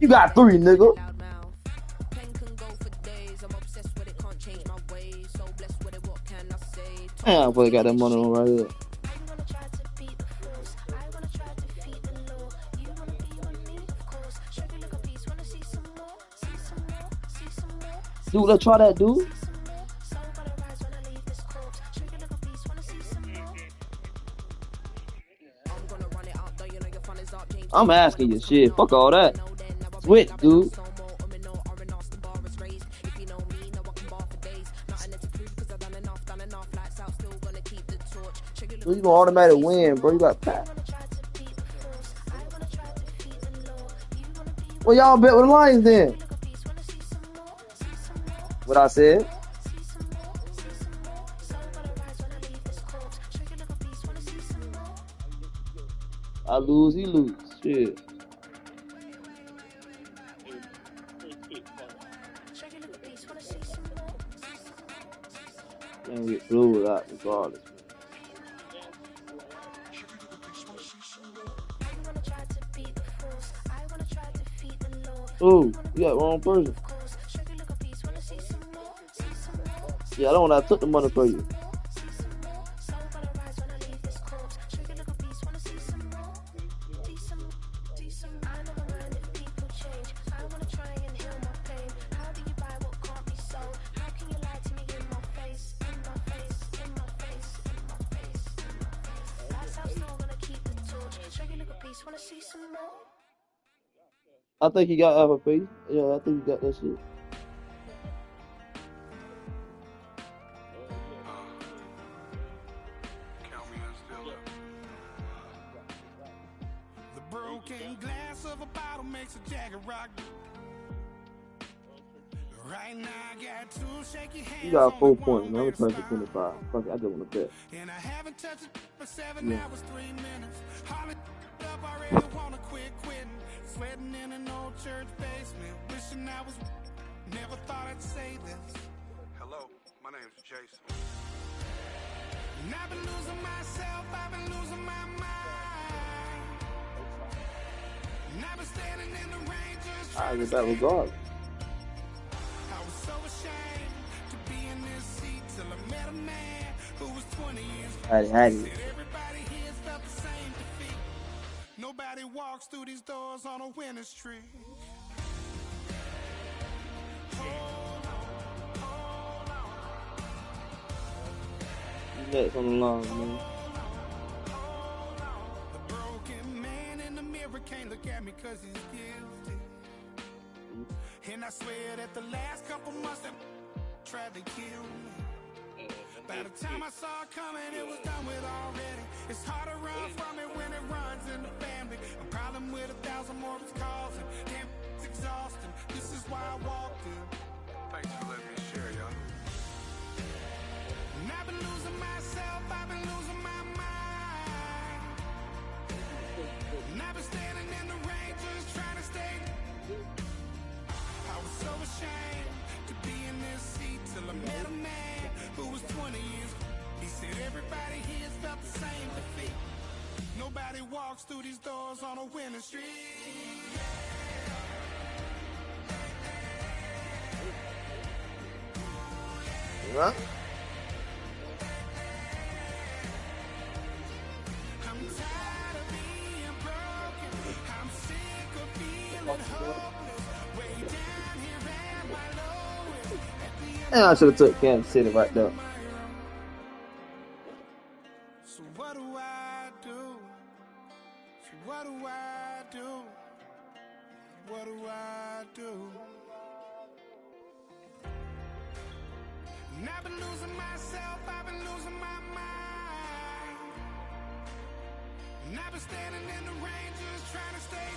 You got 3, nigga. Damn, I probably got that money on right here. Dude, let's try that, dude. I'm asking you shit. Fuck all that. Switch, dude. You gonna automatic win, bro. You got packed. Well, y'all bet with the Lions then. What I said? I lose, he lose. Shit. Can't get through with that regardless. Oh, you got the wrong person. Yeah, I don't want to took the money for you. I think he got FFP. Yeah, I think he got that shit. The broken glass of a bottle makes a jagged rock. Right now I got 2 shaky hands. You got 4 points, man. I'm gonna turn to 25. Fuck it, I just want to bet. And I haven't touched it for 7 hours, 3 minutes. Holly up already wanna quitting. Sweating in an old church basement. Wishing I was never thought I'd say this. Hello, my name's Jason. And I've been losing myself, I've been losing my mind. And I've been standing in the rain just I get that regardless. I was so ashamed to be in this seat till I met a man who was 20 years old. Hattie. Everybody here's felt the same defeat. Nobody walks through these doors on a winning streak. Hold on, hold on. You next on the line, man. The broken man in the mirror can't look at me cause he's guilty. And I swear that the last couple months that tried to kill me. By the time I saw it coming, it was done with already. It's hard to run from it when it runs in the family. A problem with 1,000 more it's causing. Damn, it's exhausting. This is why I walked in. Thanks for letting me share, y'all. And I've been losing myself, I've been losing my mind. And I've been standing in the rain just trying to stay. I was so ashamed to be in this seat till I met a man who was 20 years. He said everybody here's felt the same defeat. Nobody walks through these doors on a winning streak. Huh? I'm tired of being broken. I'm sick of feeling hopeless. Way down here at my lowest. At the end And I should have took Kansas City right there. So what do I do? So what do I do? What do I do? And I've been losing myself, I've been losing my mind. And I've been standing in the rain just trying to stay.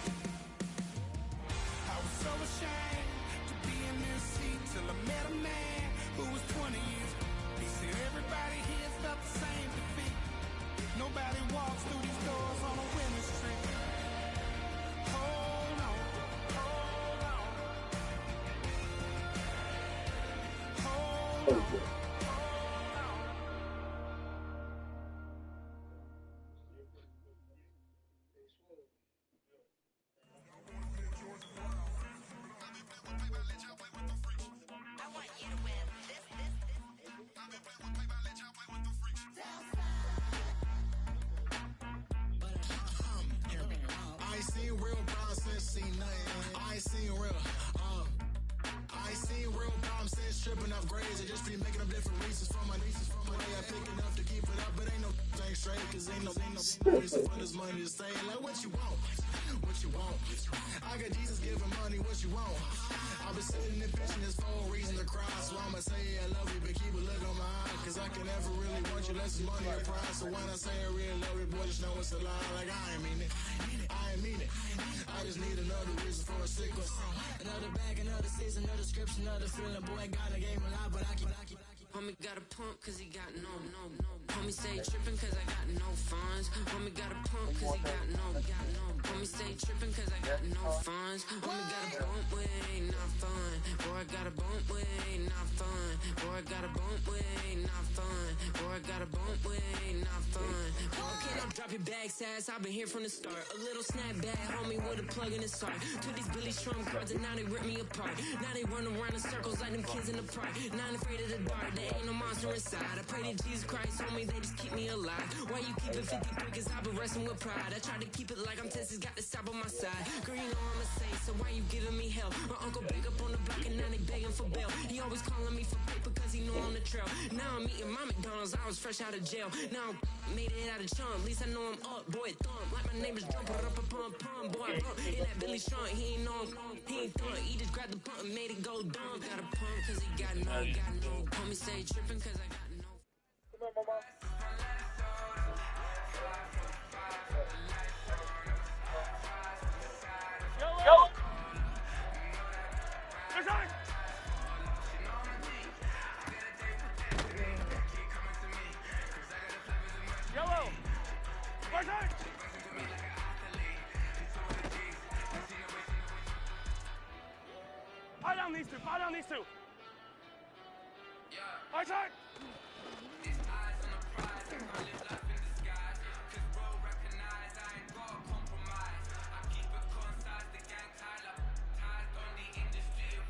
I was so ashamed to be in this seat till I met a man who was 20 years. He said everybody here's felt the same defeat. Nobody walks through these doors on a winning streak. Hold on, hold on. Hold on. ain't seen real. I ain't seen real problems since tripping off grades. I just be making up different reasons for my way. I pick it up to keep it up, but ain't no thing straight. Cause ain't no reason for this money to stay. Like what you want? What you want? I got Jesus giving money, what you want? I've been sitting and fishing this for a reason to cry. So I'ma say I love you, but keep a look on my eye. Cause I can never really want you less than money or pride. So when I say I really love you, boy, just know it's a lie. Like I ain't mean it. I ain't mean it. I just need another reason for a sickness. Another bag, another season, another description, another feeling. Boy, got a game a lot, but I keep. Homie got a pump cause he got no. Homie stay trippin' cause I got no funds. Homie got a pump cause he got no. Homie stay trippin' cause I got no funds. Homie got a bump with ain't not fun. Boy, I got a bump with ain't not fun. Boy, I got a bump with ain't not fun. Boy, I got a bump with ain't not fun. Okay, now drop your bag, sass. I've been here from the start. A little snapback, homie, with a plug in his heart. Took these Billy Strum cards and now they rip me apart. Now they run around in circles like them kids in the park. Not afraid of the dark, there ain't no monster inside. I pray to Jesus Christ, homie, they just keep me alive. Why you keep it 53? Cause I've been wrestling with pride. I try to keep it like I'm Texas, got the stop on my side. Girl, you know I'm a saint, so why you giving me hell? My uncle big up on the block and now they begging for bail. He always calling me for paper cause he know I'm the trail. Now I'm eating my McDonald's, I was fresh out of jail. Now I made it out of chump, at least I know I'm up, boy, thump. Like my neighbors jump, pum, boy, I bump. In that Billy Strong, he ain't know him, he ain't thump. He just grabbed the pump and made it go dumb. Got a pump cause he got no. Homie stay tripping cause I got no. Yo! Yellow! Right. Fire down these two. Right side!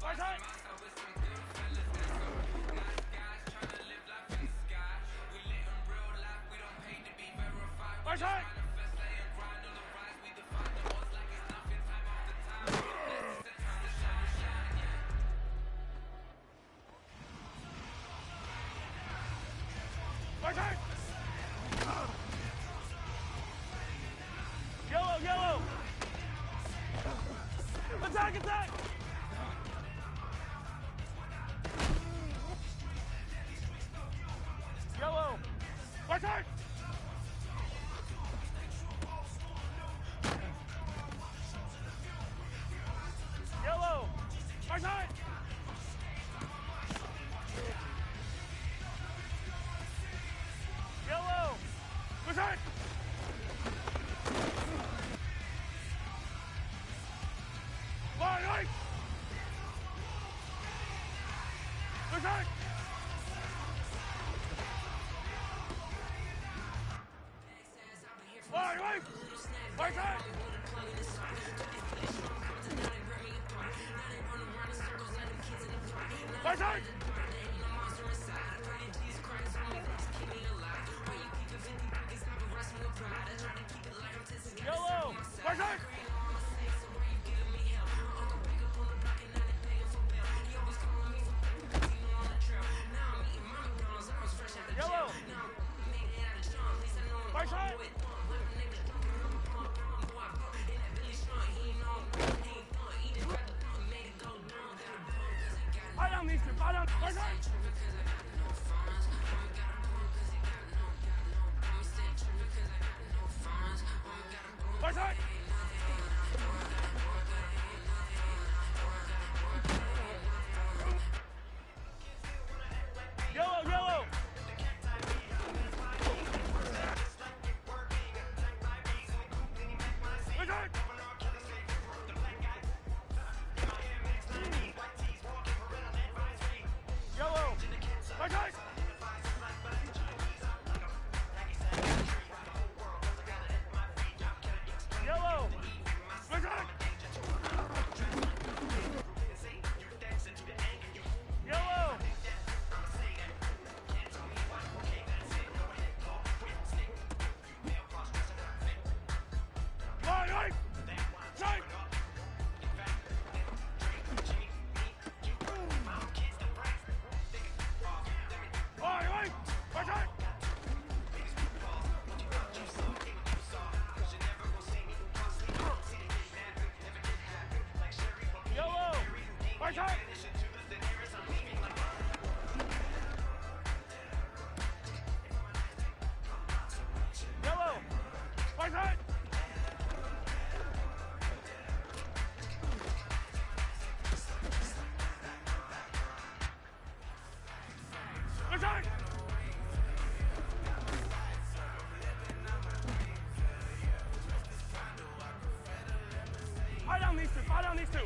Right side! Right side! Yellow! Attack! Yellow! Right side! Yellow! Right side! Yellow! Right side! Right! Right side! Right side! Right side! Yellow! Right side! Yellow! Right side! Fire down these two. Right side! Right side! Yellow! Right side! Yellow! Right side! Yellow! Right side! Yellow! Right! Right side. Yellow. Right side. Right side. Fire down these two. Fire down these two.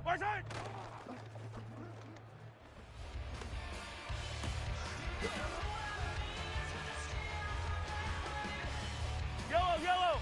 Right side. Yellow, yellow.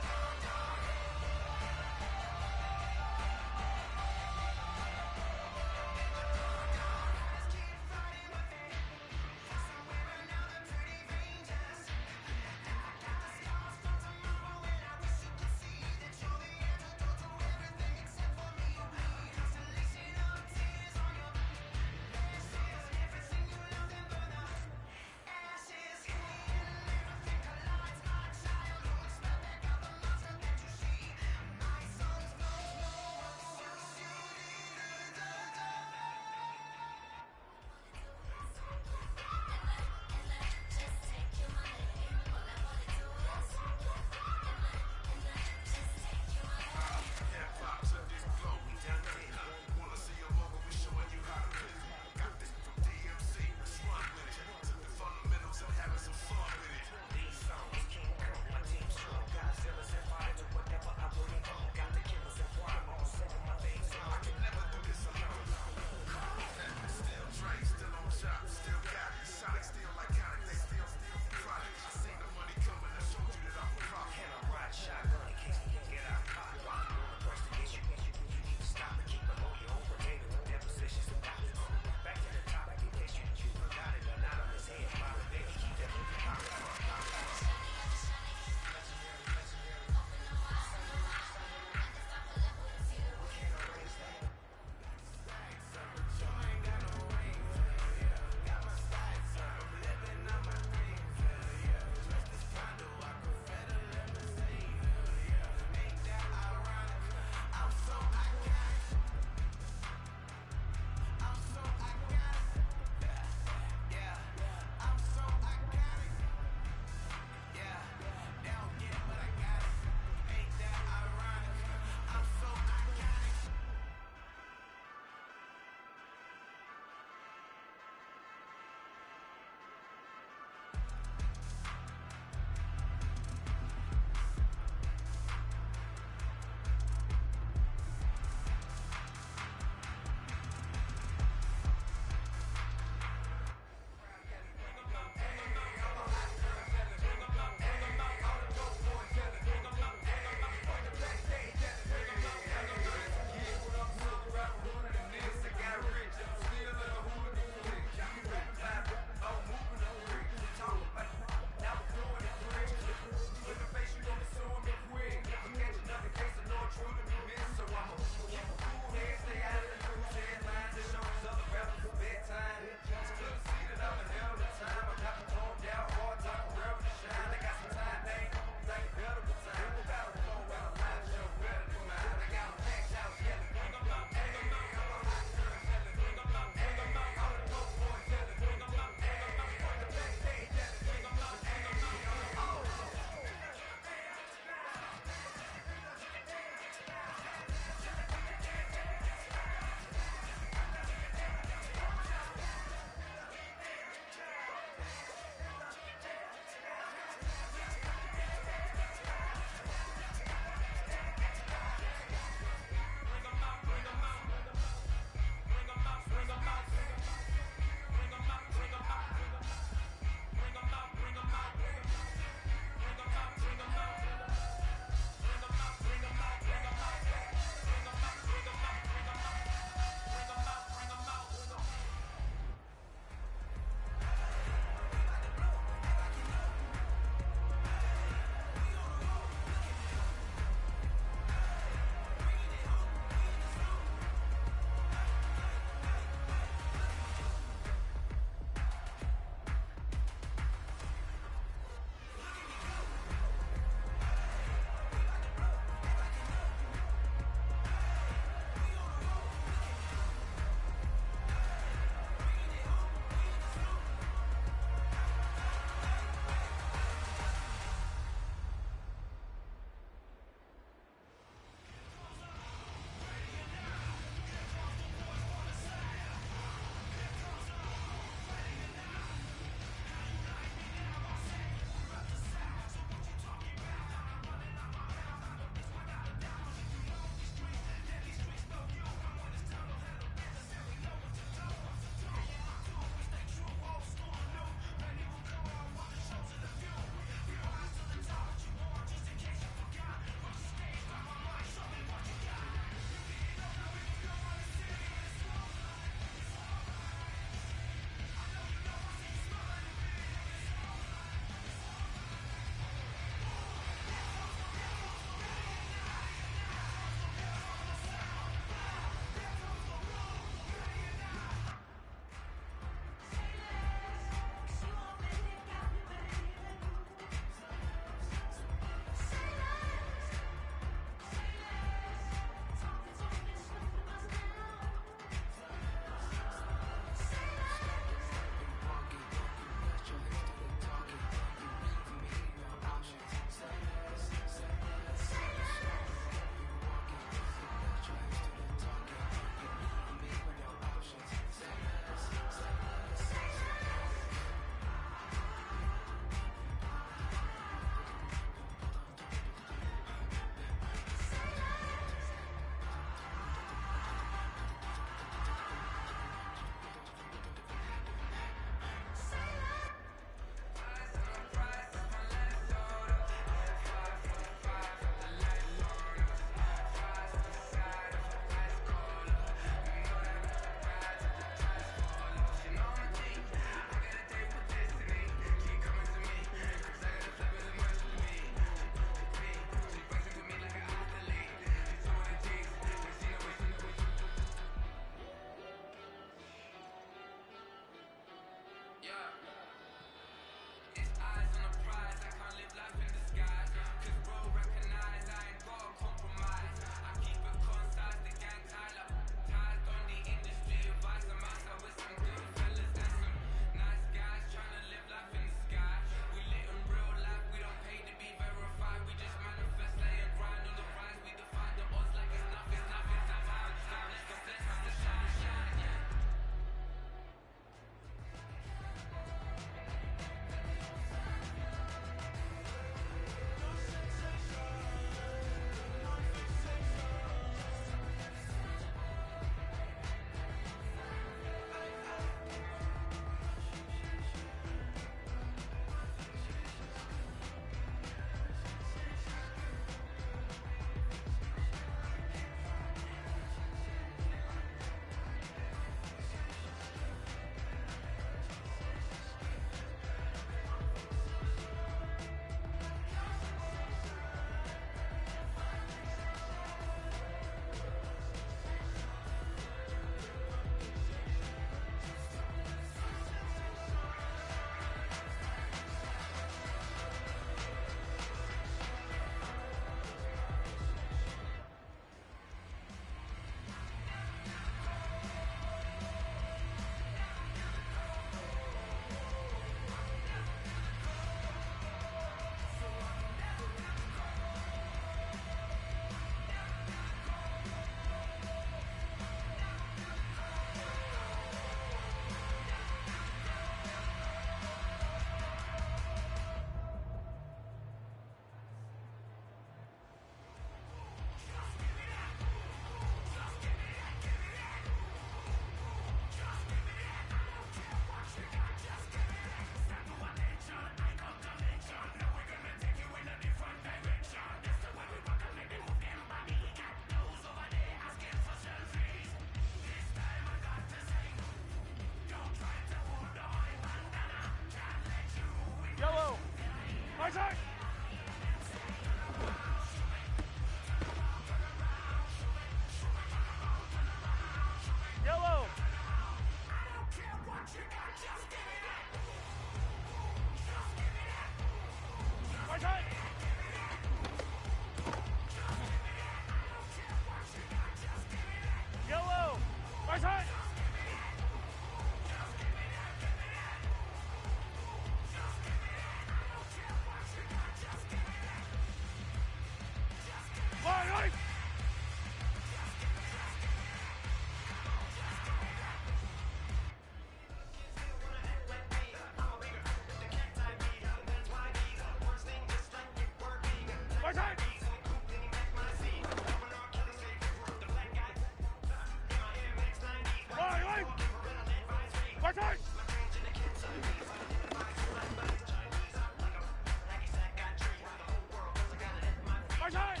Right side!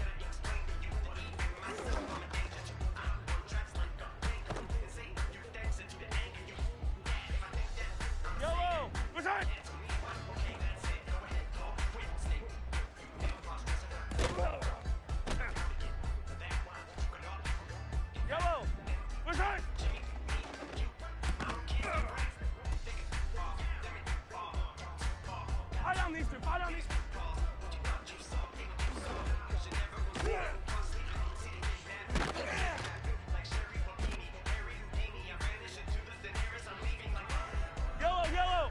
Yellow! Right side! Yellow! Right side! Fire down these two! Fire down these two! Yellow! Yellow!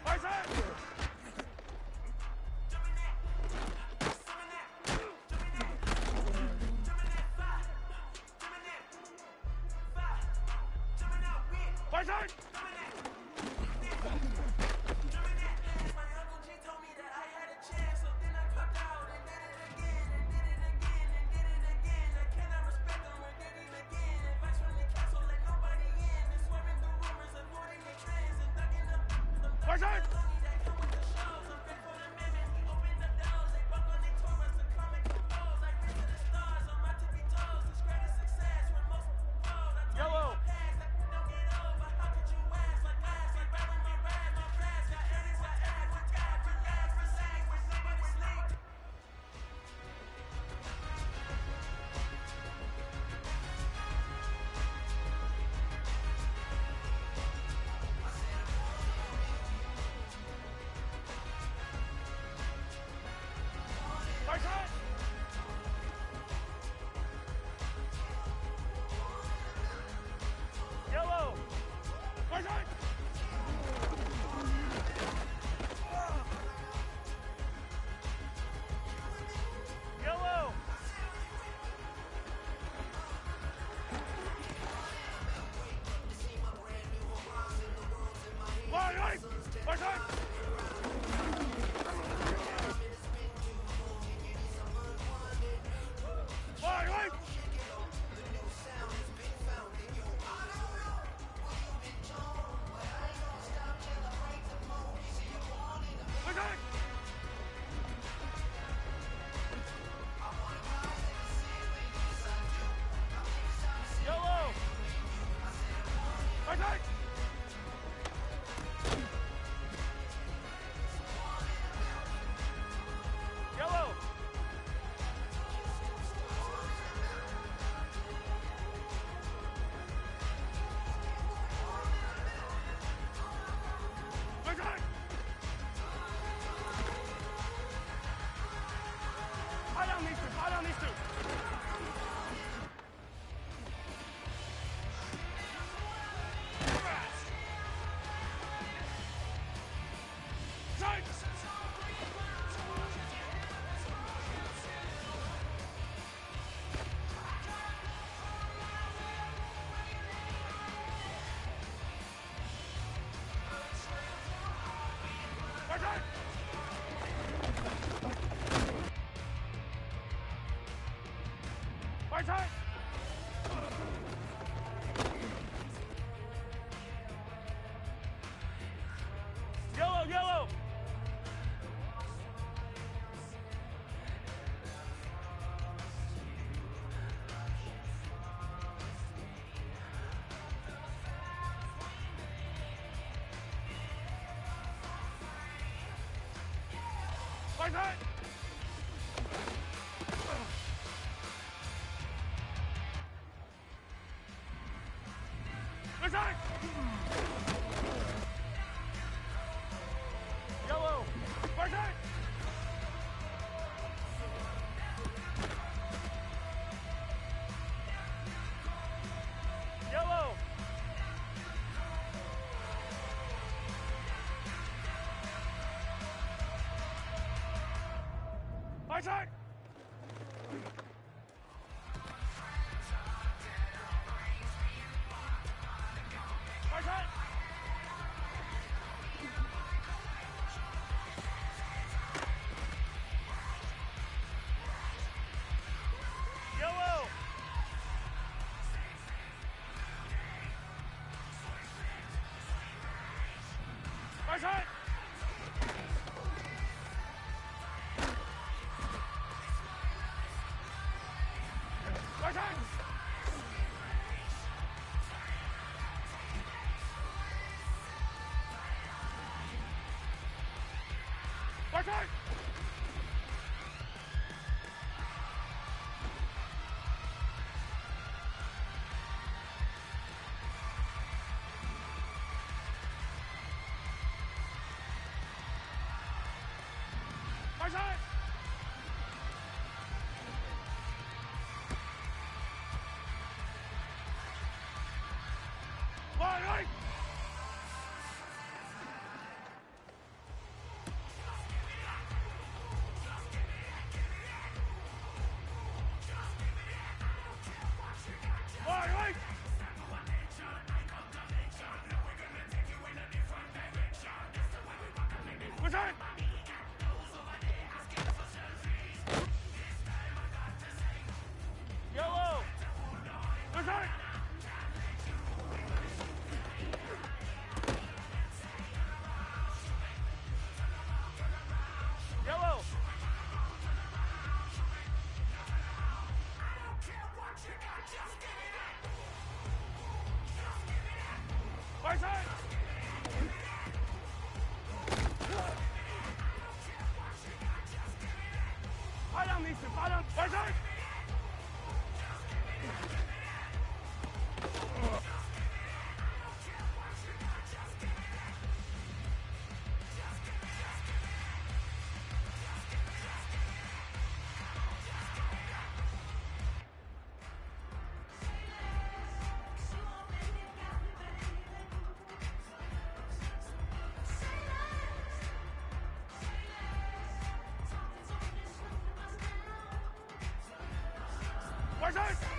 Right side! Right side! Right side! Yellow! Right side! Yellow! Right side! Yellow! Right, right! Right side! Right, right! Right side! Yellow! Right side! Yellow! Right side! Fire down these two! Fire down these two! Side! Right side! Right side! Yellow! Yellow! Right side! Right side! Yellow! Right side! Yellow! Right side! Right side! Fight! Fight! Fight! Fight! Fight! Yellow! Fight! Yellow! Fight! Fight on, Mister! Fight on! Fight! Fight! Fight! Fight!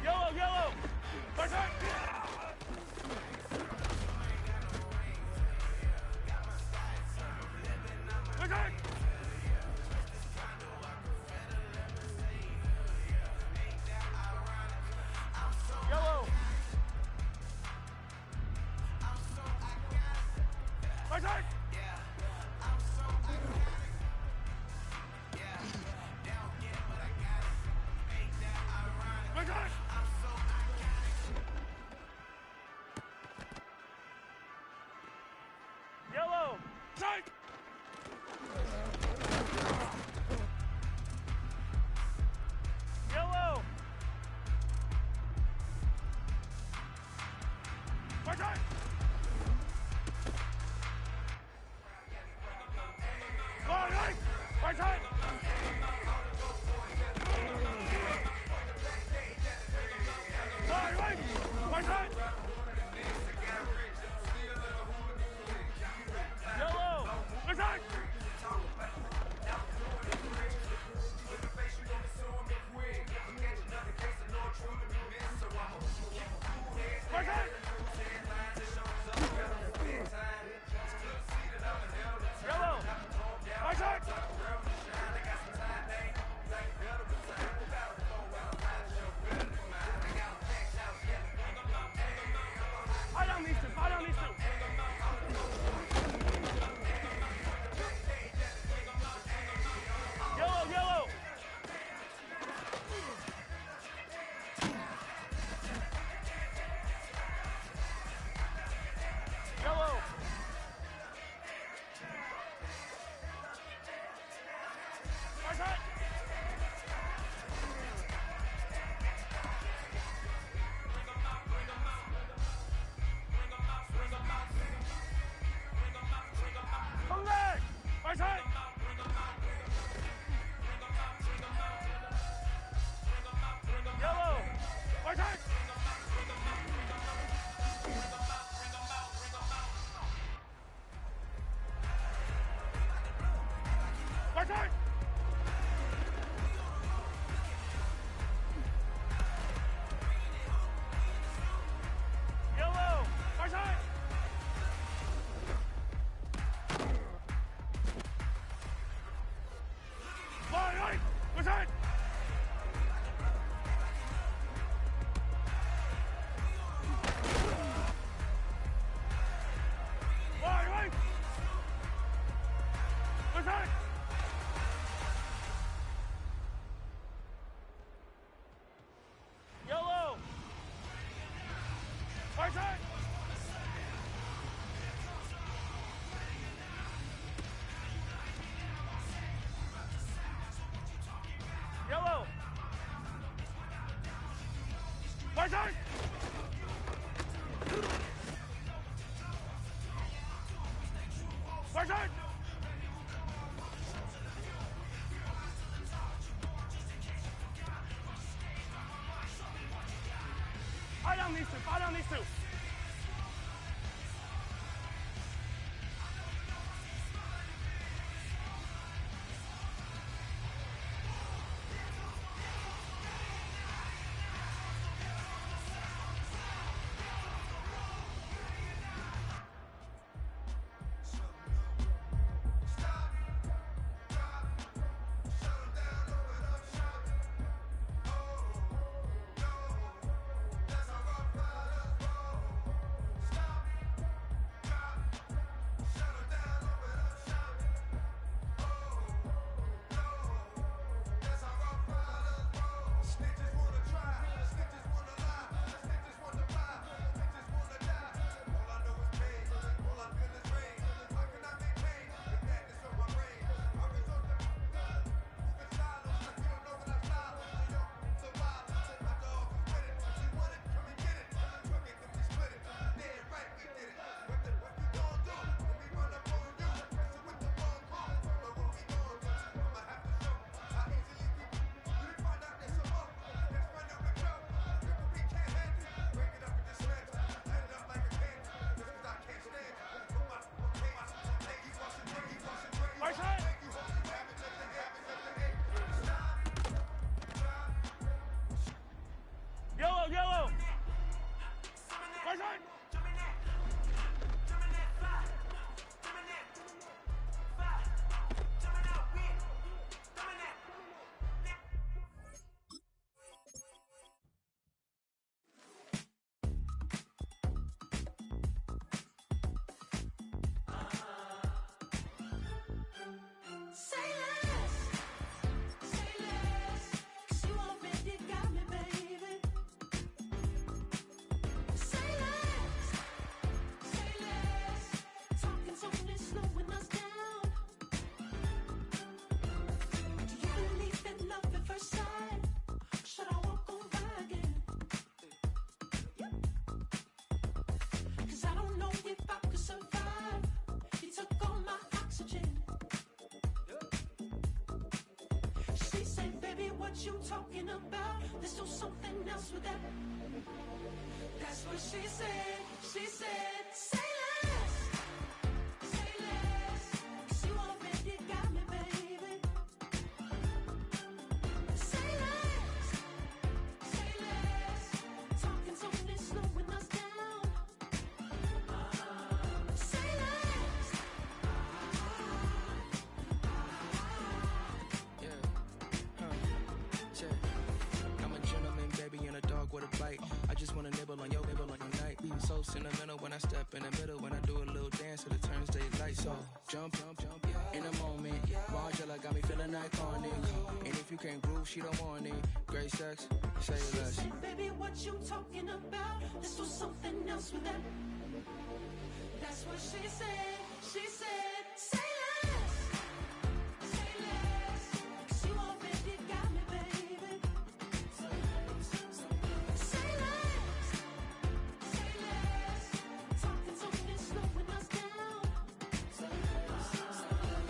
Yellow! Fight! Fight! Yellow! Fight! Fight! Yellow! Fight! Yellow! Fight! Fight! Fight! Fight! Yellow! Fight! Fight! Yellow! Fight! Fight on, Mister! Fight on, Mister! Yellow! Yellow! Fight! Come back! Fight! Yellow! Fight! Fight! Yellow! Fight! Right side! Right side! Fire down these two, fire down these two. Right side! Yellow, yellow! Right side! You talking about? Let's do something else with that. That's what she said. She said, say less. Say less. 'Cause you already got me, baby. Say less. Say less. Talking so it's slowing us down. Say less. I'm a gentleman, baby, and a dog with a bite. I just wanna nibble on your night. So sentimental when I step in the middle. When I do a little dance, till it turns daylight. So jump, in a moment. Raw Jella got me feeling iconic. And if you can't groove, she don't want it. Great sex, say less. Say, baby, what you talking about? Let's do something else with that. That's what she said. She said, say less. Say less. 'Cause you already got me, baby. Say less. Say less. Talking so it's slowing us down. Say less.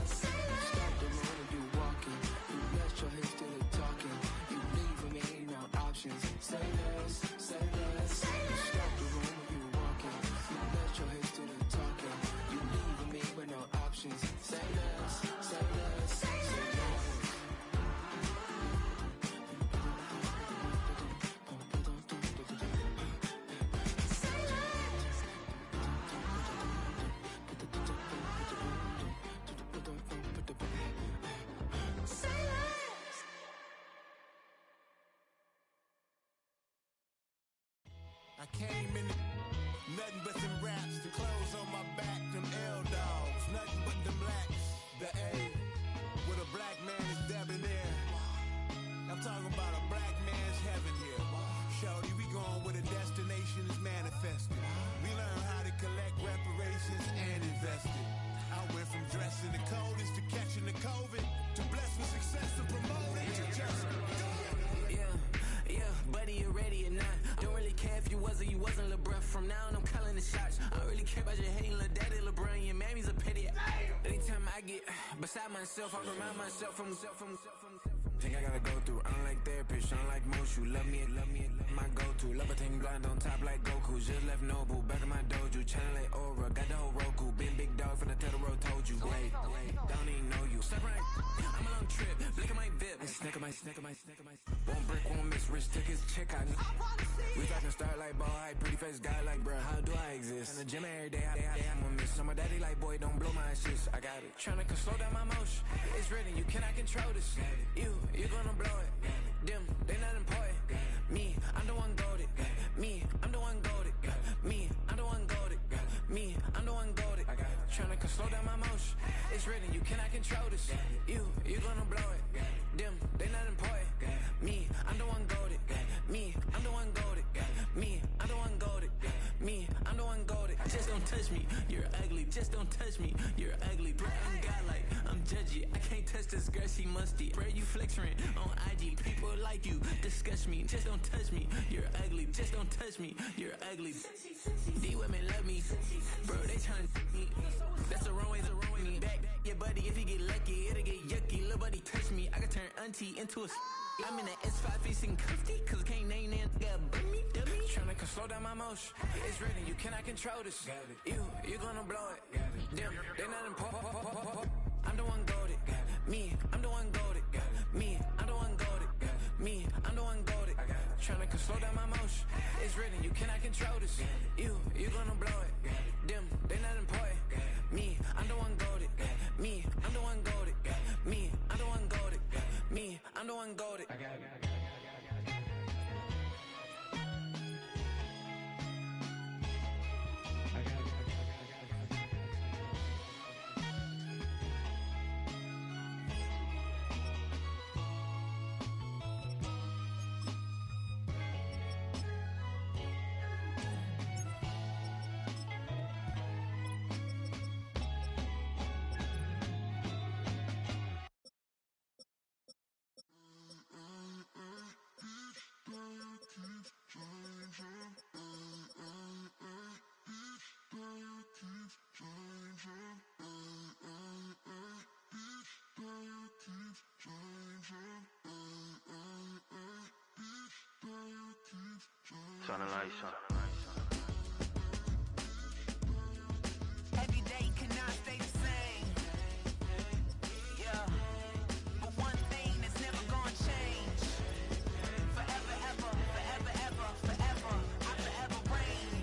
Say Stop the less. road when you walking. You let your hips do the talking. You leaving me no options. Say less, say less. Say less. Stop the room when you walking. You let your hips do the talking. You leaving me with no options. Say less, say less, say less. Say less. I came in nothing but them raps, the clothes on my back, them L dogs, nothing but them blacks. The A with a black man is debonair. I'm talking about a black man's heaven here. Shorty, we going where the destination is manifested. We learn how to collect reparations and invest it. I went from dressing the coldest to catching the COVID, to blessed with success to promote it to just do it. Yeah, buddy, you ready or not? Don't really inside myself, I remind myself from. Think I gotta go through. I don't like therapists, I don't like most. You love me, my go-to. Love a thing blind on top like Goku. Just left Noble, back in my dojo. Channel like Aura, got the whole Roku. Been big dog from the Tellero, told you. Wait, don't even know you. Step right, I'm a long trip. Blink of my VIP. Snack of my. Won't break, won't miss. Rich took his check out. We talking start like ball high, pretty face guy like, bruh, how do I exist? In the gym every day, I'm gonna miss. So my daddy like, boy, don't blow my assist. I got it. Tryna slow down my motion. It's written, you cannot control this. You gonna blow it. Them, they not important. Me, I'm the one goated. Me, I'm the one goated. Me, I'm the one goated. Me, I'm the one goated. Tryna slow down my motion. It's written, you cannot control this. You gonna blow it. Them, they not important. Me, I'm the one goated. Me, I'm the one goated. Me, I'm the one goated. Me, I'm the one goated. Just don't touch me, you're ugly. Just don't touch me, you're ugly. Bro, I'm godlike, I'm judgy. I can't touch this girl, she musty. Bro, you flexing on IG. People like you disgust me. Just don't touch me, you're ugly. Just don't touch me, you're ugly. These women love me, bro. They tryna me. That's the wrong way, me. Back your buddy, if you get lucky, it'll get yucky. Little buddy touch me, I can turn auntie into a. I'm in the S5 facing cuffy, cause I can't name that guy but me. Tryna slow down my motion. It's written, you cannot control this. You gonna blow it. Them, they not important. I'm the one goated. Me, I'm the one goated. Me, I'm the one goated. Me, I'm the one goated. Tryna slow down my motion. It's written, you cannot control this. You gonna blow it. Them, they not important. Me, I'm the one goated. Me, I'm the one goated. Me, I'm the one goated. Me, I'm the one goated. Turn the lights on. Every day cannot stay the same. Yeah. But one thing that's never gonna change. Forever, ever, forever, ever, forever. I forever reign.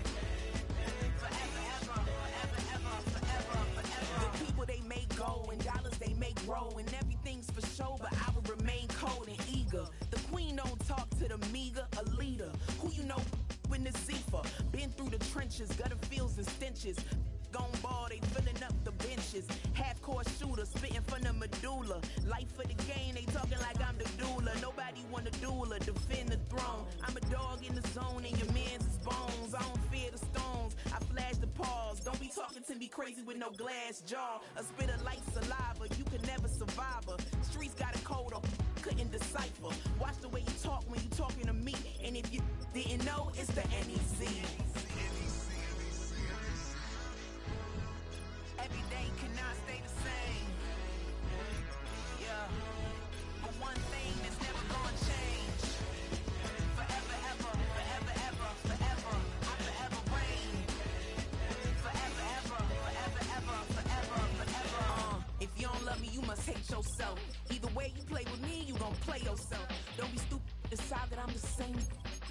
Forever, ever, forever, ever, forever, forever. The people they make go and dollars they make grow. And everything's for show, but I will remain cold and eager. The queen don't talk to the meager, a leader. Who you know in the Zephyr? Been through the trenches, gutter fields and stenches. Gone ball, they filling up the benches. Half-court shooter, spitting from the medulla. Life for the game, they talking like I'm the doula. Nobody wanna duel or defend the throne. I'm a dog in the zone and your man's is bones. I don't fear the stones, I flash the paws. Don't be talking to me crazy with no glass jaw. A spit of light saliva, you can never survive her. Streets got a code up, couldn't decipher. Watch the way you talk when you talking to me. And if you didn't know, it's the NEC. Every day cannot stay the same. Yeah. But one thing that's never gonna change. Forever, ever, forever, ever, forever. I forever reign. Forever, ever, forever, ever, forever, forever. If you don't love me, you must hate yourself. Either way you play with me, you gon' play yourself. Don't be stupid, decide that I'm the same.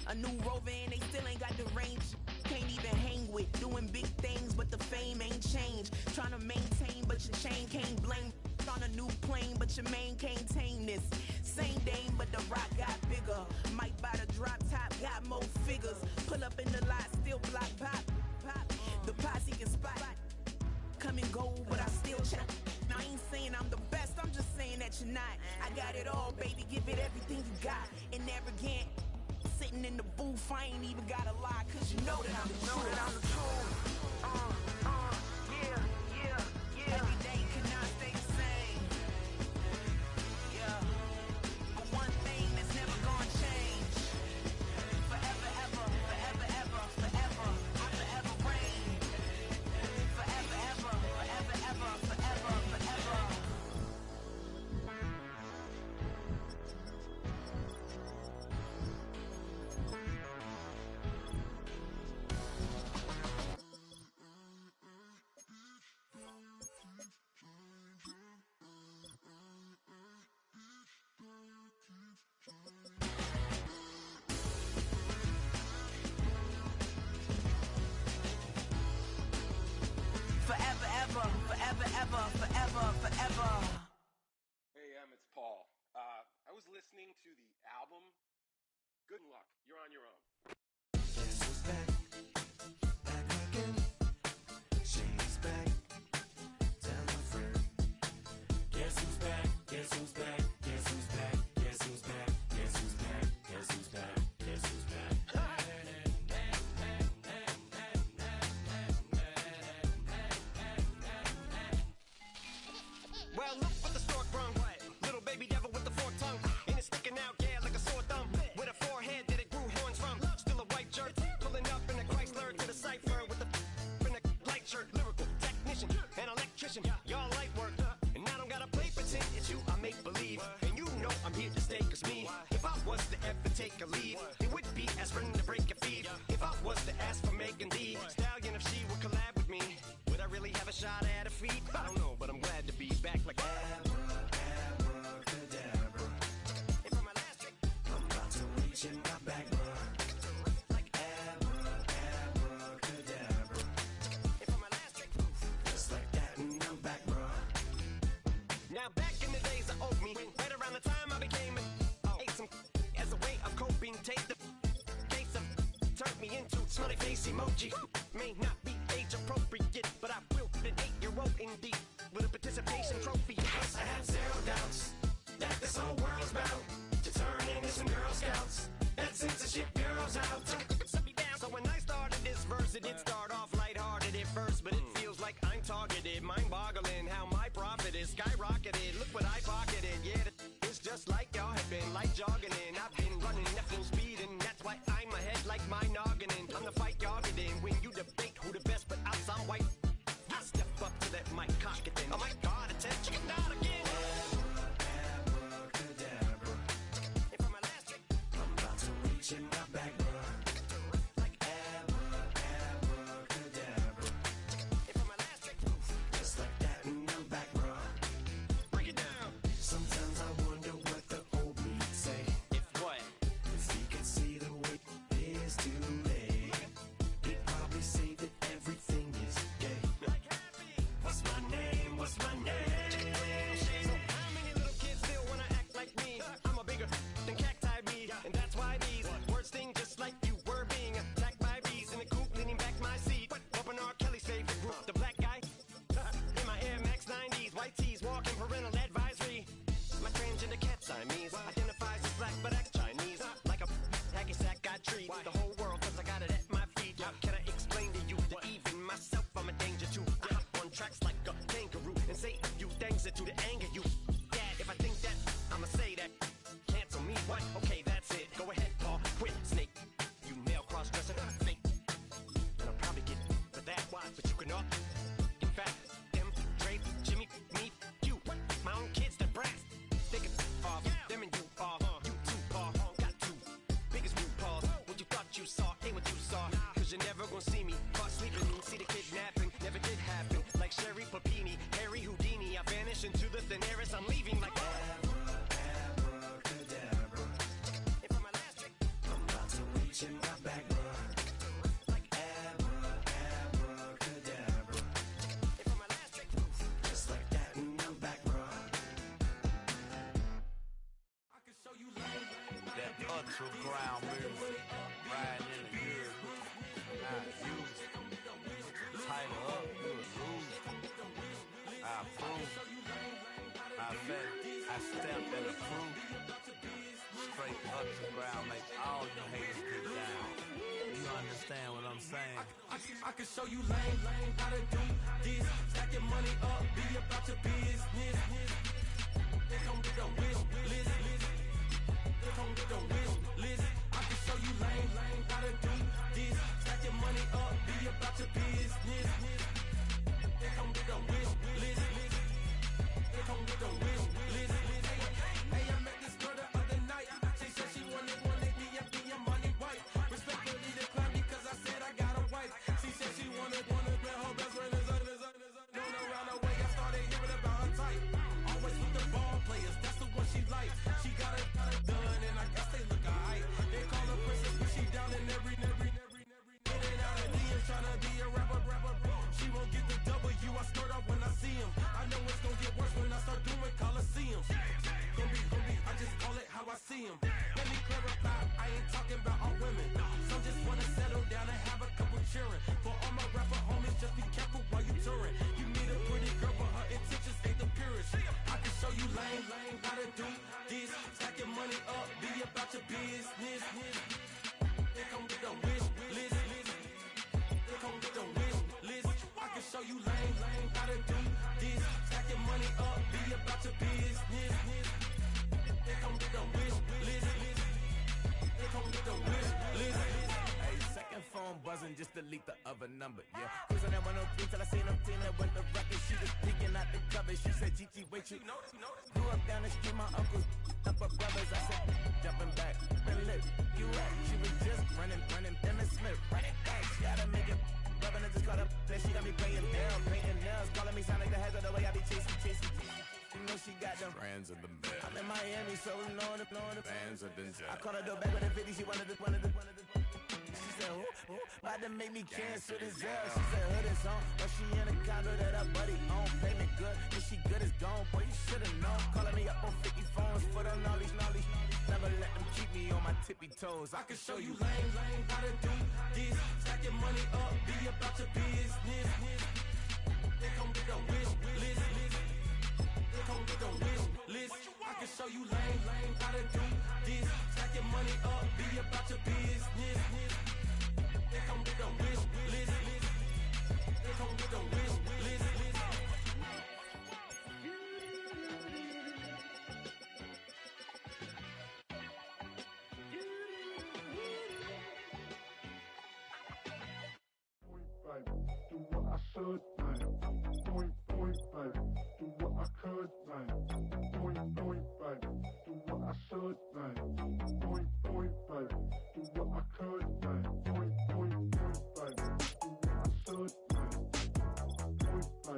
A new rover and they still ain't got the range. Can't even hang with, doing big things, but the fame ain't changed. Trying to maintain, but your chain can't blame. On a new plane, but your main can't tame this. Same dame, but the rock got bigger. Might buy the drop top, got more figures. Pull up in the lot, still block pop. The posse can spot. Come and go, but I still check. I ain't saying I'm the best, I'm just saying that you're not. I got it all, baby, give it everything you got. And arrogant, sitting in the booth, I ain't even gotta lie, cause you know that I'm the truth. Yeah. Every day cannot stay the same. Yeah. But one thing that's never gonna change. Forever, ever, forever, ever, forever. I forever reign. Forever, ever, forever, ever, forever, forever. it's Paul. I was listening to the album. Good luck. You're on your own. Guess who's back? Back again. She's back. Tell a friend. Guess who's back? Guess who's back? Guess who's back? Guess who's back? Guess who's back? Guess who's back? Guess who's back? Well, look what the stork brung. Little baby devil with the forked tongue. And it's sticking out, yeah, like a sore thumb. With a forehead that it grew horns from. Still a white jerk. Pulling up in a Chrysler to the cipher with the in a light shirt. Lyrical technician, an electrician. Y'all light work. And I don't gotta play pretend it's you, I make believe. And you know I'm here to stay, cause me, if I was to ever take a leave, it would be aspirin to break a feed. If I was to ask for Megan D Stallion, if she would collab with me, would I really have a shot at a feat? I don't know, but I'm glad to be back like Abracadabra. And for my last trick, I'm about to reach in my back, bruh. like Abracadabra. And for my last trick, Just like that, and I'm back, bruh. now back in the days of old me, right around the time I became ate some as a way of coping. Take the case of turned me into smiley face emoji. May not be age appropriate, but I will an 8-year-old indeed with a participation trophy. Yes, I have zero doubts that this whole world's bound to turn into some Girl Scouts. That censorship bureau's out. So when I started this verse, it did start off lighthearted at first, but it feels like I'm targeted. Mind-boggling how my profit is skyrocketed. Look what I pocketed. Yeah, it's just like y'all have been like jogging in. I've been running at full speed, and that's why I'm ahead like my noggin. I'm the fight y'all get in when you debate who the best, but I'm some white. I step up to that mic, cock it then. Oh my God, attention, not again. Abracadabra. And for my last trick, I'm about to reach in my back, bruh. like Abracadabra. and for my last trick, Just like that, and I'm back, bruh. break it down. Sometimes I wonder what the old me'd say. If what? If he could see the way it is today, he'd probably say that everything is gay. What's my name? What's my name? So how many little kids still wanna act like me? I'm a bigger than cacti bee, and that's why these words sting just like you were being attacked by bees in the coop, leaning back my seat. Bumping R. Kelly's favorite group, the black guy. In my Air Max 90s, white tees, walking parental advisory. My transgender cat Siamese identifies as black but acts Chinese. Like a hacky sack I treat the whole world cause I got it at my feet. How can I explain to you that even myself I'm a danger to? I hop on tracks like a kangaroo and say a few things that to the anger you. Yeah, if I think that, I'ma say that. Cancel me, what? Okay, that's it. Go ahead, Paul. Quit, snake. You male cross-dresser, fake. And I'll probably get for that, why? But you can all. In fact, them, Dre, Jimmy, me, you. My own kids that brass. They can off. Them and you are. You too, Paul. Got two. Biggest root paws. What you thought you saw ain't what you saw. Cause you're never gonna see me caught sleeping. See the kidnapping. Never did happen. Like Sherry Papini, Harry Houdini. I vanish into the thin air as I'm leaving like Abracadabra. And for my last trick, I'm about to reach in my back, bruh. like Abracadabra. and for my last trick, Just like that, and I'm back, bruh. That underground music, riding in the good, not used. Title up, you a loser. I approve. I bet I stepped in the proof. Straight underground, make all you haters get down. You understand what I'm saying? I can show you lame, how to do this. Stack your money up, be about your business. They come with a wish list. They come with a wish list. I can show you lame, how to do this. Stack your money up, be about your business. They come with a wish list. They come with a wish list. Hey, I met this girl the other night. She said she wanted me and be your money white. Respectfully declined because I said I got a wife. She said she wanted her best friend is known around the way. I started hearing about her type. Always with the ball players, that's the one she like. She got it done, and I guess they look alright. They call her princess, but she down in every. In and out of DMs, tryna be a rapper. She won't get the W, I skirt off when I see him. I know it's gonna get worse when I start doing Coliseums. about your business. They come with the wish list. They come with the wish list. I can show you lame how to do this. Stack your money up, be about your business. They come with the wish list. They come with the wish list. Hey, second phone buzzing, just delete the other number, yeah. Cruising at 103 till I seen them Tmiller with the record. She was peeking out the cover. She said, Gigi, wait, you grew up down the street, my uncles, up her brothers. I said, jumping back, been lit, you at. She was just running, Emmett Smith, running back. She gotta make it, rubbing it, just caught up. Then she got me playing down, painting nails, calling me sound like the heads of the way I be chasing. You know she got them Brands of the best. I'm in Miami, so we know the Bands of the I called her door back with a 50, she wanted the She said, who? About to make me cancel this L. She said, hood is on, but she in a condo that her buddy own. Payment good, if she good is gone, boy, you should've known. Calling me up on 50 phones, foot on all these. Never let them keep me on my tippy toes. I can show you lame how to do this. Stack your money up, be about your business. They come with the wish list. They come with the wish list. I can show you lame how to do this. Stack your money up, be about your business. They come with the wish list. They come with the wish list. Do what I should, man. Point, baby. Do what I could, man. Point, baby. Do what I should, man. Point, baby. Do what I could, man. Point, baby. Do what I should, man. Point, baby.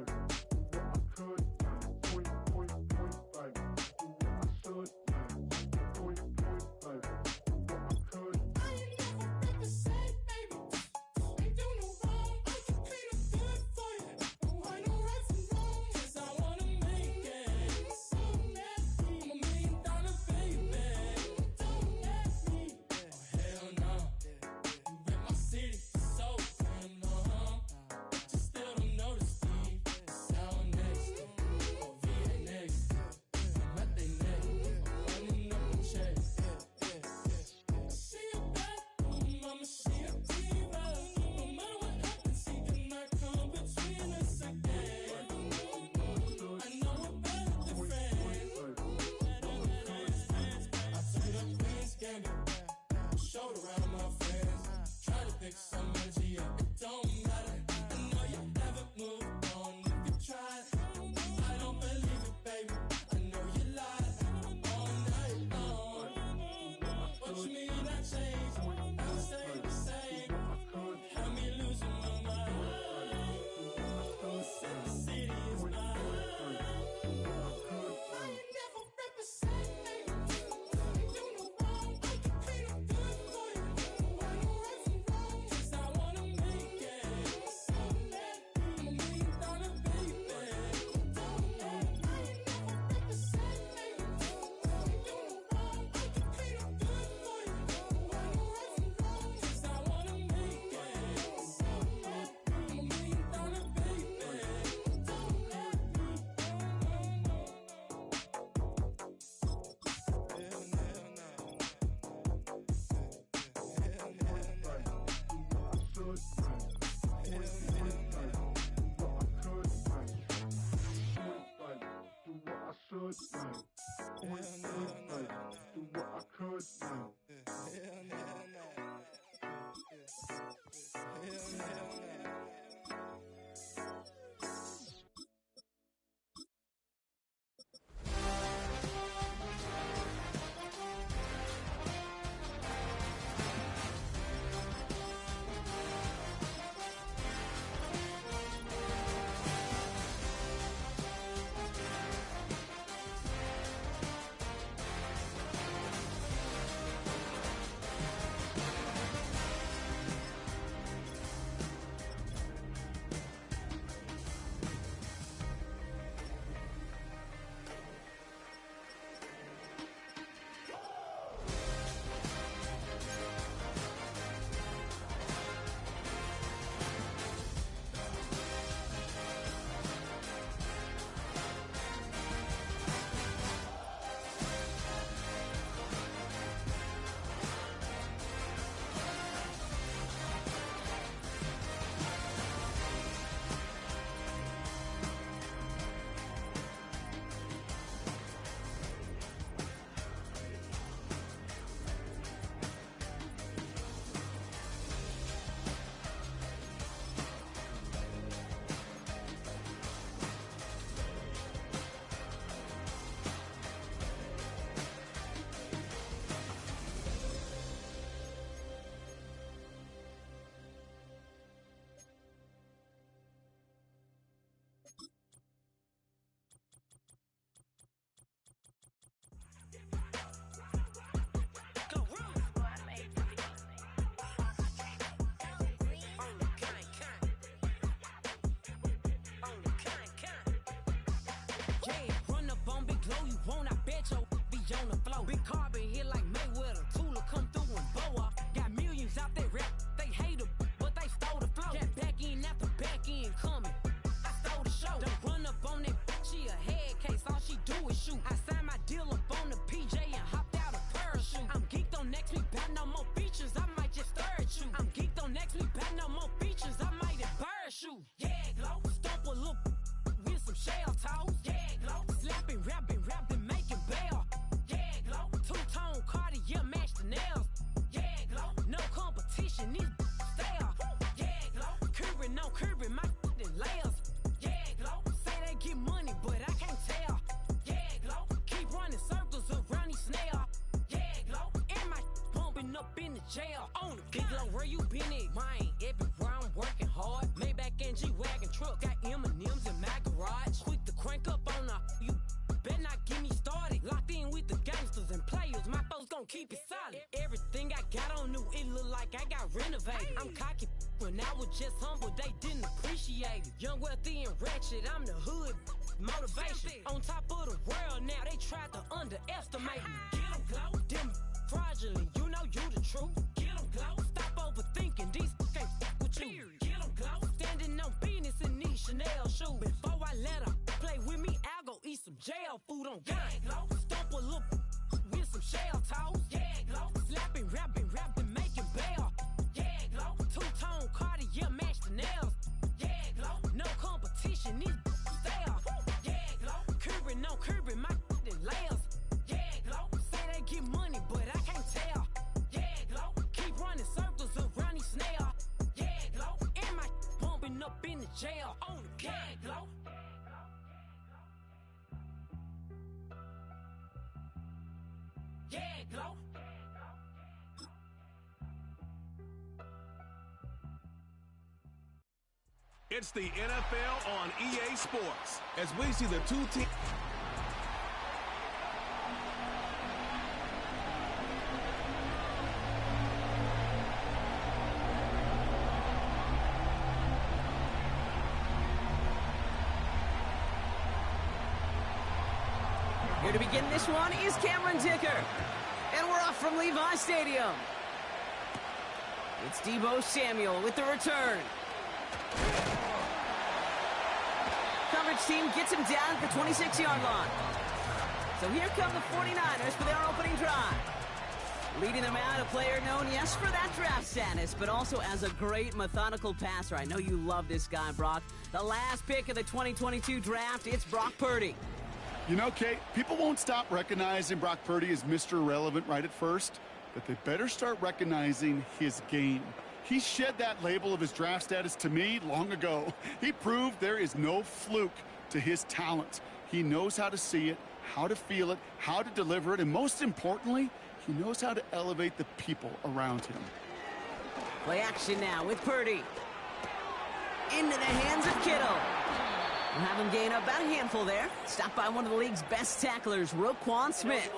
Yeah, run up on Big Glow, you won't, I bet your be on the floor. Big Carbon here like Mayweather, Tula come through and boa. Got millions out there rap, they hate her, but they stole the flow. Got back in after back in coming. I stole the show. Don't run up on that, she a head case, all she do is shoot. I signed my deal up on the PJ and hopped out a parachute. I'm geeked on next week, back no more features, I might just stare at you. I'm geeked on next week, back no more features, I might embarrass you. Yeah, Glow, stomp a little with some shell toes. Yeah, Glow, slapping, rapping, making bail. Yeah, Glow, two-tone Cartier match the nails. Yeah, Glow, no competition, these stale. Yeah, Glow, curving, no curving, my layers. Yeah, Glow, say they get money, but I can't tell. Yeah, Glow, keep running circles around these snail. Yeah, Glow, and my bumping up in the jail. On the Big Glow, where you been at? Mine, everywhere I'm working hard. Maybach and G-Wagon truck, got M&M's in my garage. Quick to crank up on her, you better not get me started. Locked in with the gangsters and players, my folks gon' keep it solid. Everything I got on new, it look like I got renovated. I'm cocky when I was just humble, they didn't appreciate it. Young, wealthy, and ratchet, I'm the hood motivation. On top of the world now, they tried to underestimate me. Get 'em, Glow, them fraudulent, you know you the truth. Get 'em, Glow, stop overthinking, these can't fuck with you. Get 'em, Glow, standing on business in these Chanel shoes. Before I let her play with me, I'll go eat some jail food on game. Glow, stomp a little with some shell toes. Yeah, Glow, slapping, rapping, making bail. Yeah, Glow, two-tone Cartier match the nails. Yeah, Glow, no competition, these stale. Yeah, Glow, curving, no curving, my layers. Yeah, Glow, say they get money, but I can't tell. Yeah, Glow, keep running circles around these snail. Yeah, Glow, and my bumping up in the jail. On the yeah, Glow. Yeah, Glow. It's the NFL on EA Sports as we see the two teams. Here to begin this one is Cameron Dicker. And we're off from Levi Stadium. It's Deebo Samuel with the return. Coverage team gets him down at the 26-yard line. So here come the 49ers for their opening drive. Leading them out, a player known, yes, for that draft status, but also as a great methodical passer. I know you love this guy, Brock. The last pick of the 2022 draft, it's Brock Purdy. You know, Kate, people won't stop recognizing Brock Purdy as Mr. Irrelevant right at first, but they better start recognizing his game. He shed that label of his draft status to me long ago. He proved there is no fluke to his talent. He knows how to see it, how to feel it, how to deliver it, and most importantly, he knows how to elevate the people around him. Play action now with Purdy. Into the hands of Kittle. We'll have him gain about a handful there. Stopped by one of the league's best tacklers, Roquan Smith.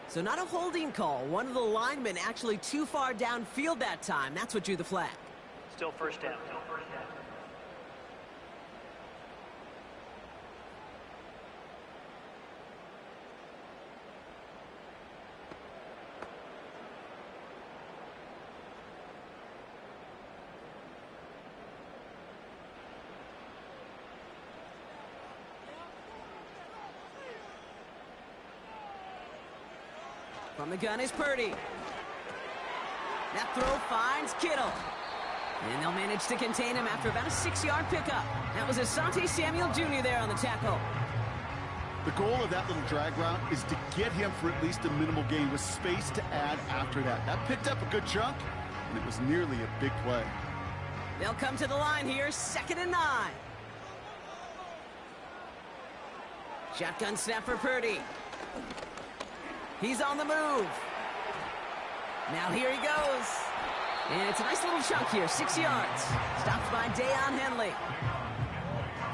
So not a holding call. One of the linemen actually too far downfield that time. That's what drew the flag. Still first down. From the gun is Purdy. That throw finds Kittle. And they'll manage to contain him after about a 6-yard pickup. That was Asante Samuel Jr. there on the tackle. The goal of that little drag route is to get him for at least a minimal gain with space to add after that. That picked up a good chunk, and it was nearly a big play. They'll come to the line here, 2nd and 9. Shotgun snap for Purdy. He's on the move. Now here he goes. And it's a nice little chunk here, 6 yards. Stopped by Deion Henley.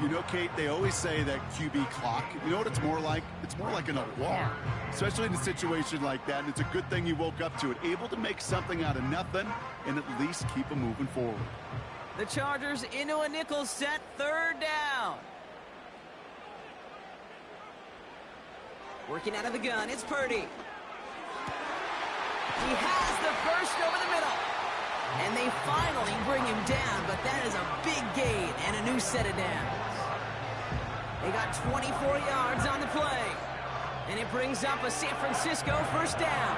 You know, Kate, they always say that QB clock, you know what it's more like? It's more like an alarm, especially in a situation like that. And it's a good thing you woke up to it, able to make something out of nothing and at least keep them moving forward. The Chargers into a nickel set, third down. Working out of the gun, it's Purdy. He has the first over the middle. And they finally bring him down, but that is a big gain and a new set of downs. They got 24 yards on the play. And it brings up a San Francisco first down.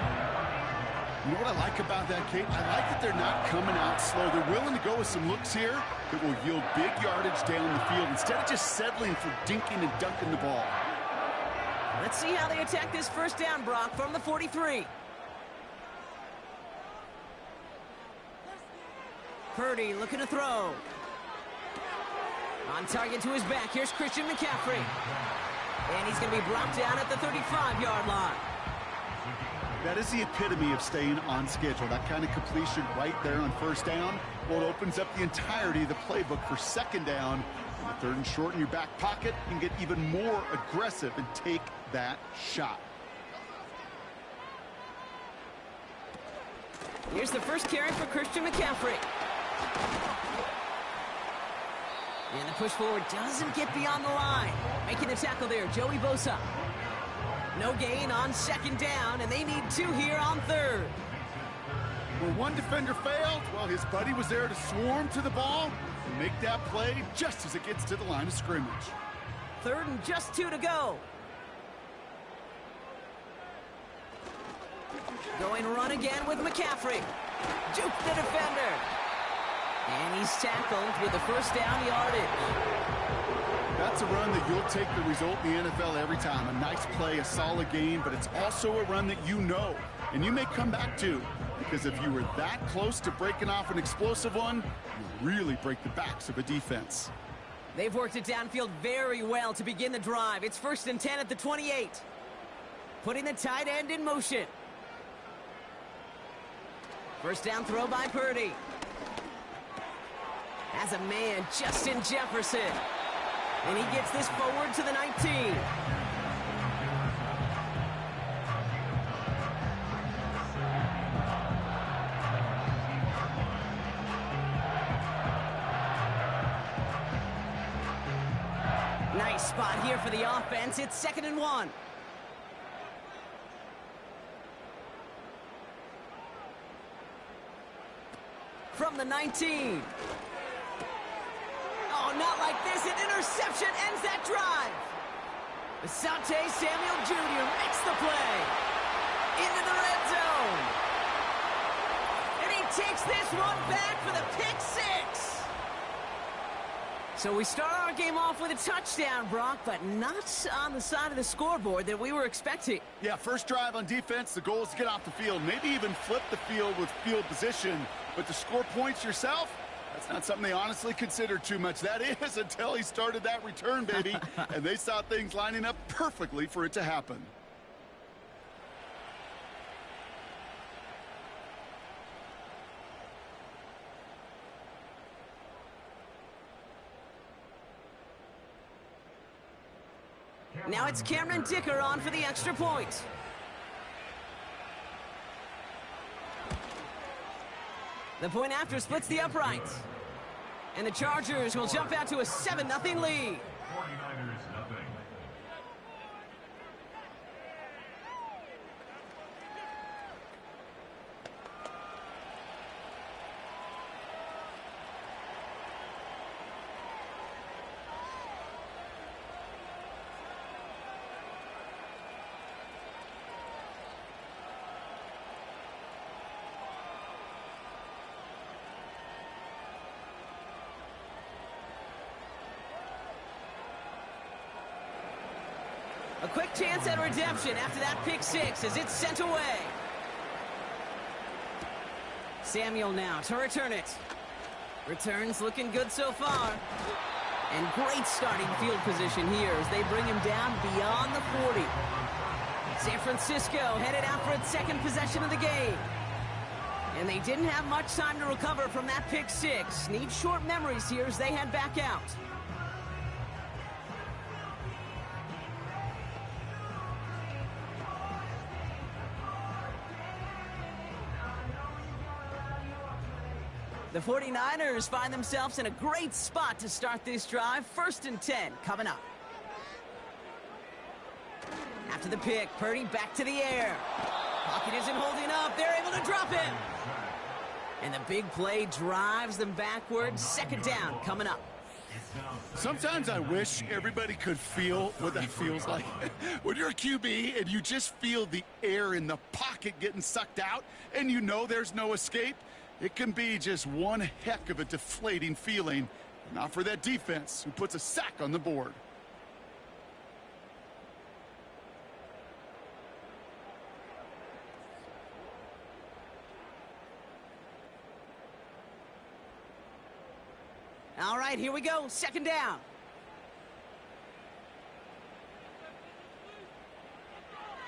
You know what I like about that, Kate? I like that they're not coming out slow. They're willing to go with some looks here that will yield big yardage down the field instead of just settling for dinking and dunking the ball. Let's see how they attack this first down, Brock, from the 43. Purdy looking to throw. On target to his back, here's Christian McCaffrey. And he's going to be brought down at the 35-yard line. That is the epitome of staying on schedule. That kind of completion right there on first down. Well, it opens up the entirety of the playbook for second down. On the third and short in your back pocket, you can get even more aggressive and take that shot. Here's the first carry for Christian McCaffrey. And the push forward doesn't get beyond the line. Making the tackle there, Joey Bosa. No gain on second down, and they need 2 here on third. Where one defender failed, well, his buddy was there to swarm to the ball and make that play just as it gets to the line of scrimmage. Third and just 2 to go. Going run again with McCaffrey. Juke the defender. And he's tackled with the first down yardage. That's a run that you'll take the result in the NFL every time. A nice play, a solid game, but it's also a run that you know, and you may come back to, because if you were that close to breaking off an explosive one, you really break the backs of a defense. They've worked it downfield very well to begin the drive. It's 1st and 10 at the 28. Putting the tight end in motion. First down throw by Purdy. As a man, Justin Jefferson. And he gets this forward to the 19. Nice spot here for the offense. It's 2nd and 1. From the 19. Oh, not like this. An interception ends that drive. Asante Samuel Jr. makes the play. Into the red zone. And he takes this one back for the pick 6. So we start our game off with a touchdown, Brock, but not on the side of the scoreboard that we were expecting. Yeah, first drive on defense, the goal is to get off the field, maybe even flip the field with field position. But to score points yourself, that's not something they honestly considered too much. That is until he started that return, baby. And they saw things lining up perfectly for it to happen. Now it's Cameron Dicker on for the extra point. The point after splits the uprights. And the Chargers will jump out to a 7-0 lead. 49ers nothing. A quick chance at redemption after that pick 6 as it's sent away. Samuel now to return it. Returns looking good so far. And great starting field position here as they bring him down beyond the 40. San Francisco headed out for its second possession of the game. And they didn't have much time to recover from that pick 6. Need short memories here as they head back out. The 49ers find themselves in a great spot to start this drive. 1st and 10 coming up. After the pick, Purdy back to the air. Pocket isn't holding up. They're able to drop it. And the big play drives them backwards. 2nd down coming up. Sometimes I wish everybody could feel what that feels like. When you're a QB and you just feel the air in the pocket getting sucked out and you know there's no escape, it can be just one heck of a deflating feeling. Not for that defense who puts a sack on the board. All right, here we go. 2nd down.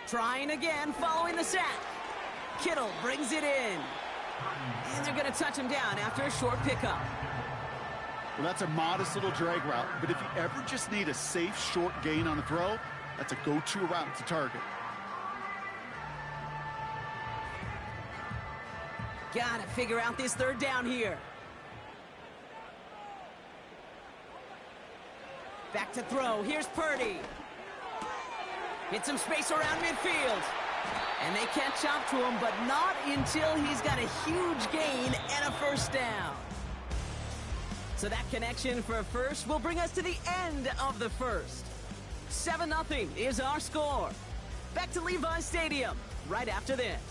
Trying again, following the sack. Kittle brings it in. And they're going to touch him down after a short pickup. Well, that's a modest little drag route, but if you ever just need a safe, short gain on a throw, that's a go-to route to target. Got to figure out this 3rd down here. Back to throw. Here's Purdy. Get some space around midfield. And they catch up to him, but not until he's got a huge gain and a 1st down. So that connection for a first will bring us to the end of the 1st. 7-0 is our score. Back to Levi's Stadium right after this.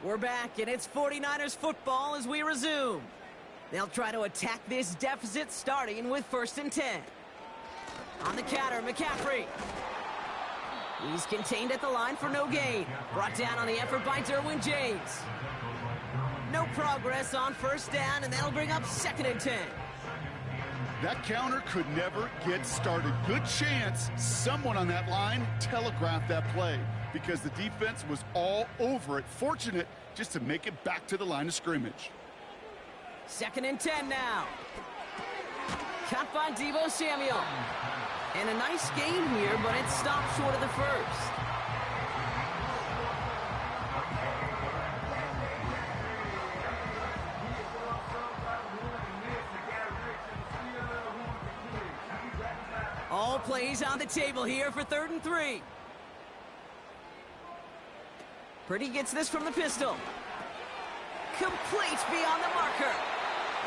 We're back, and it's 49ers football as we resume. They'll try to attack this deficit, starting with 1st and 10. On the counter, McCaffrey. He's contained at the line for no gain. Brought down on the effort by Derwin James. No progress on 1st down, and that'll bring up 2nd and 10. That counter could never get started. Good chance someone on that line telegraphed that play because the defense was all over it. Fortunate just to make it back to the line of scrimmage. 2nd and 10 now. Caught by Deebo Samuel. And a nice gain here, but it stopped short of the 1st. All plays on the table here for 3rd and 3. Purdy gets this from the pistol. Complete beyond the marker.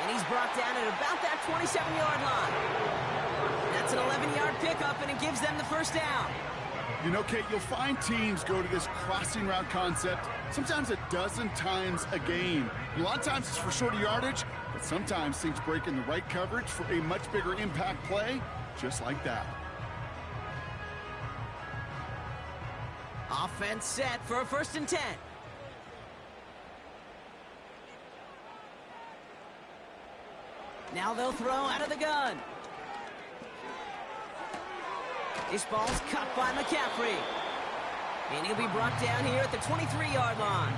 And he's brought down at about that 27-yard line. That's an 11-yard pickup, and it gives them the 1st down. You know, Kate, you'll find teams go to this crossing route concept sometimes a dozen times a game. A lot of times it's for shorter yardage, but sometimes things break in the right coverage for a much bigger impact play, just like that. Offense set for a 1st and 10. Now they'll throw out of the gun. This ball's cut by McCaffrey. And he'll be brought down here at the 23-yard line.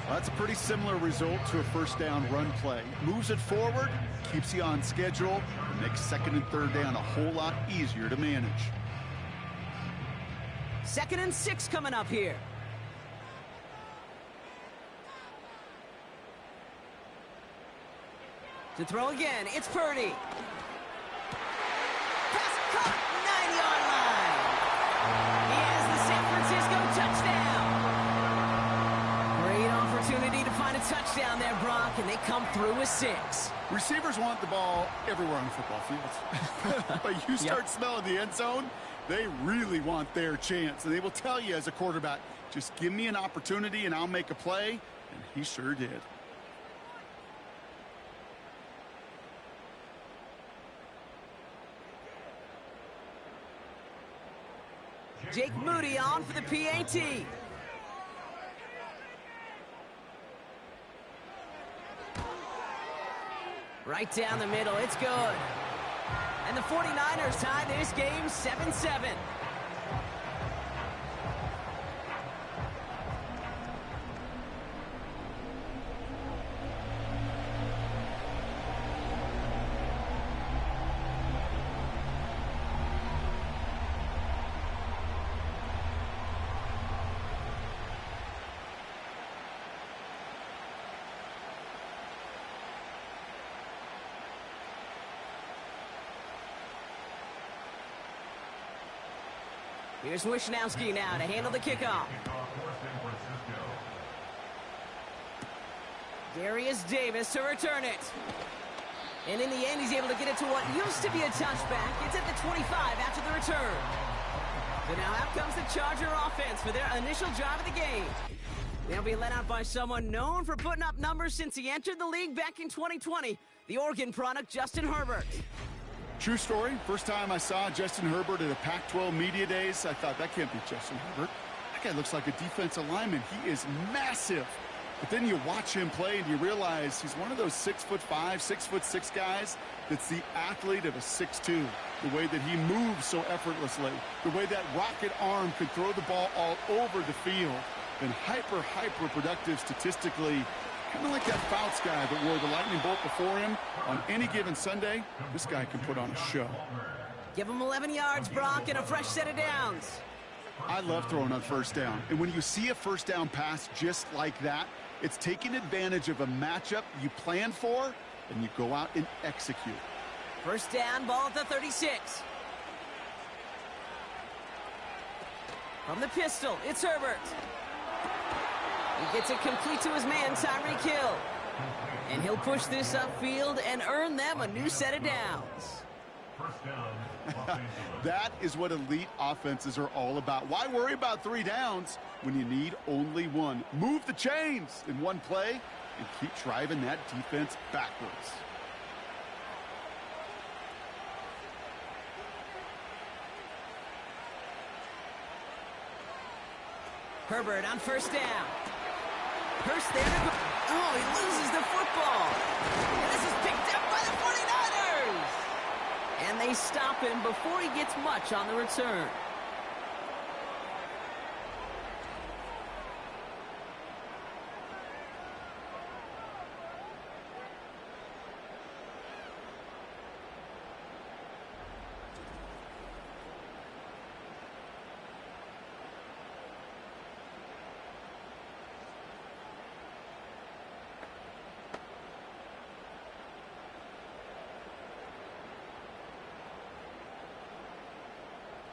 Well, that's a pretty similar result to a 1st down run play. Moves it forward, keeps you on schedule, and makes 2nd and 3rd down a whole lot easier to manage. 2nd and 6 coming up here. To throw again, it's Purdy. Pass caught, 9-yard line. He has the San Francisco touchdown. Great opportunity to find a touchdown there, Brock, and they come through with 6. Receivers want the ball everywhere on the football field. But you start smelling the end zone, they really want their chance. And they will tell you as a quarterback, just give me an opportunity and I'll make a play. And he sure did. Jake Moody on for the PAT. Right down the middle, it's good. And the 49ers tie this game 7-7. Here's Wisnowski now to handle the kickoff. Darius Davis to return it. And in the end, he's able to get it to what used to be a touchback. It's at the 25 after the return. So now out comes the Charger offense for their initial drive of the game. They'll be led out by someone known for putting up numbers since he entered the league back in 2020, the Oregon product, Justin Herbert. True story. First time I saw Justin Herbert at a Pac-12 media days, I thought, that can't be Justin Herbert. That guy looks like a defensive lineman. He is massive. But then you watch him play and you realize he's one of those 6'5", 6'6" guys that's the athlete of a 6'2". The way that he moves so effortlessly, the way that rocket arm could throw the ball all over the field, and hyper productive statistically, kind of like that Fouts guy that wore the lightning bolt before him. On any given Sunday, this guy can put on a show. Give him 11 yards, Brock, and a fresh set of downs. I love throwing on first down. And when you see a first down pass just like that, it's taking advantage of a matchup you plan for, and you go out and execute. First down, ball at the 36. From the pistol, it's Herbert. He gets it complete to his man, Tyreek Hill. And he'll push this upfield and earn them a new set of downs. That is what elite offenses are all about. Why worry about 3 downs when you need only 1? Move the chains in one play and keep driving that defense backwards. Herbert on first down. Hurst there to go. Oh, he loses the football. And this is picked up by the 49ers. And they stop him before he gets much on the return.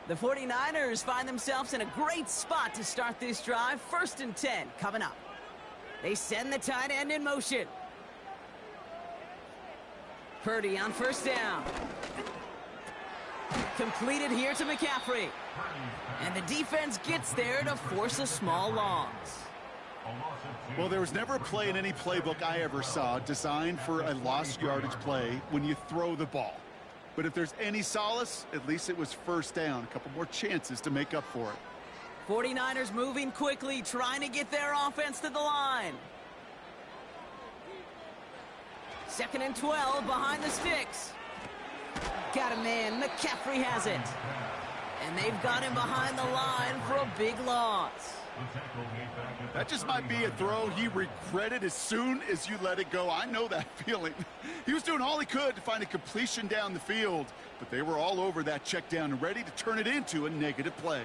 The 49ers find themselves in a great spot to start this drive. 1st and 10 coming up. They send the tight end in motion. Purdy on first down. Completed here to McCaffrey. And the defense gets there to force a small loss. Well, there was never a play in any playbook I ever saw designed for a lost yardage play when you throw the ball. But if there's any solace, at least it was first down. A couple more chances to make up for it. 49ers moving quickly, trying to get their offense to the line. 2nd and 12 behind the sticks. Got a man. McCaffrey has it. And they've got him behind the line for a big loss. That just might be a throw he regretted as soon as you let it go. I know that feeling. He was doing all he could to find a completion down the field, but they were all over that check down and ready to turn it into a negative play.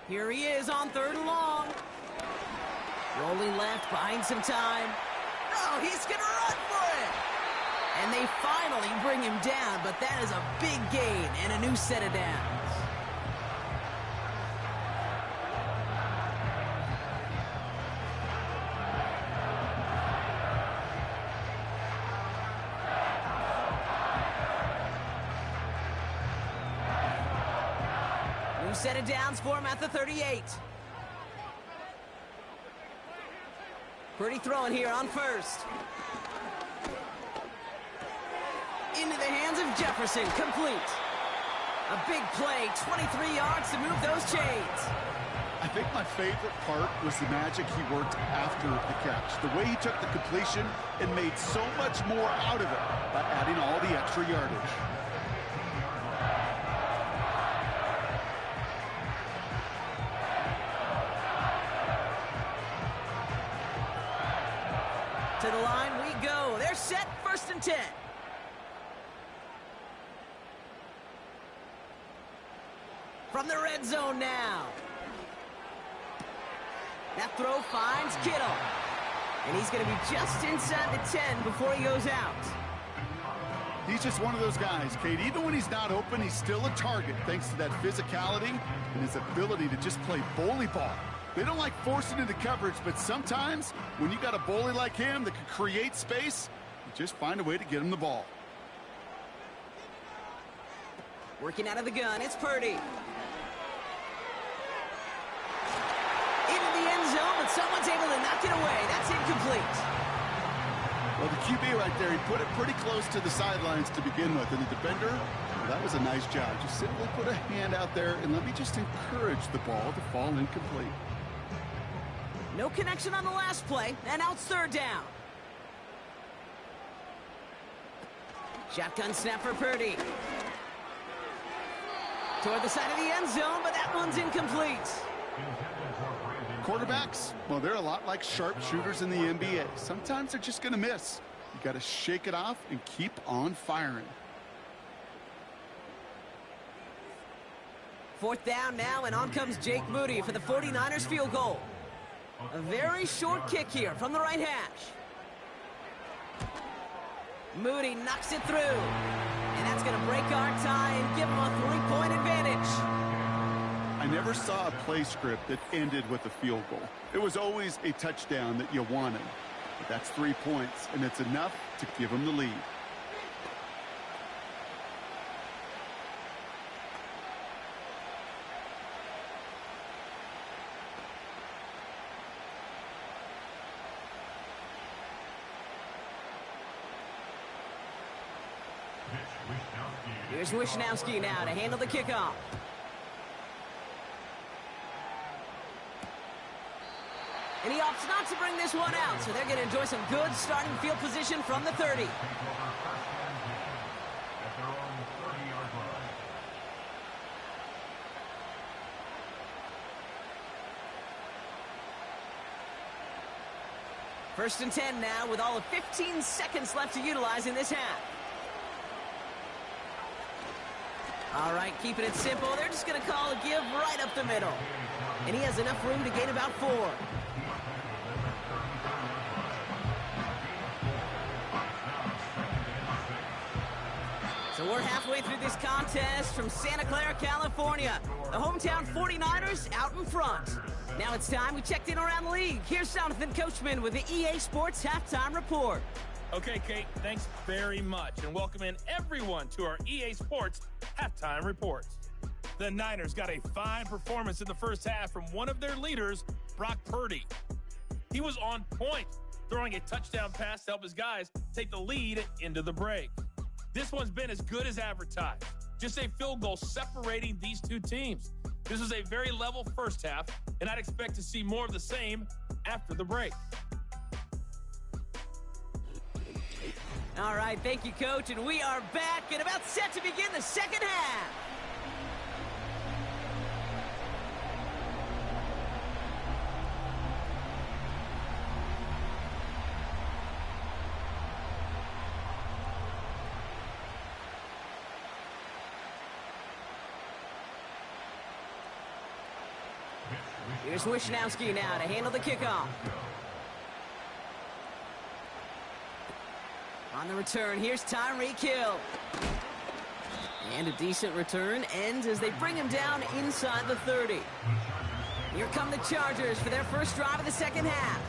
Here he is on 3rd and long. Rolling left, buying some time. Oh, he's going to run for it. And they finally bring him down, but that is a big gain and a new set of downs. Set of downs for him at the 38. Pretty throwing here on first. Into the hands of Jefferson, complete. A big play, 23 yards to move those chains. I think my favorite part was the magic he worked after the catch. The way he took the completion and made so much more out of it by adding all the extra yardage. To the line we go. They're set, 1st and 10. from the red zone now. That throw finds Kittle. And he's going to be just inside the 10 before he goes out. He's just one of those guys, Kate. Even when he's not open, he's still a target thanks to that physicality and his ability to just play bully ball. They don't like forcing into coverage, but sometimes when you got a bully like him that can create space, you just find a way to get him the ball. Working out of the gun, it's Purdy. Into the end zone, but someone's able to knock it away. That's incomplete. Well, the QB right there, he put it pretty close to the sidelines to begin with. And the defender, well, that was a nice job. Just simply put a hand out there and let me just encourage the ball to fall incomplete. No connection on the last play, and now it's third down. Shotgun snap for Purdy. Toward the side of the end zone, but that one's incomplete. Quarterbacks, well, they're a lot like sharpshooters in the NBA. Sometimes they're just going to miss. You got to shake it off and keep on firing. Fourth down now, and on comes Jake Moody for the 49ers field goal. A very short kick here from the right hash. Moody knocks it through. And that's going to break our tie and give him a 3-point advantage. I never saw a play script that ended with a field goal. It was always a touchdown that you wanted. But that's 3 points, and it's enough to give them the lead. Here's Wishnowski now to handle the kickoff. And he opts not to bring this one out, so they're going to enjoy some good starting field position from the 30. First and 10 now with all of 15 seconds left to utilize in this half. All right, keeping it simple. They're just going to call a give right up the middle. And he has enough room to gain about 4. So we're halfway through this contest from Santa Clara, California. The hometown 49ers out in front. Now it's time we checked in around the league. Here's Jonathan Coachman with the EA Sports Halftime Report. Okay, Kate, thanks very much, and welcome in everyone to our EA Sports Halftime Reports. The Niners got a fine performance in the first half from one of their leaders, Brock Purdy. He was on point, throwing a touchdown pass to help his guys take the lead into the break. This one's been as good as advertised. Just a field goal separating these two teams. This was a very level first half, and I'd expect to see more of the same after the break. All right, thank you, Coach, and we are back and about set to begin the second half. Here's Wishnowski now to handle the kickoff. On the return, here's Tyreek Hill. And a decent return ends as they bring him down inside the 30. Here come the Chargers for their first drive of the second half.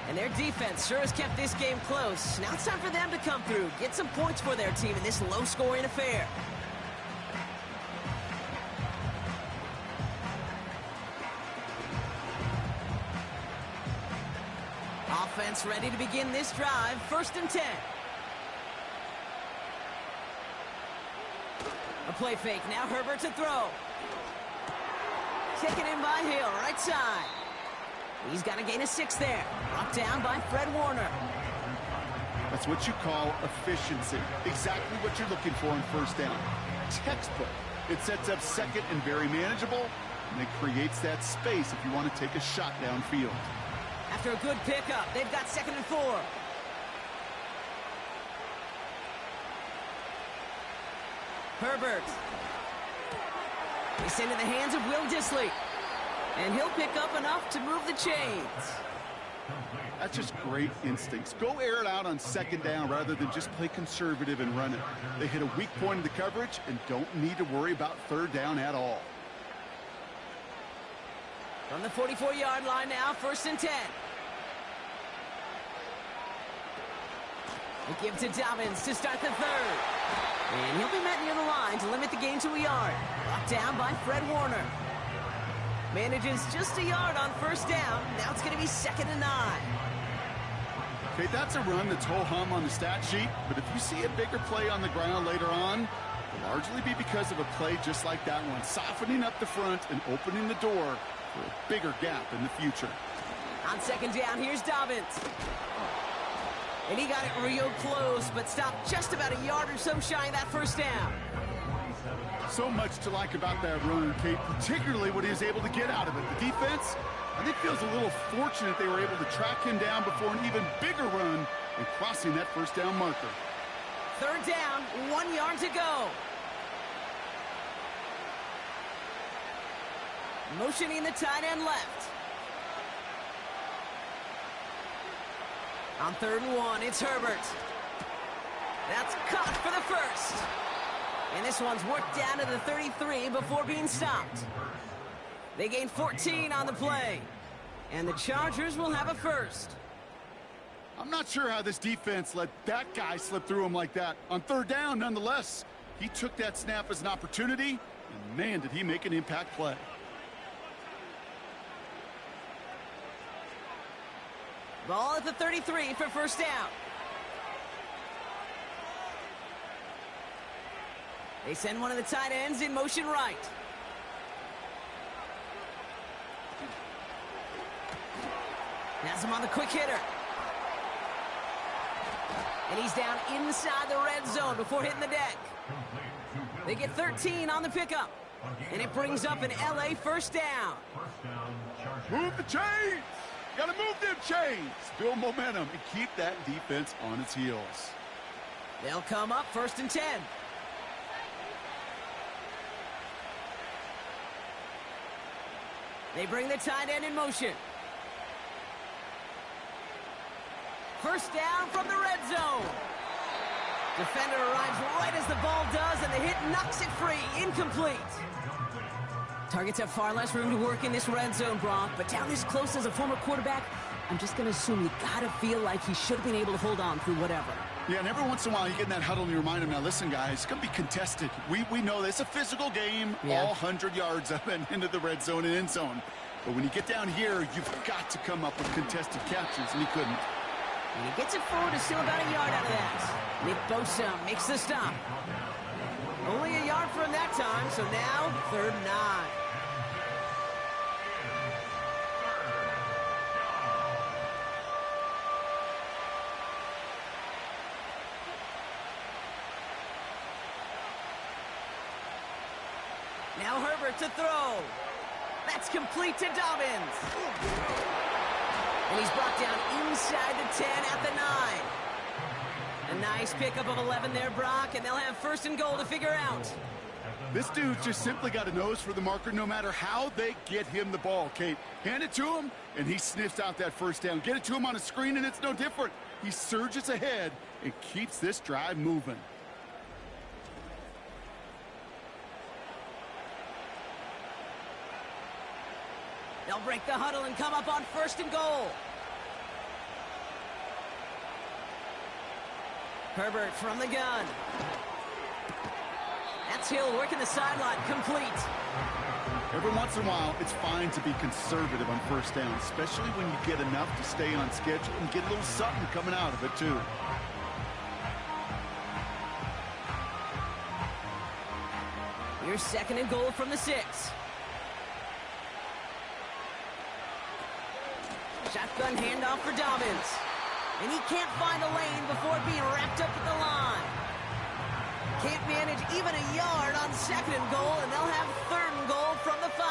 And their defense sure has kept this game close. Now it's time for them to come through, get some points for their team in this low-scoring affair. Offense ready to begin this drive. First and 10. A play fake. Now Herbert to throw. Taken in by Hill, right side. He's got to gain a 6 there. Brought down by Fred Warner. That's what you call efficiency. Exactly what you're looking for in first down. Textbook. It sets up second and very manageable, and it creates that space if you want to take a shot downfield. After a good pickup, they've got second and 4. Herbert. They send in the hands of Will Dissly. And he'll pick up enough to move the chains. That's just great instincts. Go air it out on second down rather than just play conservative and run it. They hit a weak point in the coverage and don't need to worry about third down at all. From the 44-yard line now, 1st and 10. They give to Dobbins to start the third. And he'll be met near the line to limit the gain to a yard. Brought down by Fred Warner. Manages just a yard on 1st down. Now it's going to be 2nd and 9. Okay, that's a run that's ho-hum on the stat sheet, but if you see a bigger play on the ground later on, it'll largely be because of a play just like that one, softening up the front and opening the door for a bigger gap in the future. On 2nd down, here's Dobbins. And he got it real close, but stopped just about a yard or so shy of that 1st down. So much to like about that run, Kate, particularly what he was able to get out of it. The defense, I think, feels a little fortunate they were able to track him down before an even bigger run and crossing that 1st down marker. 3rd down, 1 yard to go. Motioning the tight end left. On 3rd and 1, it's Herbert. That's caught for the 1st. And this one's worked down to the 33 before being stopped. They gain 14 on the play. And the Chargers will have a 1st. I'm not sure how this defense let that guy slip through him like that. On 3rd down, nonetheless, he took that snap as an opportunity, and man, did he make an impact play. Ball at the 33 for 1st down. They send one of the tight ends in motion right. Has him on the quick hitter. And he's down inside the red zone before hitting the deck. They get 13 on the pickup. And it brings up an LA 1st down. Move the chains! Gotta move them chains! Build momentum and keep that defense on its heels. They'll come up 1st and 10. They bring the tight end in motion. 1st down from the red zone. Defender arrives right as the ball does, and the hit knocks it free. Incomplete. Targets have far less room to work in this red zone, Brock, but down this close as a former quarterback, I'm just going to assume you got to feel like he should have been able to hold on through whatever. Yeah, and every once in a while you get in that huddle and you remind him, now listen, guys, it's going to be contested. We know this. It's a physical game, all 100 yards up and into the red zone and end zone. But when you get down here, you've got to come up with contested captures, and he couldn't. And he gets it forward to still about a yard out of that. Nick Bosa makes the stop. Only a yard for him that time, so now 3rd and 9. Now Herbert to throw. That's complete to Dobbins. And he's brought down inside the 10 at the 9. A nice pickup of 11 there, Brock, and they'll have 1st and goal to figure out. This dude just simply got a nose for the marker no matter how they get him the ball, Kate. Hand it to him, and he sniffs out that 1st down. Get it to him on a screen, and it's no different. He surges ahead and keeps this drive moving. They'll break the huddle and come up on 1st and goal. Herbert from the gun. That's Hill working the sideline, complete. Every once in a while, it's fine to be conservative on 1st down, especially when you get enough to stay on schedule and get a little something coming out of it, too. Here's 2nd and goal from the 6. Shotgun handoff for Dobbins. And he can't find a lane before being wrapped up at the line. Can't manage even a yard on 2nd and goal, and they'll have 3rd and goal from the 5.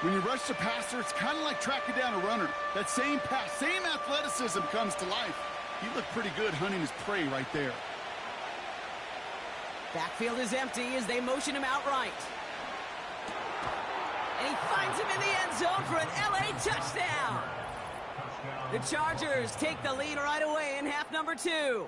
When you rush the passer, it's kind of like tracking down a runner. That same pass, same athleticism comes to life. He looked pretty good hunting his prey right there. Backfield is empty as they motion him outright. And he finds him in the end zone for an LA touchdown. The Chargers take the lead right away in half number 2.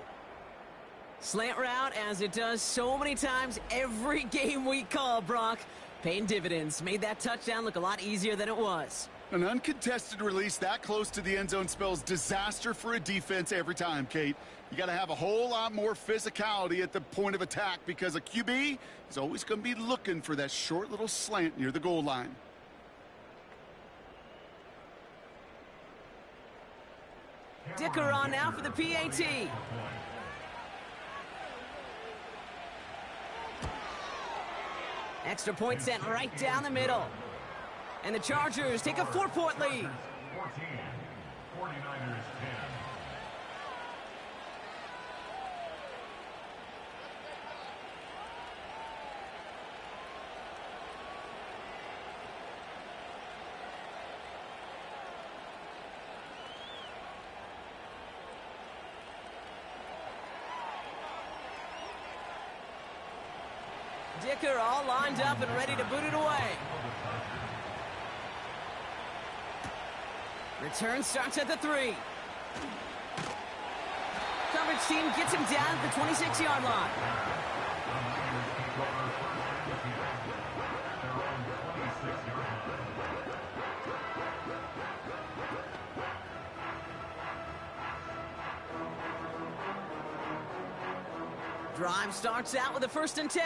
Slant route, as it does so many times every game we call, Brock. Paying dividends. Made that touchdown look a lot easier than it was. An uncontested release that close to the end zone spells disaster for a defense every time, Kate. You got to have a whole lot more physicality at the point of attack because a QB is always going to be looking for that short little slant near the goal line. Dicker on now for the PAT. Extra point sent right down the middle. And the Chargers take a 4-point lead. 14, 49ers 10. Dicker all lined up and ready to boot it away. Return starts at the 3. Coverage team gets him down at the 26-yard line. Drive starts out with a 1st and 10.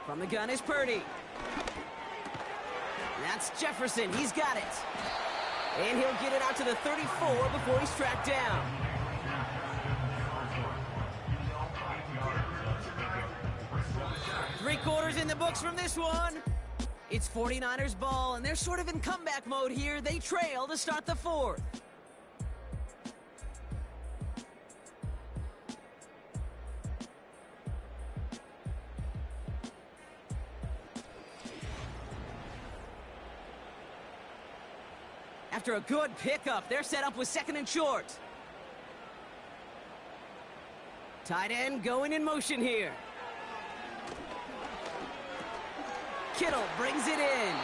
From the gun is Purdy. That's Jefferson. He's got it. And he'll get it out to the 34 before he's tracked down. Three-quarters in the books from this one. It's 49ers ball, and they're sort of in comeback mode here. They trail to start the 4th. After a good pickup, they're set up with 2nd and short. Tight end going in motion here. Kittle brings it in.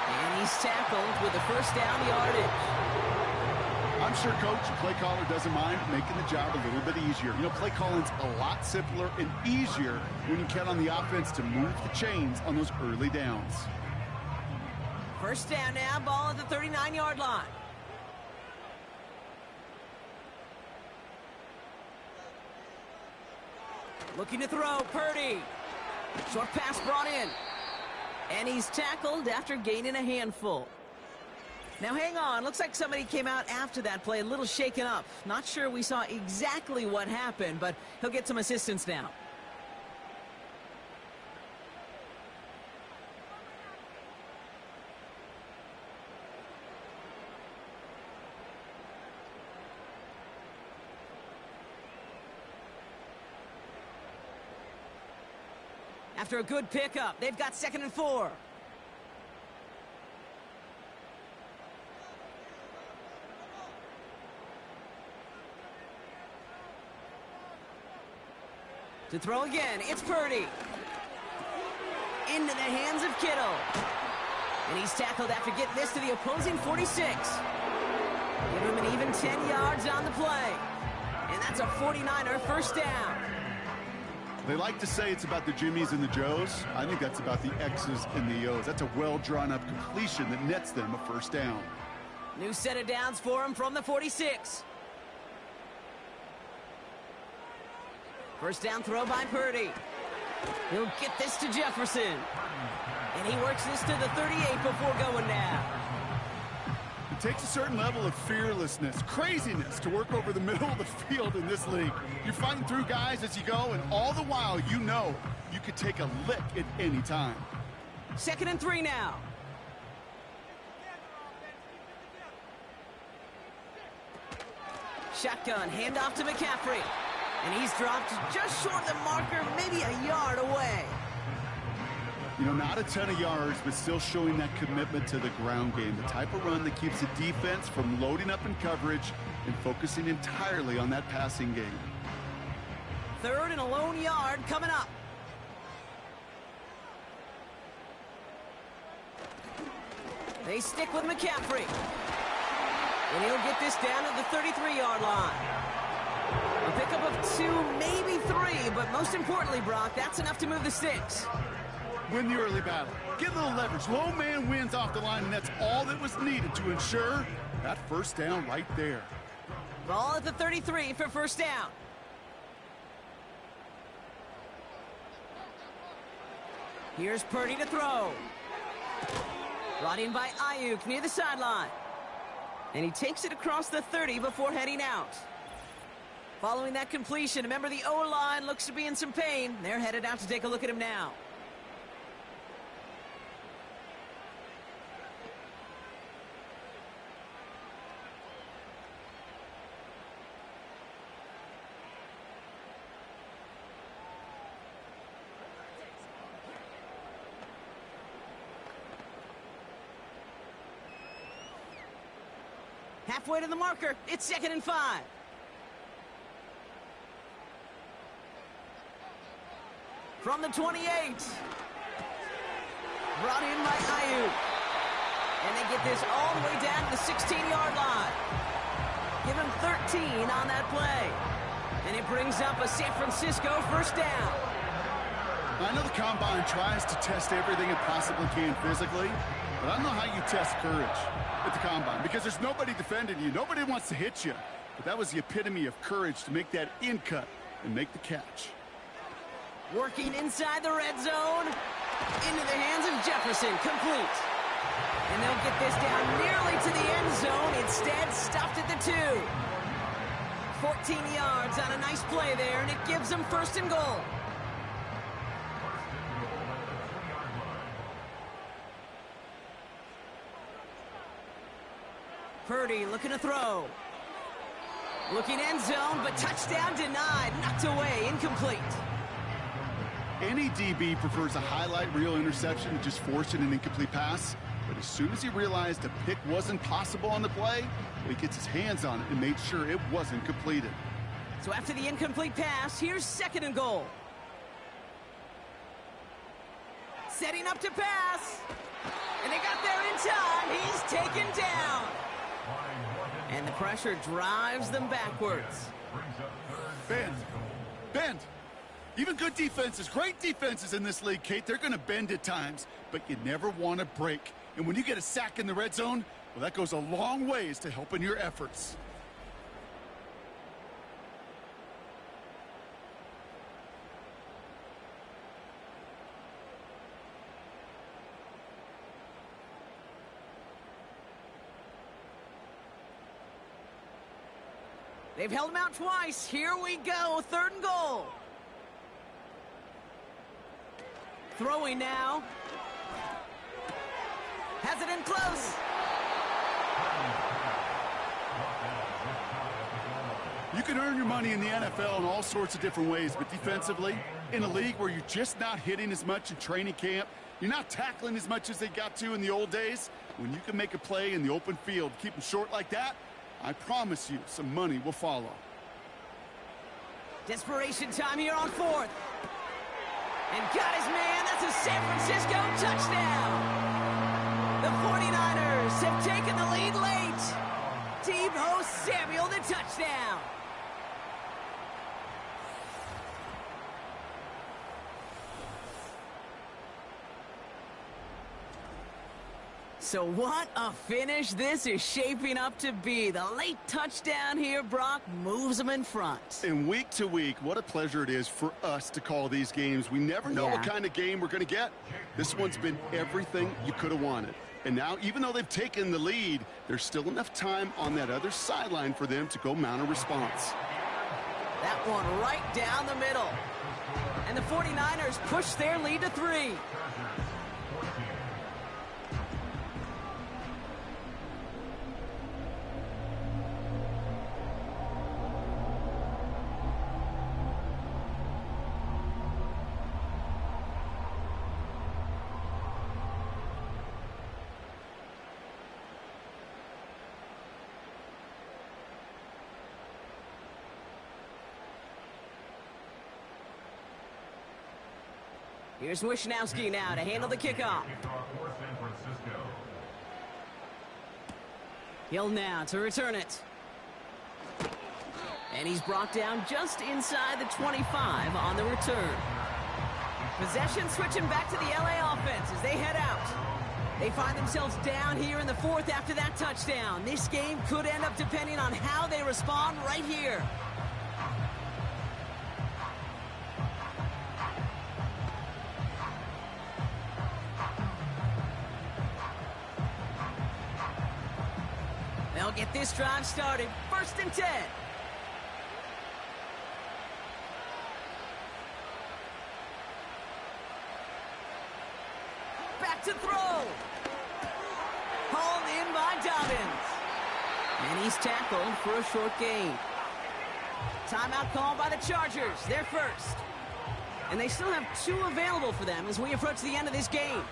And he's tackled with the 1st down yardage. I'm sure Coach, play caller, doesn't mind making the job a little bit easier. You know, play calling's a lot simpler and easier when you count on the offense to move the chains on those early downs. 1st down now, ball at the 39-yard line. Looking to throw, Purdy. Short pass brought in. And he's tackled after gaining a handful. Now hang on, looks like somebody came out after that play a little shaken up. Not sure we saw exactly what happened, but he'll get some assistance now. After a good pickup, they've got 2nd and 4. To throw again, it's Purdy. Into the hands of Kittle. And he's tackled after getting this to the opposing 46. Give him an even 10 yards on the play. And that's a 49er 1st down. They like to say it's about the Jimmies and the Joes. I think that's about the X's and the O's. That's a well-drawn-up completion that nets them a 1st down. New set of downs for him from the 46. 1st down throw by Purdy. He'll get this to Jefferson. And he works this to the 38 before going down. It takes a certain level of fearlessness, craziness to work over the middle of the field in this league. You're fighting through guys as you go, and all the while you know you could take a lick at any time. 2nd and 3 now. Shotgun, handoff to McCaffrey. And he's dropped just short of the marker, maybe a yard away. You know, not a ton of yards, but still showing that commitment to the ground game. The type of run that keeps the defense from loading up in coverage and focusing entirely on that passing game. 3rd and a lone yard coming up. They stick with McCaffrey. And he'll get this down to the 33-yard line. A pickup of 2, maybe 3, but most importantly, Brock, that's enough to move the sticks. Win the early battle. Get a little leverage. Low man wins off the line, and that's all that was needed to ensure that first down right there. Ball at the 33 for first down. Here's Purdy to throw. Brought in by Ayuk near the sideline. And he takes it across the 30 before heading out. Following that completion, remember the O-line looks to be in some pain. They're headed out to take a look at him now. Halfway to the marker. It's 2nd and 5. From the 28. Brought in by Ayuk. And they get this all the way down to the 16-yard line. Give him 13 on that play. And it brings up a San Francisco first down. I know the Combine tries to test everything it possibly can physically, but I don't know how you test courage at the Combine, because there's nobody defending you. Nobody wants to hit you. But that was the epitome of courage to make that in cut and make the catch. Working inside the red zone. Into the hands of Jefferson. Complete. And they'll get this down nearly to the end zone. Instead, stopped at the 2. 14 yards on a nice play there, and it gives them 1st and goal. Purdy looking to throw. Looking end zone, but touchdown denied. Knocked away, incomplete. Any DB prefers a highlight reel interception to just forcing an incomplete pass. But as soon as he realized a pick wasn't possible on the play, he gets his hands on it and made sure it wasn't completed. So after the incomplete pass, here's 2nd and goal. Setting up to pass. And they got there in time. He's taken down. And the pressure drives them backwards. Bend. Even good defenses, great defenses in this league, Kate, they're going to bend at times, but you never want to break. And when you get a sack in the red zone, well, that goes a long ways to helping your efforts. They've held him out twice. Here we go. 3rd and goal. Throwing now. Has it in close. You can earn your money in the NFL in all sorts of different ways, but defensively, in a league where you're just not hitting as much in training camp, you're not tackling as much as they got to in the old days, when you can make a play in the open field, keep them short like that, I promise you some money will follow. Desperation time here on 4th. And got his man. That's a San Francisco touchdown. The 49ers have taken the lead late. Deebo Samuel, the touchdown. So what a finish this is shaping up to be. The late touchdown here, Brock, moves them in front. And week to week, what a pleasure it is for us to call these games. We never know what kind of game we're going to get. This one's been everything you could have wanted. And now, even though they've taken the lead, there's still enough time on that other sideline for them to go mount a response. That one right down the middle. And the 49ers push their lead to 3. Here's Wisnowski now to handle the kickoff. Hill now to return it. And he's brought down just inside the 25 on the return. Possession switching back to the LA offense as they head out. They find themselves down here in the fourth after that touchdown. This game could end up depending on how they respond right here. They'll get this drive started. 1st and 10. Back to throw. Hauled in by Dobbins. And he's tackled for a short gain. Timeout called by the Chargers. They're first. And they still have 2 available for them as we approach the end of this game.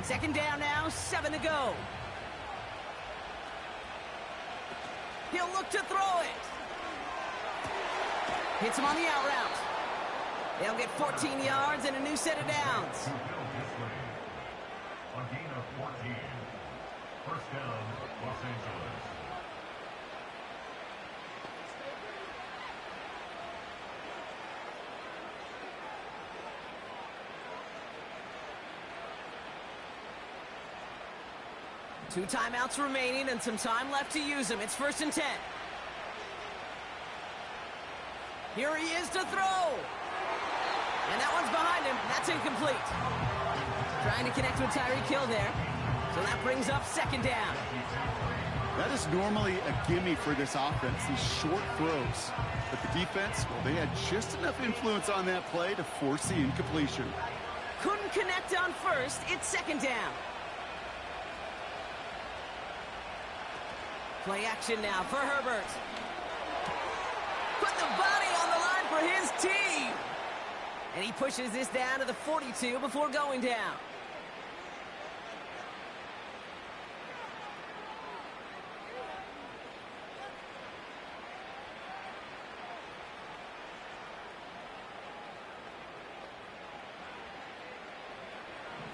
Second down now, 7 to go. He'll look to throw it. Hits him on the out route. They'll get 14 yards and a new set of downs. A gain of 14. First down, Los Angeles. Two timeouts remaining and some time left to use them. It's 1st and 10. Here he is to throw. And that one's behind him. That's incomplete. Trying to connect with Tyreek Hill there. So that brings up 2nd down. That is normally a gimme for this offense, these short throws. But the defense, well, they had just enough influence on that play to force the incompletion. Couldn't connect on 1st. It's 2nd down. Play action now for Herbert. Put the body on the line for his team. And he pushes this down to the 42 before going down.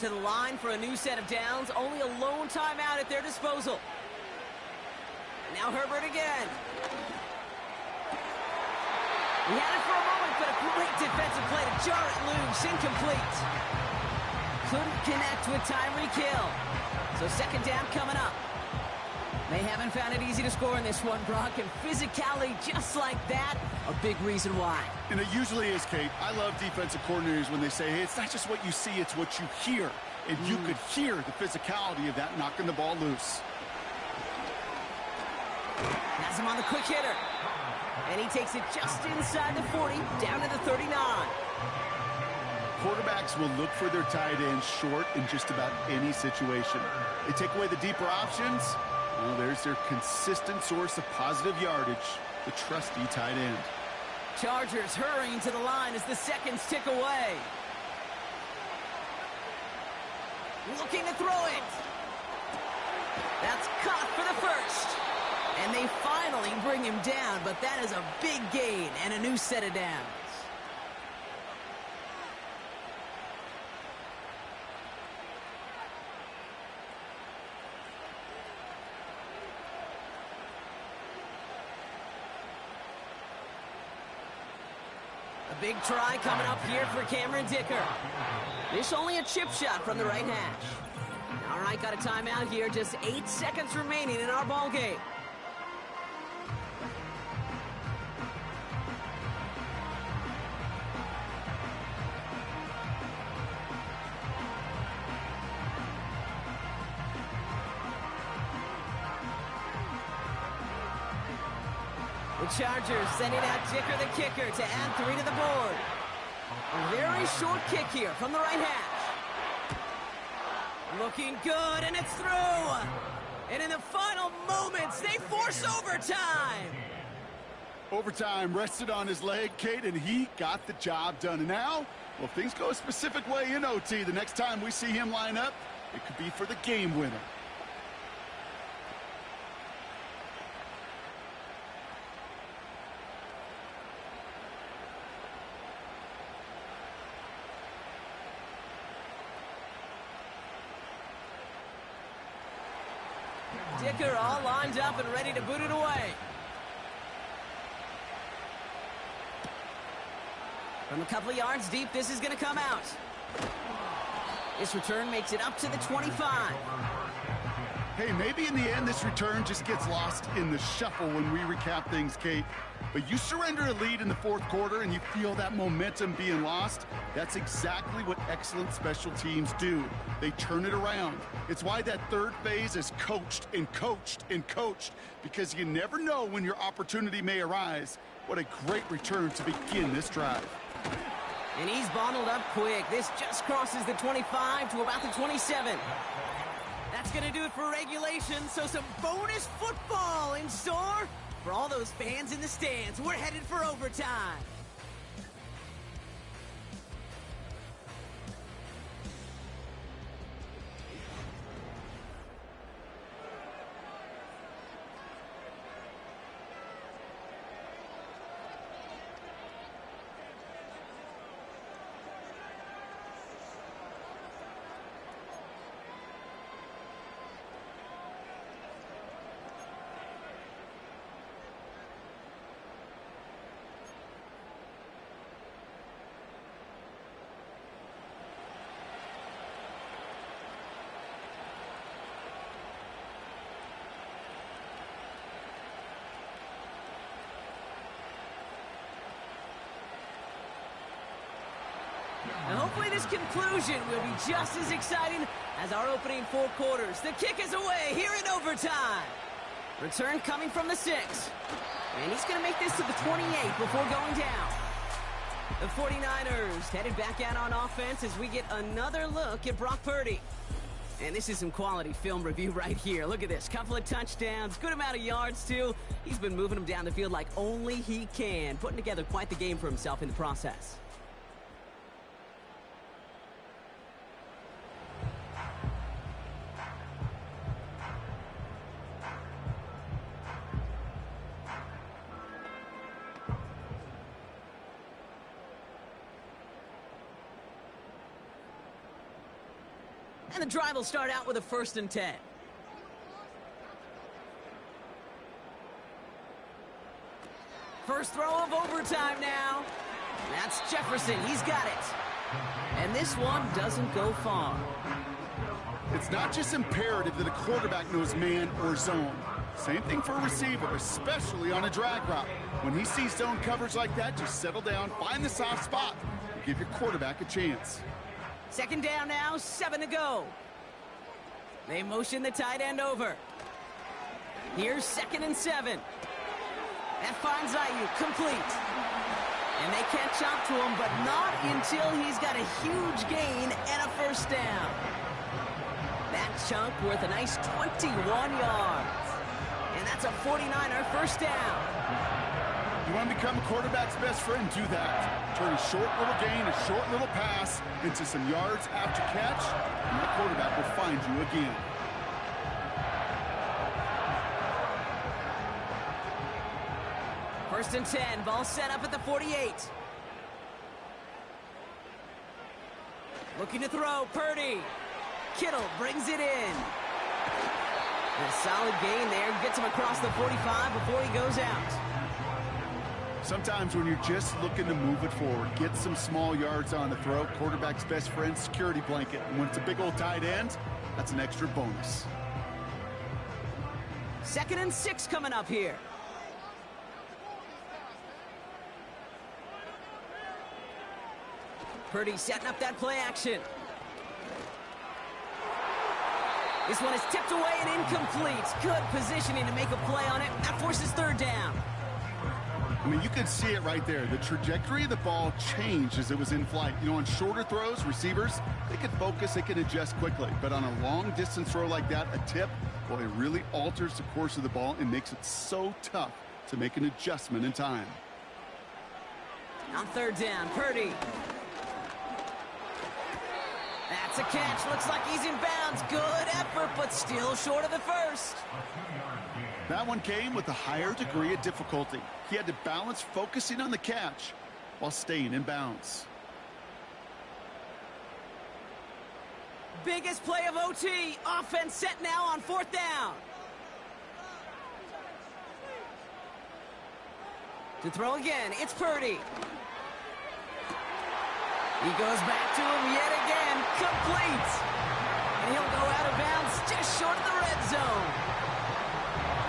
To the line for a new set of downs. Only a lone timeout at their disposal. Now Herbert again. He had it for a moment, but a great defensive play to jar it loose. Incomplete. Couldn't connect with Tyreek Hill. So 2nd down coming up. They haven't found it easy to score in this one, Brock, and physicality just like that, a big reason why. And it usually is, Kate. I love defensive coordinators when they say, hey, it's not just what you see, it's what you hear. And you could hear the physicality of that knocking the ball loose. Has him on the quick hitter. And he takes it just inside the 40, down to the 39. Quarterbacks will look for their tight end short in just about any situation. They take away the deeper options. Well, there's their consistent source of positive yardage, the trusty tight end. Chargers hurrying to the line as the seconds tick away. Looking to throw it. That's caught for the first. And they finally bring him down, but that is a big gain and a new set of downs. A big try coming up here for Cameron Dicker. This only a chip shot from the right hash. All right, got a timeout here. Just 8 seconds remaining in our ball game. The Chargers sending out Dicker the kicker to add 3 to the board. A very short kick here from the right hash. Looking good, and it's through. And in the final moments, they force overtime. Overtime rested on his leg, Kate, and he got the job done. And now, well, if things go a specific way in OT, the next time we see him line up, it could be for the game winner. Sticker all lined up and ready to boot it away. From a couple of yards deep, this is going to come out. This return makes it up to the 25. Hey, maybe in the end this return just gets lost in the shuffle when we recap things, Kate. But you surrender a lead in the fourth quarter and you feel that momentum being lost. That's exactly what excellent special teams do. They turn it around. It's why that third phase is coached and coached and coached, because you never know when your opportunity may arise. What a great return to begin this drive. And he's bottled up quick. This just crosses the 25 to about the 27. That's going to do it for regulation, so some bonus football in store for all those fans in the stands. We're headed for overtime. And hopefully this conclusion will be just as exciting as our opening 4 quarters. The kick is away here in overtime. Return coming from the 6. And he's going to make this to the 28 before going down. The 49ers headed back out on offense as we get another look at Brock Purdy. And this is some quality film review right here. Look at this. Couple of touchdowns, good amount of yards too. He's been moving them down the field like only he can, putting together quite the game for himself in the process. And the drive will start out with a 1st and 10. First throw of overtime now. That's Jefferson. He's got it. And this one doesn't go far. It's not just imperative that a quarterback knows man or zone. Same thing for a receiver, especially on a drag route. When he sees zone coverage like that, just settle down, find the soft spot, and give your quarterback a chance. 2nd down now, 7 to go. They motion the tight end over. Here's 2nd and 7. That finds Ayuk complete. And they catch up to him, but not until he's got a huge gain and a 1st down. That chunk worth a nice 21 yards. And that's a 49er 1st down. You want to become a quarterback's best friend? Do that. Turn a short little gain, a short little pass into some yards after catch, and that quarterback will find you again. First and 10, ball set up at the 48. Looking to throw, Purdy. Kittle brings it in. And a solid gain there, gets him across the 45 before he goes out. Sometimes when you're just looking to move it forward, get some small yards on the throw, quarterback's best friend, security blanket. And when it's a big old tight end, that's an extra bonus. 2nd and 6 coming up here. Purdy setting up that play action. This one is tipped away and incomplete. Good positioning to make a play on it. That forces 3rd down. I mean, you could see it right there. The trajectory of the ball changed as it was in flight. You know, on shorter throws, receivers, they can focus, they can adjust quickly. But on a long-distance throw like that, a tip, well, it really alters the course of the ball and makes it so tough to make an adjustment in time. On 3rd down, Purdy. That's a catch. Looks like he's in bounds. Good effort, but still short of the 1st. That one came with a higher degree of difficulty. He had to balance focusing on the catch while staying in bounds. Biggest play of OT. Offense set now on 4th down. To throw again, it's Purdy. He goes back to him yet again, complete. And he'll go out of bounds just short of the red zone.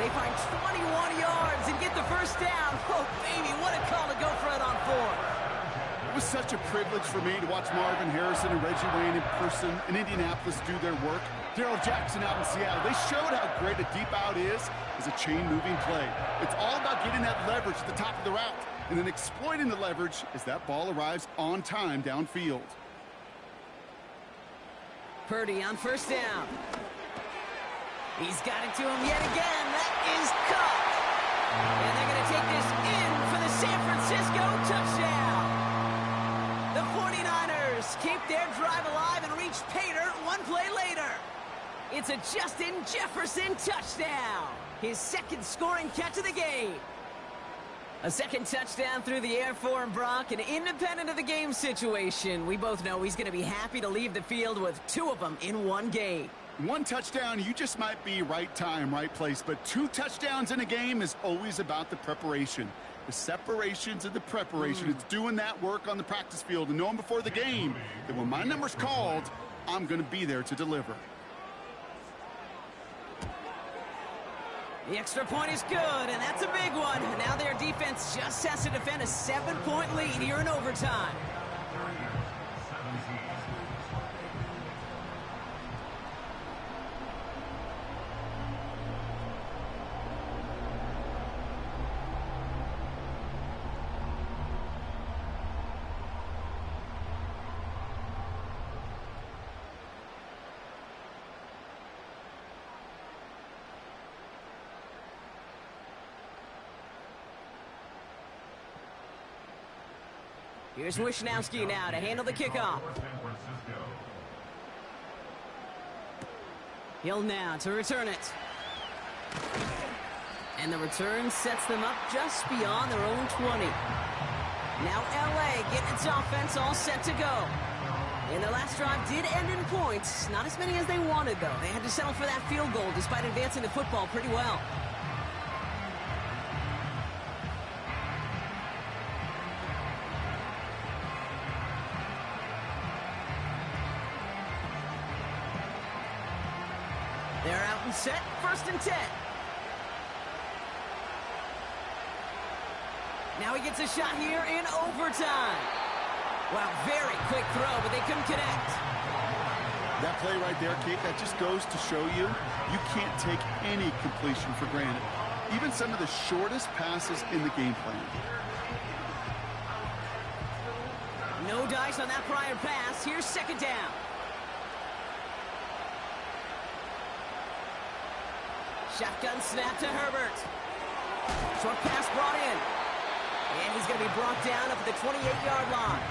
They find 21 yards and get the first down. Oh, baby, what a call to go for it on 4th. It was such a privilege for me to watch Marvin Harrison and Reggie Wayne in person in Indianapolis do their work. Darrell Jackson out in Seattle, they showed how great a deep out is as a chain-moving play. It's all about getting that leverage at the top of the route and then exploiting the leverage as that ball arrives on time downfield. Purdy on first down. He's got it to him yet again. That is caught. And they're going to take this in for the San Francisco touchdown. The 49ers keep their drive alive and reach pay dirt one play later. It's a Justin Jefferson touchdown. His second scoring catch of the game. A second touchdown through the air for Brock, and independent of the game situation, we both know he's going to be happy to leave the field with 2 of them in one game. 1 touchdown, you just might be right time, right place, but 2 touchdowns in a game is always about the preparation. The separations and the preparation. It's doing that work on the practice field and knowing before the game that when my number's called, I'm going to be there to deliver. The extra point is good, and that's a big one. Now their defense just has to defend a 7-point lead here in overtime. Here's Wishnowski now to handle the kickoff. Hill now to return it. And the return sets them up just beyond their own 20. Now LA getting its offense all set to go. And their last drive did end in points. Not as many as they wanted, though. They had to settle for that field goal despite advancing the football pretty well. They're out and set, 1st and 10. Now he gets a shot here in overtime. Wow, very quick throw, but they couldn't connect. That play right there, Kate, that just goes to show you, you can't take any completion for granted. Even some of the shortest passes in the game plan. No dice on that prior pass. Here's 2nd down. Shotgun snap to Herbert. Short pass brought in. And he's going to be brought down up at the 28-yard line.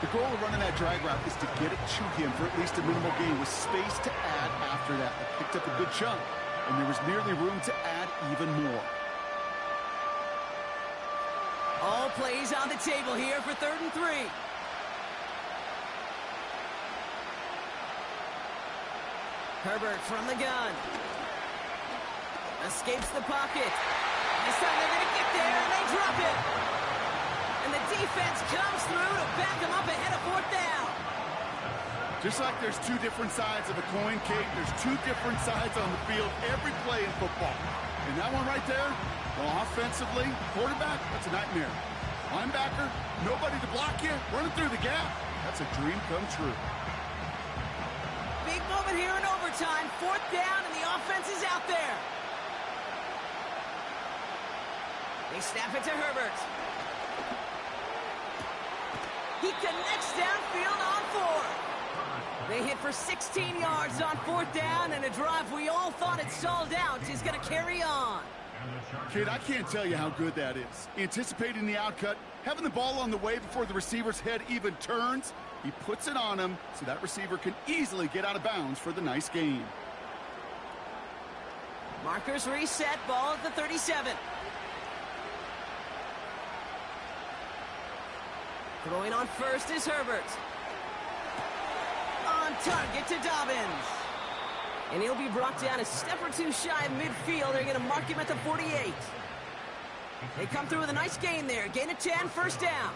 The goal of running that drag route is to get it to him for at least a minimal gain with space to add after that. They picked up a good chunk, and there was nearly room to add even more. All plays on the table here for 3rd and 3. Herbert from the gun. Escapes the pocket. This time they're going to get there, and they drop it. And the defense comes through to back them up ahead of 4th down. Just like there's 2 different sides of a coin, Kate, there's 2 different sides on the field every play in football. And that one right there, well, offensively, quarterback, that's a nightmare. Linebacker, nobody to block you, running through the gap. That's a dream come true. Big moment here in overtime. 4th down, and the offense is out there. They snap it to Herbert. He connects downfield on 4th. They hit for 16 yards on 4th down, and a drive we all thought had stalled out is going to carry on. Kid, I can't tell you how good that is. Anticipating the outcut, having the ball on the way before the receiver's head even turns, he puts it on him so that receiver can easily get out of bounds for the nice gain. Markers reset, ball at the 37. Throwing on first is Herbert. On target to Dobbins. And he'll be brought down a step or 2 shy of midfield. They're going to mark him at the 48. They come through with a nice gain there. Gain of 10, first down.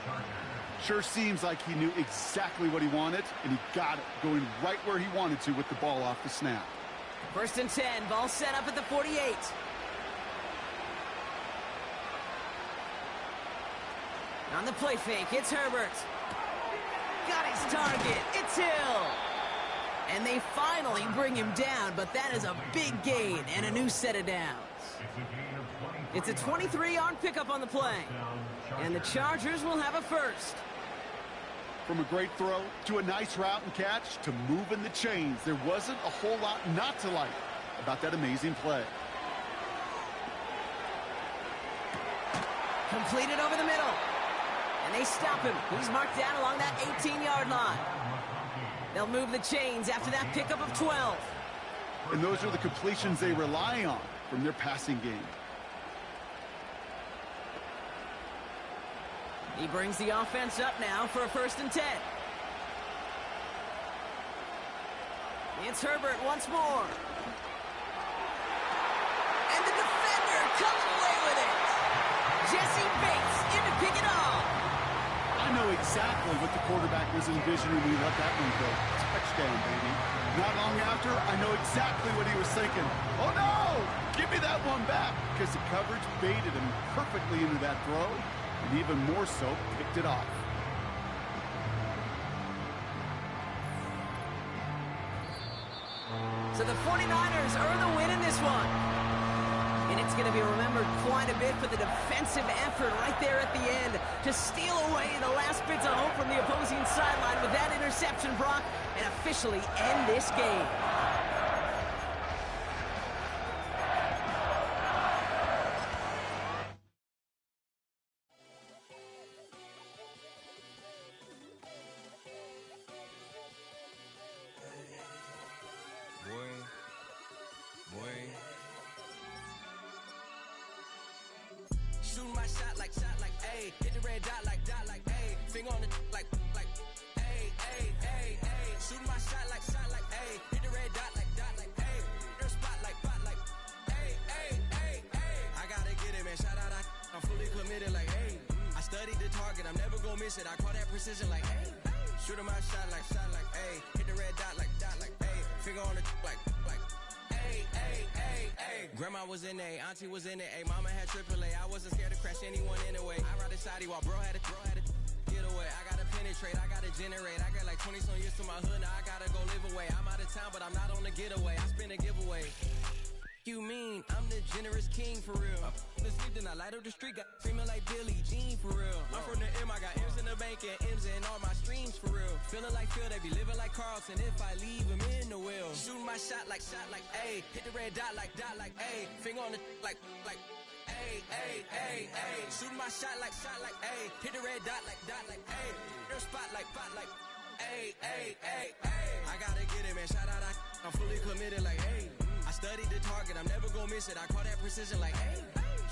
Sure seems like he knew exactly what he wanted, and he got it, going right where he wanted to with the ball off the snap. First and 10, ball set up at the 48. On the play fake, it's Herbert. Got his target, it's Hill. And they finally bring him down, but that is a big gain and a new set of downs. It's a 23-yard pickup on the play, and the Chargers will have a first. From a great throw to a nice route and catch to moving the chains, there wasn't a whole lot not to like about that amazing play. Completed over the middle. And they stop him. He's marked down along that 18-yard line. They'll move the chains after that pickup of 12. And those are the completions they rely on from their passing game. He brings the offense up now for a first and 10. It's Herbert once more. And the defender comes away with it. Jesse Bates in to pick it off. I know exactly what the quarterback was envisioning when he let that one go. Touchdown, baby. Not long after, I know exactly what he was thinking. Oh, no! Give me that one back! Because the coverage baited him perfectly into that throw, and even more so, picked it off. So the 49ers earn the win in this one. And it's going to be remembered quite a bit for the defensive effort right there at the end to steal away the last bits of hope from the opposing sideline with that interception, Brock, and officially end this game. Shooting my shot like, ayy. Hit the red dot like, ayy. Finger on the like, ayy, ayy, ayy, ayy. Shooting my shot like, ayy. Hit the red dot like, ayy. Your spot like, ayy, ayy, ayy, ayy. I gotta get it, man. Shout out, I'm fully committed like, ayy. I studied the target, I'm never gonna miss it. I call that precision like, ayy. Shooting my shot like, ayy. Hit the red dot like, ayy. Finger on the like, ayy, ayy, ayy, ayy. Grandma was in A, auntie was in it, ayy. Mama had AAA. I wasn't scared to crash anyone anyway. I ride a shoddy while bro had a get away. I gotta penetrate, I gotta generate. I got like 20-some years to my hood, now I gotta go live away. I'm out of town, but I'm not on the getaway. I spin a giveaway. You mean I'm the generous king for real? Been sleep, then I light up the street, got screaming like Billie Jean for real. I'm from the M, I got M's in the bank and M's in all my streams for real. Feeling like Phil, they be living like Carlson if I leave him in the will. Shooting my shot like, ayy. Hit the red dot like, ayy. Finger on the like, ayy, ayy, ayy, ayy. Shooting my shot like, ayy. Hit the red dot like, ayy. Your spot like, ayy, ayy, ayy, ayy. I gotta get it, man. Shout out, I'm fully committed like, ayy. I studied the target, I'm never gonna miss it. I call that precision like, ayy.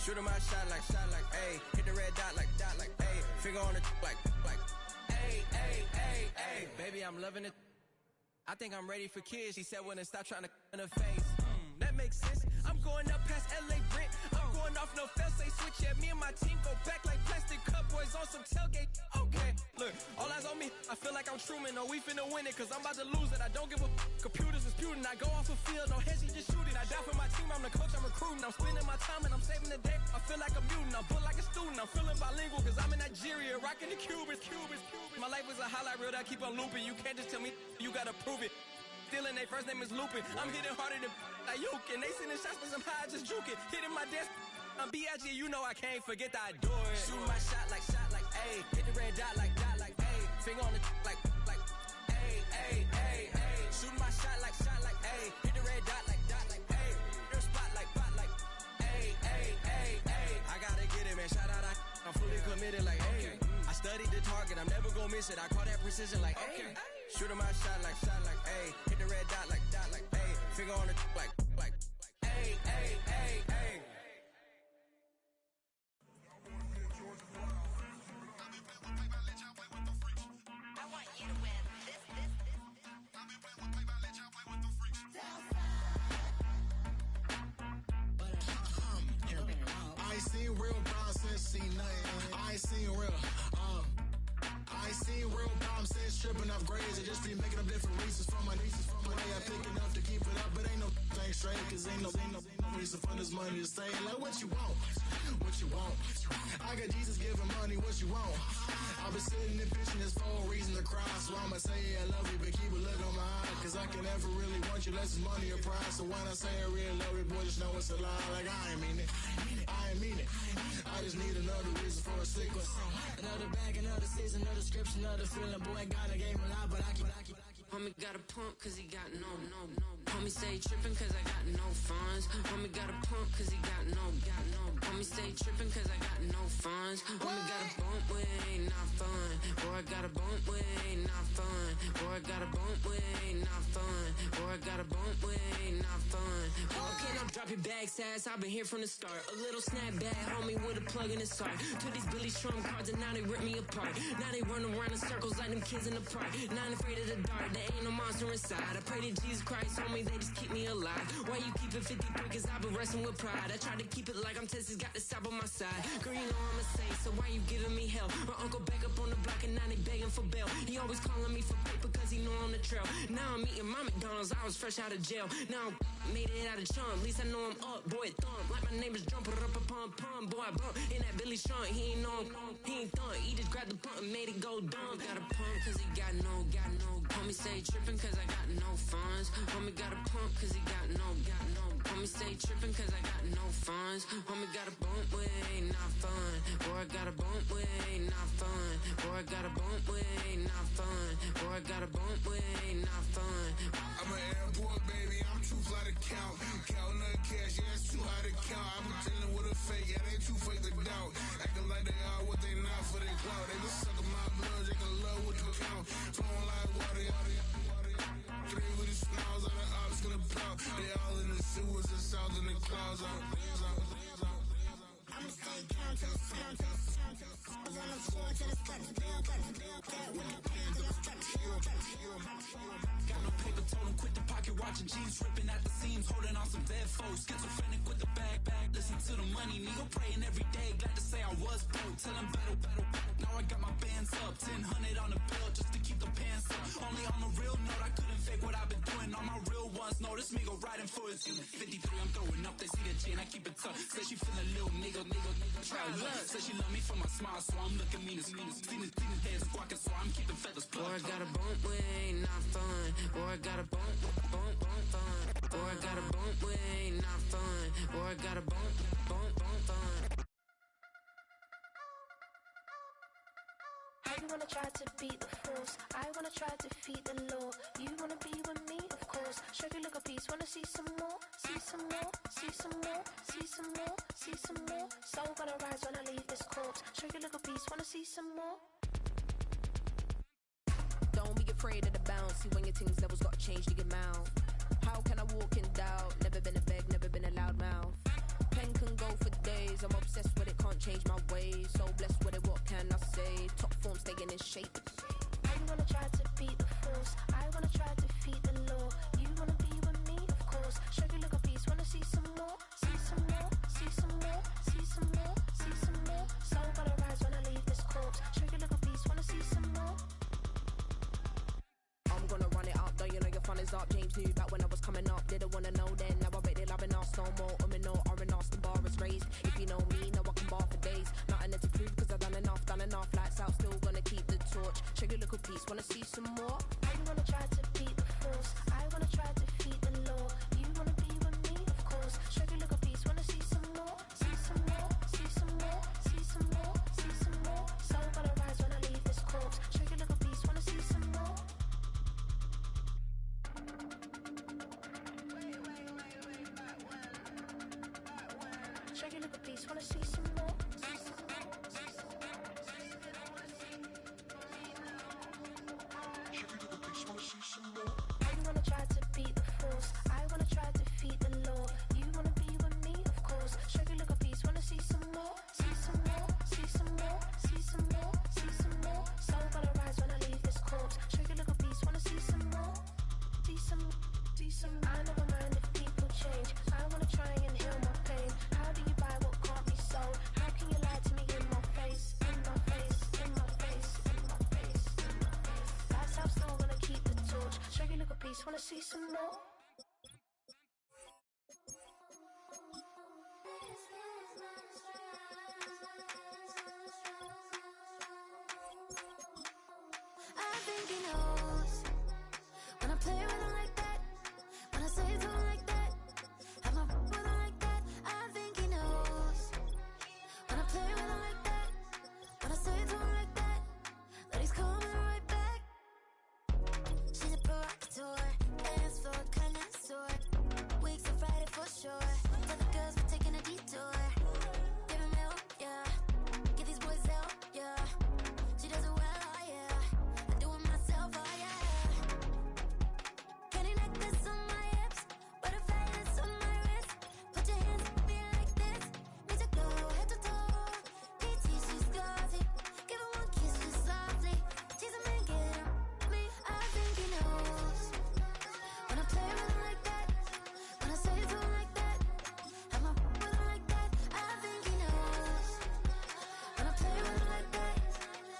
Shooting my shot like, ayy. Hit the red dot like, ayy. Finger on the like, ayy, ayy, ayy, ayy. Baby, I'm loving it. I think I'm ready for kids. She said when it stop trying to in her face. That makes sense. I'm going up past LA Brent. I'm going off no fence. They switch at me and my team go back like plastic cup boys on some tailgate. Okay, look, all eyes on me. I feel like I'm Truman. No, we finna win it, cause I'm about to lose it. I don't give a computers disputing. I go off the field, no heads, just shoot it. I die for my team. I'm the coach, I'm recruiting. I'm spending my time and I'm saving the day. I feel like a mutant. I'm built like a student. I'm feeling bilingual, cause I'm in Nigeria, rocking the Cubans. My life is a highlight reel that I keep on looping. You can't just tell me, you gotta prove it. Stealing, their first name is Lupin. I'm hitting harder than Ayuk, and they sending shots, but I'm high, just juke it. Hitting my desk, I'm B.I.G., you know I can't forget that I do it. Shooting my shot like, ayy. Hit the red dot like, ayy. Finger on the like, ayy, ayy, ayy, ayy. Shooting my shot like, ayy. Hit the red dot like, ayy. Your spot like, ayy, ayy, ayy, ayy. I gotta get it, man. Shout out, I'm fully committed like, ayy. I studied the target, I'm never gonna miss it. I call that precision like, ayy. Shooting my shot like, ayy. Hit the red dot like, ayy. Finger on the like, ayy, ayy, ayy, ayy. I ain't seen real bronze see nothing. I ain't seen real. I ain't seen real problems since tripping off grades. I just be making up different reasons for my nieces. From my I pick enough to keep it up, but ain't no thing straight. Cause ain't no reason for this money to stay. Like what you want? What you want? I got Jesus giving money, what you want? I've been sitting and pitching this for a reason to cry. So I'ma say I love you, but keep a look on my eye. Cause I can never really want you unless it's money or prize. So when I say I really love you, boy, just know it's a lie. Like I ain't mean it. I ain't mean it. I just need another reason for a sickle. Another bag, another season, another description, another feeling. Boy, God, I gave him a lot, but I keep. Homie got a pump cause he got no. Homie stay trippin' cause I got no funds. Homie got a pump cause he got no. Homie stay trippin' cause I got no funds. Homie got a bump with ain't not fun. Boy, I got a bump with ain't not fun. Boy, I got a bump with ain't not fun. Boy, I got a bump with ain't not fun. Okay, now drop your bag, sass. I've been here from the start. A little snapback, homie, with a plug in his heart. Took these Billy Strum cards and now they rip me apart. Now they run around in circles like them kids in the park. Not afraid of the dark, there ain't no monster inside. I pray to Jesus Christ, homie, they just keep me alive. Why you keep it 53? Cause I've been wrestling with pride. I try to keep it like I'm Texas, got the stop on my side. Girl, you know I'm a saint, so why you giving me hell? My uncle back up on the block and now they begging for bail. He always calling me for paper cause he know I'm the trail. Now I'm eating my McDonald's, I was fresh out of jail. Now I'm made it out of chunk, at least I know I'm up, boy, thump. Like my neighbors jumping up a pum. Boy, I bump in that Billy Sean, he ain't know, he ain't thump. He just grabbed the pump and made it go dumb. Got a pump cause he got no. Homie stay trippin' cause I got no funds. Homie got a pump cause he got no. Homie stay trippin' cause I got no funds. Homie got a bump with ain't not fun. Boy, I got a bump with ain't not fun. Boy, I got a bump with ain't not fun. Boy, I got a bump with ain't not fun. I'm an airport baby, I'm too fly to count. Counting the cash, yeah, it's too high to count. I'm dealing with a fake, yeah, they too fake to doubt. Acting like they are what they not for their clout. They been sucking my blood, they can love what you count. Flowing like water. Three with the smiles on the ops gonna pop. They all in the sewers and south in the clouds. I'ma stay down to the sound. On the floor to the cut to bill. Get with the pen to the structure. Got no paper, told him quit the pocket watching jeans, ripping at the seams, holding on some dead foes. Schizophrenic with the bag. Listen to the money, nigga praying every day. Glad to say I was broke. Tell him battle. Now I got my bands up, 1000 on the bill just to keep the pants up. Only on the real note, I couldn't fake what I've been doing. All my real ones know this nigga riding for his 53. I'm throwing up, they see the chain, I keep it tough. Say she feeling little nigga. Try love. Say she love me for my smile, so I'm looking mean as Seen his head squawking, so I'm keeping feathers plucked. Boy, I got a bump with ain't not fun. Boy, I got a bump fun. Boy, I got a bump with ain't not fun. Boy, I got a bump fun. You wanna try to beat the force, I wanna try to defeat the law. You wanna be with me, of course. Show you look a piece, wanna see some more, see some more, see some more, see some more, see some more. Soul gonna rise when I leave this corpse. Show you look a piece, wanna see some more. Don't be afraid of the bounce. See when your things levels got changed to your mouth. How can I walk in doubt? Never been a beg, never been a loud mouth. Pen can go for days. I'm obsessed with it, can't change my ways. So blessed with it, what can I say? Top form staying in shape. You wanna try to beat the force, I wanna try to defeat the law. You wanna be with me, of course. Show you look a piece, wanna see some more, see some more, see some more, see some more, see some more. Soul gonna rise when I leave this corpse. Show you look a piece, wanna see some more. I'm gonna run it up, though you know your fun is up. James knew back when I was coming up. Didn't wanna know then, now I bet they loving us no more. No R&R, the bar is raised. If you know me, now I can bar for days. Nothing to prove cause I've done enough. Lights out, still gonna keep the torch. Show you little piece, wanna see some more? You wanna try to beat the force, I wanna try to defeat the law. You wanna be with me, of course. Show you look a piece, wanna see some more, see some more, see some more, see some more, see some more. Soul gonna rise when I leave this corpse. Show you look a piece, wanna see some more. Show you look a piece, wanna see some more. You wanna try to beat the force, I wanna try to defeat the law. You wanna be with me, of course. Show you look a piece, wanna see some more, see some more, see some more, see some more, see some more. Soul gonna rise when I leave this corpse. Show you look a piece, wanna see some more, see some. I never mind if people change. I wanna try and heal my pain. How do you buy what can't be sold? piece, wanna see some more? I think he knows when I play with him like that, when I say it to him like that, have my with him like that. I think he knows when I play with him like that, when I say it to him like that, that he's coming right back. She's a provocateur, hands for a connoisseur. Weeks of Friday for sure. Tell the girls we're taking a detour. Give him help, yeah. Give these boys help, yeah. She does it well, oh yeah. I do it myself, oh yeah. Candy necklace on my hips, butterflies on my wrist. Put your hands on me like this. Need to go head to toe. PT, she's glossy. Give her one kiss just softly. Tease him and get him me. I think he knows when I play with him like that, when I say it to him like that, have my with him like that. I think he knows when I play with him like that,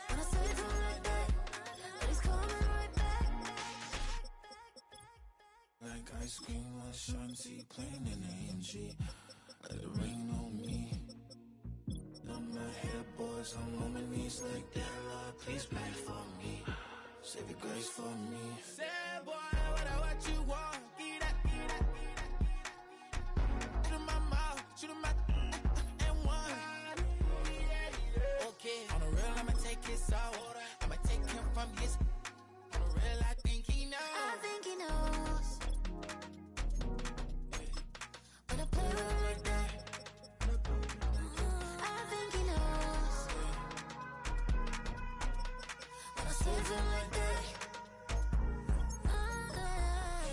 when I say it to him like that, that he's coming right back. Like ice cream with Shanti playing in AMG. Let it rain on me. Love my hair, boys, I'm on my knees like that. Lord, please pray for me. Save your grace for me. Say, boy, what you want? Eat that, eat that, eat that. Shoot in my mouth, shoot in my and one. Okay, on the real, I'ma take his out. I'ma take him from his. On the real, I think he knows. I think he knows when I play with him like that. I think he knows when I say it to him like that.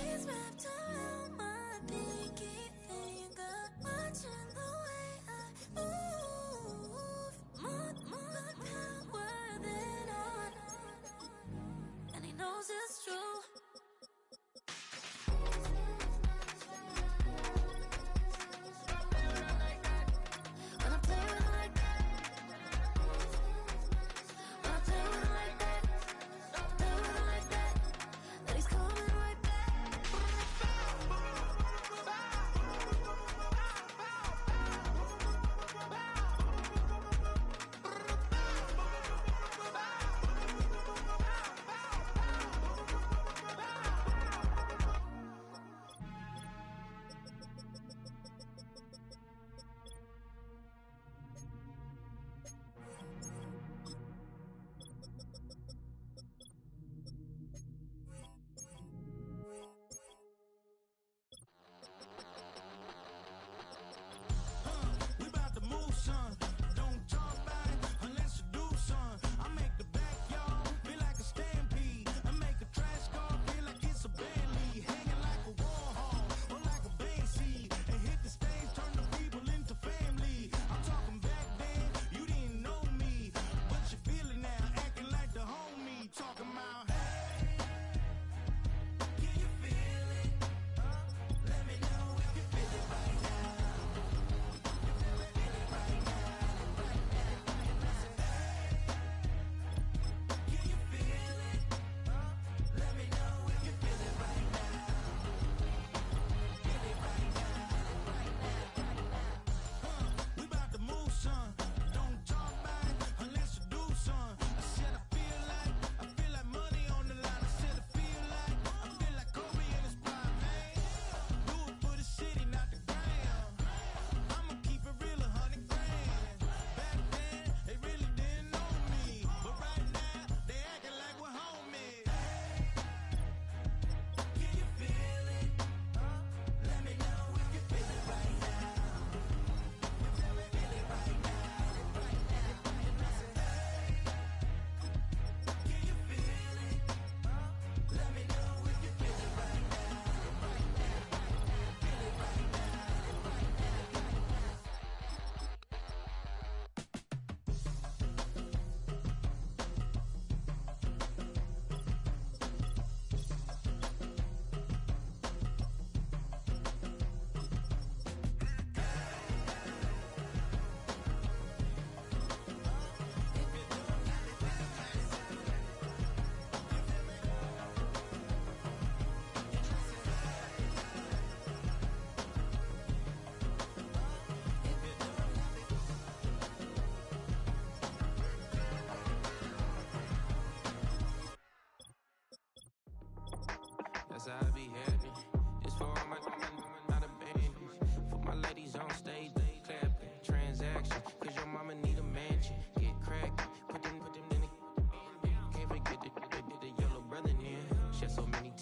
He's wrapped around my pinky finger, watching the way I move. More power than on, and he knows it's true. When I play with him like that, when I play with him like that,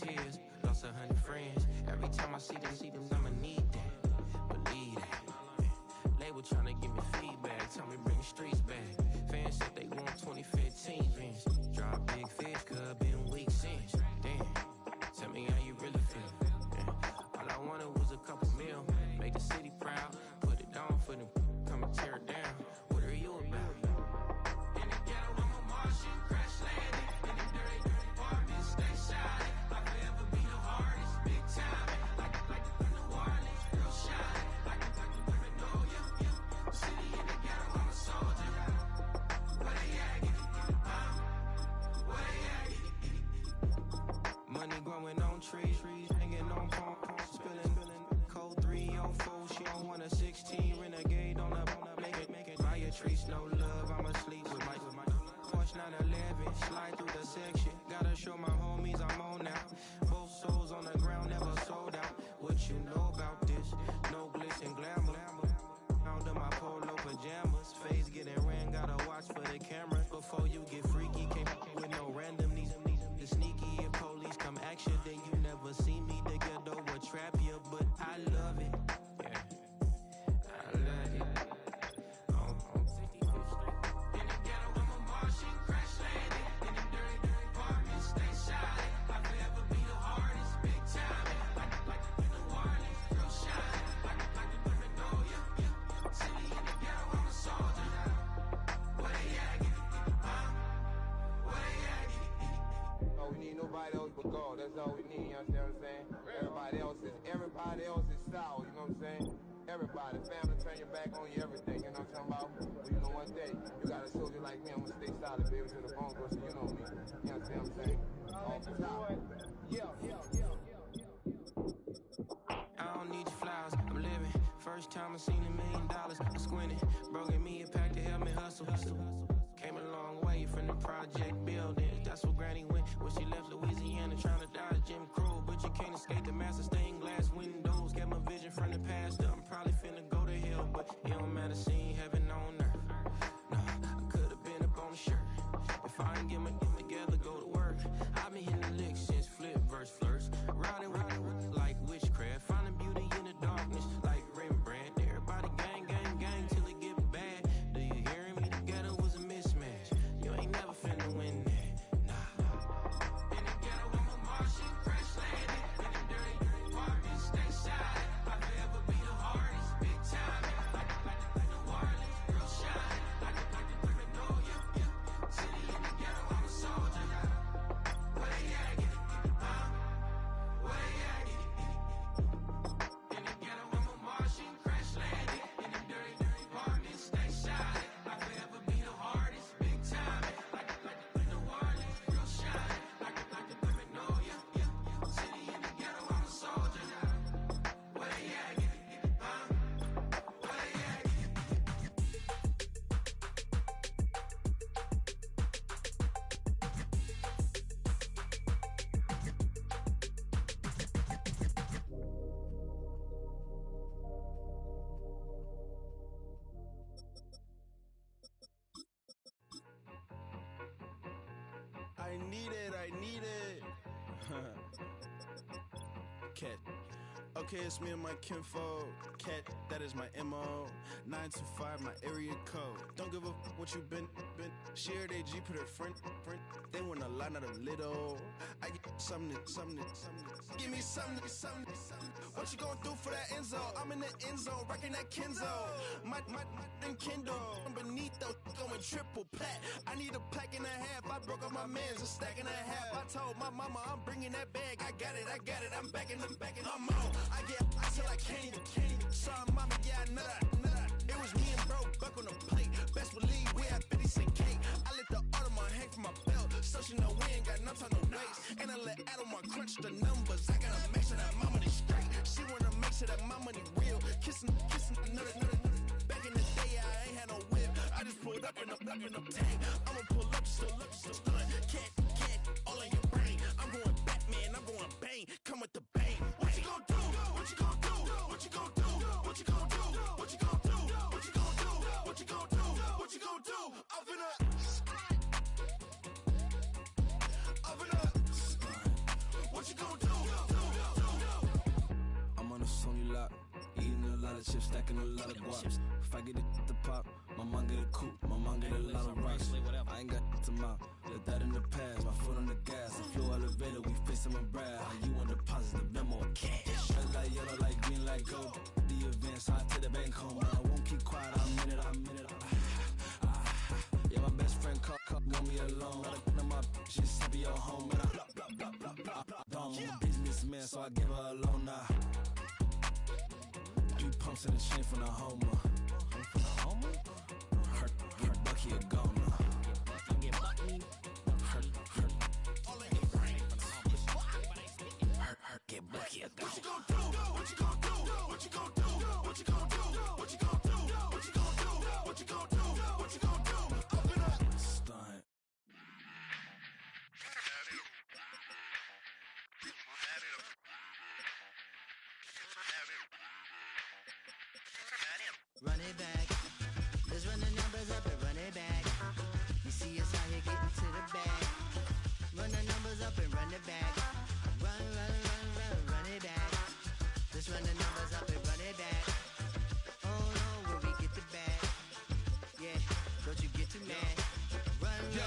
tears, lost 100 friends. Every time I see them, I'ma need that. Believe that. Label tryna give me feedback, tell me bring the streets back. Fans said they want 2015 Vince. Drop big fish, cuz been weak since. Damn, tell me how you really feel. Yeah. All I wanted was a couple mil, make the city proud, put it down for them, come and tear it down. What are you about? In the ghetto, I'm a Martian, crash landing. In the dirty, dirty apartments, stay shining. I'll forever be the hardest, big time. Like New Orleans, real shine. Like the women know you. City in the ghetto, I'm a soldier. Where they at? Where they at? Money growing on trees, hanging on palms, spilling code 304. She don't want a 16 renegade on up, make it. Buy a trees, no love. I'ma sleep with my Porsche 911, slide through the section. Gotta show my homies I'm on now. Both souls on the ground, never sold out. What you know about this? No glitz and glamour. Under my polo pajamas, face getting ran. Gotta watch for the cameras before you get freaky. Came with no random these the sneaky. If police come action, then you never see me. The ghetto will trap you, but I love it. Yeah, I love it. In the ghetto, I'm a Martian, crash landing. In the dirty, dirty apartments, stay shining. I'll forever be the hardest, big time. Like New Orleans, real shine. Like the women know you. City in the ghetto, I'm a soldier. Where they at? Where they at? Oh, we need nobody else but God. That's all we need, you understand what I'm saying? Everybody else is sour, you know what I'm saying? Everybody, family, turn your back on you, everything, you know what I'm talking about? But you know one day, you got a soldier like me, I'm gonna stay solid, baby, to the bone, bro, so you know me. You understand what I'm saying? Off the top. I don't need your flowers, I'm living. First time I seen $1 million, I squinted. Broken me a pack to help me hustle. Came a long way from the project buildings. That's where Granny went when she left Louisiana, trying to dodge Jim Crow. But you can't escape the master stained glass windows. Got my vision from the past. I'm probably finna go to hell, but it don't matter, seeing heaven on earth. No, I could've been up on the shirt. If I ain't get my together, go to work. I've been hitting the licks since flip verse first. Riding with like witchcraft, finding beauty in the darkness like Rembrandt. Everybody gang, gang, gang till it get bad. Do you hear me? The ghetto was a mismatch. You ain't never finna win that. Nah. In the ghetto, I'm a Martian, crash landing. In the dirty, dirty apartments, stay shining. I'll forever be the hardest, big time. Like New Orleans, real shine. Like the women know you. City in the ghetto, I'm a soldier. Where they at? Where they at? In the ghetto, I'm a Martian, crash landing. In the dirty, dirty apartments, stay shining. I'll forever be the hardest, big time. Like New Orleans, real shine. Like the women know you. City in the ghetto, I'm a soldier. Where they at? Where they at? I need it. Cat. Okay, it's me and my kinfolk. Cat, that is my MO. 925, my area code. Don't give a what you been. Shared AG, put her friend. They want a lot, not a little. I get something. Give me something. What you gonna do for that Enzo? I'm in the end zone, rocking that Kenzo. My Kindle. I'm beneath those, going triple plat. I need a pack and a half. I broke up my mans, a stack and a half. I told my mama I'm bringing that bag. I got it. I'm backing. I'm on. I get till I can't. Sorry, mama, yeah, I know that. It was me and bro, buck on the plate. Best believe we had 50 cent cake. I let the Audemars hang from my belt, so she know we ain't got no time to waste. And I let Audemars crunch the numbers. I gotta make sure that my money straight. She wanna make sure that my money real. Kissing another. Back in the day, I ain't had no whip. I just pulled up in the tank. I'ma pull up just to stunt. Cat, all in your brain. I'm going Batman, I'm going bang. Come with the bang. What you gon' do? What you gon' do? What you gon' do? What you gon' do? What you gon' do? What you gon' do? What you gon' do? What you gon' do? I'm finna. What you gon' do? stacking a lot of guap. If I get it the pop, my mom get a coupe, my mom get a lot of rocks. I ain't got to mouth, let that in the past. My foot on the gas, I flew elevator, we face him and Brad. How you want deposit the memo of cash? Red like yellow, like green, like gold. The event, so I take the bank home. I won't keep quiet, I'm in it. Yeah, my best friend called want me alone. None of my bitches be your home, and I blah, blah, blah. I'm a businessman, so I give her a loan now. 3 pumps in the chain from the Homer. Her Bucky a goner. Get Bucky a goner. What you gon' do? What you gon' do? What you gon' do? What you gon' do? What you gon' do? What you gon' do? What you gon' do? What you gon' do? Open up. Stunt. Run it back. Let's run the numbers up and run it back. You see us out here getting to the bag. Run the numbers up and run it back. Run it back. Let's run the numbers up and run it back. Oh no, where we get the bag. Yeah, don't you get too mad. Run it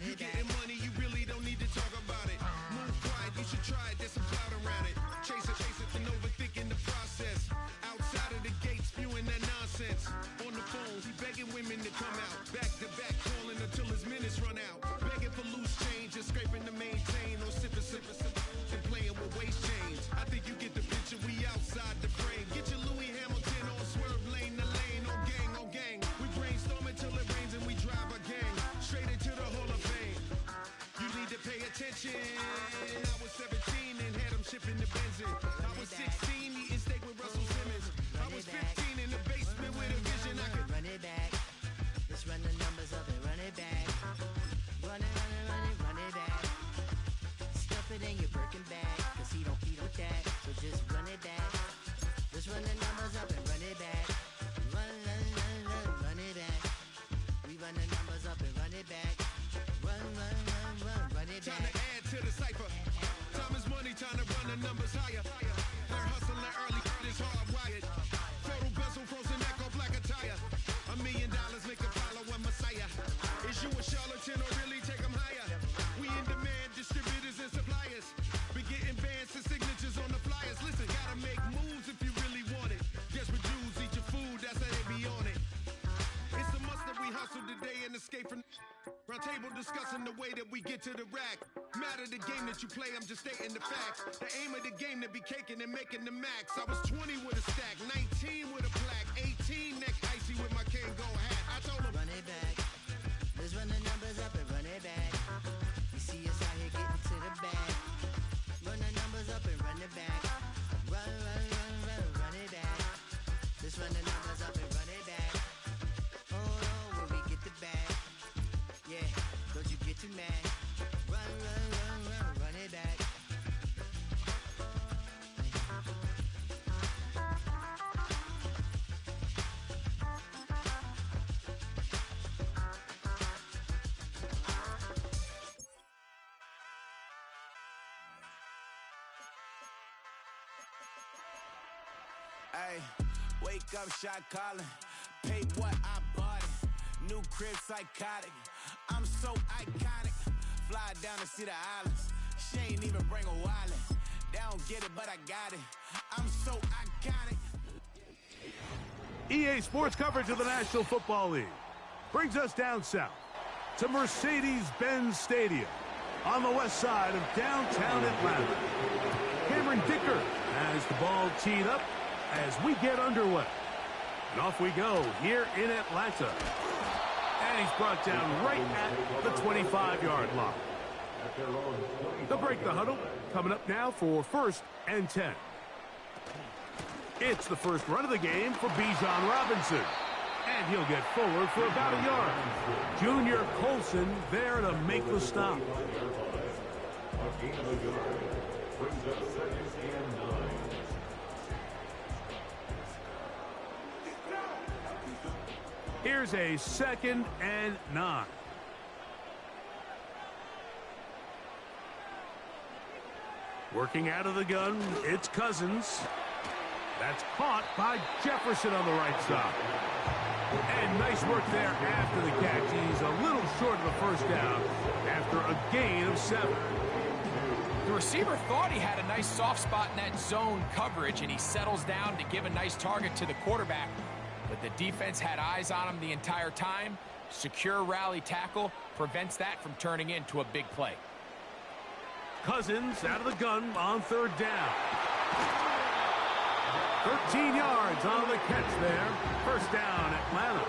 You back. getting money, you really don't need to talk about it. Move quiet, you should try it, there's some cloud around it. Chase it, and overthinking the process. Outside of the gates, spewing that nonsense. On the phone, he begging women to come out. Back to back, calling until his minutes run out. Begging for loose change, just scraping to maintain. Or sipping, and playing with waist chains. I think you get the picture, we outside the frame. Get your Louis Hamilton on swerve lane to lane. On gang. We brainstorm until it rains and we drive a gang. Straight into the Hall of Fame. You need to pay attention. I was 17 and had them shipping the benzin. I was 16 eating steak with Russell Simmons. I was 15 in the basement with a vision. I could run it back. Let's run the numbers up and run it back. Run it back. Stuff it in your Birkin bag, cause he don't with that. So just run it back. Let's run the numbers up and run it back. Run it back. We run the numbers up and run it back. Run it back. time to add to the cipher. Time is money, time to run the numbers higher. They're hustling early, it's hardwired. Photo bezel, frozen echo, black attire. $1 million make a follow a messiah. Is you a charlatan or really take them higher? We in demand, distributors and suppliers. Be getting bands and signatures on the flyers. Listen, gotta make moves if you really want it. Desperate Jews eat your food, that's how they be on it. It's a must that we hustle today and escape from round table discussing the way that we get to the rack. Matter the game that you play, I'm just stating the facts. The aim of the game to be caking and making the max. I was 20 with a stack, 19 with a plaque, 18 neck icy with my Kango hat. I told him run it back. Let's run the numbers up and run it back. You see us out here getting to the bag. Run the numbers up and run it back. Run it back. Let's run the numbers up and run it back. Oh no, where we get the bag. Yeah, don't you get too mad. Run it back. Hey, wake up, shot calling. Pay what I bought it. New crib, psychotic. I'm so iconic. Fly down to see the islands. She ain't even bring a wallet. They don't get it, but I got it. I'm so iconic. EA Sports coverage of the National Football League brings us down south to Mercedes-Benz Stadium on the west side of downtown Atlanta. Cameron Dicker has the ball teed up as we get underway. And off we go here in Atlanta. And he's brought down right at the 25-yard line. They'll break the huddle. Coming up now for 1st and 10. It's the first run of the game for Bijan Robinson. And he'll get forward for about a yard. Junior Colson there to make the stop. Here's a 2nd and 9. Working out of the gun, it's Cousins. That's caught by Jefferson on the right side. And nice work there after the catch. He's a little short of the first down after a gain of 7. The receiver thought he had a nice soft spot in that zone coverage, and he settles down to give a nice target to the quarterback. But the defense had eyes on him the entire time. Secure rally tackle prevents that from turning into a big play. Cousins out of the gun on 3rd down. 13 yards on the catch there. 1st down, Atlanta.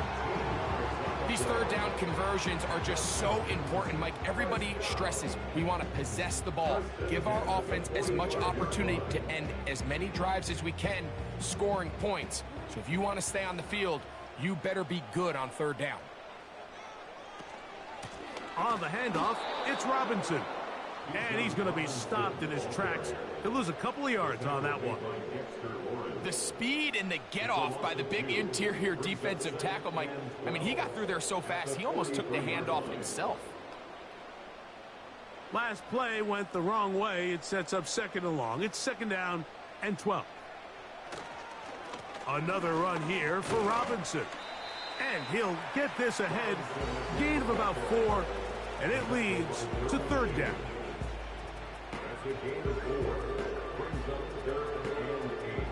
These 3rd down conversions are just so important, Mike. Everybody stresses we want to possess the ball, give our offense as much opportunity to end as many drives as we can, scoring points. So if you want to stay on the field, you better be good on 3rd down. On the handoff, it's Robinson. And he's going to be stopped in his tracks. He'll lose a couple of yards on that one. The speed and the get-off by the big interior defensive tackle, Mike. I mean, he got through there so fast, he almost took the handoff himself. Last play went the wrong way. It sets up 2nd and long. It's 2nd down and 12. Another run here for Robinson. And he'll get this ahead. Gain of about 4, and it leads to 3rd down. That's a gain of 4. Brings up 3rd and 8.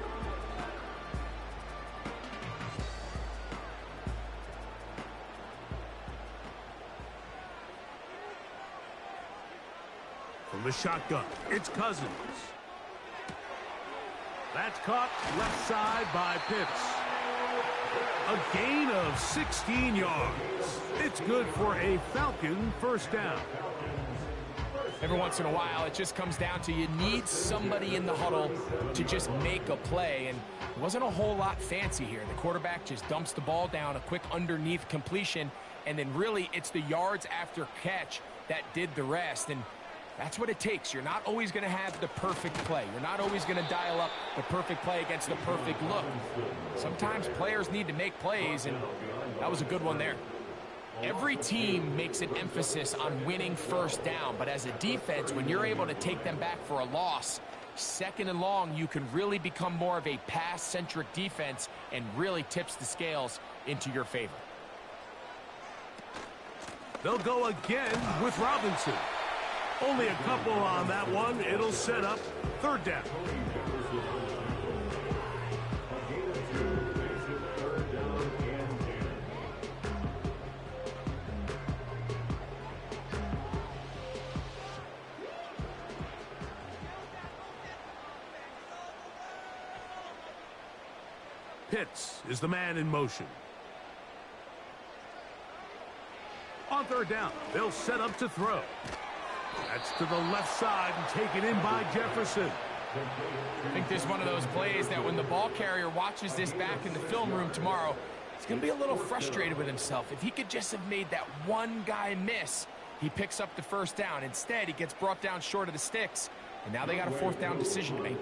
From the shotgun, it's Cousins. That's caught left side by Pitts. A gain of 16 yards. It's good for a Falcon 1st down. Every once in a while, it just comes down to you need somebody in the huddle to just make a play, and it wasn't a whole lot fancy here. The quarterback just dumps the ball down, a quick underneath completion, and then really it's the yards after catch that did the rest, and that's what it takes. You're not always going to have the perfect play. You're not always going to dial up the perfect play against the perfect look. Sometimes players need to make plays, and that was a good one there. Every team makes an emphasis on winning 1st down, but as a defense, when you're able to take them back for a loss, 2nd and long, you can really become more of a pass-centric defense and really tips the scales into your favor. They'll go again with Robinson. Only a couple on that one. It'll set up 3rd down. Pitts is the man in motion. On 3rd down, they'll set up to throw. That's to the left side and taken in by Jefferson. I think this is one of those plays that when the ball carrier watches this back in the film room tomorrow, he's going to be a little frustrated with himself. If he could just have made that one guy miss, he picks up the 1st down. Instead, he gets brought down short of the sticks, and now they got a 4th down decision to make.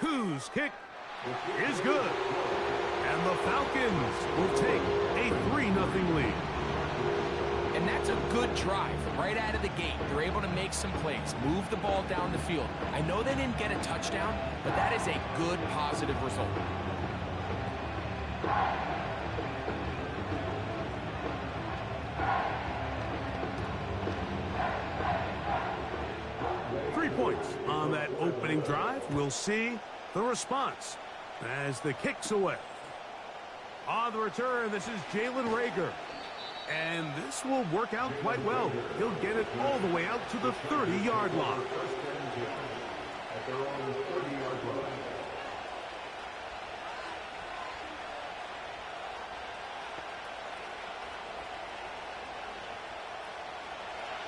Whose kick is good. And the Falcons will take a 3-0 lead. And that's a good drive right out of the gate. They're able to make some plays, move the ball down the field. I know they didn't get a touchdown, but that is a good, positive result. Points on that opening drive. We'll see the response as the kick's away. On the return, this is Jalen Reagor. And this will work out quite well. He'll get it all the way out to the 30-yard line.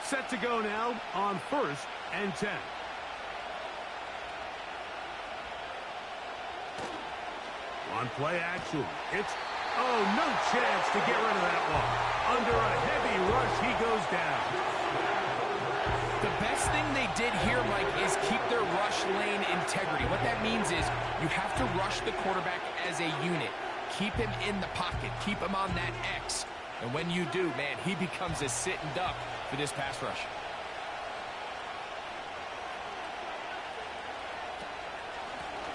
Set to go now on 1st and 10. On play action, it's, no chance to get rid of that one. Under a heavy rush, he goes down. The best thing they did here, Mike, is keep their rush lane integrity. What that means is you have to rush the quarterback as a unit. Keep him in the pocket. Keep him on that X. And when you do, man, he becomes a sitting duck for this pass rush.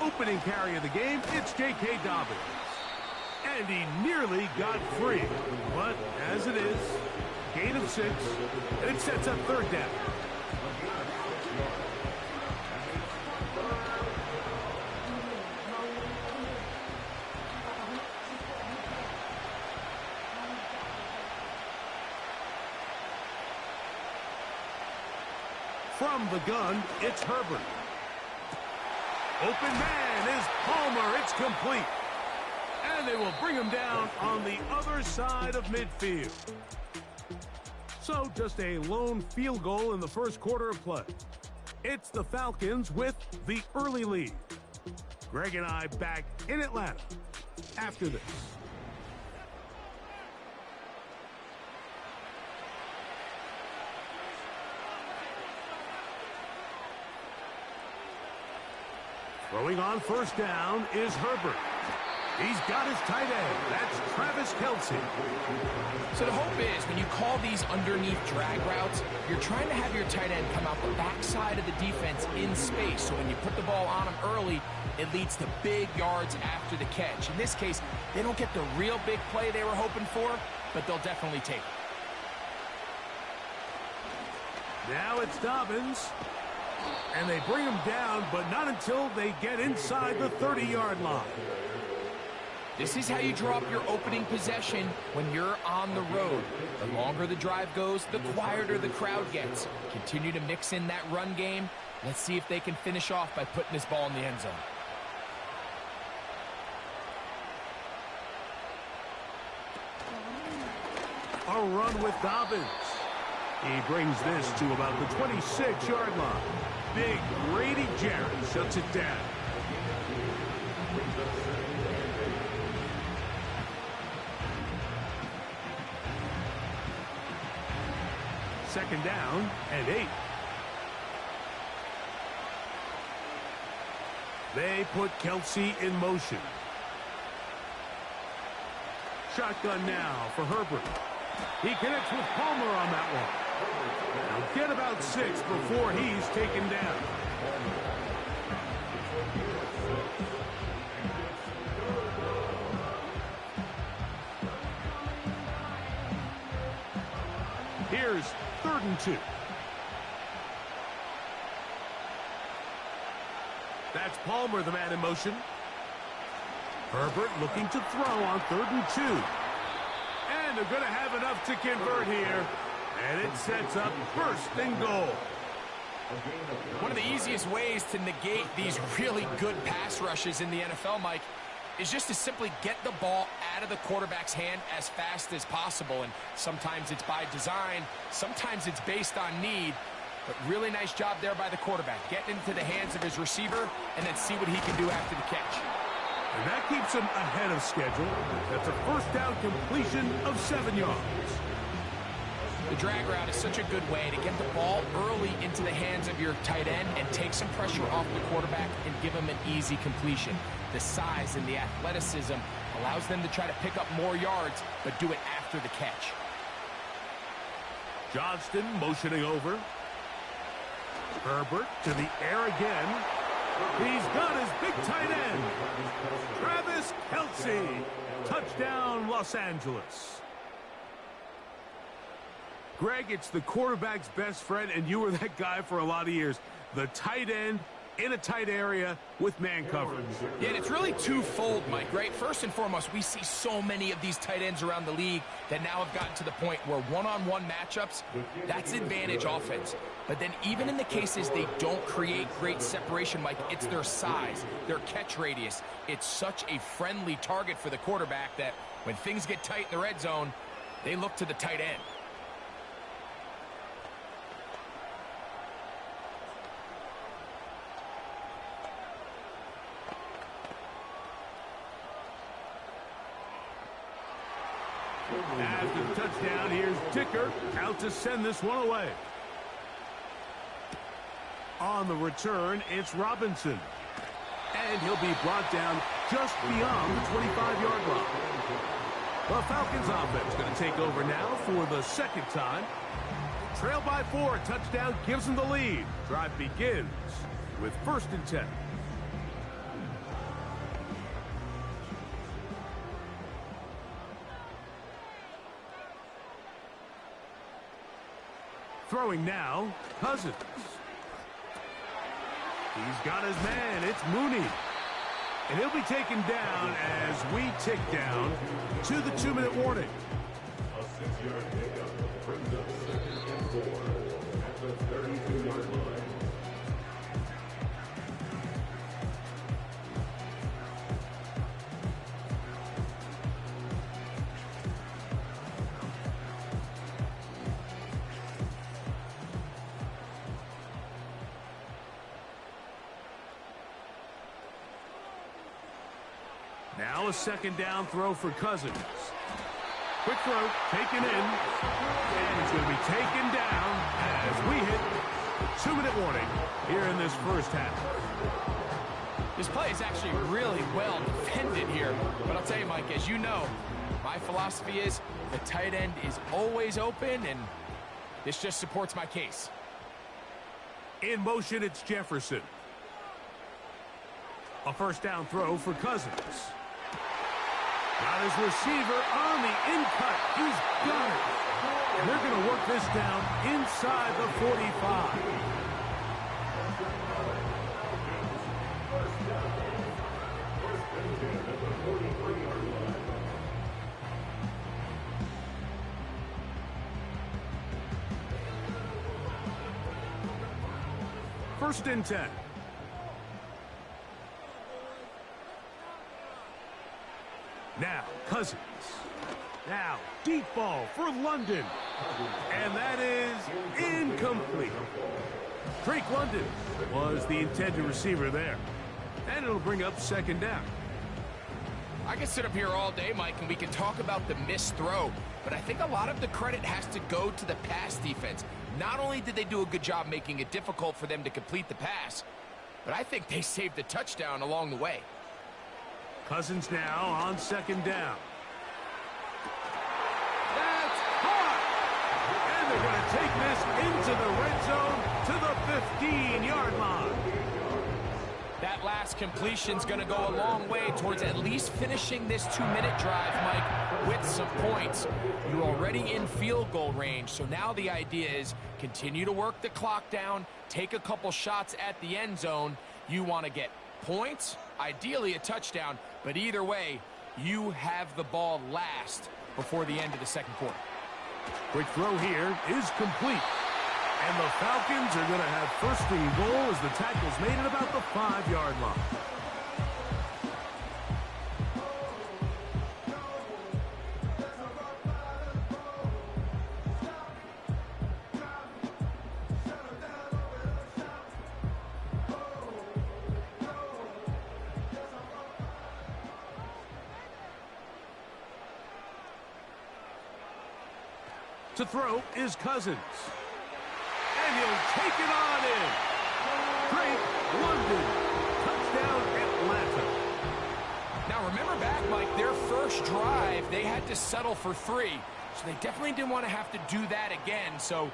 opening carry of the game, it's J.K. Dobbins. And he nearly got free. But as it is, gain of 6, and it sets up third down. From the gun, it's Herbert. Open man is Palmer. It's complete. And they will bring him down on the other side of midfield. So just a lone field goal in the first quarter of play. It's the Falcons with the early lead. Greg and I back in Atlanta after this. Throwing on first down is Herbert. He's got his tight end. That's Travis Kelce. So the hope is when you call these underneath drag routes, you're trying to have your tight end come out the backside of the defense in space. So when you put the ball on him early, it leads to big yards after the catch. In this case, they don't get the real big play they were hoping for, but they'll definitely take it. Now it's Dobbins. And they bring him down, but not until they get inside the 30-yard line. This is how you draw up your opening possession when you're on the road. The longer the drive goes, the quieter the crowd gets. Continue to mix in that run game. Let's see if they can finish off by putting this ball in the end zone. A run with Dobbins. He brings this to about the 26-yard line. Big Grady Jarrett shuts it down. Second down and 8. They put Kelce in motion. Shotgun now for Herbert. He connects with Palmer on that one. He'll get about 6 before he's taken down. Here's 3rd and 2. That's Palmer, the man in motion. Herbert looking to throw on 3rd and 2. And they're going to have enough to convert here. And it sets up 1st and goal. One of the easiest ways to negate these really good pass rushes in the NFL, Mike, is just to simply get the ball out of the quarterback's hand as fast as possible. And sometimes it's by design, sometimes it's based on need. But really nice job there by the quarterback, getting into the hands of his receiver and then see what he can do after the catch. And that keeps him ahead of schedule. That's a first down completion of 7 yards. The drag route is such a good way to get the ball early into the hands of your tight end and take some pressure off the quarterback and give him an easy completion. The size and the athleticism allows them to try to pick up more yards, but do it after the catch. Johnston motioning over. Herbert to the air again. He's got his big tight end. Travis Kelce. Touchdown, Los Angeles. Greg, it's the quarterback's best friend, and you were that guy for a lot of years. The tight end in a tight area with man coverage. Yeah, and it's really twofold, Mike, right? First and foremost, we see so many of these tight ends around the league that now have gotten to the point where one-on-one matchups, that's advantage offense. But then even in the cases they don't create great separation, Mike, it's their size, their catch radius. It's such a friendly target for the quarterback that when things get tight in the red zone, they look to the tight end. After the touchdown, here's Dicker out to send this one away. On the return, it's Robinson. And he'll be brought down just beyond the 25-yard line. The Falcons offense going to take over now for the second time. Trail by 4, touchdown gives them the lead. Drive begins with 1st and 10. Throwing now, Cousins. He's got his man. It's Mooney. And he'll be taken down as we tick down to the 2-minute warning. A 6-yard pickup brings up 2nd and 4 at the 32-yard line. Now a 2nd down throw for Cousins. Quick throw, taken in, and he's going to be taken down as we hit the 2-minute warning here in this first half. This play is actually really well defended here. But I'll tell you, Mike, as you know, my philosophy is the tight end is always open, and this just supports my case. In motion, it's Jefferson. A 1st down throw for Cousins. Got his receiver on the in-cut. He's got it. And they're going to work this down inside the 45. First and 10. Now, Cousins. Now, deep ball for London. And that is incomplete. Drake London was the intended receiver there. And it'll bring up 2nd down. I can sit up here all day, Mike, and we can talk about the missed throw, but I think a lot of the credit has to go to the pass defense. Not only did they do a good job making it difficult for them to complete the pass, but I think they saved a touchdown along the way. Cousins now on 2nd down. That's hot! And they're going to take this into the red zone to the 15-yard line. That last completion's going to go a long way towards at least finishing this 2-minute drive, Mike, with some points. You're already in field goal range, so now the idea is continue to work the clock down, take a couple shots at the end zone. You want to get points, ideally a touchdown, but either way, you have the ball last before the end of the 2nd quarter. Quick throw here is complete. And the Falcons are going to have 1st and goal as the tackle's made at about the 5-yard line. To throw is Cousins. And he'll take it on in. Drake London. Touchdown, Atlanta. Now, remember back, Mike, their first drive, they had to settle for 3. So they definitely didn't want to have to do that again. So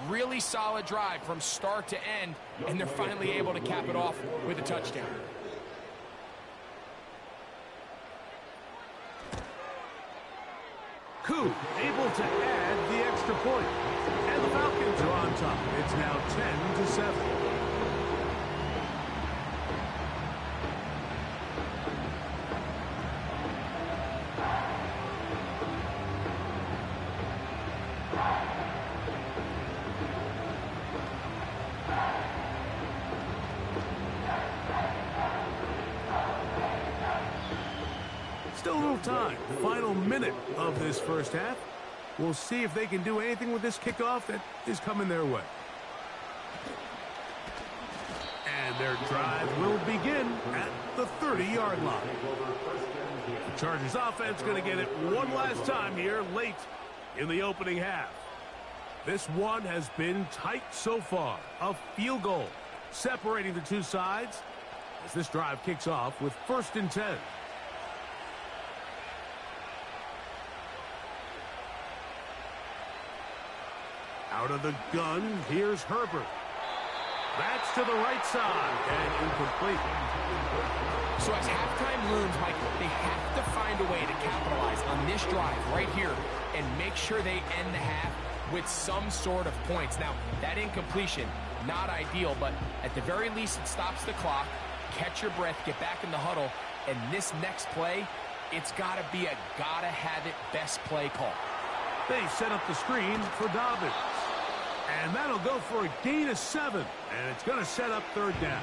really solid drive from start to end, and they're finally able to cap it off with a touchdown. Koo able to add the extra point. And the Falcons are on top. It's now 10-7. Still a little time. Final minute of this first half. We'll see if they can do anything with this kickoff that is coming their way. And their drive will begin at the 30-yard line. The Chargers offense going to get it one last time here late in the opening half. This one has been tight so far. A field goal separating the two sides as this drive kicks off with 1st and 10. Out of the gun, here's Herbert. That's to the right side and incomplete. So as halftime looms, Mike, they have to find a way to capitalize on this drive right here and make sure they end the half with some sort of points. Now, that incompletion, not ideal, but at the very least, it stops the clock. Catch your breath, get back in the huddle, and this next play, it's got to be a gotta-have-it best play call. They set up the screen for Dobbins. And that'll go for a gain of 7. And it's going to set up third down.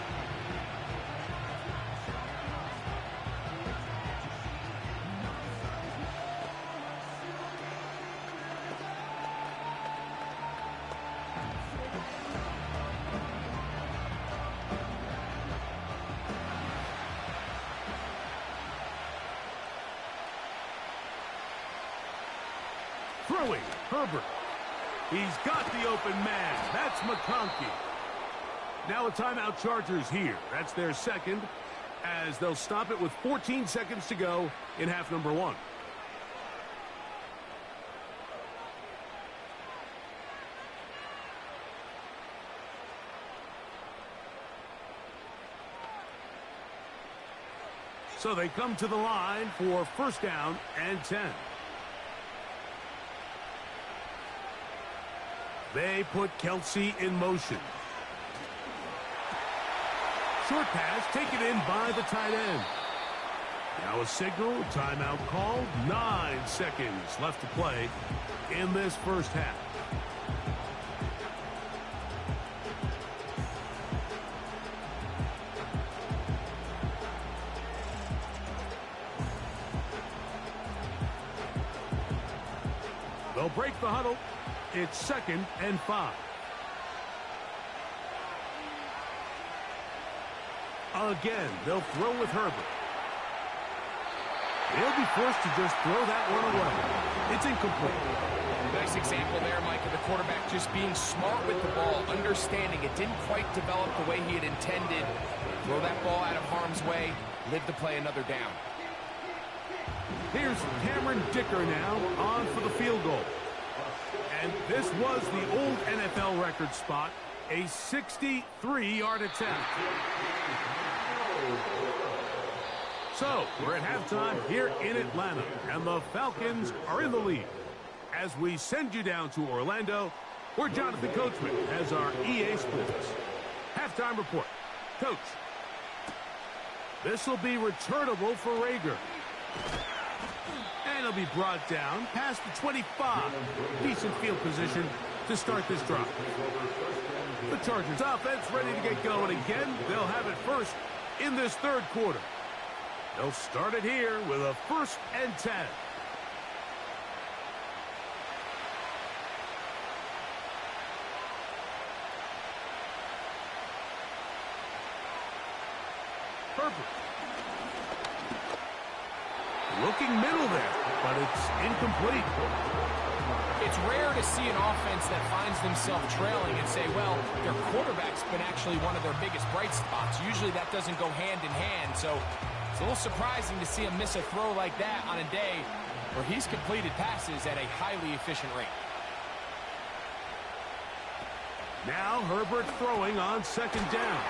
Throwing, Herbert. He's got the open man. That's McConkey. Now a timeout, Chargers here. That's their second, as they'll stop it with 14 seconds to go in half number 1. So they come to the line for first down and 10. They put Kelsey in motion. Short pass taken in by the tight end. Now a signal, timeout called. 9 seconds left to play in this first half. They'll break the huddle. It's 2nd and 5. Again, they'll throw with Herbert. They'll be forced to just throw that one away. It's incomplete. Nice example there, Mike, of the quarterback just being smart with the ball, understanding it didn't quite develop the way he had intended. Throw that ball out of harm's way, live to play another down. Here's Cameron Dicker now on for the field goal. And this was the old NFL record spot, a 63-yard attempt. So, we're at halftime here in Atlanta, and the Falcons are in the lead. As we send you down to Orlando, where Jonathan Coachman has our EA Sports halftime report. Coach, this will be returnable for Rager. And he'll be brought down past the 25. Decent field position to start this drive. The Chargers offense ready to get going again. They'll have it first in this third quarter. They'll start it here with a 1st and 10. Herbert. Looking middle there, but it's incomplete. It's rare to see an offense that finds themselves trailing and say, well, their quarterback's been actually one of their biggest bright spots. Usually that doesn't go hand in hand, so it's a little surprising to see him miss a throw like that on a day where he's completed passes at a highly efficient rate. Now Herbert throwing on 2nd down.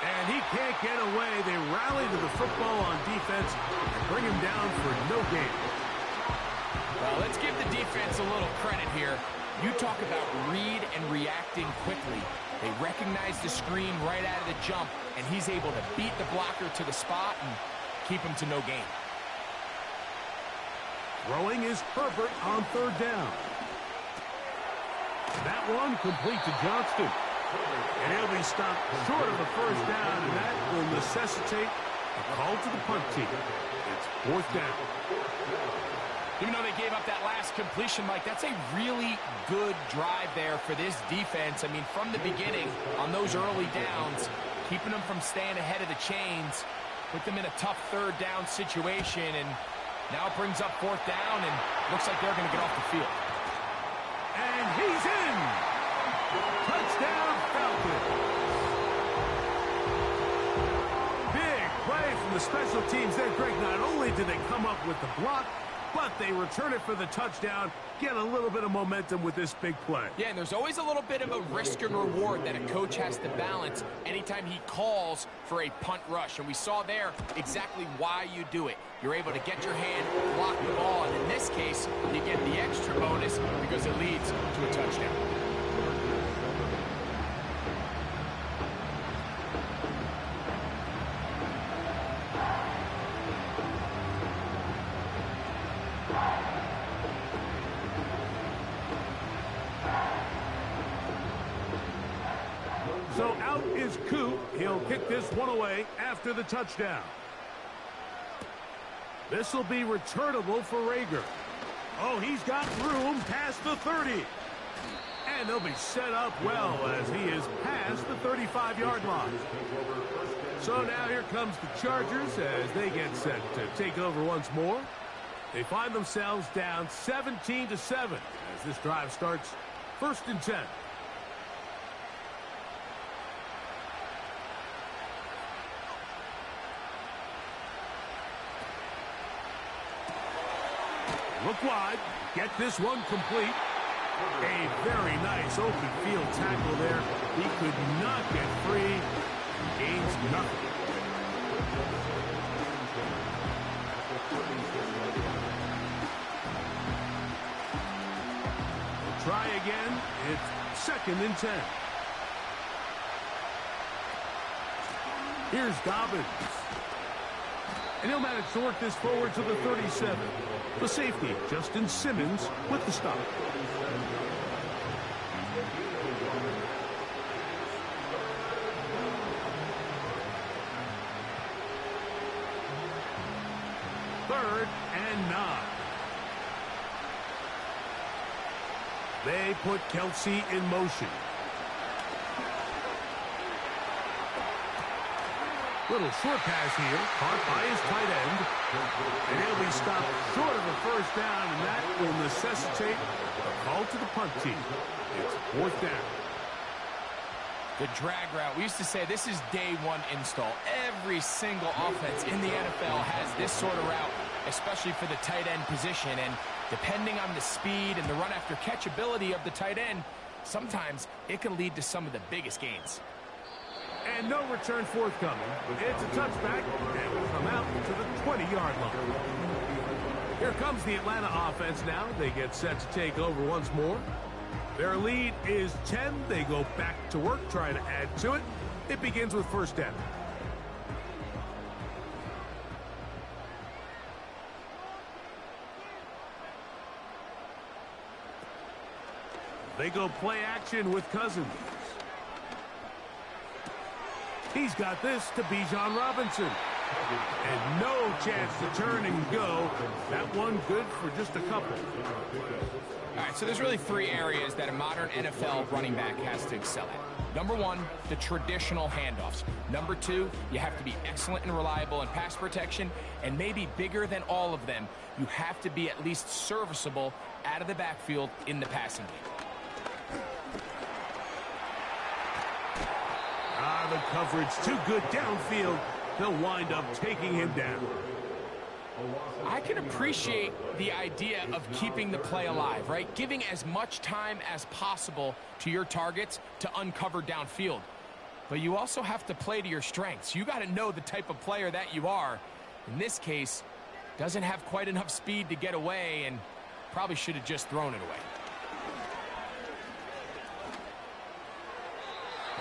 And he can't get away. They rally to the football on defense and bring him down for no gain. Well, let's give the defense a little credit here. You talk about read and reacting quickly. They recognize the screen right out of the jump, and he's able to beat the blocker to the spot and keep him to no gain. Throwing is Herbert on 3rd down. That one complete to Johnston. And he'll be stopped short of the 1st down, and that will necessitate a call to the punt team. It's 4th down. Even though they gave up that last completion, Mike, that's a really good drive there for this defense. I mean, from the beginning, on those early downs, keeping them from staying ahead of the chains, put them in a tough 3rd down situation, and now it brings up 4th down, and looks like they're going to get off the field. And he's in! Touchdown, Falcons! Big play from the special teams there, Greg. Not only did they come up with the block, but they return it for the touchdown. Get a little bit of momentum with this big play. Yeah, and there's always a little bit of a risk and reward that a coach has to balance anytime he calls for a punt rush. And we saw there exactly why you do it. You're able to get your hand, block the ball, and in this case, you get the extra bonus because it leads to a touchdown. So out is Coop. He'll kick this one away after the touchdown. This will be returnable for Rager. Oh, he's got room past the 30. And they'll be set up well as he is past the 35-yard line. So now here comes the Chargers as they get set to take over once more. They find themselves down 17-7 as this drive starts 1st and 10. Look wide. Get this one complete. A very nice open field tackle there. He could not get free. Gains nothing. We'll try again. It's 2nd and 10. Here's Dobbins. And he'll manage to work this forward to the 37. The safety, Justin Simmons, with the stop. Third and 9. They put Kelsey in motion. Little short pass here, caught by his tight end. And he'll be stopped short of a first down, and that will necessitate a call to the punt team. It's 4th down. The drag route. We used to say this is day one install. Every single offense in the NFL has this sort of route, especially for the tight end position. And depending on the speed and the run after catch ability of the tight end, sometimes it can lead to some of the biggest gains. And no return forthcoming. It's a touchback, and will come out to the 20-yard line. Here comes the Atlanta offense now. They get set to take over once more. Their lead is 10. They go back to work, trying to add to it. It begins with 1st down. They go play action with Cousins. He's got this to Bijan Robinson. And no chance to turn and go. That one good for just a couple. All right, so there's really 3 areas that a modern NFL running back has to excel at. Number 1, the traditional handoffs. Number 2, you have to be excellent and reliable in pass protection. And maybe bigger than all of them, you have to be at least serviceable out of the backfield in the passing game. The coverage too good downfield. They'll wind up taking him down. I can appreciate the idea of keeping the play alive, right? Giving as much time as possible to your targets to uncover downfield. But you also have to play to your strengths. You got to know the type of player that you are. In this case, doesn't have quite enough speed to get away and probably should have just thrown it away.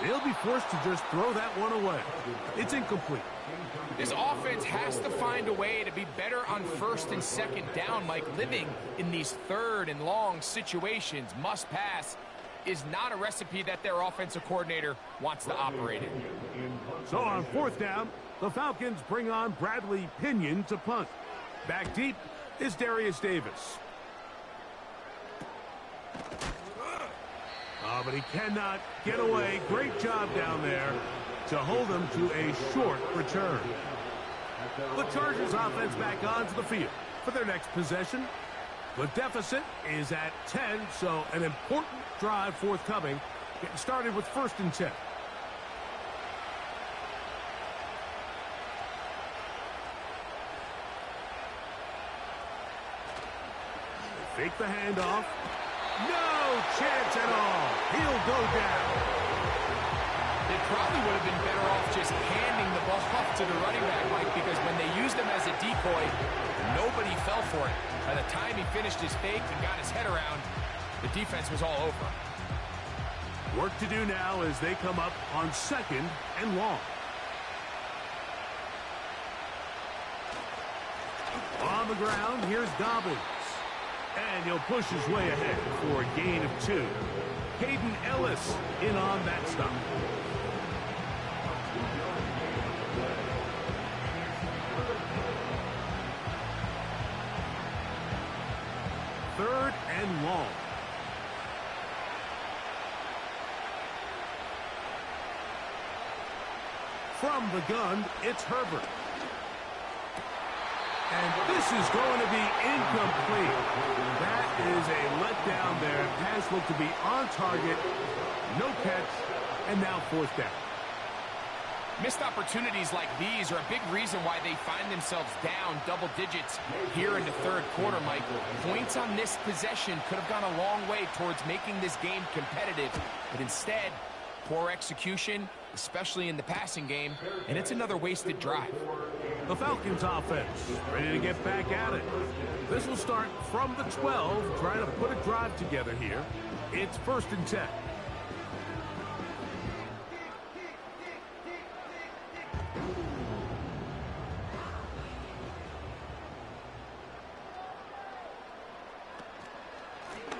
They'll be forced to just throw that one away. It's incomplete. This offense has to find a way to be better on 1st and 2nd down. Like living in these 3rd and long situations, must pass, is not a recipe that their offensive coordinator wants to operate in. So on 4th down, the Falcons bring on Bradley Pinion to punt. Back deep is Darius Davis. But he cannot get away. Great job down there to hold him to a short return. The Chargers offense back onto the field for their next possession. The deficit is at 10, so an important drive forthcoming. Getting started with 1st and 10. fake the handoff. No chance at all. He'll go down. They probably would have been better off just handing the ball off to the running back, Mike, because when they used him as a decoy, nobody fell for it. By the time he finished his fake and got his head around, the defense was all over. Work to do now as they come up on 2nd and long. On the ground, here's Dobbins. And he'll push his way ahead for a gain of 2. Caden Ellis in on that stop. Third and long. From the gun, it's Herbert. And this is going to be incomplete. That is a letdown there. Pass looked to be on target. No catch. And now 4th down. Missed opportunities like these are a big reason why they find themselves down double digits here in the 3rd quarter, Michael. Points on this possession could have gone a long way towards making this game competitive. But instead, poor execution, especially in the passing game, and it's another wasted drive. The Falcons offense ready to get back at it. This will start from the 12, trying to put a drive together here. It's 1st and 10.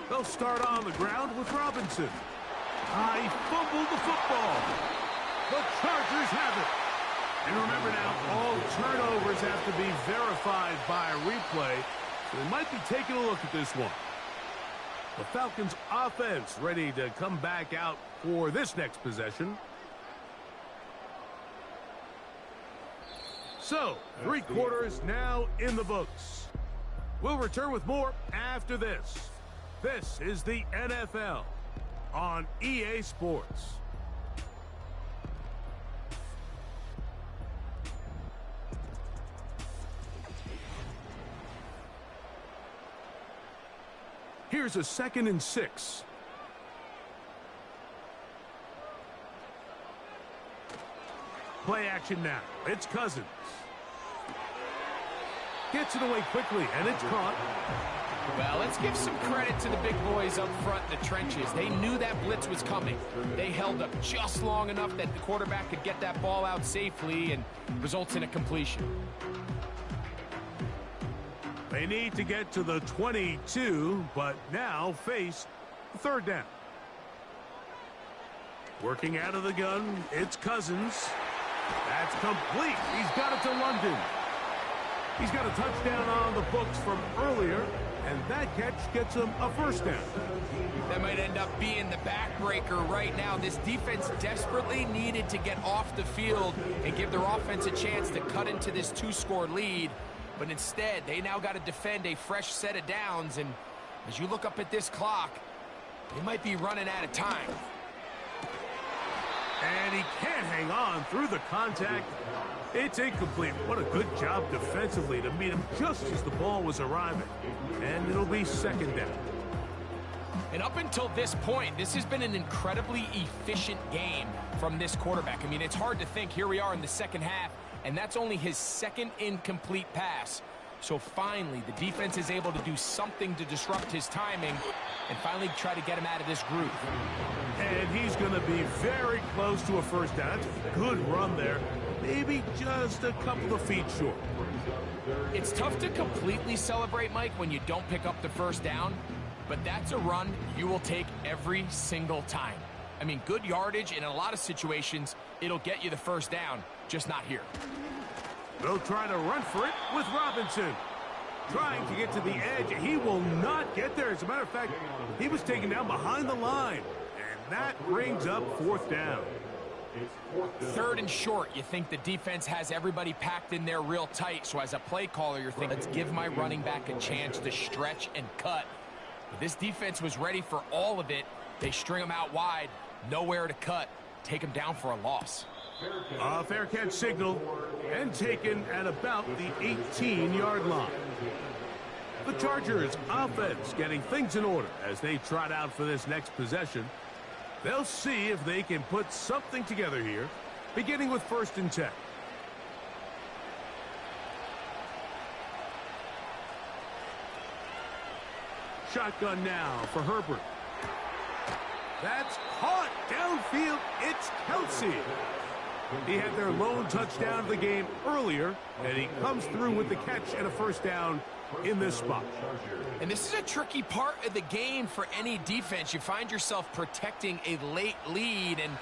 They'll start on the ground with Robinson. He fumbled the football. The Chargers have it. And remember now, all turnovers have to be verified by a replay, so they might be taking a look at this one. The Falcons offense ready to come back out for this next possession. So, 3 quarters now in the books. We'll return with more after this. This is the NFL on EA Sports. Here's a 2nd and 6. Play action now. It's Cousins. Gets it away quickly, and it's caught. Well, let's give some credit to the big boys up front in the trenches. They knew that blitz was coming. They held up just long enough that the quarterback could get that ball out safely and results in a completion. They need to get to the 22, but now face 3rd down. Working out of the gun, it's Cousins. That's complete. He's got it to London. He's got a touchdown on the books from earlier, and that catch gets him a 1st down. That might end up being the backbreaker right now. This defense desperately needed to get off the field and give their offense a chance to cut into this 2-score lead. But instead, they now got to defend a fresh set of downs. And as you look up at this clock, they might be running out of time. And he can't hang on through the contact. It's incomplete. What a good job defensively to meet him just as the ball was arriving. And it'll be 2nd down. And up until this point, this has been an incredibly efficient game from this quarterback. I mean, it's hard to think. Here we are in the 2nd half, and that's only his 2nd incomplete pass. So finally, the defense is able to do something to disrupt his timing and finally try to get him out of this groove. And he's going to be very close to a 1st down. Good run there. Maybe just a couple of feet short. It's tough to completely celebrate, Mike, when you don't pick up the 1st down, but that's a run you will take every single time. I mean, good yardage, and in a lot of situations, it'll get you the 1st down, just not here. They'll try to run for it with Robinson. Trying to get to the edge. He will not get there. As a matter of fact, he was taken down behind the line. And that brings up 4th down. 3rd and short. You think the defense has everybody packed in there real tight. So as a play caller, you're thinking, let's give my running back a chance to stretch and cut. But this defense was ready for all of it. They string him out wide. Nowhere to cut. Take him down for a loss. A fair catch signal and taken at about the 18-yard line. The Chargers offense getting things in order as they trot out for this next possession. They'll see if they can put something together here, beginning with 1st and 10. Shotgun now for Herbert. That's caught downfield. It's Kelsey. He had their lone touchdown of the game earlier, and he comes through with the catch and a 1st down in this spot. And this is a tricky part of the game for any defense. You find yourself protecting a late lead, and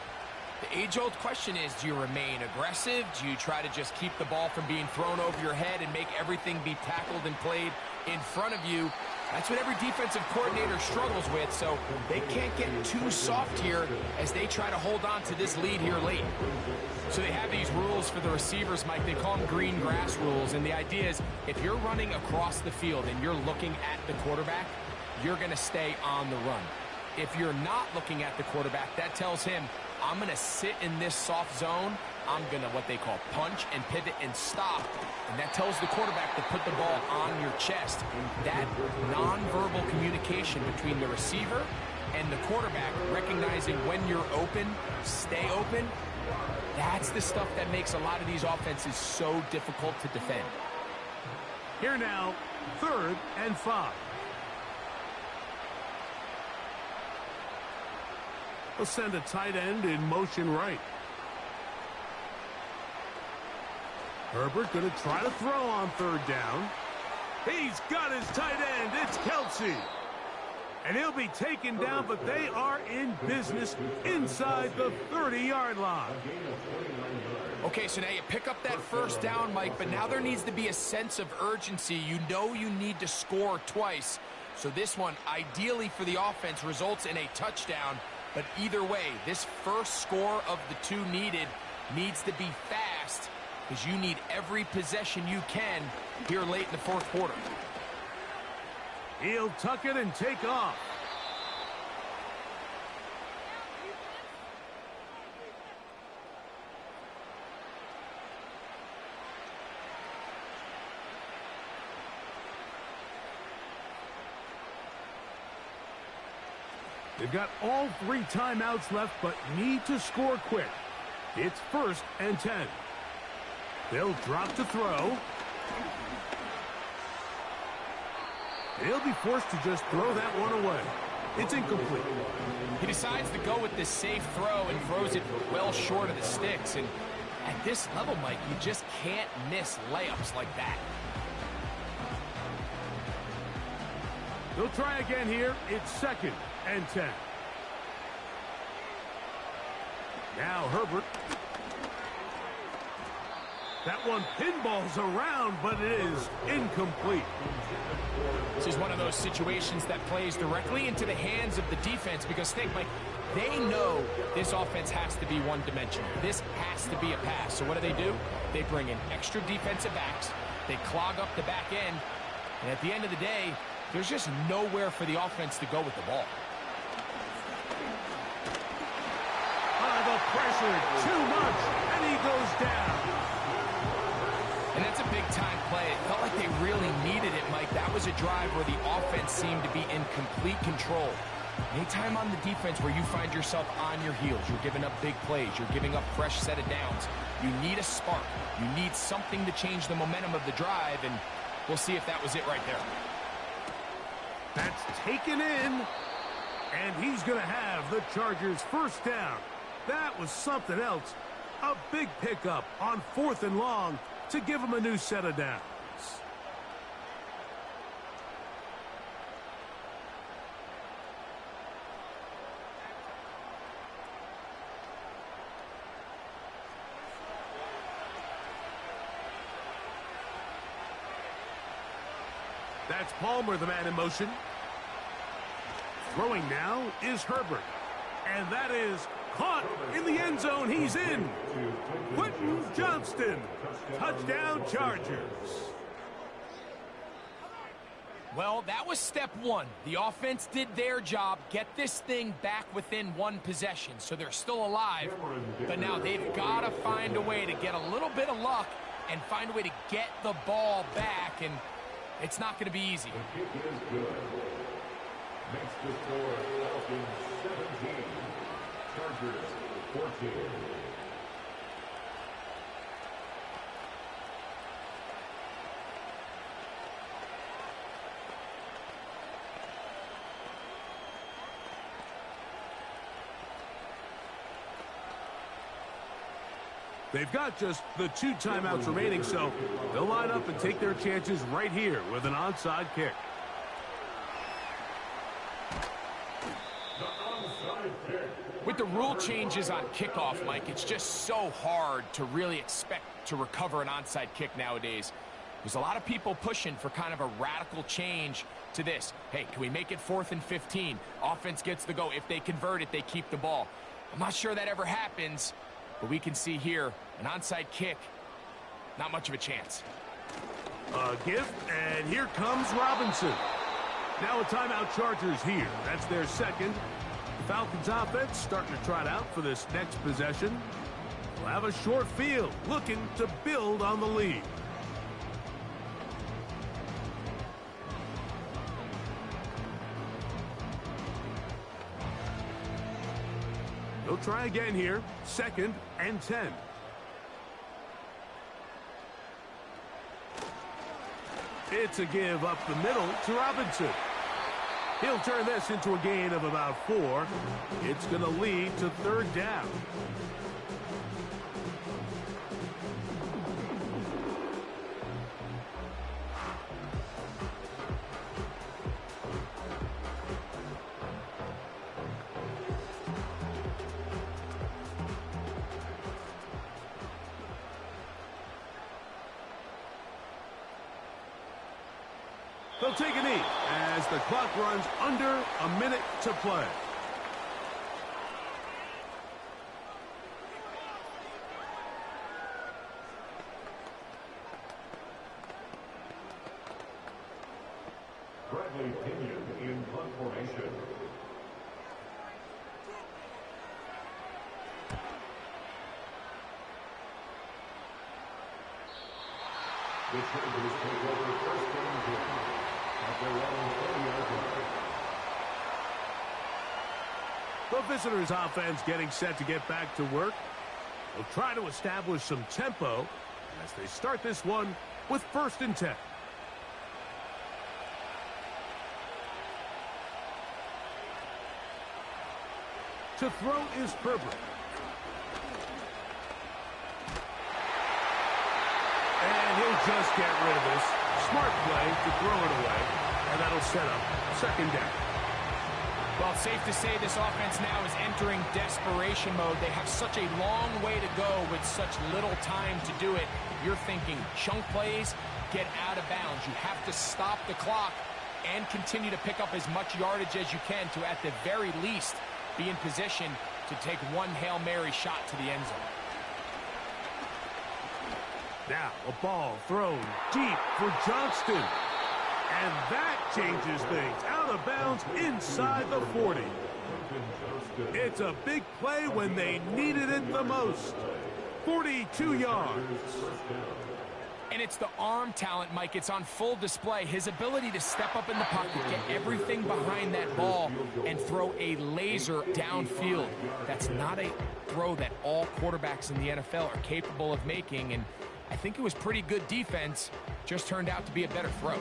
the age-old question is, do you remain aggressive? Do you try to just keep the ball from being thrown over your head and make everything be tackled and played in front of you? That's what every defensive coordinator struggles with, so they can't get too soft here as they try to hold on to this lead here late. So they have these rules for the receivers, Mike. They call them green grass rules, and the idea is if you're running across the field and you're looking at the quarterback, you're going to stay on the run. If you're not looking at the quarterback, that tells him, I'm going to sit in this soft zone. I'm going to what they call punch and pivot and stop. And that tells the quarterback to put the ball on your chest. That nonverbal communication between the receiver and the quarterback, recognizing when you're open, stay open, that's the stuff that makes a lot of these offenses so difficult to defend. Here now, 3rd and 5. They'll send a tight end in motion right. Herbert going to try to throw on 3rd down. He's got his tight end. It's Kelsey. And he'll be taken down, but they are in business inside the 30-yard line. Okay, so now you pick up that 1st down, Mike, but now there needs to be a sense of urgency. You know you need to score twice. So this one, ideally for the offense, results in a touchdown. But either way, this first score of the 2 needed needs to be fast because you need every possession you can here late in the 4th quarter. He'll tuck it and take off. They've got all 3 timeouts left, but need to score quick. It's 1st and 10. They'll drop to throw. He'll be forced to just throw that one away. It's incomplete. He decides to go with this safe throw and throws it well short of the sticks. And at this level, Mike, you just can't miss layups like that. They'll try again here. It's 2nd and 10. Now Herbert. That one pinballs around, but it is incomplete. This is one of those situations that plays directly into the hands of the defense because think, Mike, they know this offense has to be one-dimensional. This has to be a pass. So what do? They bring in extra defensive backs. They clog up the back end. And at the end of the day, there's just nowhere for the offense to go with the ball. The pressure, too much, and he goes down. And that's a big-time play. It felt like they really needed it, Mike. That was a drive where the offense seemed to be in complete control. Anytime on the defense where you find yourself on your heels, you're giving up big plays, you're giving up fresh set of downs, you need a spark. You need something to change the momentum of the drive, and we'll see if that was it right there. That's taken in, and he's going to have the Chargers' 1st down. That was something else. A big pickup on 4th and long to give him a new set of downs. That's Palmer, the man in motion. Throwing now is Herbert. And that is caught in the end zone. He's in. Quentin Johnston. Touchdown Chargers. Well, that was step 1. The offense did their job. Get this thing back within 1 possession. So they're still alive. But now they've got to find a way to get a little bit of luck and find a way to get the ball back. And It's not going to be easy. The kick is good. Makes the score Falcons 17, Chargers 14. They've got just the 2 timeouts remaining, so they'll line up and take their chances right here with an onside kick. With the rule changes on kickoff, Mike, it's just so hard to really expect to recover an onside kick nowadays. There's a lot of people pushing for kind of a radical change to this. Hey, can we make it 4th and 15? Offense gets the go. If they convert it, they keep the ball. I'm not sure that ever happens, but we can see here an onside kick, not much of a chance. A gift, and here comes Robinson. Now a timeout Chargers here. That's their second. The Falcons offense starting to trot out for this next possession. We'll have a short field, looking to build on the lead. They'll try again here. 2nd and 10. It's a give up the middle to Robinson. He'll turn this into a gain of about 4. It's going to lead to 3rd down. They'll take a knee as the clock runs under a minute to play. Bradley Pinion in punt formation. The Chargers take over 1st and 10 at their own 30-yard line. The visitors' offense getting set to get back to work. They'll try to establish some tempo as they start this one with 1st and 10. To throw is Herbert. And he'll just get rid of this. Smart play to throw it away, and that'll set up 2nd down. Well, it's safe to say this offense now is entering desperation mode. They have such a long way to go with such little time to do it. You're thinking chunk plays, get out of bounds. You have to stop the clock and continue to pick up as much yardage as you can to, at the very least, be in position to take one Hail Mary shot to the end zone. Now, a ball thrown deep for Johnston. And that changes things. Out of bounds inside the 40. It's a big play when they needed it the most. 42 yards. And it's the arm talent, Mike. It's on full display. His ability to step up in the pocket, get everything behind that ball, and throw a laser downfield. That's not a throw that all quarterbacks in the NFL are capable of making. And I think it was pretty good defense. Just turned out to be a better throw.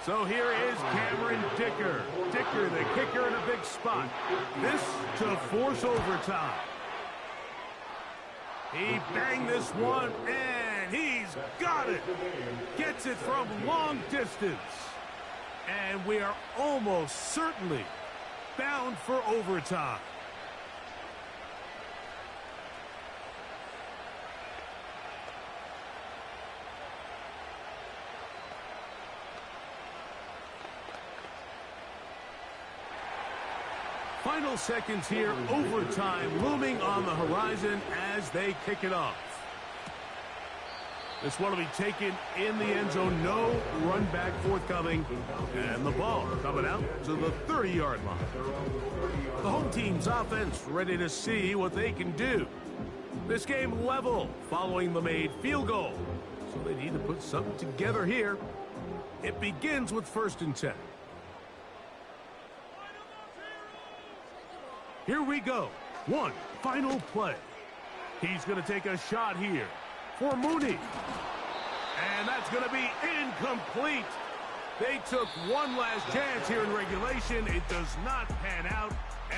So here is Cameron Dicker. Dicker, the kicker, in a big spot. This to force overtime. He banged this one, and he's got it. Gets it from long distance. And we are almost certainly bound for overtime. Final seconds here, overtime looming on the horizon as they kick it off. This one will be taken in the end zone. No run back forthcoming. And the ball coming out to the 30-yard line. The home team's offense ready to see what they can do. This game level following the made field goal. So they need to put something together here. It begins with 1st and 10. Here we go. One final play. He's going to take a shot here for Mooney. And that's going to be incomplete. They took one last chance here in regulation. It does not pan out,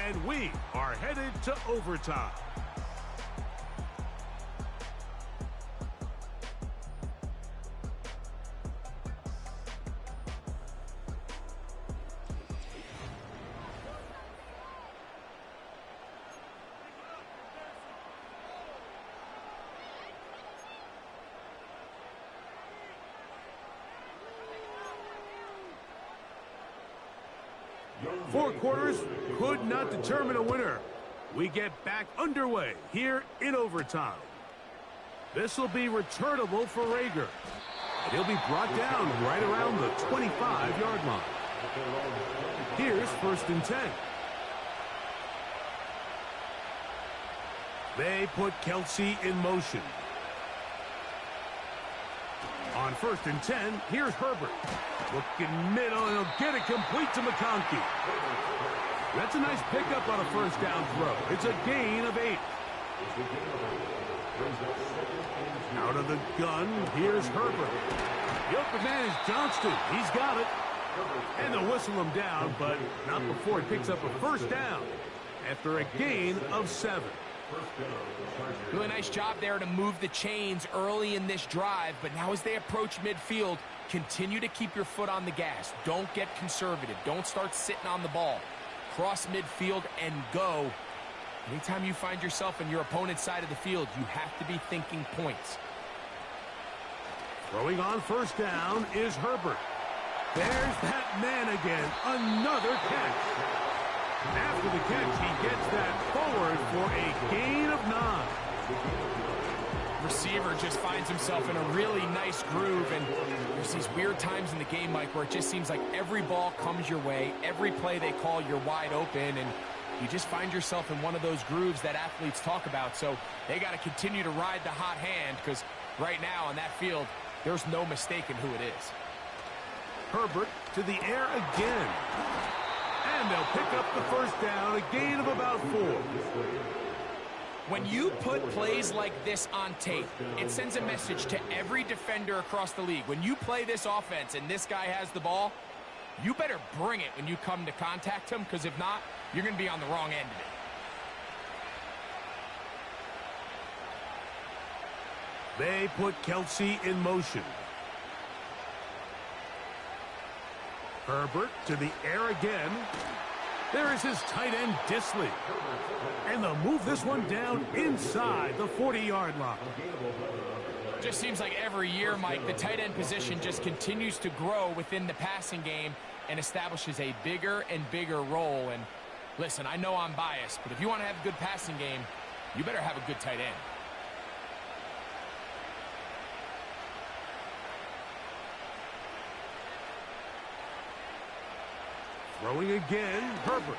and we are headed to overtime. Four quarters could not determine a winner. We get back underway here in overtime. This will be returnable for Rager. And he'll be brought down right around the 25-yard line. Here's 1st and 10. They put Kelsey in motion. On 1st and 10, here's Herbert. Looking middle, and he'll get it complete to McConkey. That's a nice pickup on a 1st down throw. It's a gain of 8. Out of the gun, here's Herbert. The open man is Johnston. He's got it. And they'll whistle him down, but not before he picks up a 1st down after a gain of 7. Really nice job there to move the chains early in this drive, but now as they approach midfield, continue to keep your foot on the gas. Don't get conservative. Don't start sitting on the ball. Cross midfield and go. Anytime you find yourself on your opponent's side of the field, you have to be thinking points. Throwing on 1st down is Herbert. There's that man again. Another catch. After the catch, he gets that forward for a gain of 9. Receiver just finds himself in a really nice groove, and there's these weird times in the game, Mike, where it just seems like every ball comes your way, every play they call, you're wide open, and you just find yourself in one of those grooves that athletes talk about. So they got to continue to ride the hot hand, because right now on that field, there's no mistaking who it is. Herbert to the air again. And they'll pick up the 1st down, a gain of about 4. When you put plays like this on tape, it sends a message to every defender across the league. When you play this offense and this guy has the ball, you better bring it when you come to contact him, because if not, you're going to be on the wrong end of it. They put Kelsey in motion. Herbert to the air again. There is his tight end, Disley. And they'll move this one down inside the 40-yard line. Just seems like every year, Mike, the tight end position just continues to grow within the passing game and establishes a bigger and bigger role. And listen, I know I'm biased, but if you want to have a good passing game, you better have a good tight end. Throwing again, Herbert.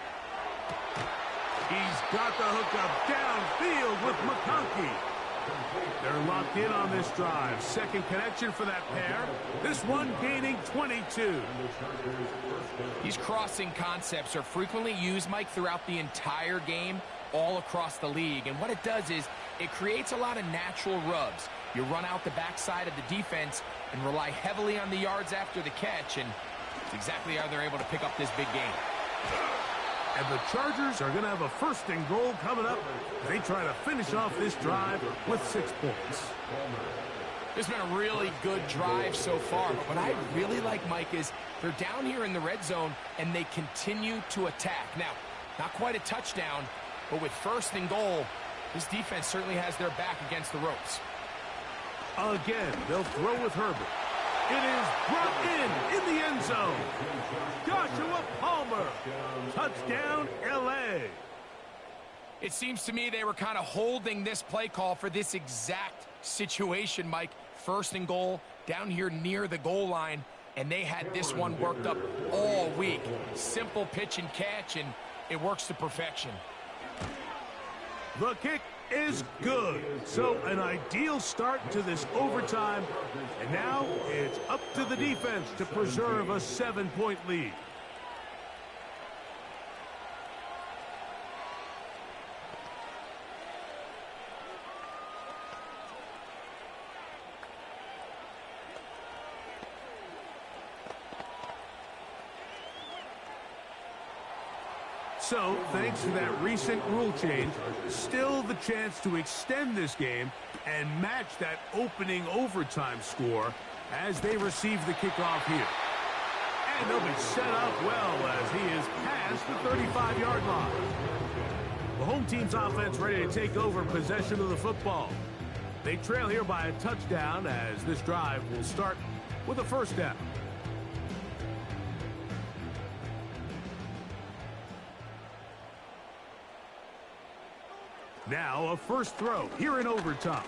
He's got the hookup downfield with McConkey. They're locked in on this drive. Second connection for that pair. This one gaining 22. These crossing concepts are frequently used, Mike, throughout the entire game, all across the league. And what it does is it creates a lot of natural rubs. You run out the backside of the defense and rely heavily on the yards after the catch, and it's exactly how they're able to pick up this big game. And the Chargers are going to have a 1st and goal coming up. They try to finish off this drive with 6 points. This has been a really good drive so far, but what I really like, Mike, is they're down here in the red zone and they continue to attack. Now, not quite a touchdown, but with 1st and goal, this defense certainly has their back against the ropes. Again, they'll throw with Herbert. It is brought in the end zone. Joshua Palmer. Touchdown, L.A. It seems to me they were kind of holding this play call for this exact situation, Mike. first and goal down here near the goal line, and they had this one worked up all week. Simple pitch and catch, and it works to perfection. The kick is good. So an ideal start to this overtime. And now it's up to the defense to preserve a 7-point lead. So, thanks to that recent rule change, still the chance to extend this game and match that opening overtime score as they receive the kickoff here. And they'll be set up well as he is past the 35-yard line. The home team's offense ready to take over possession of the football. They trail here by a touchdown as this drive will start with a first down. Now a first throw here in overtime.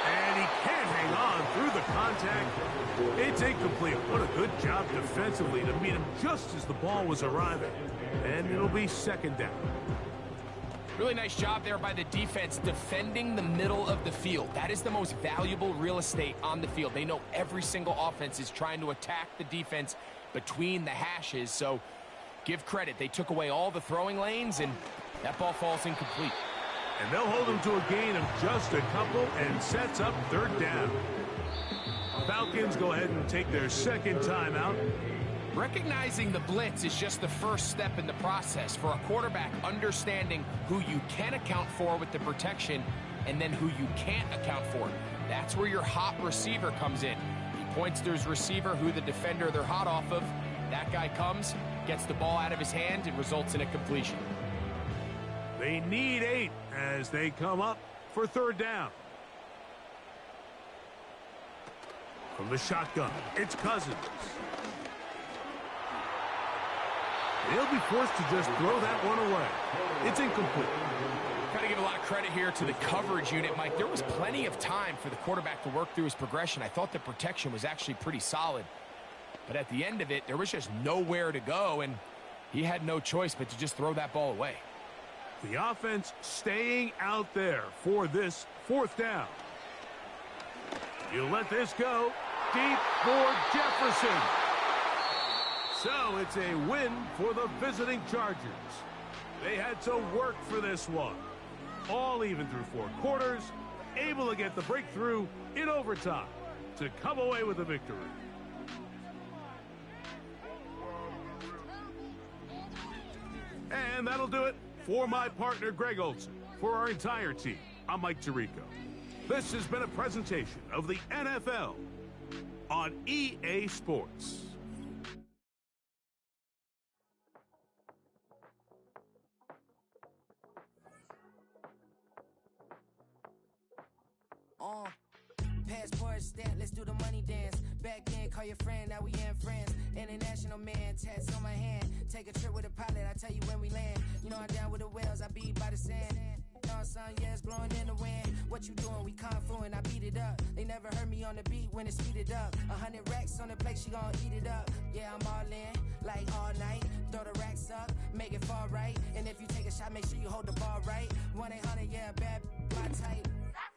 And he can't hang on through the contact. It's incomplete. What a good job defensively to meet him just as the ball was arriving. And it'll be second down. Really nice job there by the defense defending the middle of the field. That is the most valuable real estate on the field. They know every single offense is trying to attack the defense between the hashes. So give credit. They took away all the throwing lanes, and that ball falls incomplete. And they'll hold him to a gain of just a couple and sets up third down. Falcons go ahead and take their second timeout. Recognizing the blitz is just the first step in the process for a quarterback, understanding who you can account for with the protection and then who you can't account for. That's where your hot receiver comes in. He points to his receiver, who the defender they're hot off of. That guy comes, gets the ball out of his hand, and results in a completion. They need 8 as they come up for third down. From the shotgun, it's Cousins. They'll be forced to just throw that one away. It's incomplete. Got to give a lot of credit here to the coverage unit, Mike. There was plenty of time for the quarterback to work through his progression. I thought the protection was actually pretty solid. But at the end of it, there was just nowhere to go, and he had no choice but to just throw that ball away. The offense staying out there for this fourth down. You let this go. Deep for Jefferson. So it's a win for the visiting Chargers. They had to work for this one. All even through 4 quarters, able to get the breakthrough in overtime to come away with a victory. And that'll do it for my partner, Greg Olson. For our entire team, I'm Mike Tirico. This has been a presentation of the NFL on EA Sports. Passport stamp, let's do the money dance. Back then, call your friend, now we ain't friends. International man, tats on my hand. Take a trip with a pilot, I tell you when we land. You know I'm down with the whales, I be by the sand. Sun, yeah, it's blowing in the wind. What you doing? We confluent, I beat it up. They never heard me on the beat when it's speeded up. 100 racks on the plate, she gon' eat it up. Yeah, I'm all in, like all night. Throw the racks up, make it fall right. And if you take a shot, make sure you hold the ball right. 1-800, yeah, bad, my type.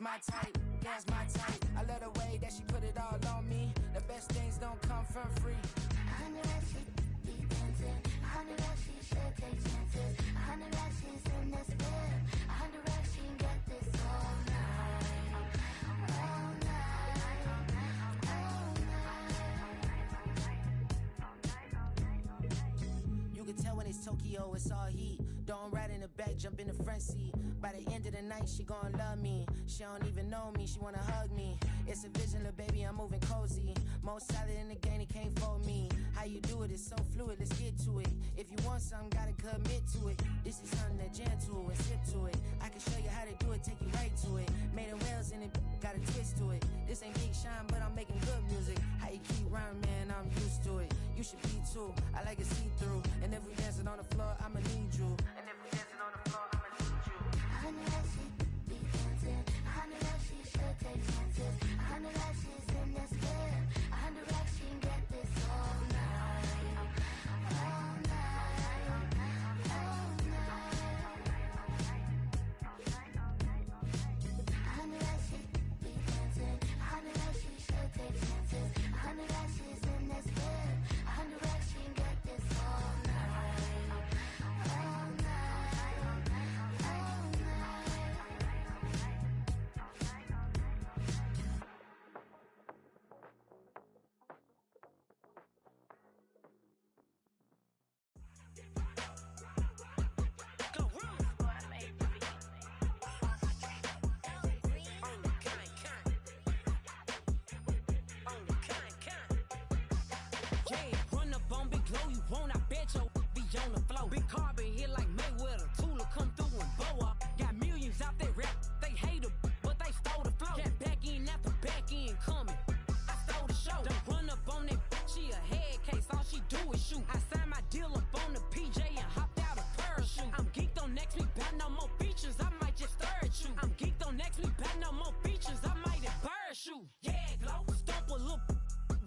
My type, yeah, it's my type. I love the way that she put it all on me. The best things don't come for free. 100 racks, she be dancing. 100 racks, she should take chances. 100 racks, she's in this bed. 100 racks, she get this all night. All night. All night. You can tell when it's Tokyo, it's all heat. Don't ride in the back, jump in the front seat. By the end of the night, she gon' love me. She don't even know me, she wanna hug me. It's a vision, little baby, I'm moving cozy. Most solid in the game, it can't fold me. How you do it, it's so fluid, let's get to it. If you want something, gotta commit to it. This is something that jam to and sip to it. I can show you how to do it, take you right to it. Made of whales in it, got a twist to it. This ain't Big Shine, but I'm making good music. How you keep rhyming, man, I'm used to it. You should be too, I like it see-through. And if we dancing on the floor, I'ma need you. And if we dancing on the floor, I'ma need you. 100 racks, she be dancing. 100 racks, she should take flow. Big carbon hit like Mayweather. Tula come through and blow up. Got millions out there rap. They hate her, but they stole the flow. Got back in after back in coming. I stole the show. Don't run up on that. She a head case. All she do is shoot. I signed my deal up on the PJ and hopped out a parachute. I'm geeked on next week. Got no more features. I might just stir at you. I'm geeked on next week. Got no more features. I might embarrass you. Yeah, glow. Stomp a little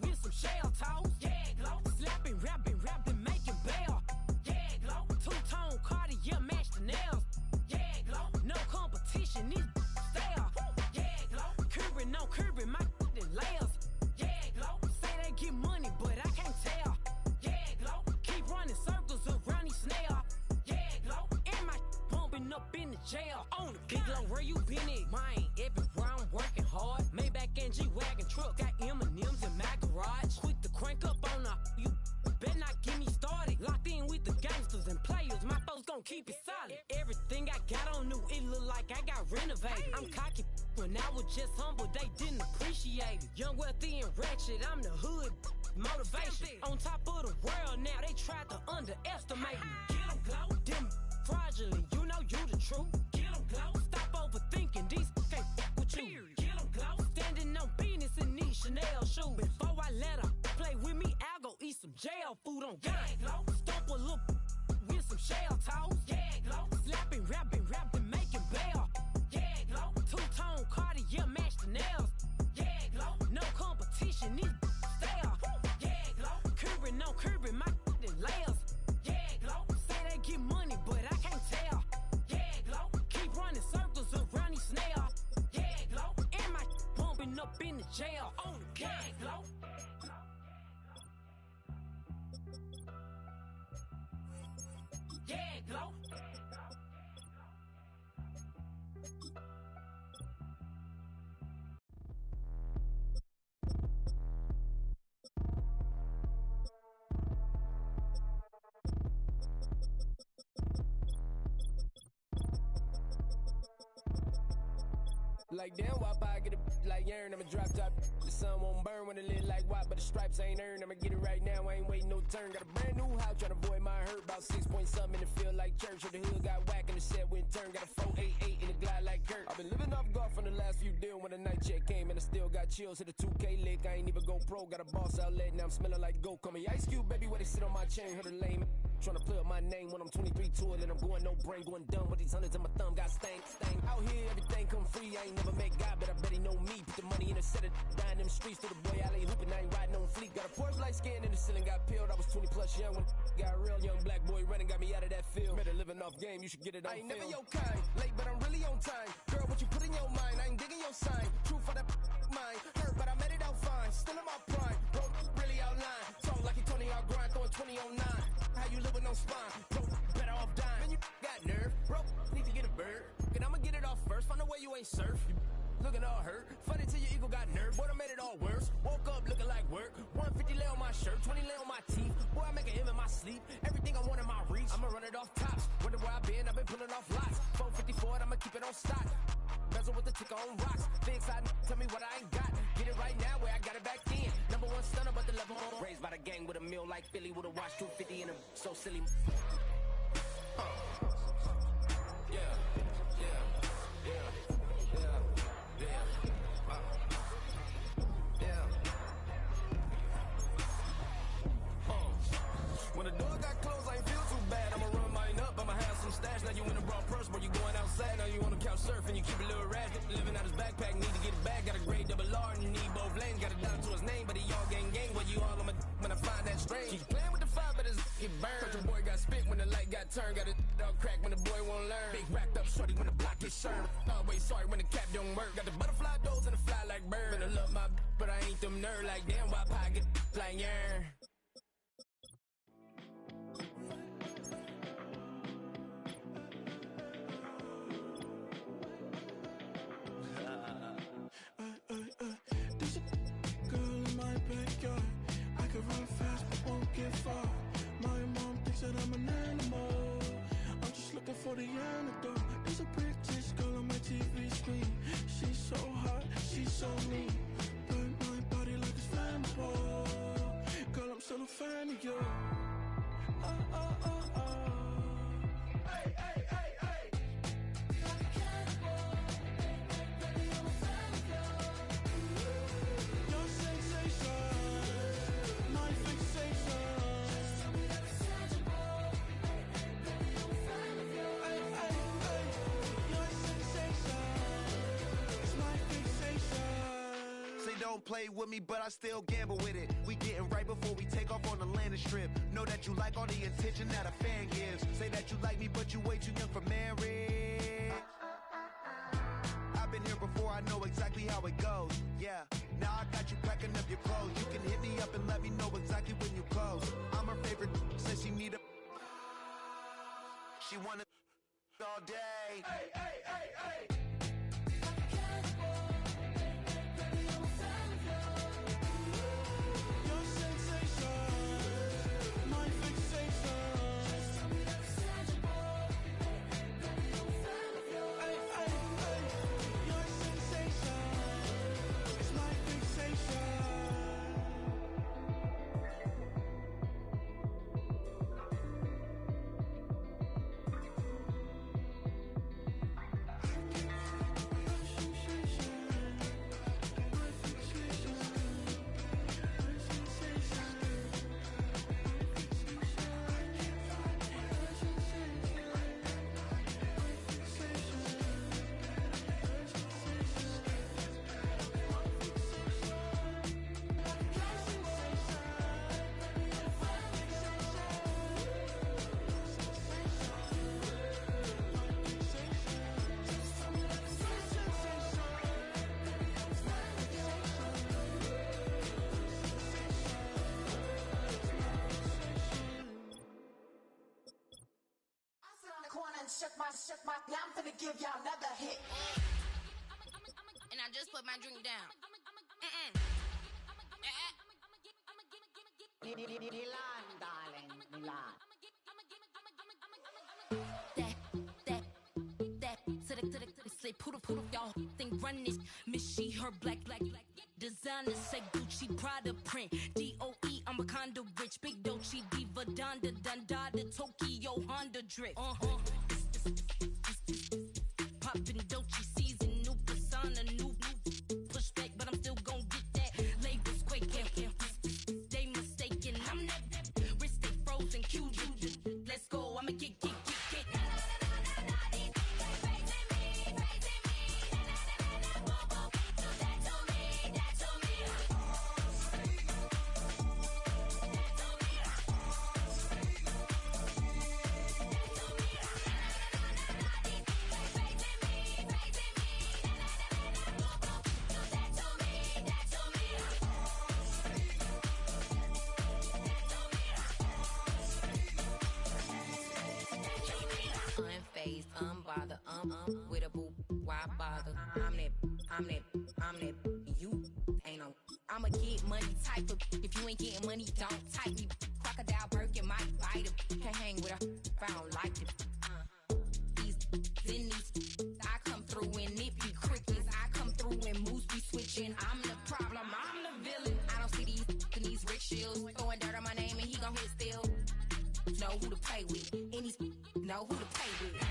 with some shell toes. Yeah, glow. Slapping, rapping, making bail. Yeah, glow. Two-tone Cartier match the nails. Yeah, glow. No competition, these stale. Yeah, glow. Curbing, no curbing, my layers. Yeah, glow. Say they get money, but I can't tell. Yeah, glow. Keep running circles around these snail. Yeah, glow. And my bumping up in the jail. On the big glow, where you been at? Mine, everywhere I'm working hard. Maybach and G-Wagon truck, got M&M's in my garage. Quick to crank up on her. You better not get me started. Locked in with the gangsters and players. My folks gon' keep it solid. Everything I got on new, it look like I got renovated. I'm cocky when I was just humble, they didn't appreciate it. Young, wealthy, and ratchet, I'm the hood motivation. On top of the world now, they tried to underestimate me. Get 'em, glow. Them fraudulent, you know you the truth. Get 'em, glow. Stop overthinking, these can't fuck with you. Get 'em, glow. Standing on business in these Chanel shoes. Before I let her play with me, I'll go eat some jail food on God. Yeah, glow. Stomp a little with some shell toes. Yeah, glow. Slapping, rapping, making bail. Yeah, glow. Two-tone Cartier match the nails. Yeah, glow. No competition, these stale. Yeah, glow. Curbing, no curbing, my layers. Yeah, glow. Say they get money, but I can't tell. Yeah, glow. Keep running circles around these snail. Yeah, glow. And my bumping up in the jail. On the yeah, glow. Yeah, glow. Like damn, why I get a like urn? I'ma drop top. The sun won't burn when it lit like white, but the stripes ain't earned. I'ma get it right now, I ain't waiting no turn. Got a brand new house, tryna avoid my hurt. About 6 point something in the field like church. Or the hood got whack and the set went turn. Got a 488 in the glide like Kurt. I've been living off golf from the last few deals. When the night check came and I still got chills. Hit a 2K lick, I ain't even go pro. Got a boss outlet, now I'm smelling like goat. Call me Ice Cube, baby, where they sit on my chain. Heard a lame tryna play up my name when I'm 23 to it. And I'm going no brain, going dumb with these hundreds in my thumb. Got stank. Out here, everything come free. I ain't never met God, but I bet he know me. Put the money in a set of dying them streets to the boy alley hooping. I ain't riding on fleek. Got a Porsche light scan in the ceiling, got peeled. I was 20 plus young when got real. Young black boy running, got me out of that field. Better living off game, you should get it on I ain't film. Never your kind, late but I'm really on time. Girl, what you put in your mind, I ain't digging your sign. True for that mine, hurt but I made it out fine. Still in my prime, bro, really outline. Talk like you Tony out grind, throwing 20 on 9. How you living on spine, bro, better off dying. Man, you got nerve, bro, need to get a bird. And I'ma get it off first, find a way you ain't surf. You looking all hurt, funny till your ego got nerve. Boy, I made it all worse, woke up looking like work. 150 lay on my shirt, 20 lay on my teeth. Boy, I make an M in my sleep, everything I want in my reach. I'ma run it off tops, wonder where I've been pulling off lots. 454, I'ma keep it on stock. Bezel with the ticker on rocks. Things I tell me what I ain't got. Get it right now where I got it back then. Number one stunner, but the level on. Raised by the gang with a meal like Philly with a watch 250 and a so silly. When the door got closed, I ain't feel too bad. I'ma run mine up, I'ma have some stash. Now you in a broad purse, but you going outside. Now you on the couch surfing, you keep a little rat. Living out his backpack, need to get it back. Got a grade double R and you need both lanes. Got a dollar to his name, but he all gang. Well, you all on my when I find that strange. Keep playing with the fire, but his get burned. Cause your boy got spit when the light got turned. Got a dog crack when the boy won't learn. Big racked up shorty when the block gets shurned. Always sorry when the cap don't work. Got the butterfly doors and the fly like bird. And I love my but I ain't them nerd. Like damn, why pie get like yarn? There's a girl in my backyard. I can run fast but won't get far. My mom thinks that I'm an animal. I'm just looking for the antidote. There's a British girl on my TV screen. She's so hot, she's so mean. Burn my body like it's flammable. Girl, I'm still a fan of you. Oh, oh, oh, oh. don't play with me, but I still gamble with it. We getting right before we take off on the landing strip. Know that you like all the attention that a fan gives. Say that you like me, but you way too young for marriage. I've been here before, I know exactly how it goes. Yeah, now I got you packing up your clothes. You can hit me up and let me know exactly when you close. I'm her favorite, says she need a... She wanna all day. Hey, hey, hey, hey. Shook my, now I'm finna give y'all another hit. And I just put my drink down. Milan, darling, Milan. Say poodle, y'all think run this. Miss she, her black designer, say Gucci, Prada print. DOE, I'm a condo rich. Big Dolce, Diva, Donda, Dundada, Tokyo, Honda drip. Poppin' Dolce season, new persona, new pushback, but I'm still gon' get that. Labels quaking, they mistaken. I'm that wrist stay frozen, cute. Let's go, I'ma get. Unbothered, with a boo, why bother? I'm that, you ain't no. I'm a get money type of, if you ain't getting money, don't type me. Crocodile Birkin might bite him. Can't hang with her if I don't like it. These, I come through in nippy crickets. I come through in moose be switching. I'm the problem, I'm the villain. I don't see these rickshaws throwing dirt on my name and he gon' hit still. Know who to play with, and he's know who to play with.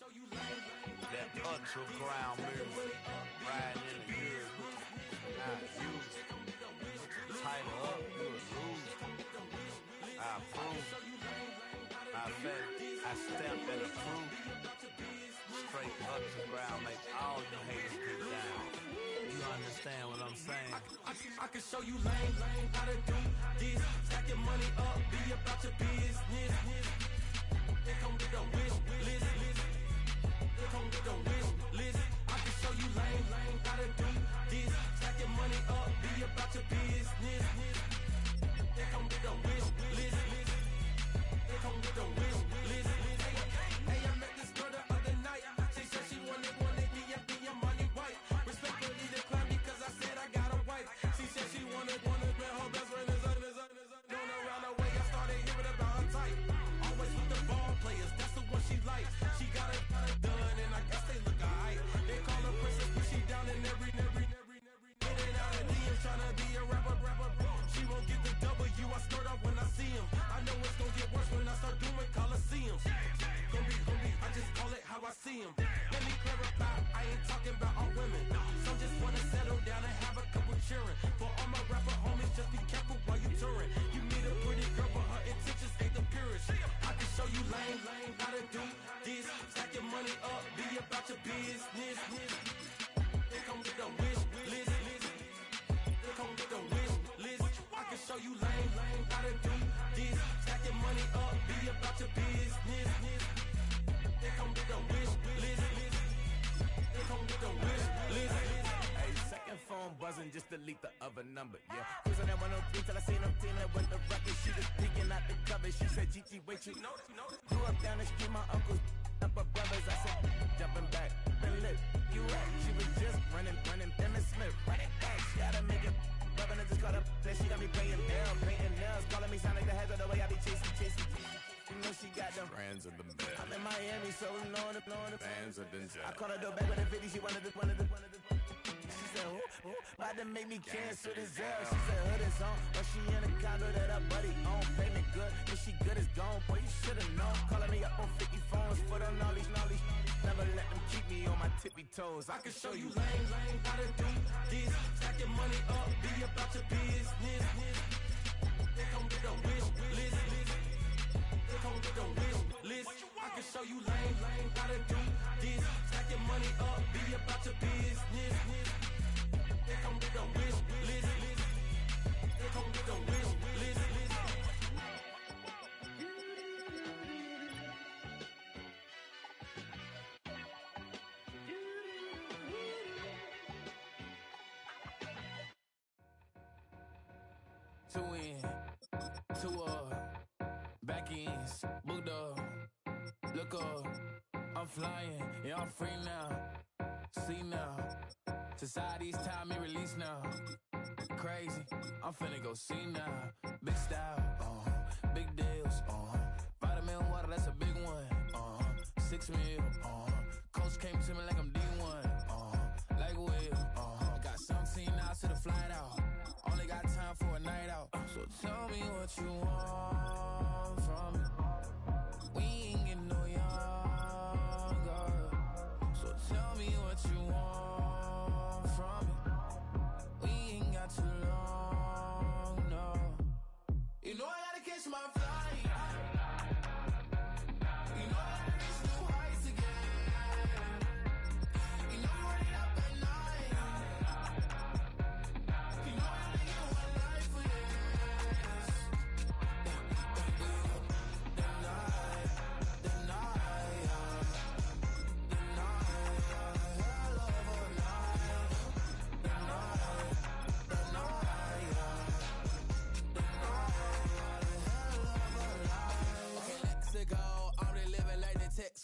That underground music, riding in the years, I use tighten up, you a lose. I approve. I stamp and approve. Straight underground, make all you haters get down. You understand what I'm saying? I can show you lame, how to do this. Stack your money up, be about your business. They come with a wish list. They come with a wish list. I can show you lame, how to do this. Stack your money up, be about your business. They come with a wish list. They come with a wish list. Hey, I met this girl the other night. She said she wanted me and be your money white. Respectfully declined because I said I got a wife. She said she wanted man, her best friend is known around the way. I started hearing about her type. Always with the ball players, that's the one she likes. She got it done, and I guess they look alright. They call her princess, but she down in every. In and out of DMs, tryna be a rapper. She won't get the W, I skirt off when I see him. I know it's gonna get worse when I start doing Coliseums. Gonna be, I just call it how I see him. Let me clarify, I ain't talking about all women. Some just wanna settle down and have a couple cheering. For all my rapper homies, just be careful while you touring. You meet a pretty girl, but her intentions ain't the purest. I can show you lame, how to do this. Stack your money up, be about your business. They come with a wish list. They come with a wish list. I can show you lame, how to do this. Stack your money up, be about your business. They come with a wish list. They come with a wish list. Hey, second phone buzzing, just delete the other number, yeah. Cruising at 103 till I seen them Tmiller with the record. She was peeking out the cover. She said, Gigi, wait, you know. Grew up down the street, my uncles up her brothers. I said, jumping back, been lit. You right, she was just running. Emmett Smith, running back. She had to make it. Rubbing it, just caught up. Then she got me painting nails. Calling me sound like the heads of the way I be chasing. You know she got them Brands of the bed. I'm in Miami, so we know the Bands of the I called her door back with a 50, she wanted the. She said, who? About to make me cancel this L. She said, hood is on, but she in a condo that her buddy own. Payment good, if she good is gone. Boy, you should've known. Calling me up on 50 phones, foot on all these. Never let them keep me on my tippy toes. I can show you lame, how to do this. Stack your money up, be about your business. They come with a wish list. They come with a wish list. I can show you lame, how to do this. Stack your money up, be about your business. They come with a wish list. They come with a wish list. Two in, two back ends, booked up, look up, I'm flying, yeah, I'm free now, see now, society's time me release now, crazy, I'm finna go see now, big style, big deals, vitamin water, that's a big one, 6 mil, coach came to me like I'm D1, like Will, got 17 hours to the flight out, only got time for a night out, so tell me what you want from me. We ain't getting no younger, so tell me what you want from me. We ain't got too long, no. You know I gotta catch my flight. You know I gotta reach new heights again. You know I'm running up at night. You know I only get one life for this.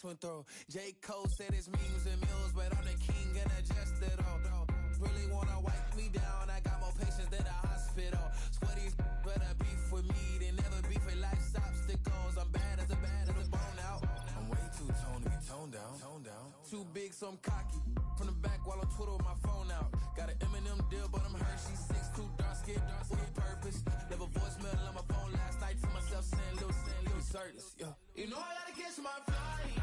Went through. J. Cole said his memes and mills, but I'm the king and adjust it all. Really wanna wipe me down, I got more patience than a hospital. Sweaty better beef with me than never beef with life's obstacles. I'm bad as a bone out. I'm way too toned to be toned down. Too big, so I'm cocky. From the back while I'm Twitter with my phone out. Got an Eminem deal, but I'm Hershey 6'2", dark skin, with purpose. Never voicemail on my phone last night to myself saying, Lil Curtis, yeah. You know I gotta catch my flight.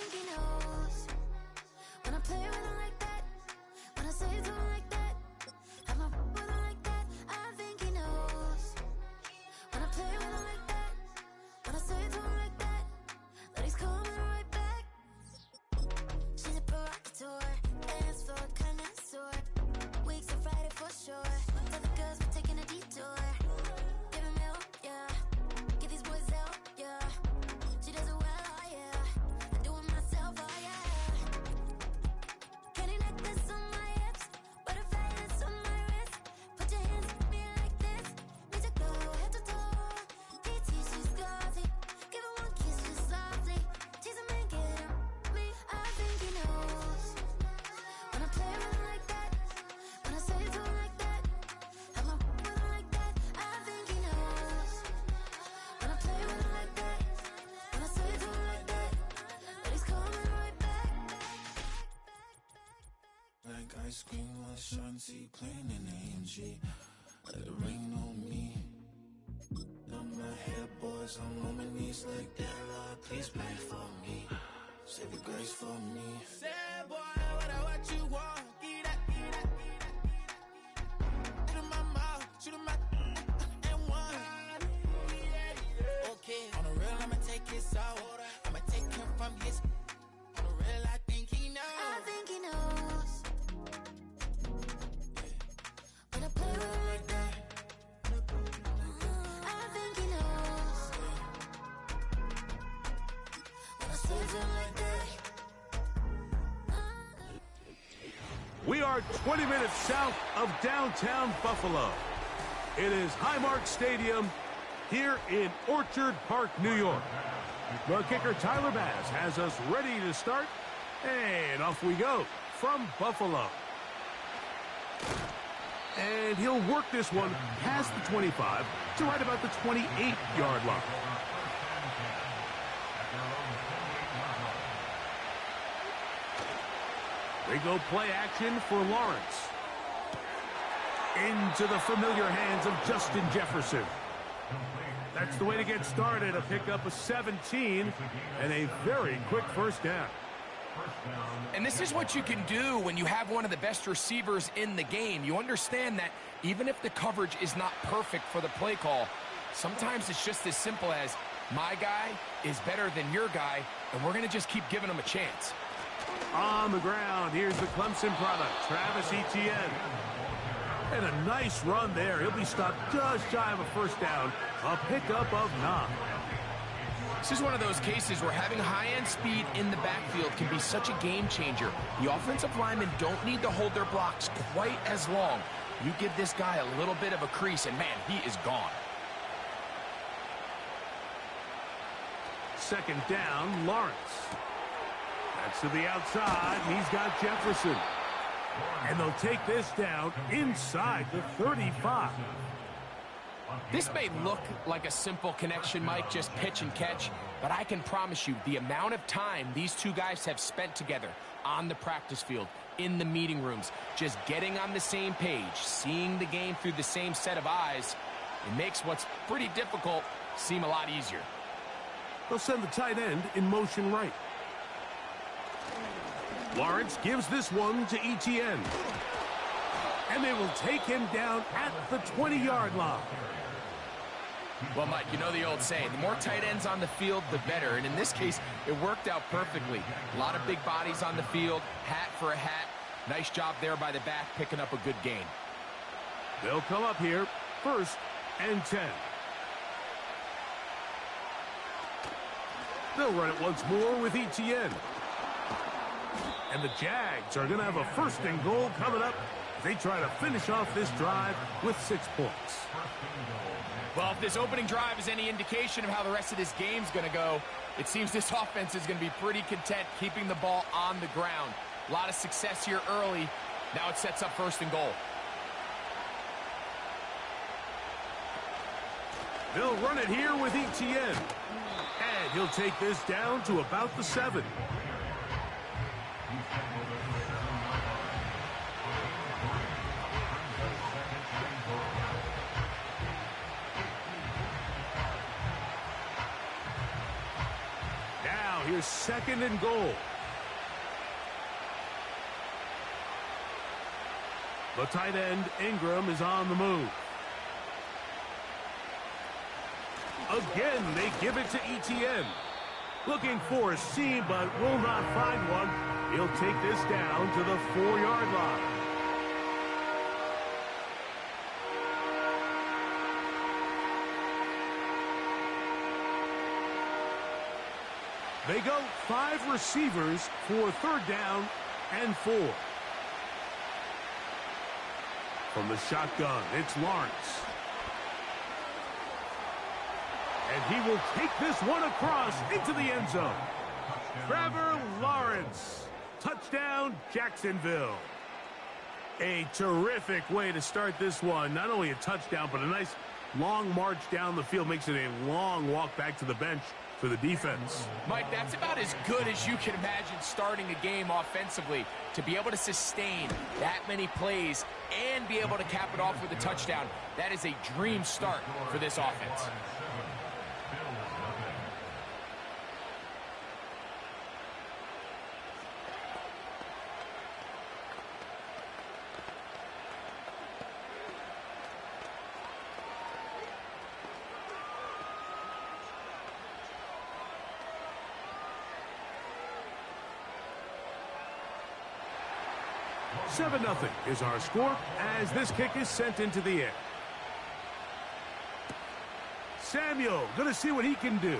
think he knows. When I play with him like that, when I say it to him like that, have my with him like that, I think he knows. When I play with him like that, when I say it to him like that, that he's coming right back. She's a provocateur, dance floor connoisseur. Weeks of Friday for sure. Tell the girls we're taking a detour. Give him milk, yeah. Get these boys out, yeah. She does it well, oh yeah. I do it myself, oh yeah. Candy necklace on my hips, butterflies on my wrist. Put your hands on me like this. Need to go head to toe. DT, she's glossy. Give her one kiss just softly. Tease him and get him me. I think he knows. When I play with him like that, when I say it to him like that, have my with him like that, I think he knows. When I play with him like that, when I say it to him like that, that he's coming right back. Like ice cream with Shanti playing in AMG. Let it rain on me. Now my head boys, I'm on my knees like that. Lord, please pray for me. Save your grace for me. Say, boy, what you want? Get that, get that, get that. Shoot in my mouth, shoot in my and one. Okay, on the real, I'ma take his out. I'ma take him from his. On the real, I think he knows. I think he knows. When I play with him like that, I think he knows. When I say it to him like that. We are 20 minutes south of downtown Buffalo. It is Highmark Stadium here in Orchard Park, New York. The kicker, Tyler Bass, has us ready to start. And off we go from Buffalo. And he'll work this one past the 25 to right about the 28-yard line. They go play action for Lawrence. Into the familiar hands of Justin Jefferson. That's the way to get started, a pickup of 17 and a very quick first down. And this is what you can do when you have one of the best receivers in the game. You understand that even if the coverage is not perfect for the play call, sometimes it's just as simple as my guy is better than your guy, and we're going to just keep giving him a chance. On the ground, here's the Clemson product, Travis Etienne. And a nice run there. He'll be stopped just shy of a first down. A pickup of 9. This is one of those cases where having high-end speed in the backfield can be such a game changer. The offensive linemen don't need to hold their blocks quite as long. You give this guy a little bit of a crease, and man, he is gone. Second down, Lawrence. That's to the outside. He's got Jefferson. And they'll take this down inside the 35. This may look like a simple connection, Mike, just pitch and catch, but I can promise you the amount of time these two guys have spent together on the practice field, in the meeting rooms, just getting on the same page, seeing the game through the same set of eyes, it makes what's pretty difficult seem a lot easier. They'll send the tight end in motion right. Lawrence gives this one to Etienne. And they will take him down at the 20-yard line. Well, Mike, you know the old saying, the more tight ends on the field, the better. And in this case, it worked out perfectly. A lot of big bodies on the field, hat for a hat. Nice job there by the back, picking up a good gain. They'll come up here, 1st and 10. They'll run it once more with Etienne. And the Jags are going to have a 1st and goal coming up. They try to finish off this drive with 6 points. Well, if this opening drive is any indication of how the rest of this game's going to go, it seems this offense is going to be pretty content keeping the ball on the ground. A lot of success here early. Now it sets up 1st and goal. They'll run it here with Etienne. And he'll take this down to about the 7. here's 2nd and goal. The tight end, Ingram, is on the move. Again, they give it to Etienne. Looking for a seam, but will not find one. He'll take this down to the 4-yard line. They go 5 receivers for 3rd down and 4. From the shotgun, it's Lawrence. And he will take this one across into the end zone. Trevor Lawrence. Touchdown, Jacksonville. A terrific way to start this one. Not only a touchdown, but a nice long march down the field. Makes it a long walk back to the bench for the defense. Mike, that's about as good as you can imagine starting a game offensively. To be able to sustain that many plays and be able to cap it off with a touchdown, that is a dream start for this offense. 7-0 is our score as this kick is sent into the air. Samuel going to see what he can do.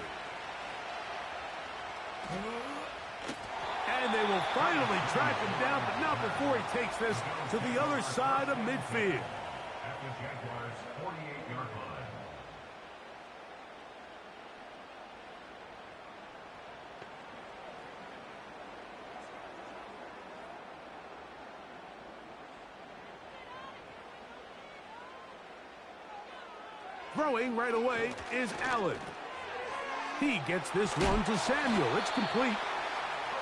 And they will finally track him down, but not before he takes this to the other side of midfield. At the Jaguars' 48-yard line. Throwing right away is Allen. He gets this one to Samuel. It's complete.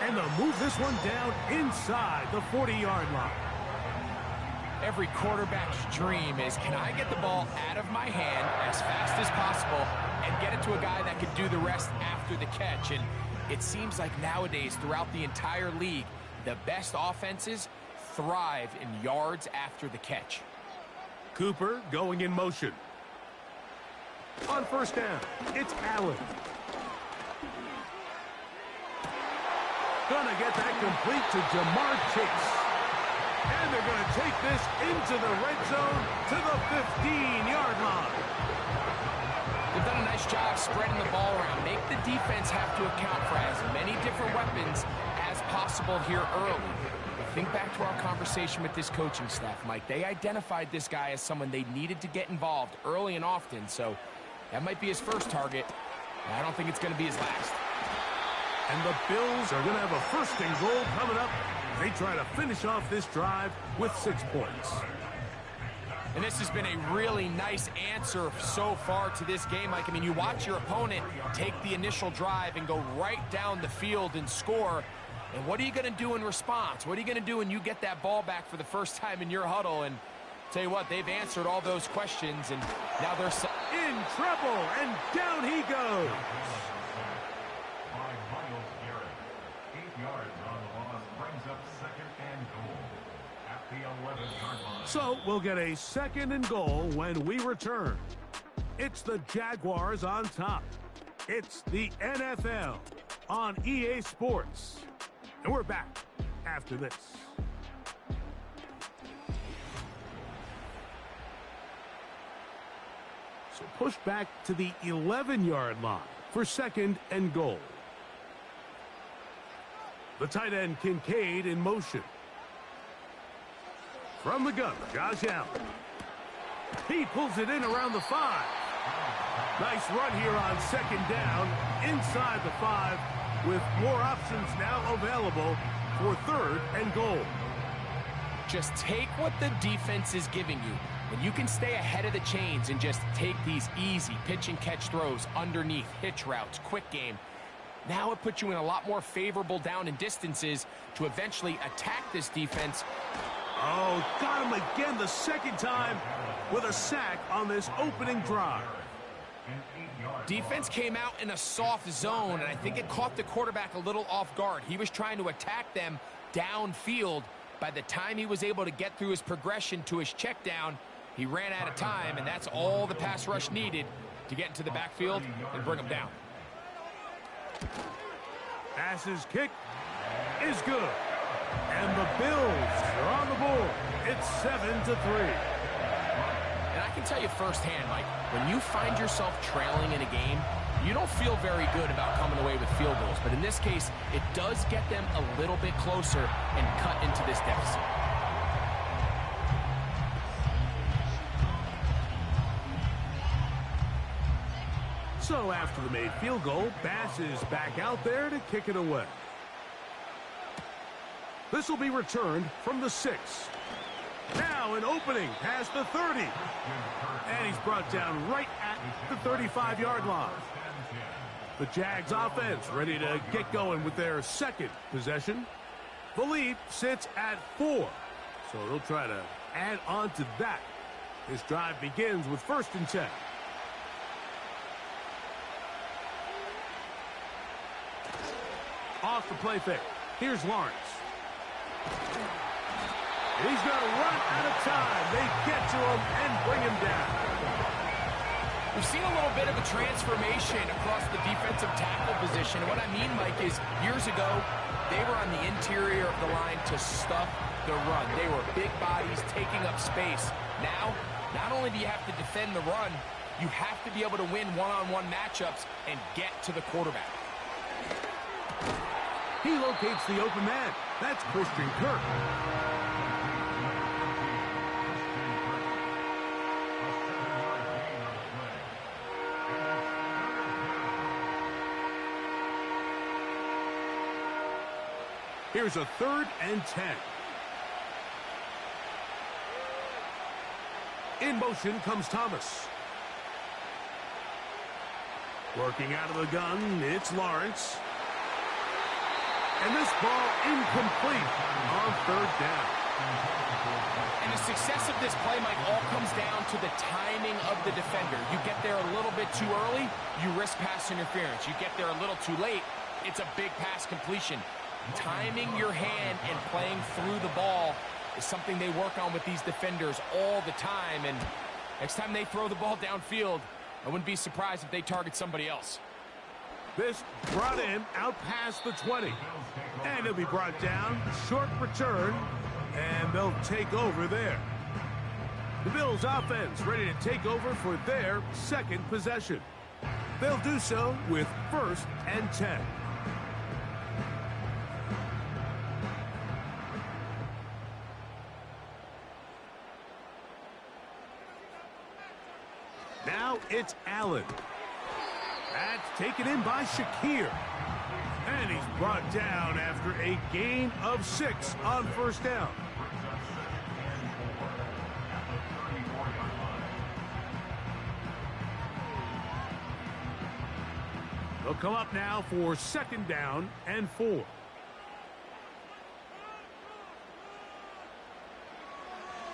And they'll move this one down inside the 40-yard line. Every quarterback's dream is, can I get the ball out of my hand as fast as possible and get it to a guy that can do the rest after the catch? And it seems like nowadays, throughout the entire league, the best offenses thrive in yards after the catch. Cooper going in motion. On 1st down, it's Allen. Gonna get that complete to Jamar Chase. And they're gonna take this into the red zone to the 15-yard line. They've done a nice job spreading the ball around. Make the defense have to account for as many different weapons as possible here early. Think back to our conversation with this coaching staff, Mike. They identified this guy as someone they needed to get involved early and often, so that might be his first target. I don't think it's going to be his last. And the Bills are going to have a 1st and goal coming up. They try to finish off this drive with 6 points. And this has been a really nice answer so far to this game, Mike. I mean, you watch your opponent take the initial drive and go right down the field and score. And what are you going to do in response? What are you going to do when you get that ball back for the first time in your huddle? And tell you what, they've answered all those questions, and now they're in trouble, and down he goes. By Miles Garrett. 8 yards on the loss brings up 2nd and goal at the 11-yard line. So we'll get a 2nd and goal when we return. It's the Jaguars on top. It's the NFL on EA Sports. And we're back after this. So push back to the 11-yard line for 2nd and goal. The tight end Kincaid in motion. From the gun, Josh Allen. He pulls it in around the 5. Nice run here on 2nd down inside the 5 with more options now available for 3rd and goal. Just take what the defense is giving you. When you can stay ahead of the chains and just take these easy pitch and catch throws underneath, hitch routes, quick game, now it puts you in a lot more favorable down and distances to eventually attack this defense. Oh, got him again the 2nd time with a sack on this opening drive. An 8-yard Defense came out in a soft zone, and I think it caught the quarterback a little off guard. He was trying to attack them downfield. By the time he was able to get through his progression to his check down, he ran out of time, and that's all the pass rush needed to get into the backfield and bring him down. Pass's kick is good. And the Bills are on the board. It's 7-3. And I can tell you firsthand, Mike, when you find yourself trailing in a game, you don't feel very good about coming away with field goals. But in this case, it does get them a little bit closer and cut into this deficit. So after the made field goal, Bass is back out there to kick it away. This will be returned from the 6. Now an opening past the 30. And he's brought down right at the 35-yard line. The Jags offense ready to get going with their second possession. The lead sits at 4. So they'll try to add on to that. This drive begins with 1st and 10. Off the play fake. Here's Lawrence. He's going to run out of time. They get to him and bring him down. We've seen a little bit of a transformation across the defensive tackle position. What I mean, Mike, is years ago, they were on the interior of the line to stuff the run. They were big bodies taking up space. Now, not only do you have to defend the run, you have to be able to win one-on-one matchups and get to the quarterback. He locates the open man. That's Christian Kirk. Here's a 3rd and 10. In motion comes Thomas. Working out of the gun, it's Lawrence. And this ball incomplete on 3rd down. And the success of this play, Mike, all comes down to the timing of the defender. You get there a little bit too early, you risk pass interference. You get there a little too late, it's a big pass completion. Timing your hand and playing through the ball is something they work on with these defenders all the time. And next time they throw the ball downfield, I wouldn't be surprised if they target somebody else. This brought in out past the 20. And he'll be brought down. Short return. And they'll take over there. The Bills offense ready to take over for their second possession. They'll do so with 1st and 10. Now it's Allen. That's taken in by Shakir. And he's brought down after a gain of 6 on 1st down. They'll come up now for 2nd down and 4.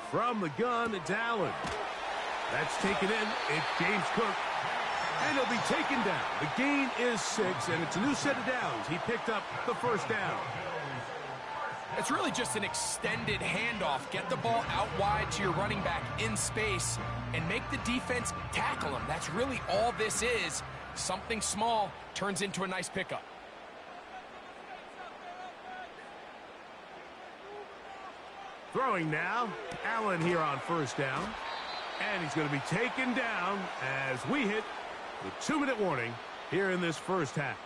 From the gun, it's Allen. That's taken in. It's James Cook. And he'll be taken down. The gain is 6, and it's a new set of downs. He picked up the 1st down. It's really just an extended handoff. Get the ball out wide to your running back in space and make the defense tackle him. That's really all this is. Something small turns into a nice pickup. Throwing now. Allen here on 1st down. And he's going to be taken down as we hit the 2-minute warning here in this 1st half.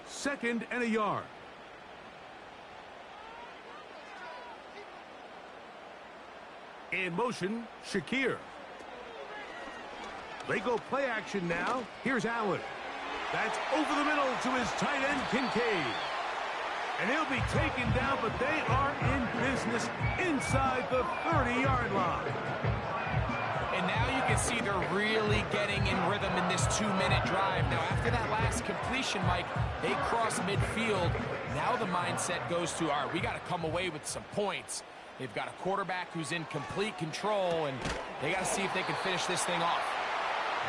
Second and a yard. In motion, Shakir. They go play action now. Here's Allen. That's over the middle to his tight end, Kincaid. And he'll be taken down, but they are in business inside the 30-yard line. And now you can see they're really getting in rhythm in this 2-minute drive. Now, after that last completion, Mike, they cross midfield Now the mindset goes to, all right, we got to come away with some points. They've got a quarterback who's in complete control, and they got to see if they can finish this thing off.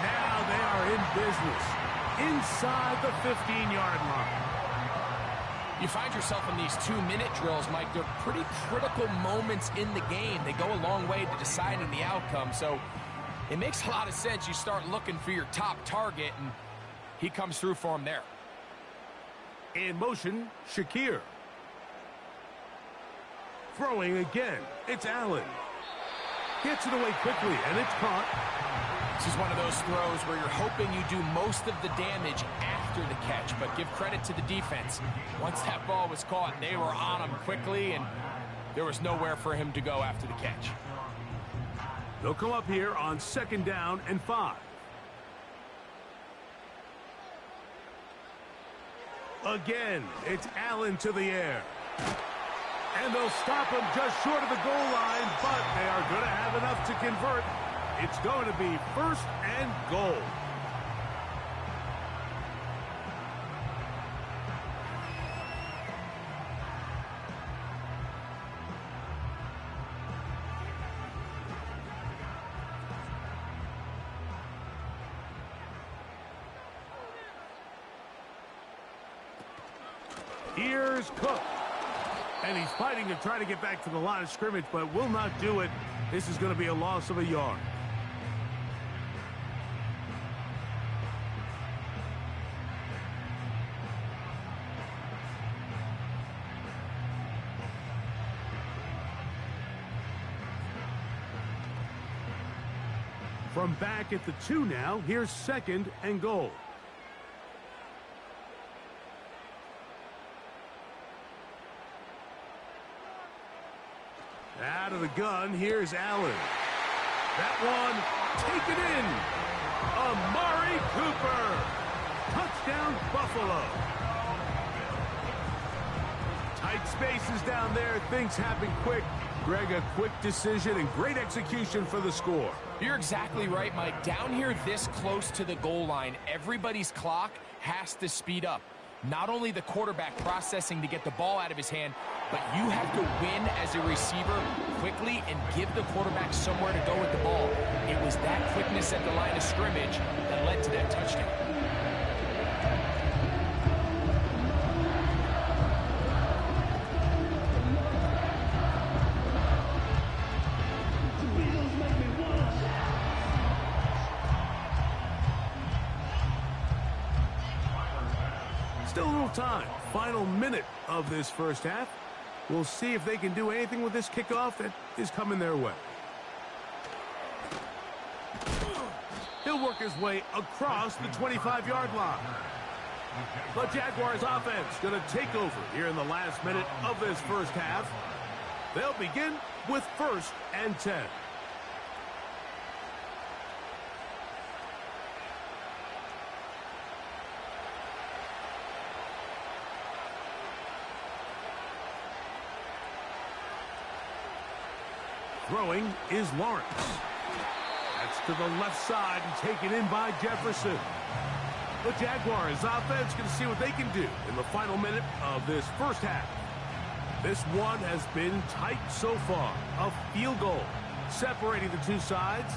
Now they are in business inside the 15-yard line. You find yourself in these 2-minute drills, Mike. They're pretty critical moments in the game. They go a long way to deciding the outcome, so it makes a lot of sense. You start looking for your top target, and he comes through for him there. In motion, Shakir. Throwing again, it's Allen. Gets it away quickly, and it's caught. This is one of those throws where you're hoping you do most of the damage after the catch, but give credit to the defense. Once that ball was caught, they were on him quickly, and there was nowhere for him to go after the catch. They'll come up here on 2nd down and 5. Again, it's Allen to the air. And they'll stop him just short of the goal line, but they are going to have enough to convert. It's going to be 1st and goal. Here's Cook. And he's fighting to try to get back to the line of scrimmage, but will not do it. This is going to be a loss of a yard. From back at the 2 now, here's 2nd and goal. Out of the gun, here's Allen. That one taken in. Amari Cooper. Touchdown, Buffalo. Tight spaces down there. Things happen quick. Greg, a quick decision and great execution for the score. You're exactly right, Mike. Down here this close to the goal line, everybody's clock has to speed up. Not only the quarterback processing to get the ball out of his hand, but you have to win as a receiver quickly and give the quarterback somewhere to go with the ball. It was that quickness at the line of scrimmage that led to that touchdown. Still a little time. Final minute of this first half. We'll see if they can do anything with this kickoff that is coming their way. He'll work his way across the 25-yard line. The Jaguars offense going to take over here in the last minute of this first half. They'll begin with 1st and 10. Throwing is Lawrence. That's to the left side and taken in by Jefferson. The Jaguars offense going to see what they can do in the final minute of this first half. This one has been tight so far. A field goal separating the two sides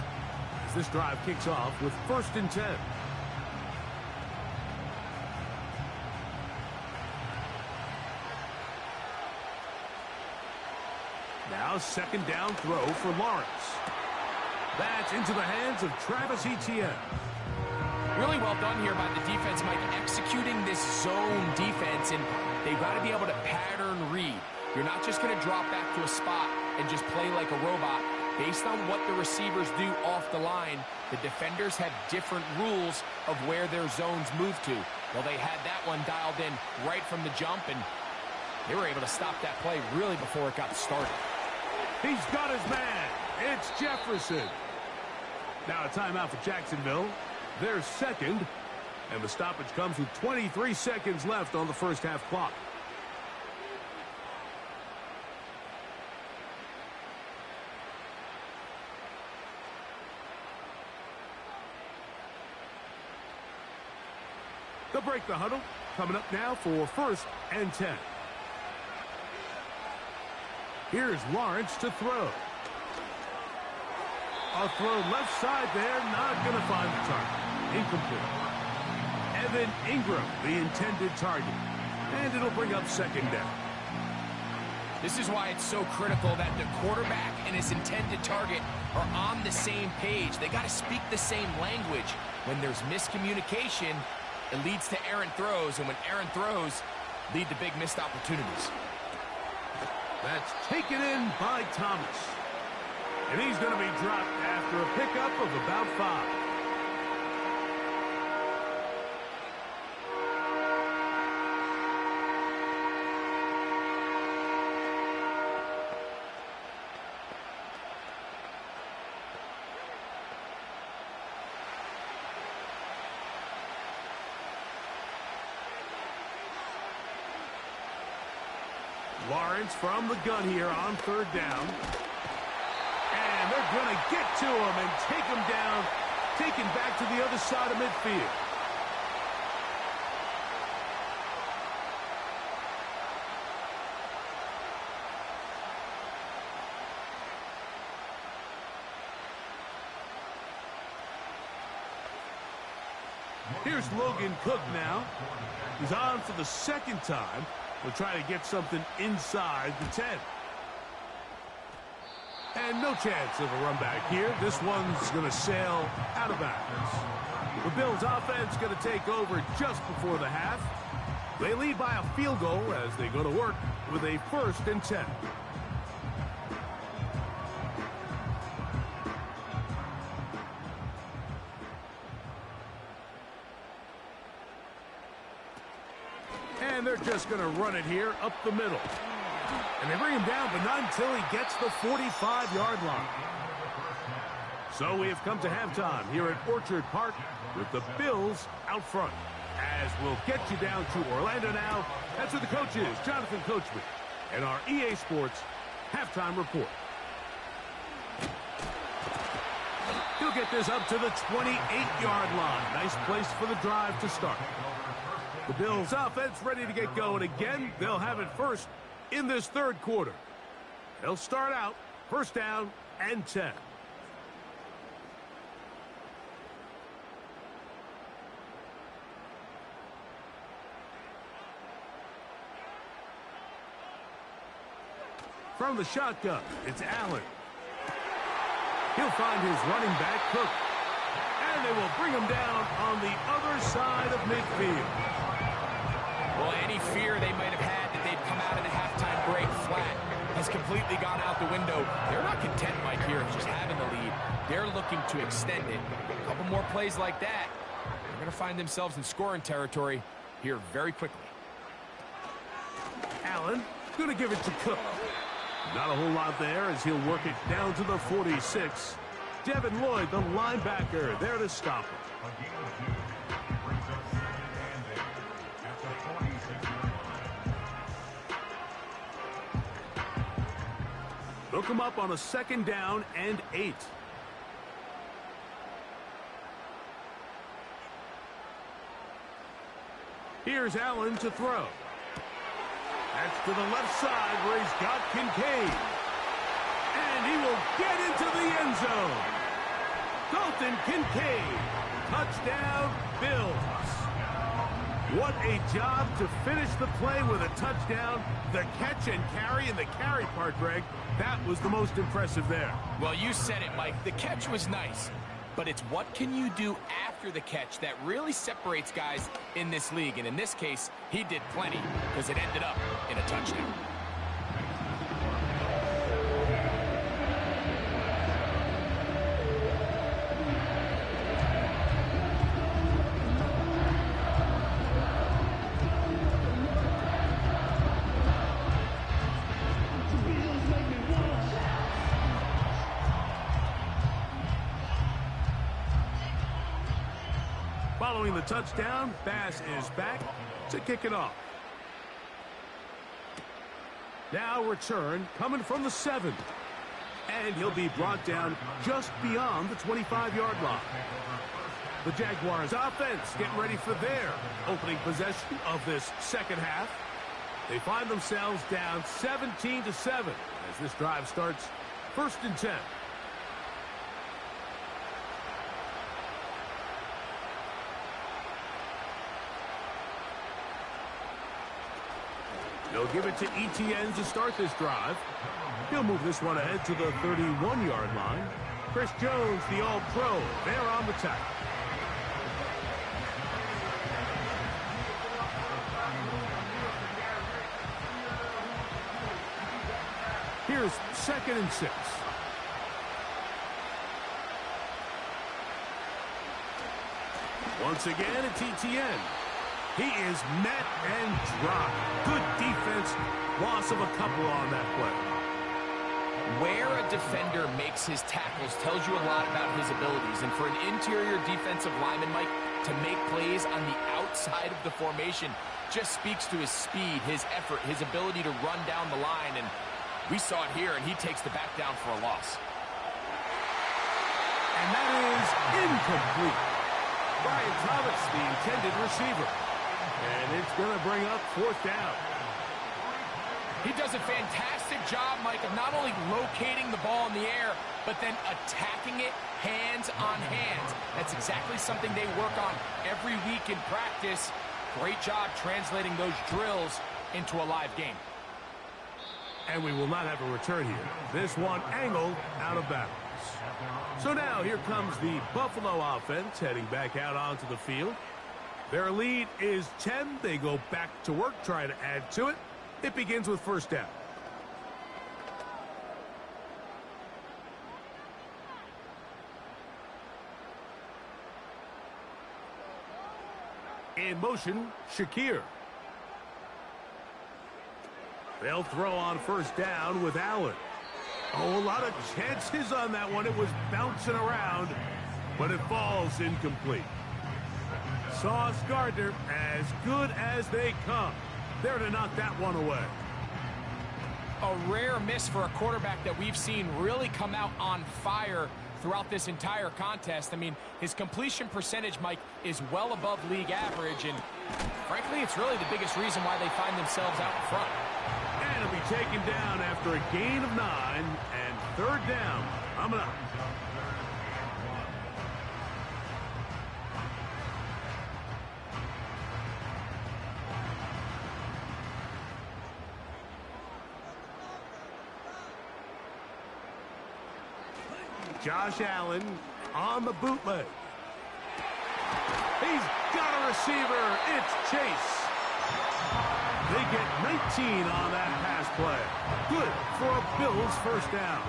as this drive kicks off with 1st and 10. Now 2nd down throw for Lawrence. That's into the hands of Travis Etienne. Really well done here by the defense, Mike, executing this zone defense, and they've got to be able to pattern read. You're not just going to drop back to a spot and just play like a robot. Based on what the receivers do off the line, the defenders have different rules of where their zones move to. Well, they had that one dialed in right from the jump, and they were able to stop that play really before it got started. He's got his man. It's Jefferson. Now a timeout for Jacksonville. They're 2nd, and the stoppage comes with 23 seconds left on the first half clock. They'll break the huddle. Coming up now for 1st and 10. Here's Lawrence to throw. A throw left side there, not going to find the target. Incomplete. Evan Ingram, the intended target. And it'll bring up second down. This is why it's so critical that the quarterback and his intended target are on the same page. They got to speak the same language. When there's miscommunication, it leads to errant throws, and when errant throws lead to big missed opportunities. That's taken in by Thomas. And he's going to be dropped after a pickup of about 5. Lawrence from the gun here on third down. And they're going to get to him and take him down, taken back to the other side of midfield. Here's Logan Cook now. He's on for the second time. We'll try to get something inside the 10. And no chance of a run back here. This one's going to sail out of bounds. The Bills offense going to take over just before the half. They lead by a field goal as they go to work with a 1st and 10. And they're just going to run it here up the middle. And they bring him down, but not until he gets the 45-yard line. So we have come to halftime here at Orchard Park with the Bills out front. As we'll get you down to Orlando now. That's where the coach is, Jonathan Coachman, and our EA Sports halftime report. He'll get this up to the 28-yard line. Nice place for the drive to start. The Bills offense ready to get going again. They'll have it first in this third quarter. They'll start out 1st down and 10. From the shotgun, it's Allen. He'll find his running back, Cook. And they will bring him down on the other side of midfield. Well, any fear they might have had that they'd come out of the halftime break flat has completely gone out the window. They're not content, Mike, here just having the lead. They're looking to extend it. A couple more plays like that, they're going to find themselves in scoring territory here very quickly. Allen going to give it to Cook. Not a whole lot there as he'll work it down to the 46. Devin Lloyd, the linebacker, there to stop him. They'll come up on a 2nd down and 8. Here's Allen to throw. That's to the left side where he's got Kincaid. And he will get into the end zone. Dalton Kincaid. Touchdown, Bills. What a job to finish the play with a touchdown. The catch and carry, and the carry part, Greg, that was the most impressive there. Well, you said it, Mike. The catch was nice, but it's what can you do after the catch that really separates guys in this league. And in this case, he did plenty because it ended up in a touchdown. Following the touchdown, Bass is back to kick it off. Now return coming from the 7. And he'll be brought down just beyond the 25-yard line. The Jaguars offense getting ready for their opening possession of this second half. They find themselves down 17-7 as this drive starts 1st and 10. They'll give it to Etienne to start this drive. He'll move this one ahead to the 31-yard line. Chris Jones, the All-Pro, there on the tackle. Here's 2nd and 6. Once again, it's Etienne. He is met and dropped. Good defense. Loss of a couple on that play. Where a defender makes his tackles tells you a lot about his abilities. And for an interior defensive lineman, Mike, to make plays on the outside of the formation just speaks to his speed, his effort, his ability to run down the line. And we saw it here, and he takes the back down for a loss. And that is incomplete. Brian Thomas, the intended receiver. And it's going to bring up 4th down. He does a fantastic job, Mike, of not only locating the ball in the air, but then attacking it hands on hands. That's exactly something they work on every week in practice. Great job translating those drills into a live game. And we will not have a return here. This one angled out of bounds. So now here comes the Buffalo offense heading back out onto the field. Their lead is 10. They go back to work, trying to add to it. It begins with 1st down. In motion, Shakir. They'll throw on 1st down with Allen. Oh, a lot of chances on that one. It was bouncing around, but it falls incomplete. Sauce Gardner, as good as they come. There to knock that one away. A rare miss for a quarterback that we've seen really come out on fire throughout this entire contest. I mean, his completion percentage, Mike, is well above league average, and frankly, it's really the biggest reason why they find themselves out in front. And it'll be taken down after a gain of 9 and 3rd down. Coming up. Josh Allen on the bootleg. He's got a receiver. It's Chase. They get 19 on that pass play. Good for a Bills 1st down.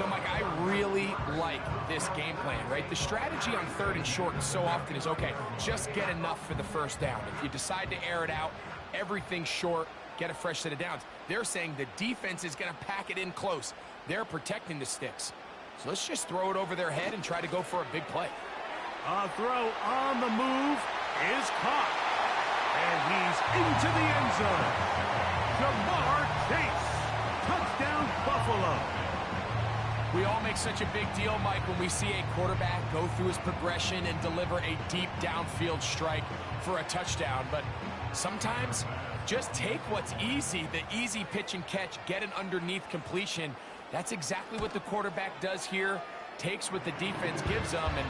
No, Mike, I really like this game plan, right? The strategy on 3rd and short so often is, okay, just get enough for the 1st down. If you decide to air it out, everything's short, get a fresh set of downs. They're saying the defense is going to pack it in close. They're protecting the sticks. So let's just throw it over their head and try to go for a big play. A throw on the move is caught. And he's into the end zone. Jamar Chase. Touchdown, Buffalo. We all make such a big deal, Mike, when we see a quarterback go through his progression and deliver a deep downfield strike for a touchdown. But sometimes just take what's easy, the easy pitch and catch, get an underneath completion. That's exactly what the quarterback does here. Takes what the defense gives them, and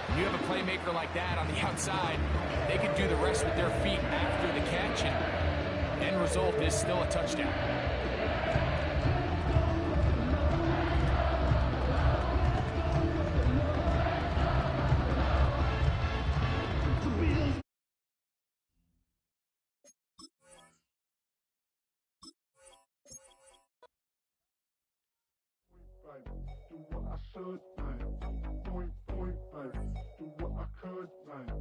when you have a playmaker like that on the outside, they can do the rest with their feet after the catch, and end result is still a touchdown. Do what I should, like, point, baby. Do what I could, like,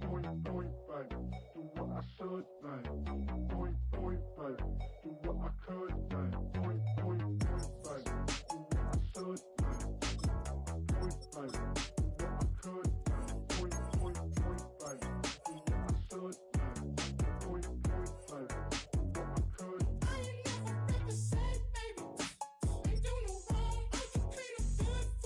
point, baby. Do what I should, like, point, baby. Do what I could, like, point, baby. Do what I should, like, point, baby. Do what I could, like, point, baby. Do what I should, like, point, baby. Do what I could. I ain't never been the same, baby. Ain't do no wrong, I'm just clean up good.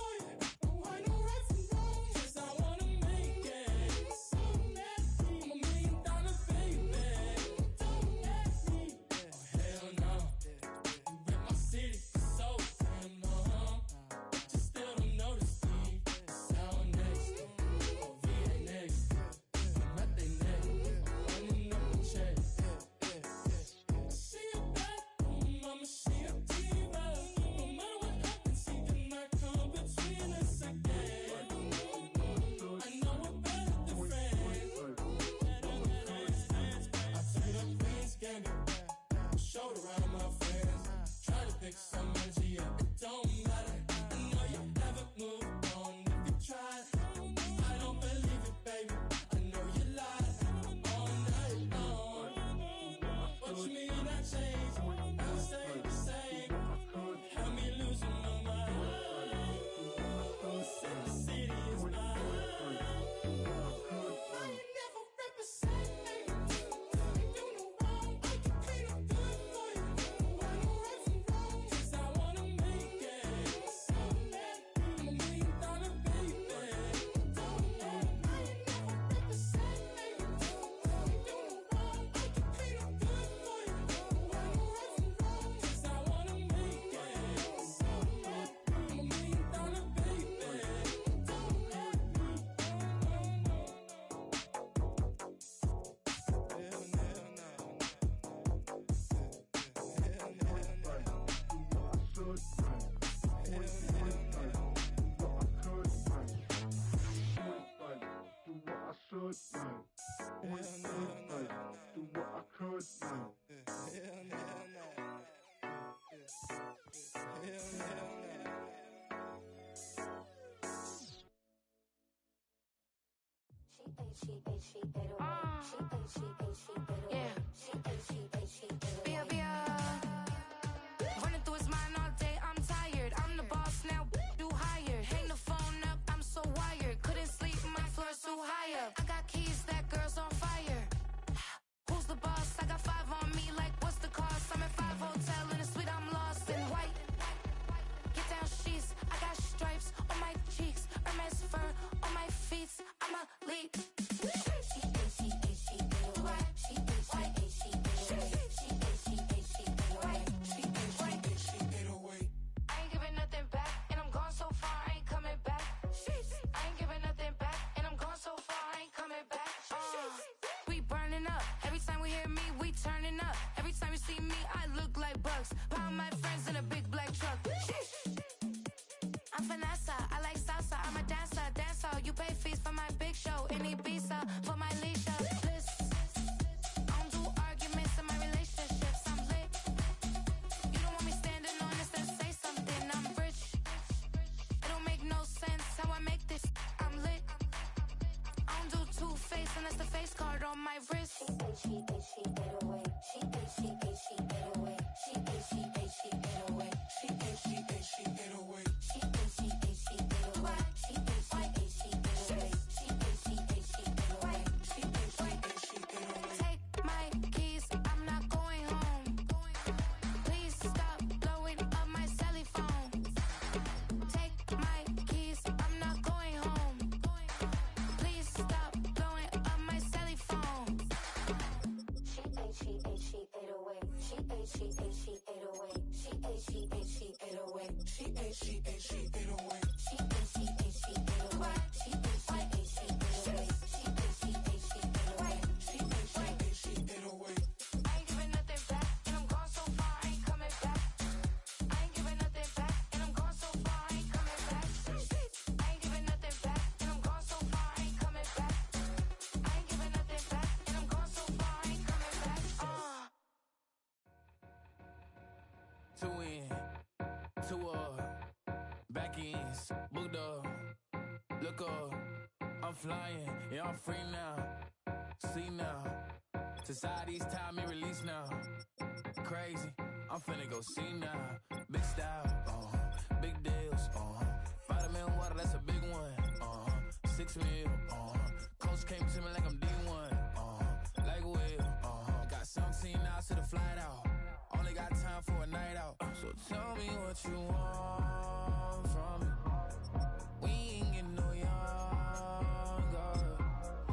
could like. Point, like, do what I could like. Running through his mind all day, I'm tired. I'm the boss now, do higher. Hang the phone up, I'm so wired. Couldn't sleep, my floor's too high up. I got keys, that girl's on fire. Who's the boss? I got 5 on me, like what's the cost? I'm at 5 hotel in a suite, I'm lost in white. Get down sheets, I got stripes on my cheeks, Hermes fur on my feet. I'm a leap. I ain't giving nothing back, and I'm gone so far, I ain't coming back. I ain't giving nothing back, and I'm gone so far, I ain't coming back. We burning up. Every time we hear me, we turning up. Every time you see me, I look like bugs. Pound my friends in a big black truck. I'm Vanessa, I like salsa, I'm a dancer, dance all. You pay fees for my big show in Ibiza, for my leisure. This, I don't do arguments in my relationships, I'm lit. You don't want me standing on this, then say something, I'm rich. It don't make no sense how I make this, I'm lit. I don't do two-face unless the face card on my wrist. She get away. She get away. She get away. She get away. Take my keys, I'm not going home. Please stop blowing up my celly phone. Take my keys, I'm not going home. Please stop blowing up my celly phone. She ate away. She ate away. She ate away. She ate away. Two in, two back ends, booked up, look up, I'm flying, yeah, I'm free now, see now, society's time me release now, crazy, I'm finna go see now, big style, big deals, vitamin water, that's a big one, 6 mil, coach came to me like I'm D1, like Will, got 17 hours to the flight out. Only got time for a night out. So tell me what you want from me. We ain't getting no younger.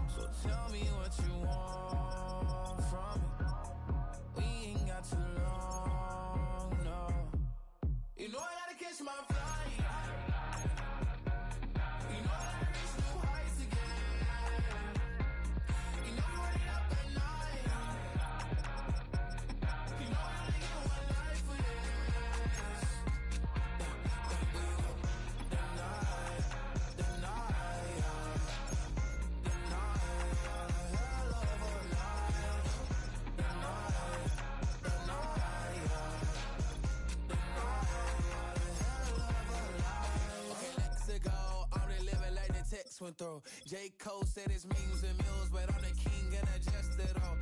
So tell me what you want from me. We ain't got too long, no. You know I gotta catch my flight. You know I gotta reach new heights again. You know I'm running up at night. You know I only get one life for this. Went through. J. Cole said it's millions and mills, but I'm the king and I just it all.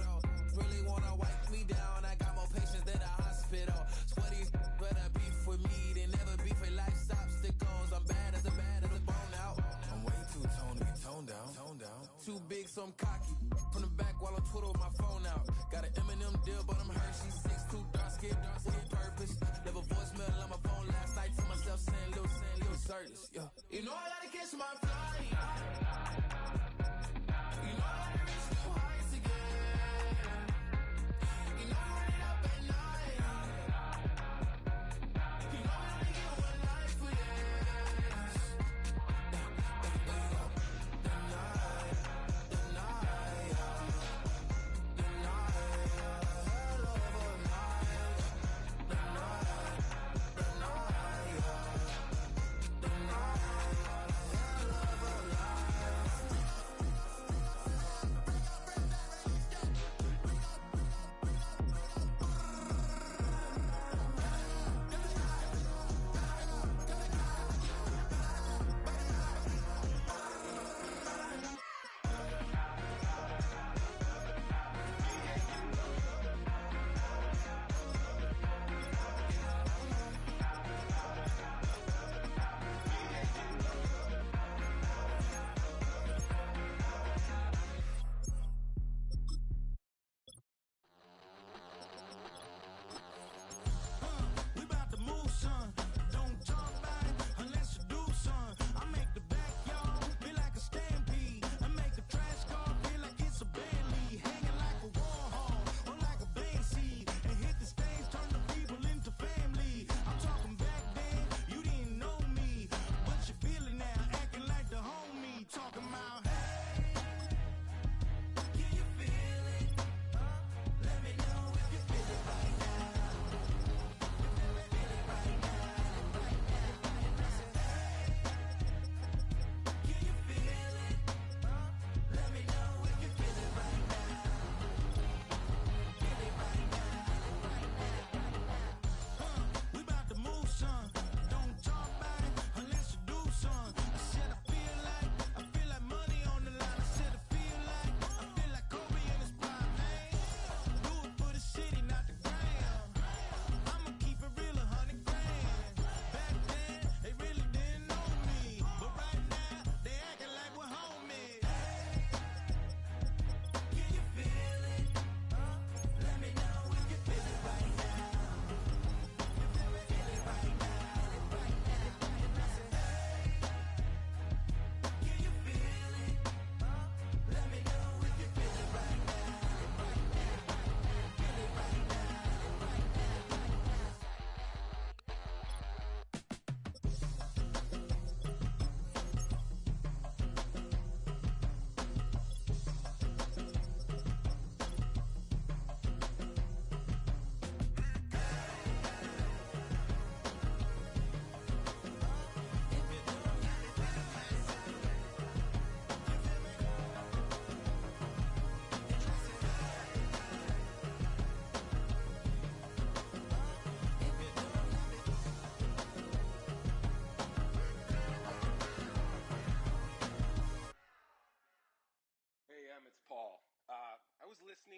Really wanna wipe me down, I got more patience than a hospital. Sweaty better beef with me than never beef with life's obstacles. I'm bad as a bone out. I'm way too toned to be toned down. Too big, so I'm cocky. From the back while I'm Twitter with my phone out. Got an Eminem deal, but I'm Hershey. 6'2", dark skin with purpose. Never voicemail on my phone last night to myself saying little service. Yeah. You know I gotta catch my flight. You know I gotta reach new heights again. You know I'm running up at night. You know I only get one life for this.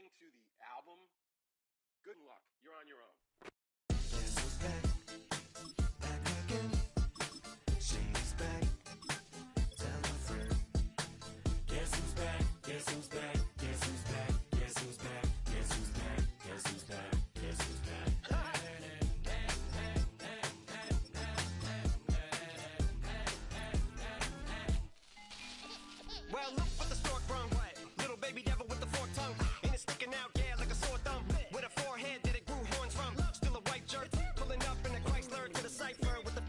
listening to the album, good luck. You're on your own. Guess who's back? Back again. She's back. Tell a friend. Guess who's back? Guess who's back? Guess who's back? Guess who's back? Guess who's back? Guess who's back? Guess who's back? Well, look what the stork brung. Little baby devil with the forked tongue. And it's sticking out, yeah, like a sore thumb. With a forehead that it grew horns from. Still a white jerk. Pulling up in a Chrysler to the cipher with the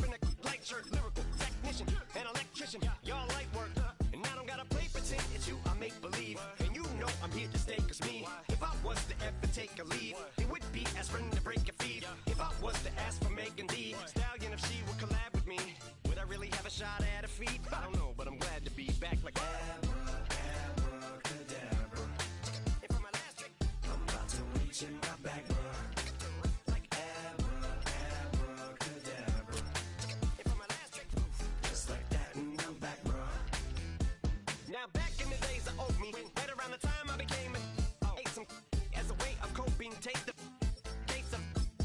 in a light shirt. Lyrical technician, an electrician. Y'all light work. And I don't gotta play pretend. It's you I make believe. And you know I'm here to stay, cause me. If I was to ever take a leave, it would be aspirin to break your feet. If I was to ask for Megan D Stallion, if she would collab with me, would I really have a shot at her feet? I don't know, but I'm glad to be back like Abracadabra. And for my last trick, I'm about to reach in my back, bruh. like Abracadabra. And for my last trick, Just like that, and I'm back, bruh. now back in the days of old me, right around the time I became ate some as a way of coping. Take the case of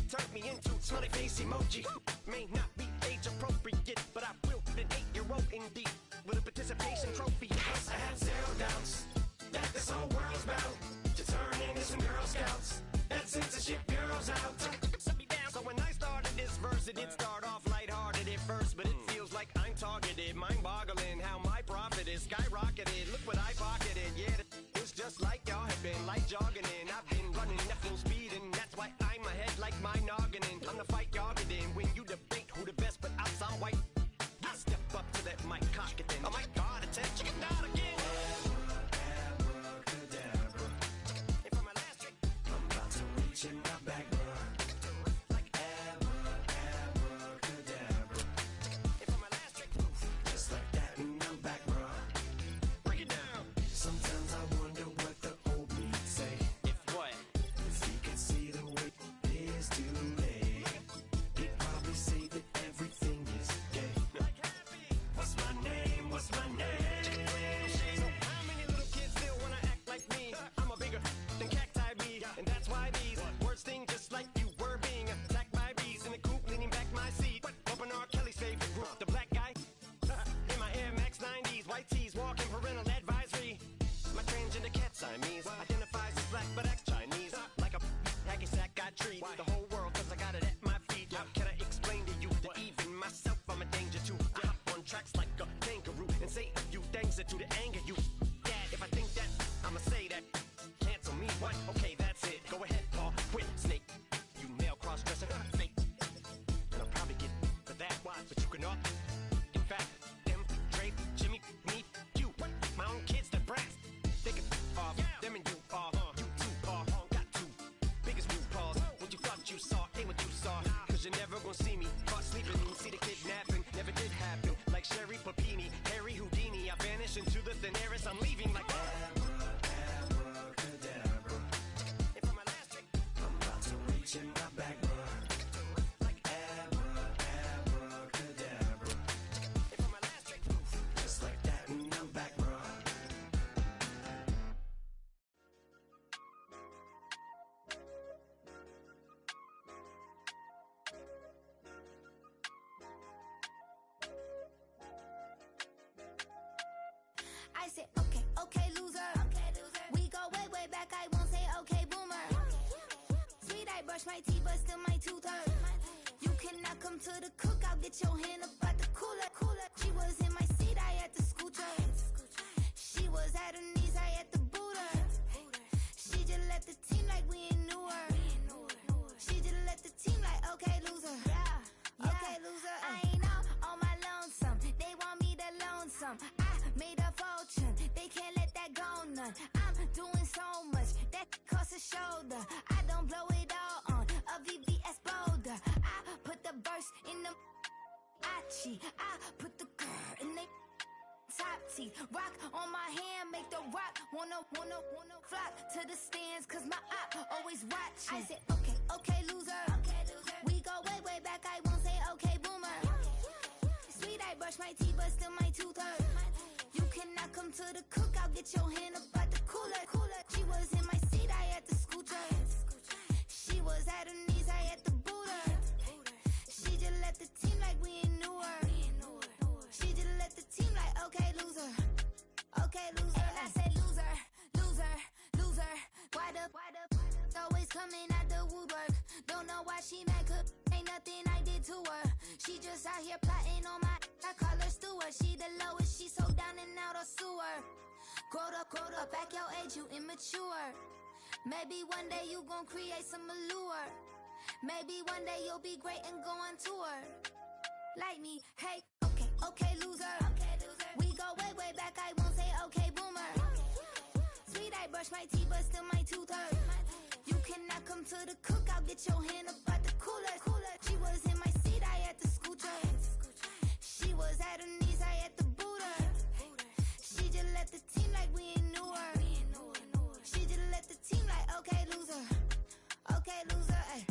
turned me into smiley face emoji. May not be age appropriate, but I will an 8-year-old indeed with a participation trophy. Plus I have zero doubts that this whole world's bound to turn into some Girl Scouts. That censorship bureau's out. Shut me down. So when I started this verse, it did start off lighthearted at first, but it feels like I'm targeted. Mind-boggling how my profit is skyrocketed. Look what I pocketed. Yeah, it's just like y'all have been like jogging in. I've been running at full speed, and that's why I'm ahead like my noggin. I'm the fight y'all get in when you debate who the best, but I sound white. I step up to that mic, cock it then. Oh my God, attention, not again. Abracadabra. And for my last trick, I'm about to reach in my back, bruh. like Abracadabra. and for my last trick, Just like that, and I'm back, bruh. break it down. Sometimes I wonder what the old me'd say. If what? If he could see the way it is today, he'd probably say that everything is gay. What's my name? What's my name? So how many little kids still wanna act like me? I'm a bigger than cacti bee, and that's why these words sting just like you were being attacked by bees in the coop, leaning back my seat. Bumping R. Kelly's favorite group, the black guy. In my Air Max 90s, white tees, walking parental advisory. My transgender cat Siamese identifies as black but acts Chinese. Like a hacky sack, I treat the whole world cause I got it at my feet. How can I explain to you that even myself I'm a danger to? I hop on tracks like a kangaroo and say a few things that do to anger you. Dad, if I think that, I'ma say that. Cancel me, what? Okay, that's it. Go ahead, Paul. Quit, snake. You male cross-dresser, fake. And I'll probably get for that. Why? But you can all. In fact, them, Dre, Jimmy, me, you. My own kids, they're brats. They can off. Them and you are. You too are. Got two biggest blue paws. What you thought you saw ain't what you saw. Cause you're never gonna see me caught sleeping. See the kidnapping never did happen. Like Sherry Papini, Harry Houdini. I vanish into the thin air as I'm leaving like Abracadabra. And for my last trick, I'm about to reach in my back, bruh. like Abracadabra. and for my last trick, Just like that, and I'm back, bruh. I said, okay, okay, loser. We go way, way back. I won't say okay, boomer. Sweet, I brush my teeth, but still my tooth hurt. You cannot come to the cookout. Get your hand up at the cooler. She was in my seat. I had to scoot her. She was at her knees. I had to boot her. She just left the team like we ain't knew her. She just left the team like okay, loser. Yeah, okay, loser. I ain't out on my lonesome. They want me to loan some. I made a fortune. They can't let that go none. I'm doing so much that costs a shoulder. I don't blow it all on a VVS boulder. I put the verse in the Achi. I put the girl in the top teeth. Rock on my hand, make the rock wanna flock to the stands, cause my op always watching. I said, okay, okay, loser. We go way, way back. I won't say okay, boomer. Sweet, I brush my teeth, but still my tooth hurt. You cannot come to the cookout. Get your hand up at the cooler. She was in my seat. was at her knees, I had to boot her. She just left the team like we ain't knew her. She just left the team like, okay, loser. Okay, loser. And I say loser, loser, loser. Why the always coming out the woodwork? Don't know why she mad, cause ain't nothing I did to her. She just out here plotting on my, I call her steward. She the lowest, she so down and out of sewer. Growed up, back your age, you immature. Maybe one day you gon' create some allure. Maybe one day you'll be great and go on tour. Like me, hey, okay, loser. We go way back, I won't say okay, boomer. Sweet, I brush my teeth, but still my tooth hurt. You cannot come to the cookout, get your hand up at the cooler. She was in my seat, I had to scoot her. She was at her knees, I had to boot her. She just left the team like we ain't knew her. She just left the team like, okay, loser. Okay, loser, ay.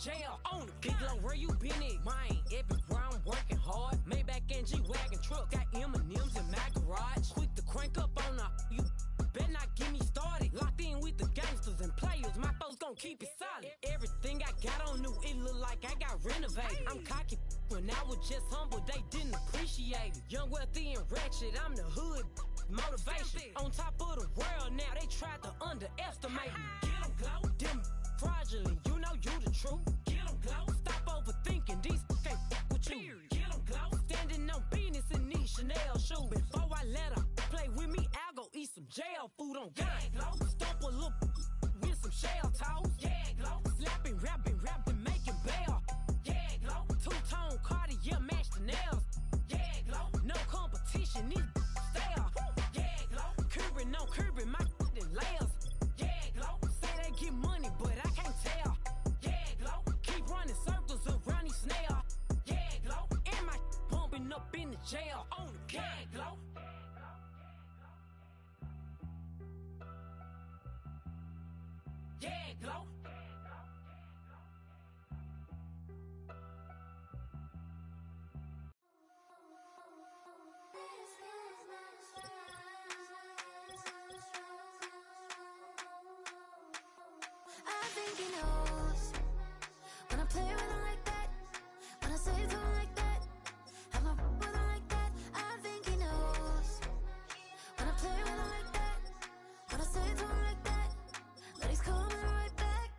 Jail on the big low, where you been at? Mine, everywhere I'm working hard. Maybach and G-Wagon truck, got M&M's in my garage. Quick to crank up on her, you better not get me started. Locked in with the gangsters and players, my folks gon' keep it solid. Everything I got on new, it look like I got renovated. I'm cocky when I was just humble, they didn't appreciate it. Young, wealthy, and ratchet, I'm the hood motivation. On top of the world now, they tried to underestimate me. Get them glow, them fraudulent, you know you the truth. Get them glow, stop overthinking, these can't fuck with you. Get them glow, standing on business in these Chanel shoes. Before I let her play with me, I'll go eat some jail food on God. Glow, stomp a little with some shell toes. Yeah, glow, slapping, rapping, making bail. Yeah, glow, two-tone Cartier match the nails. Yeah, glow, no competition, these stale. Yeah, glow, curbing my layers. Yeah, glow, say they get money, but I can't tell. Yeah, glow, keep running circles around these snail. Yeah, glow, and my bumping up in the jail on the yeah, glow. Yeah, glow. I think he knows when I play with him like that, when I say to him like that, I'm a with him like that. I think he knows when I play with him like that, when I say to him like that, that he's coming right back.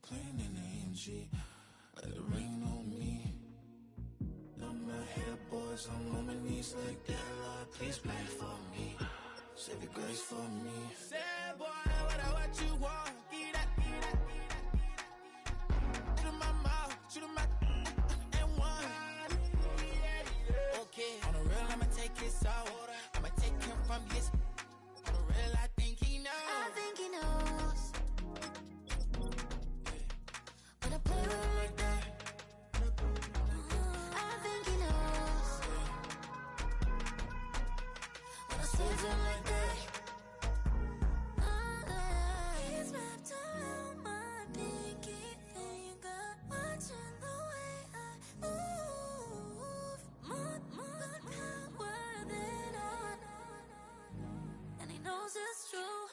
clean in the NG. Let it rain on me. I'm not here, boys. I'm on my knees like that. Lord, please pray for me. Save your grace for me. Say, boy, what you want? Get that. Shoot in my mouth, shoot in my and one. Okay, on the real, I'ma take his soul. I'ma take him from his. On the real, I think he knows. I think he knows. When I play with him like that, I think he knows. When I save him like that, he's wrapped around my pinky finger, watching the way I move. More power than on, and he knows it's true.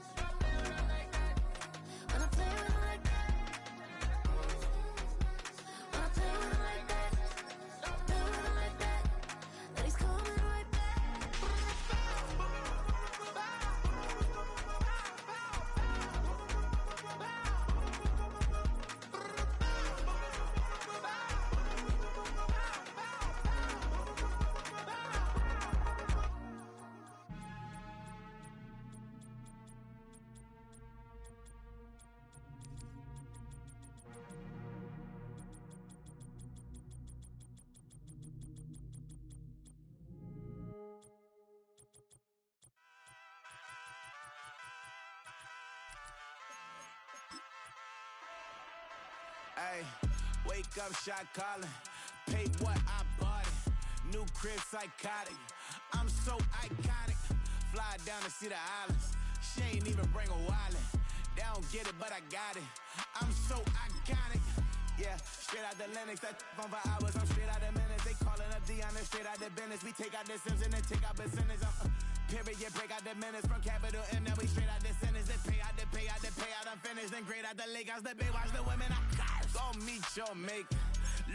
When I play with him like that, when I play with him like that, play with him like that, then he's coming right back. Ay, wake up, shot calling. Paid what I bought it. New crib, psychotic. I'm so iconic. Fly down to see the islands. She ain't even bring a wallet. They don't get it, but I got it. I'm so iconic. Yeah, straight out the Lennox. That phone for hours. I'm straight out the minutes. They calling up Dion, straight out the business. We take out the Sims and then take out percentage. Period, break out the minutes from capital M. Now we straight out the sentence. They pay out, I'm finished. Then grade out the lake house, the bay, watch the women. Go meet your maker.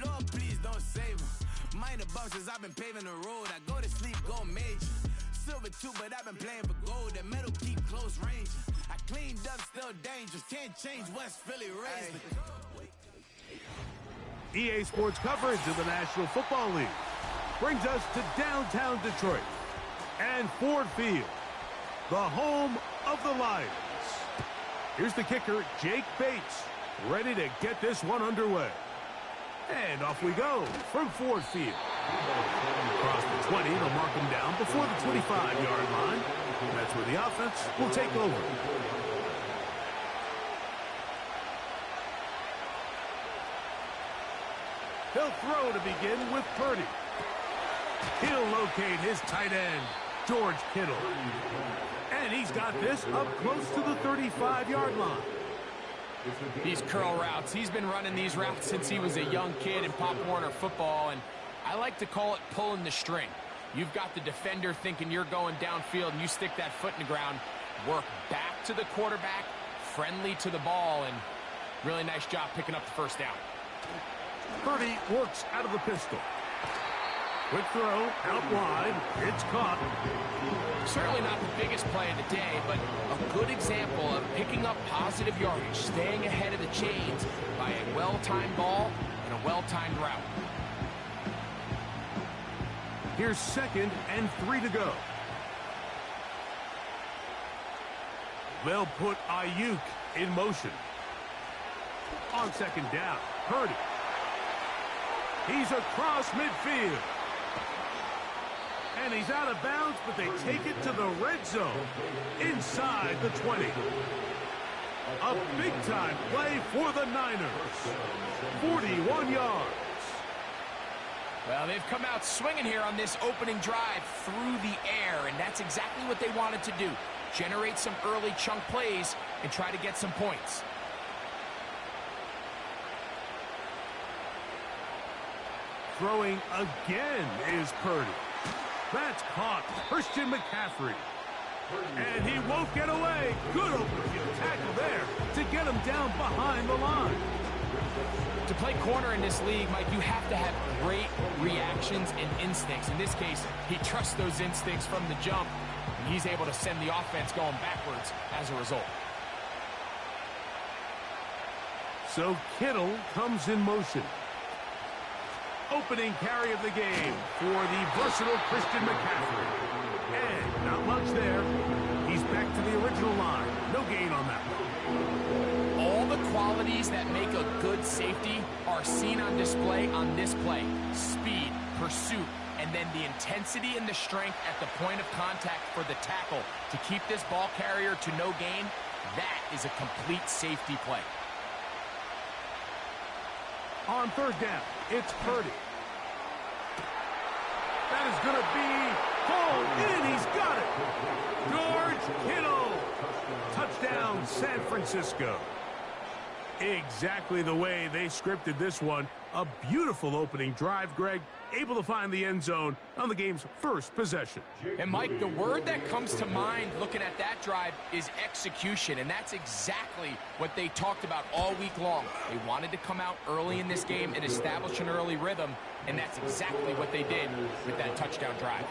Lord, please don't save him. Minor bumps as I've been paving the road. I go to sleep, go major. Silver too, but I've been playing for gold. The metal keep close range. I cleaned up, still dangerous. Can't change West Philly raised. EA Sports coverage of the National Football League brings us to downtown Detroit and Ford Field, the home of the Lions. Here's the kicker, Jake Bates, ready to get this one underway. And off we go from Ford Field. Across the 20, they'll mark him down before the 25-yard line. That's where the offense will take over. He'll throw to begin with Purdy. He'll locate his tight end, George Kittle. And he's got this up close to the 35-yard line. These curl routes, he's been running these routes since he was a young kid in Pop Warner football, and I like to call it pulling the string. You've got the defender thinking you're going downfield, and you stick that foot in the ground, work back to the quarterback, friendly to the ball, and really nice job picking up the first down. Purdy works out of the pistol. Quick throw, out wide, it's caught. Certainly not the biggest play of the day, but a good example of picking up positive yardage, staying ahead of the chains by a well-timed ball and a well-timed route. Here's 2nd and 3 to go. They'll put Ayuk in motion. On 2nd down, Purdy. He's across midfield. And he's out of bounds, but they take it to the red zone inside the 20. A big-time play for the Niners. 41 yards. Well, they've come out swinging here on this opening drive through the air, and that's exactly what they wanted to do. Generate some early chunk plays and try to get some points. Throwing again is Purdy. That's caught. Christian McCaffrey. And he won't get away. Good open field tackle there to get him down behind the line. To play corner in this league, Mike, you have to have great reactions and instincts. In this case, he trusts those instincts from the jump. he's able to send the offense going backwards as a result. So Kittle comes in motion. Opening carry of the game for the versatile Christian McCaffrey. And not much there. He's back to the original line. No gain on that one. All the qualities that make a good safety are seen on display on this play. Speed, pursuit, and then the intensity and the strength at the point of contact for the tackle to keep this ball carrier to no gain. That is a complete safety play. On third down, it's Purdy. That is going to be pulled in. He's got it. George Kittle. Touchdown, San Francisco. Exactly the way they scripted this one. A beautiful opening drive, Greg. Able to find the end zone on the game's first possession. And, Mike, the word that comes to mind looking at that drive is execution, and that's exactly what they talked about all week long. They wanted to come out early in this game and establish an early rhythm, and that's exactly what they did with that touchdown drive.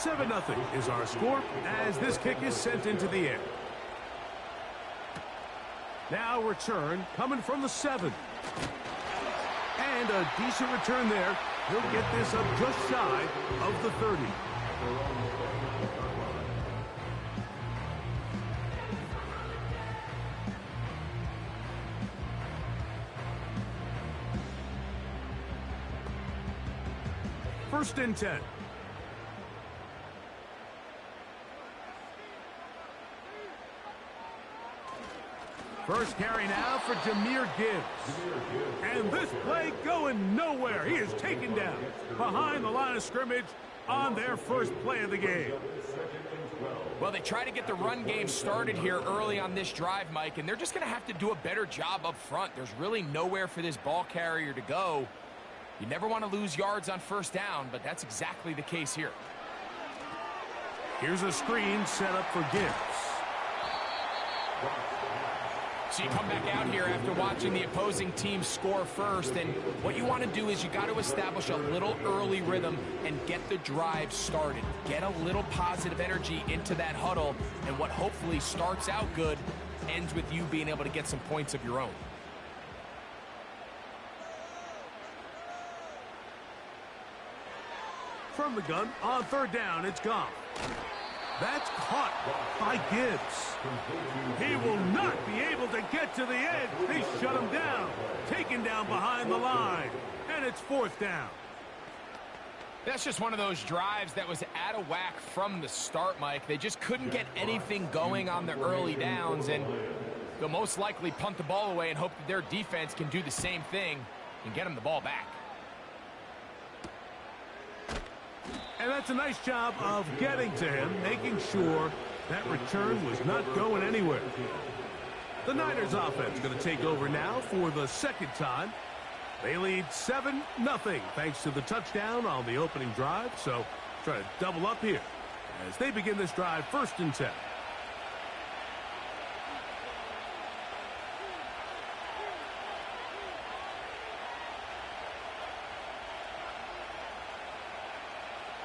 7-0 is our score as this kick is sent into the air. Now return coming from the 7. And a decent return there. He'll get this up just shy of the 30. First and 10. First carry now for Jahmyr Gibbs. And this play going nowhere. He is taken down behind the line of scrimmage on their first play of the game. Well, they try to get the run game started here early on this drive, Mike, and they're just going to have to do a better job up front. There's really nowhere for this ball carrier to go. You never want to lose yards on first down, but that's exactly the case here. Here's a screen set up for Gibbs. So you come back out here after watching the opposing team score first, and what you want to do is you got to establish a little early rhythm and get the drive started. Get a little positive energy into that huddle, and what hopefully starts out good ends with you being able to get some points of your own. From the gun, on third down, it's gone. That's caught by Gibbs. He will not be able to get to the edge. They shut him down. Taken down behind the line. And it's fourth down. That's just one of those drives that was out of whack from the start, Mike. They just couldn't get anything going on the early downs, and they'll most likely punt the ball away and hope that their defense can do the same thing and get them the ball back. And that's a nice job of getting to him, making sure that return was not going anywhere. The Niners offense going to take over now for the second time. They lead 7-0 thanks to the touchdown on the opening drive. So try to double up here as they begin this drive first and 10.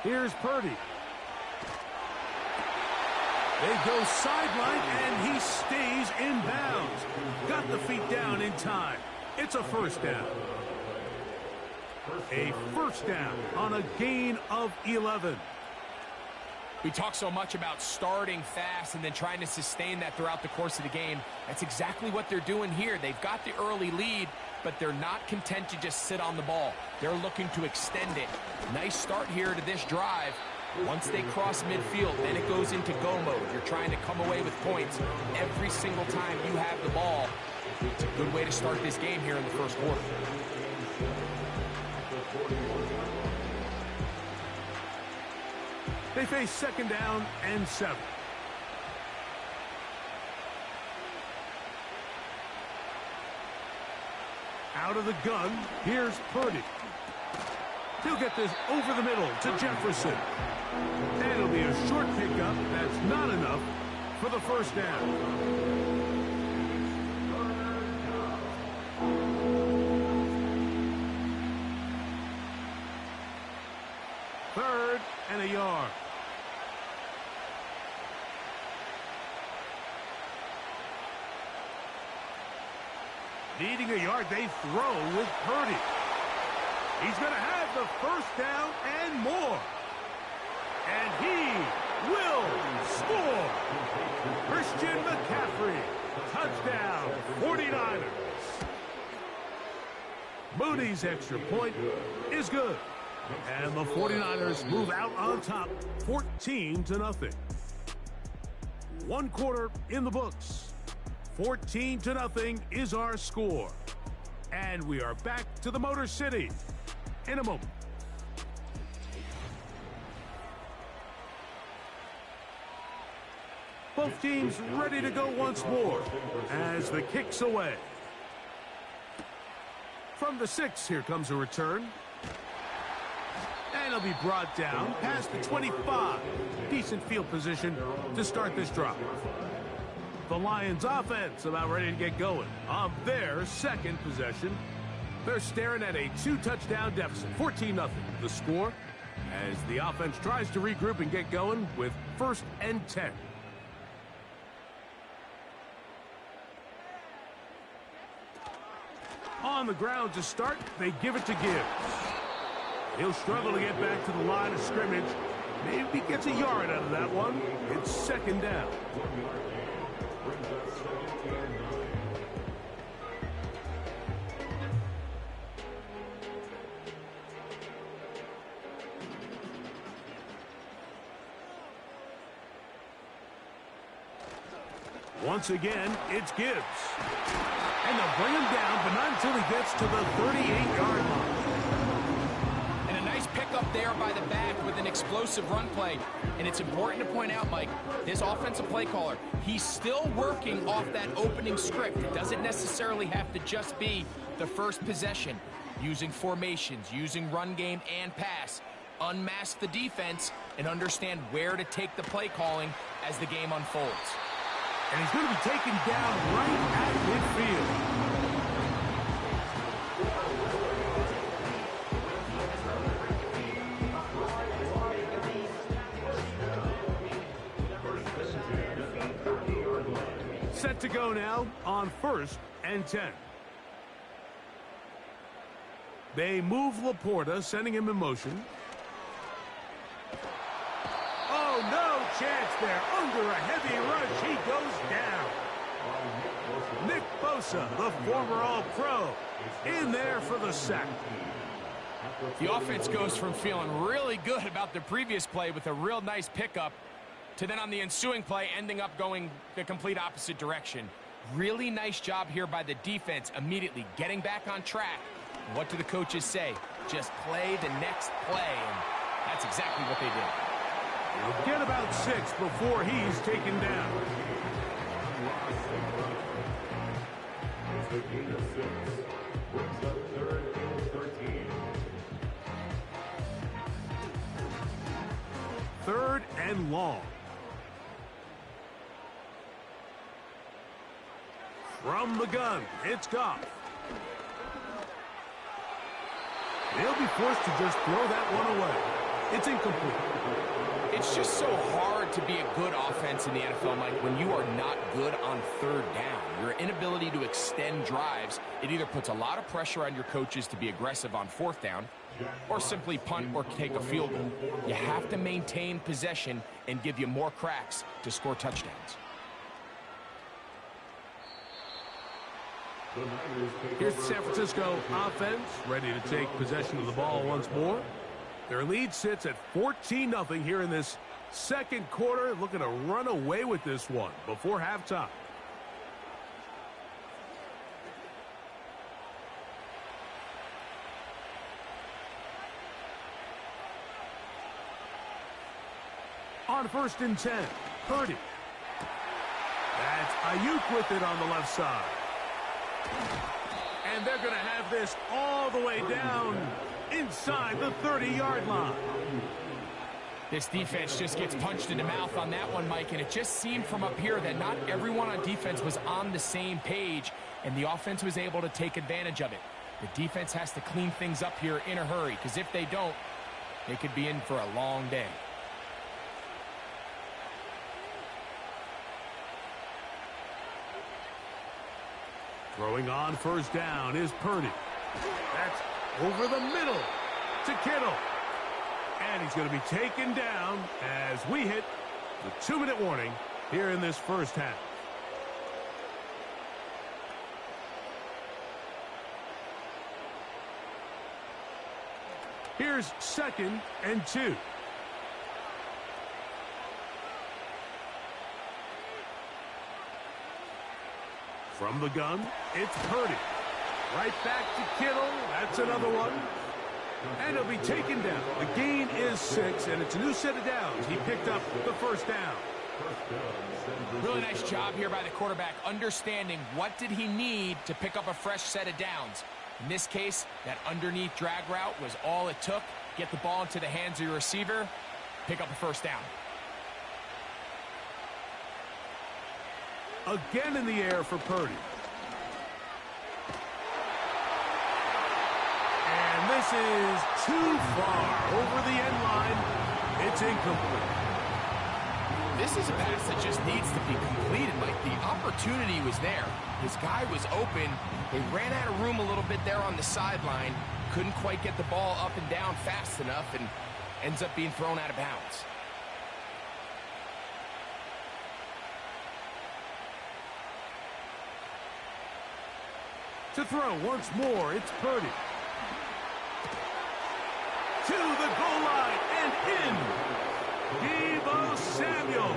Here's Purdy. They go sideline, and he stays in bounds. Got the feet down in time. It's a first down. A first down on a gain of 11. We talk so much about starting fast and then trying to sustain that throughout the course of the game. That's exactly what they're doing here. They've got the early lead, but they're not content to just sit on the ball. They're looking to extend it. Nice start here to this drive. Once they cross midfield, then it goes into go mode. You're trying to come away with points every single time you have the ball. It's a good way to start this game here in the first quarter. They face second down and 7. Out of the gun, here's Purdy. He'll get this over the middle to Jefferson. And it'll be a short pickup. That's not enough for the first down. Third and a yard. Needing a yard, they throw with Purdy. He's going to have the first down and more. And he will score. Christian McCaffrey, touchdown, 49ers. Moody's extra point is good. And the 49ers move out on top, 14-0. 1 quarter in the books. 14-0 is our score. And we are back to the Motor City in a moment. Both teams ready to go once more as the kick's away. From the 6, here comes a return. And it'll be brought down past the 25. Decent field position to start this drive. The Lions offense about ready to get going on their second possession. They're staring at a 2-touchdown deficit, 14-0. The score as the offense tries to regroup and get going with 1st and 10. On the ground to start, they give it to Gibbs. He'll struggle to get back to the line of scrimmage. Maybe gets a yard out of that one. It's 2nd down. Once again, it's Gibbs. And they'll bring him down, but not until he gets to the 38-yard line. And a nice pickup there by the back with an explosive run play. And it's important to point out, Mike, this offensive play caller, he's still working off that opening script. It doesn't necessarily have to just be the first possession. Using formations, using run game and pass. Unmask the defense and understand where to take the play calling as the game unfolds. And he's going to be taken down right at midfield. Set to go now on 1st and 10. They move Laporta, sending him in motion. Oh, no chance there. Under a heavy rush, he goes down. Nick Bosa, the former All-Pro, in there for the sack. The offense goes from feeling really good about the previous play with a real nice pickup to then on the ensuing play ending up going the complete opposite direction. Really nice job here by the defense, immediately getting back on track. What do the coaches say? Just play the next play, and that's exactly what they did. He'll get about 6 before he's taken down. Third and long. From the gun, it's Goff. They'll be forced to just throw that one away. It's incomplete. It's just so hard to be a good offense in the NFL, Mike, when you are not good on 3rd down. Your inability to extend drives, it either puts a lot of pressure on your coaches to be aggressive on 4th down or simply punt or take a field goal. You have to maintain possession and give you more cracks to score touchdowns. Here's the San Francisco offense, ready to take possession of the ball once more. Their lead sits at 14-0 here in this 2nd quarter, looking to run away with this one before halftime. On 1st and 10, Purdy. That's Ayuk with it on the left side. And they're going to have this all the way down inside the 30-yard line. This defense just gets punched in the mouth on that one, Mike, and it just seemed from up here that not everyone on defense was on the same page, and the offense was able to take advantage of it. The defense has to clean things up here in a hurry, because if they don't, they could be in for a long day. Throwing on first down is Purdy. That's over the middle to Kittle. And he's going to be taken down as we hit the 2-minute warning here in this first half. Here's 2nd and 2. From the gun, it's Purdy. Right back to Kittle. That's another one. And he'll be taken down. The gain is 6, and it's a new set of downs. He picked up the first down. Really nice job here by the quarterback, understanding what did he need to pick up a fresh set of downs. In this case, that underneath drag route was all it took. Get the ball into the hands of your receiver, pick up a first down. Again in the air for Purdy. And this is too far over the end line. It's incomplete. This is a pass that just needs to be completed, Mike. The opportunity was there. His guy was open. They ran out of room a little bit there on the sideline. Couldn't quite get the ball up and down fast enough and ends up being thrown out of bounds. To throw once more, it's Purdy. To the goal line and in. Deebo Samuel.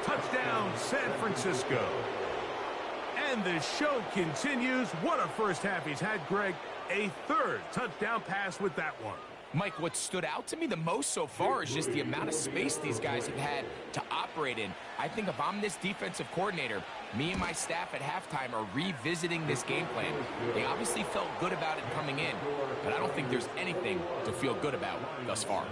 Touchdown, San Francisco. And the show continues. What a first half he's had, Greg. A 3rd touchdown pass with that one. Mike, what stood out to me the most so far is just the amount of space these guys have had to operate in. I think if I'm this defensive coordinator, me and my staff at halftime are revisiting this game plan. They obviously felt good about it coming in, but I don't think there's anything to feel good about thus far.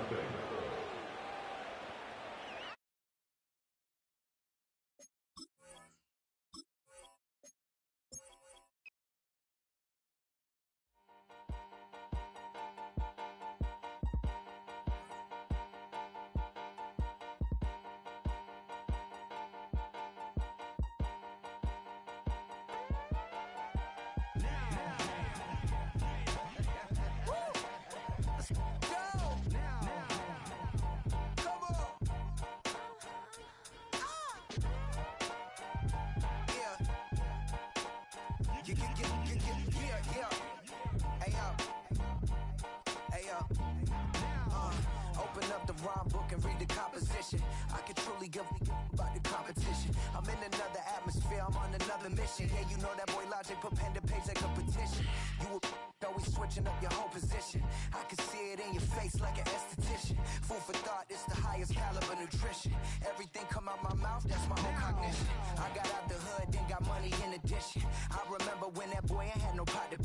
Open up the rhyme book and read the composition. I can truly give about the competition. I'm in another atmosphere, I'm on another mission. Yeah, you know that boy Logic put pen to page like a petition. You always switching up your whole position. I can see it in your face like an esthetician. Food for thought, it's the highest caliber nutrition. Everything come out my mouth, that's my own cognition. I got out the hood, then got money in addition. I remember when that boy ain't had no pot to.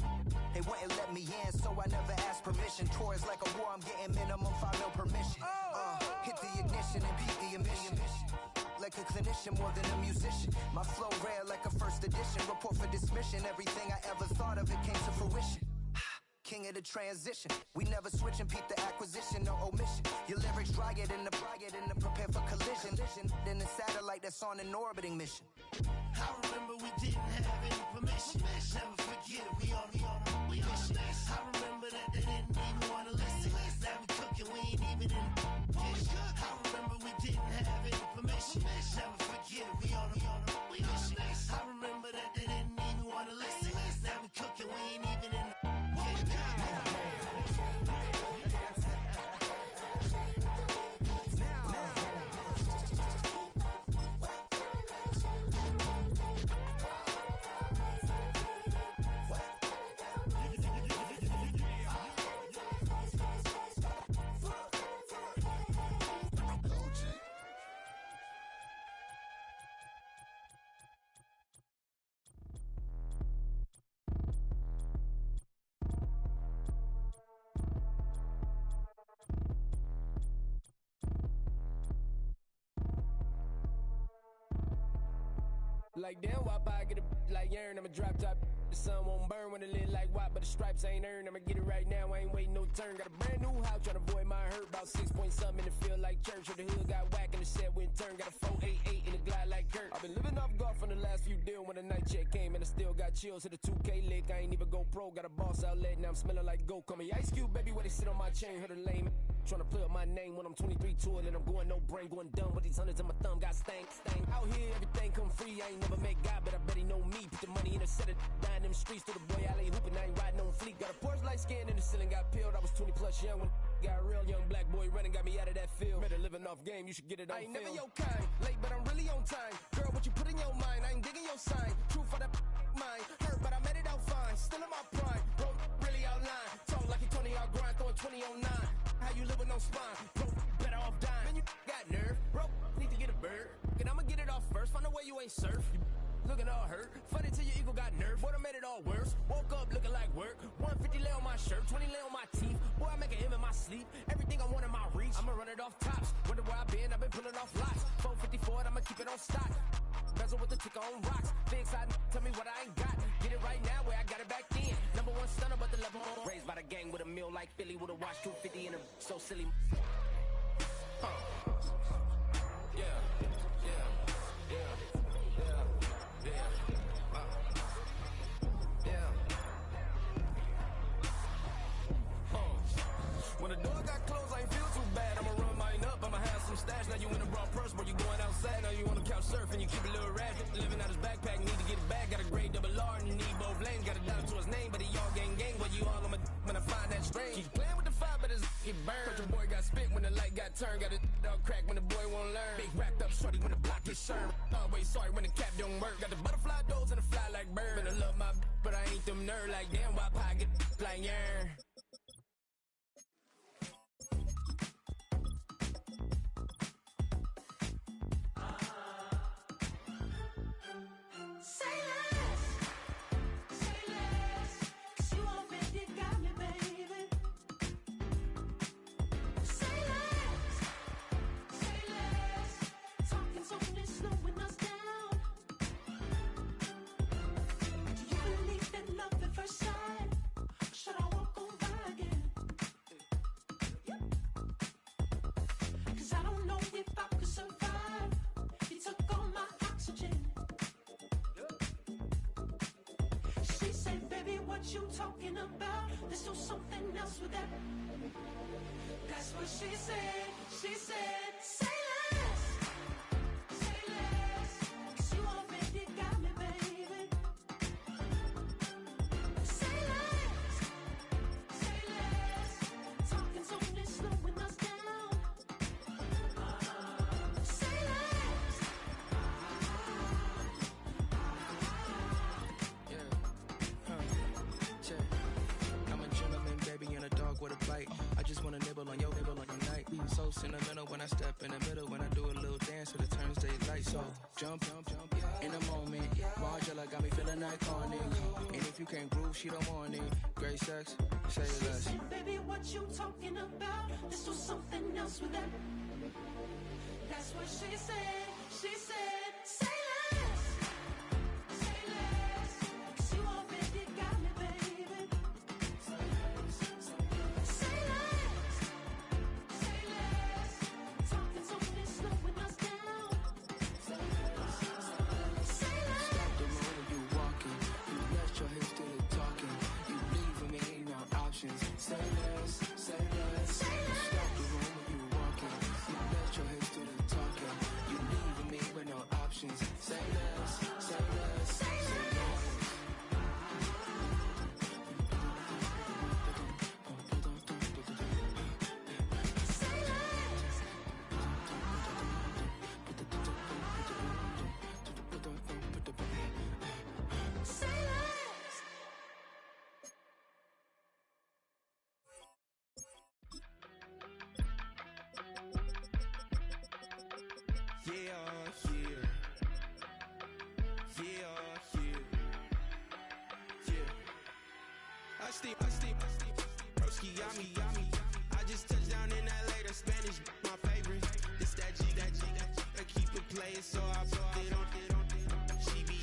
They wouldn't let me in, so I never asked permission. Tours like a war, I'm getting minimum 5 mil permission. Hit the ignition and beat the emission. Like a clinician more than a musician. My flow rare like a first edition. Report for dismission. Everything I ever thought of, it came to fruition. King of the transition. We never switch and peep the acquisition, no omission. Your lyrics dry it in the prepare for collision. Then the satellite that's on an orbiting mission. I remember we didn't have any permission. Never forget it, we on mission. I remember that they didn't even want to listen. Now we cooking, we ain't even in the kitchen. I remember we didn't have any permission. Never forget it, we on mission. I remember that they didn't even want to listen. Now we cooking, we ain't even in the Like damn, why I get a like urn? I'm a drop top. The sun won't burn when it lit like white, but the stripes ain't earned. I'ma get it right now, I ain't waiting no turn. Got a brand new house, tryna avoid my hurt. About 6 point something in the field like church. Or the hood got whack and the set went turn. Got a 488 in the glide like Kurt. I've been living off golf on the last few deals. When the night check came and I still got chills. Hit a 2K lick, I ain't even go pro. Got a boss outlet, now I'm smelling like goat. Call me Ice Cube, baby, where they sit on my chain. Heard a lame tryna play up my name when I'm 23 to it. And I'm going no brain, going dumb with these hundreds in my thumb. Got stank. Out here, everything come free. I ain't never met God, but I bet he know me. Put the money in a set of down them streets. To the boy alley hooping, I ain't riding on fleek. Got a Porsche light skin in the ceiling, got peeled. I was 20 plus young when got real. Young black boy running, got me out of that field. Better living off game, you should get it on film. I ain't never your kind, late but I'm really on time. Girl, what you put in your mind, I ain't digging your sign. True for that mind, hurt but I made it out fine. Still in my prime, bro, really outline. Talk like you Tony out grind, throwing 20 on 9. How you living on spine, bro, better off dying. Man, you got nerve, bro, need to get a bird. And I'ma get it off first, find a way you ain't surf. You looking all hurt, funny till your ego got nerve. Boy, I made it all worse, woke up looking like work. 150 lay on my shirt, 20 lay on my teeth. Boy, I make an M in my sleep, everything I want in my reach. I'ma run it off tops, wonder where I been, I've been pulling off lots. 454, I'ma keep it on stock. Bezel with the ticker on rocks. Things I tell me what I ain't got. Get it right now where I got it back then. Number one stunner, but the level on. Raised by the gang with a meal like Philly with a watch 250 and a so silly. When the door got closed, I ain't feel too bad. I'ma run mine up, I'ma have some stash. Now you in a broad purse, but you going outside. Now you on the couch surfing, you keep a little ratchet. Living out his backpack, need to get it back. Got a grade double R and you need both lanes. Got a dollar to his name, but he all gang. But you all on my when I find that strange. Keep playing with the fire, but his get burned. But your boy got spit when the light got turned. Got a dog crack when the boy won't learn. Big wrapped up shorty when the block gets served. Always sorry when the cap don't work. Got the butterfly doors and the fly like bird. And I love my but I ain't them nerd like damn. Why pie get like yarn? You talking about? Let's do something else with that. That's what she said. She said, say less. Say less. 'Cause you already got me, baby. Say less. Say less. Talking's only slowing us down. Say less. I'm a gentleman, baby, and a dog with a bite. I just wanna nibble on your night. So sentimental when I step in the middle. When I do a little dance to the turns daylight. So jump, in a moment. Margella got me feeling iconic. And if you can't groove, she don't want it. Great sex, say less. Baby, what you talking about? Let's do something else with that. That's what she said. She said, say less. Say less. 'Cause you already got me, baby. Say less. Say less. Talking's only slowing us down. Say less. Say less. Stop the moment you walking. You rest your hips to the talking. You leaving me no options. Say less, say less. Say less. Stop the moment you walking. You rest your hips to the talking. You leaving me with no options. Say less, say less, say less. Broski got me. I just touched down in LA, the Spanish, my favorite. It's that G, I keep it playing, so I put it on. She be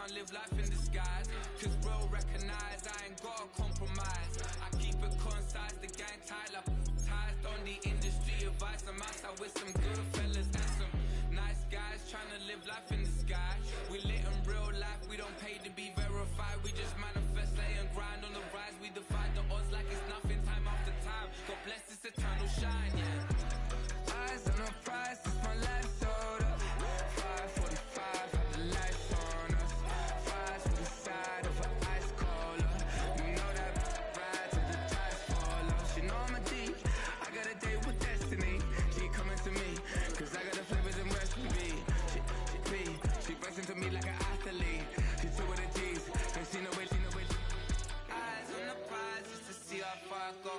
can't live life in disguise. Cause bro, recognize I ain't gotta compromise. I keep it concise, the gang tight like ties on the industry advice. I'm outside with some good fellas and some nice guys trying to live life in disguise. We lit in real life, we don't pay to be verified. We just manifest, lay and grind on the rise. We defy the odds like it's nothing, time after time. God bless this eternal shine, yeah. Eyes on the prize, it's my life soda. 5:45, had the lights on us. Fries to the side of an ice cola. You know that ride till the tires fall off. She know I'm a G, I got a date with destiny. She coming to me, cause I got the flavors and recipe. She flexing to me like an athlete. She took with the G's, and she know it. Eyes on the prize just to see how far I go.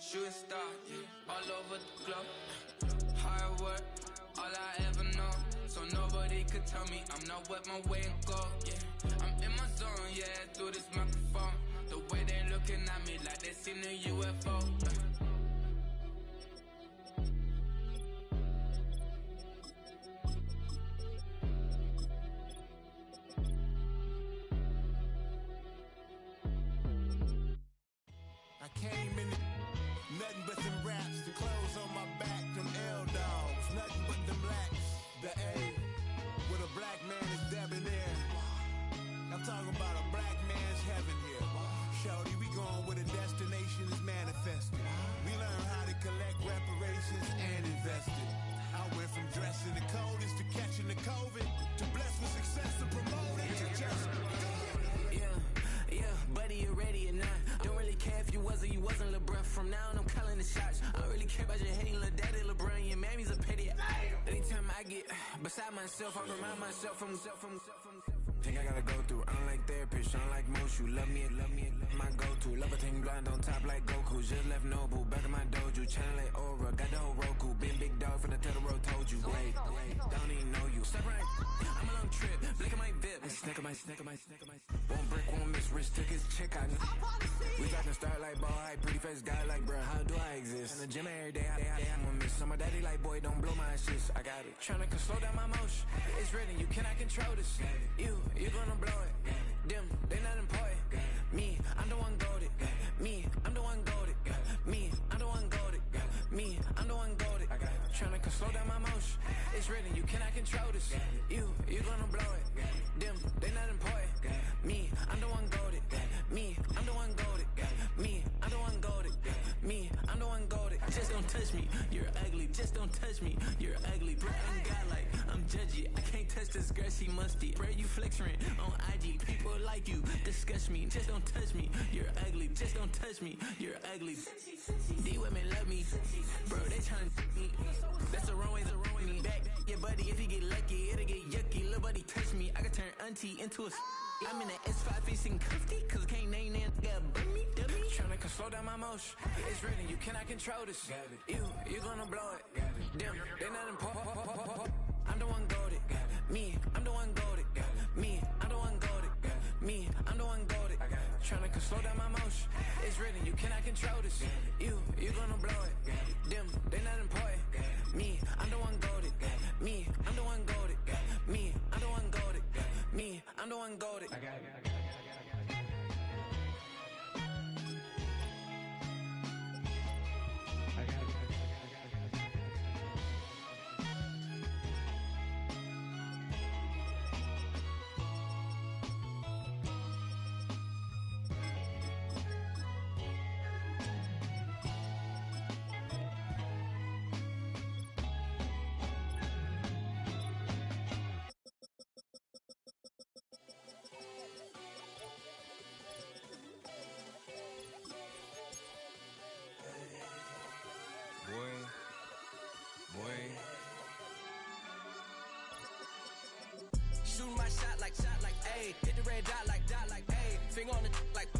Shooting star, all over the globe. Hard work, all I ever know. So nobody could tell me I'm not what my way and go. Yeah, I'm in my zone, yeah, through this microphone. The way they looking at me like they seen a UFO. I came in nothing but them raps, the clothes on my back, them L-dogs, nothing but them blacks. The A, with a black man is debonair. I'm talking about a black man's heaven here. Shorty, we going where the destination is manifested. We learn how to collect reparations and invest it. I went from dressing the coldest to catching the COVID, to blessed with success to promote it to just Yeah, buddy, you ready or not? Don't really care if you was or you wasn't, lil' bruh. From now on, I'm calling the shots. I don't really care about your hating, lil' daddy, LeBron. Your mammy's a pity. Anytime I get beside myself, I remind myself from. Think I gotta go through. I don't like therapists, I don't like most. You love me, my go-to. Love a thing blind on top like Goku. Just left Noble, back in my dojo. Channel like Aura, got the whole Roku. Been big dog from the Tellero, told you. Wait, don't even know you. Step right, I'm a long trip. Blink of my VIP. Snack of my. One brick, one miss, rich took his chick out. We got to start like ball high, pretty face guy like, bruh, how do I exist? In the gym every day, I'm gonna miss. So my daddy like, boy, don't blow my assist. I got it. Tryna slow down my motion. It's written, you cannot control this. You gonna blow it. Them, they not important. Me, I'm the one goated. Me, I'm the one goated. Me, I'm the one goated. Me, I'm the one goated. Tryna slow down my motion. It's written, you cannot control this. You gonna blow it. Them, they not important. Me, I'm the one goated. Me, I'm the one goated. Me, I'm the one goated. Me, I'm the one goated. Just don't touch me, you're ugly. Just don't touch me, you're ugly. Bro, I'm godlike, I'm judgy. I can't touch this girl, she musty. Bro, you flexing on IG. People like you disgust me. Just don't touch me, you're ugly. Just don't touch me, you're ugly. These women love me, bro. They tryna me. That's the wrong way. Back your buddy, if you get lucky, it'll get yucky. Little buddy touch me, I can turn auntie into a. I'm in the S5 facing cuffy, cause I can't name that guy dummy. Tryna slow down my motion. It's written, you cannot control this. You gonna blow it. Them, they not important. I'm the one goated. Me, I'm the one goated. Me, I'm the one goated. Me, I'm the one goated. Tryna slow down my motion. It's written, you cannot control this. You gonna blow it. Them, they not important. Me, I'm the one goated. Me, I'm the one goated. Me, I'm the one goated. Me, I'm the one goated. Shooting my shot like, ayy. Hit the red dot like, ayy. Finger on the like,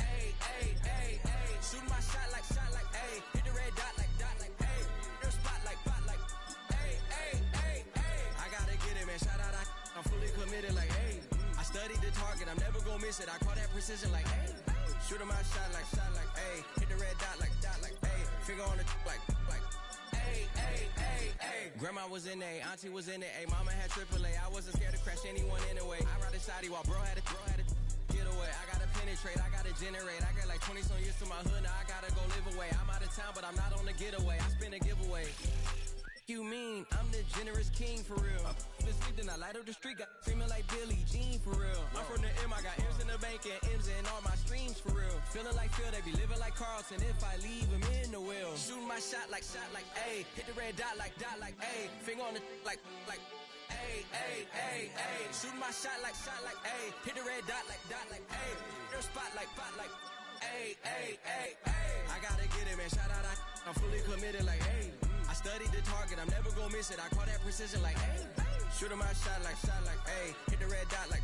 ayy, ayy, ayy, ayy. Shooting my shot like, ayy. Hit the red dot like, ayy. Your spot like, ayy, ayy, ayy, ayy. I gotta get it, man. Shout out, I'm fully committed like, hey. I studied the target, I'm never gonna miss it. I call that precision like, hey. Shooting my shot like, ayy. Hit the red dot like, ayy. Finger on the like, ayy. Grandma was in A, auntie was in A, mama had AAA. I wasn't scared to crash anyone anyway. I ride a shotty while bro had a get away. I gotta penetrate, I gotta generate. I got like 20 some years to my hood, now I gotta go live away. I'm out of town, but I'm not on the getaway. I spin a giveaway. You mean I'm the generous king for real? Been sleep, then I light up the street, got screaming like Billie Jean for real. I'm from the M, I got M's in the bank and M's in all my streams for real. Feeling like Phil, they be living like Carlton if I leave him in the wheel. Shooting my shot like A, hit the red dot like A, finger on the like A. Shooting my shot like A, hit the red dot like A, your spot like A. I gotta get it, man. Shout out, I'm fully committed like A. I studied the target, I'm never gonna miss it. I call that precision like A. Shooting my shot like A. Hit the red dot like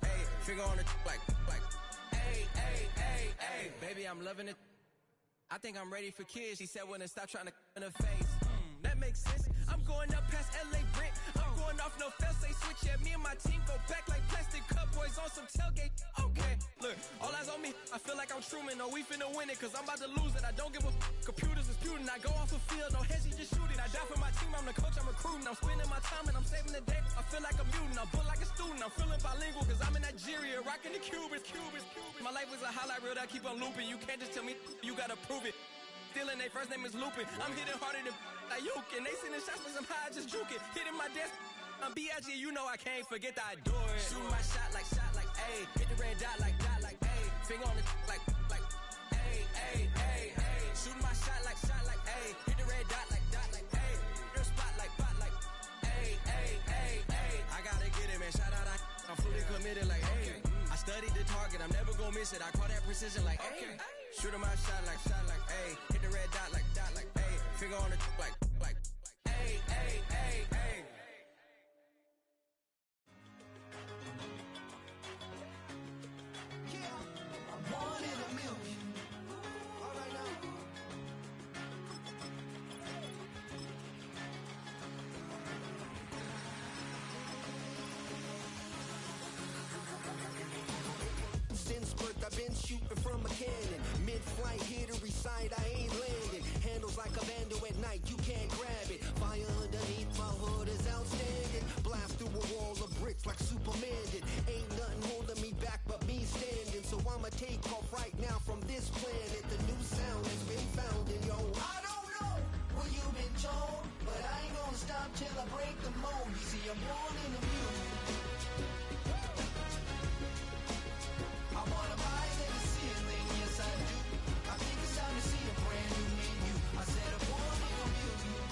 A. Finger on the like A. Baby, I'm loving it. I think I'm ready for kids. She said when to stop trying to in her face. That makes sense. I'm going up past LA Brent. I'm going off no fail, say switch. Yeah, me and my team go back like plastic cup boys on some tailgate. Okay, look, all eyes on me. I feel like I'm Truman. No, we finna win it, cause I'm about to lose it. I don't give a computers disputing. I go off the field, no heads, just shooting. I die for my team, I'm the coach, I'm recruiting. I'm spending my time and I'm saving the day. I feel like a mutant, I'm built like a student. I'm feeling bilingual, cause I'm in Nigeria, rocking the Cubans. My life is a highlight reel that I keep on looping. You can't just tell me, you gotta prove it. Stealing, their first name is Lupin. I'm hitting harder than like Yukin. They sending shots for some high, just juke it. Hitting my desk, I'm B.I.G. You know I can't forget that I do it. Shooting my shot like A. Hit the red dot like A. Finger on the like A. Shooting my shot like A. Hit the red dot like A. Your spot like A. I gotta get it, man. Shout out, I'm fully committed like A. I studied the target, I'm never gonna miss it. I call that precision like A. Shooting my shot like A. Hit the red dot like A. Finger on the like A. I'm one in a million. All right now. Since birth I've been shooting from a cannon. Mid-flight, here to recite, I ain't landed. Handles like a vandal at night, you can't grab it. Fire underneath my hood is outstanding. Blast through a wall of bricks like Superman did. Ain't nothing holding me back but me standing. So I'ma take off right now from this planet. The new sound has been found in yo. I don't know what you've been told, but I ain't gonna stop till I break the mold. You see, I'm born in a million. I wanna rise in the ceiling, yes I do. I think it's time to see a brand new menu. I said I'm born in a million.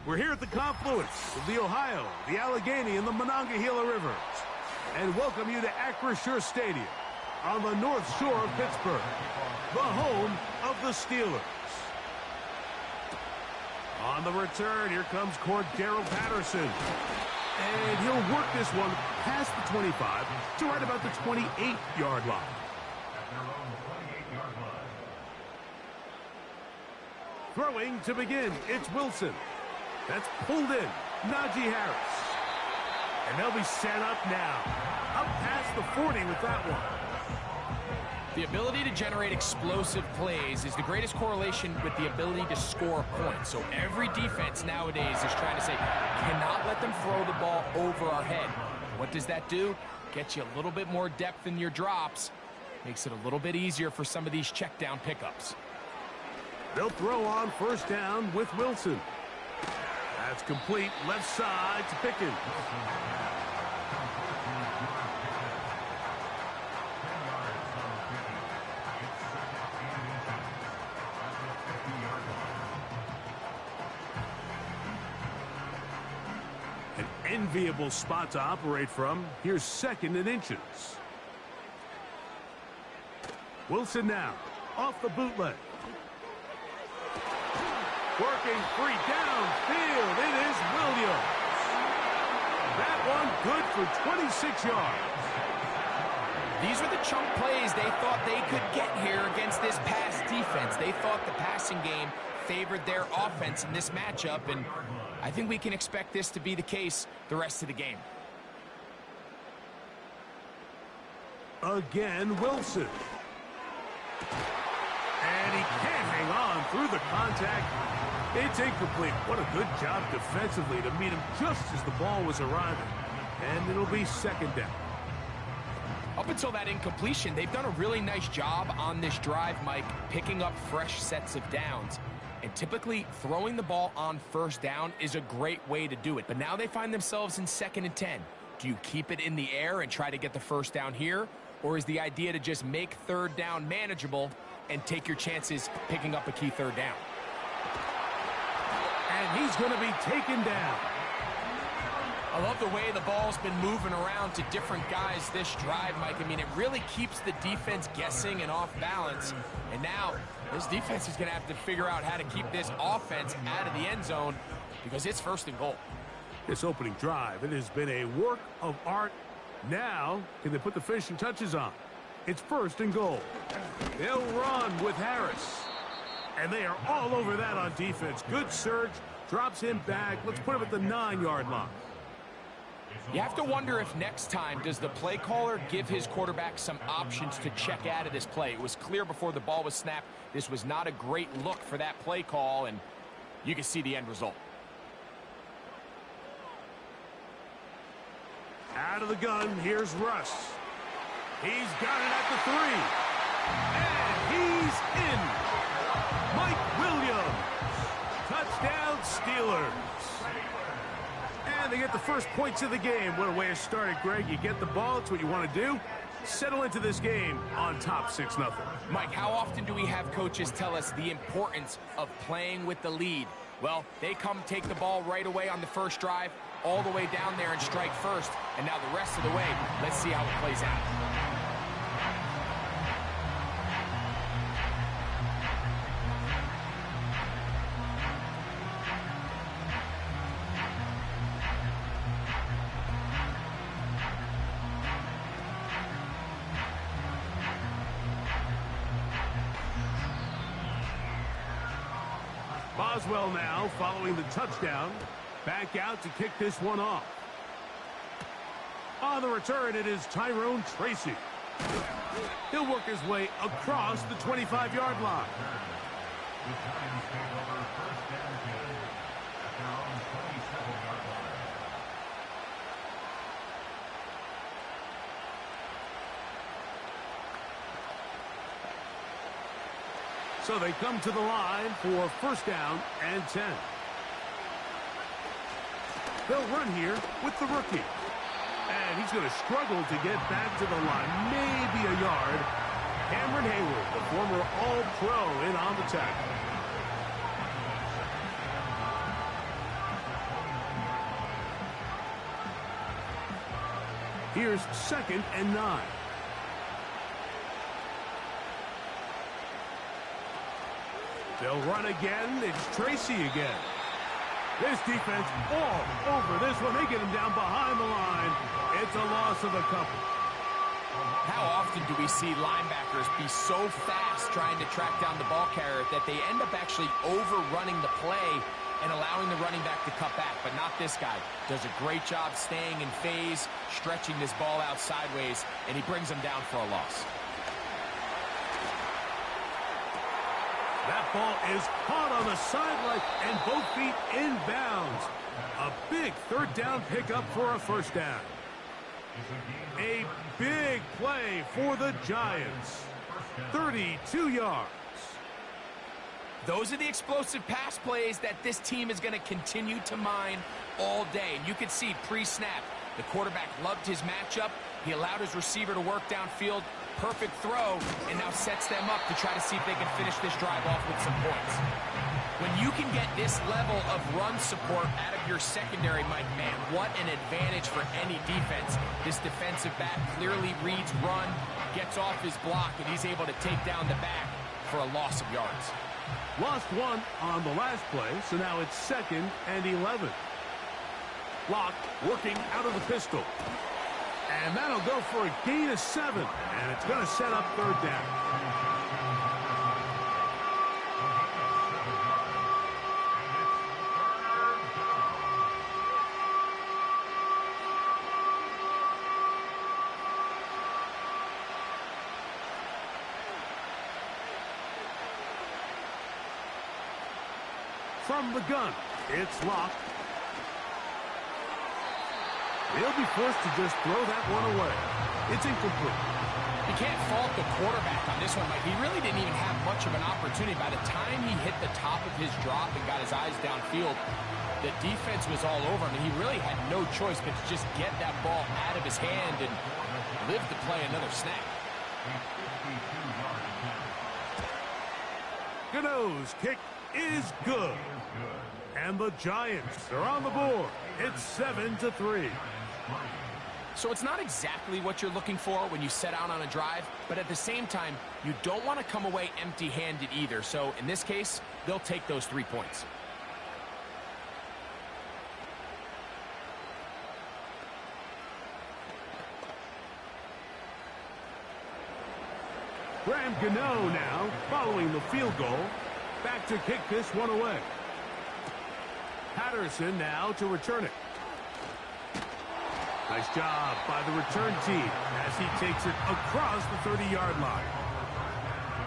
We're here at the confluence of the Ohio, the Allegheny, and the Monongahela Rivers, and welcome you to Acrisure Stadium on the North Shore of Pittsburgh, the home of the Steelers. On the return, here comes Cordero Patterson. And he'll work this one past the 25 to right about the 28-yard line. Throwing to begin, it's Wilson. That's pulled in, Najee Harris. And they'll be set up now. Up past the 40 with that one. The ability to generate explosive plays is the greatest correlation with the ability to score points. So every defense nowadays is trying to say, cannot let them throw the ball over our head. What does that do? Gets you a little bit more depth in your drops. Makes it a little bit easier for some of these check down pickups. They'll throw on first down with Wilson. That's complete, left side to Pickens. An enviable spot to operate from. Here's second and inches. Wilson now, off the bootleg. Working free downfield. It is Williams. That one good for 26 yards. These are the chunk plays they thought they could get here against this pass defense. They thought the passing game favored their offense in this matchup, and I think we can expect this to be the case the rest of the game. Again, Wilson. And he can't hang on through the contact. It's incomplete. What a good job defensively to meet him just as the ball was arriving. And it'll be second down. Up until that incompletion, they've done a really nice job on this drive, Mike, picking up fresh sets of downs. And typically, throwing the ball on first down is a great way to do it. But now they find themselves in 2nd and 10. Do you keep it in the air and try to get the first down here? Or is the idea to just make third down manageable and take your chances picking up a key third down? And he's going to be taken down. I love the way the ball's been moving around to different guys this drive, Mike. I mean, it really keeps the defense guessing and off balance. And now this defense is going to have to figure out how to keep this offense out of the end zone because it's 1st and goal. This opening drive, it has been a work of art. Now, can they put the finishing touches on? It's 1st and goal. They'll run with Harris. And they are all over that on defense. Good surge, drops him back. Let's put him at the 9-yard line. You have to wonder if next time, does the play caller give his quarterback some options to check out of this play? It was clear before the ball was snapped, this was not a great look for that play call, and you can see the end result. Out of the gun, here's Russ. He's got it at the 3. And he's in. Mike Williams. Touchdown, Steelers. And they get the first points of the game. What a way to start it, Greg. You get the ball. It's what you want to do. Settle into this game on top 6-0. Mike, how often do we have coaches tell us the importance of playing with the lead? Well, they come take the ball right away on the first drive, all the way down there and strike first. And now the rest of the way, let's see how it plays out. Boswell now following the touchdown. Back out to kick this one off. On the return, it is Tyrone Tracy. He'll work his way across the 25-yard line. So they come to the line for 1st down and 10. They'll run here with the rookie. And he's going to struggle to get back to the line. Maybe a yard. Cameron Hayward, the former All-Pro, in on the tackle. Here's 2nd and 9. They'll run again. It's Tracy again. This defense all over this one. They get him down behind the line. It's a loss of a couple. How often do we see linebackers be so fast trying to track down the ball carrier that they end up actually overrunning the play and allowing the running back to cut back? But not this guy. Does a great job staying in phase, stretching this ball out sideways, and he brings him down for a loss. That ball is caught on the sideline and both feet inbounds. A big 3rd down pickup for a 1st down. A big play for the Giants. 32 yards. Those are the explosive pass plays that this team is going to continue to mine all day. And you can see pre-snap, the quarterback loved his matchup. He allowed his receiver to work downfield. Perfect throw, and now sets them up to try to see if they can finish this drive off with some points. When you can get this level of run support out of your secondary, Mike, man, what an advantage for any defense. This defensive back clearly reads run, gets off his block, and he's able to take down the back for a loss of yards. Lost 1 on the last play, so now it's 2nd and 11. Locke working out of the pistol. And that'll go for a gain of 7. And it's going to set up 3rd down. From the gun, it's Locke. He'll be forced to just throw that one away. It's incomplete. You can't fault the quarterback on this one, Mike. He really didn't even have much of an opportunity. By the time he hit the top of his drop and got his eyes downfield, the defense was all over him, and he really had no choice but to just get that ball out of his hand and live to play another snap. Gano's kick is good. And the Giants are on the board. It's 7-3. So it's not exactly what you're looking for when you set out on a drive, but at the same time, you don't want to come away empty-handed either. So in this case, they'll take those 3 points. Graham Gano now, following the field goal, back to kick this one away. Patterson now to return it. Nice job by the return team as he takes it across the 30-yard line.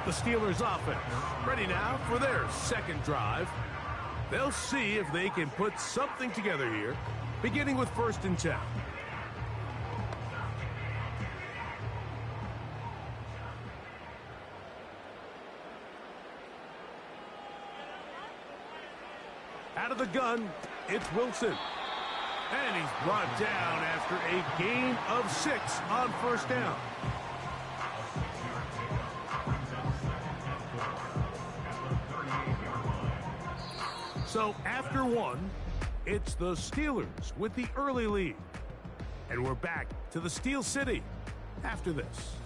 The Steelers offense ready now for their 2nd drive. They'll see if they can put something together here, beginning with 1st and 10. Out of the gun, it's Wilson. And he's brought down after a gain of 6 on 1st down. So after 1, it's the Steelers with the early lead. And we're back to the Steel City after this.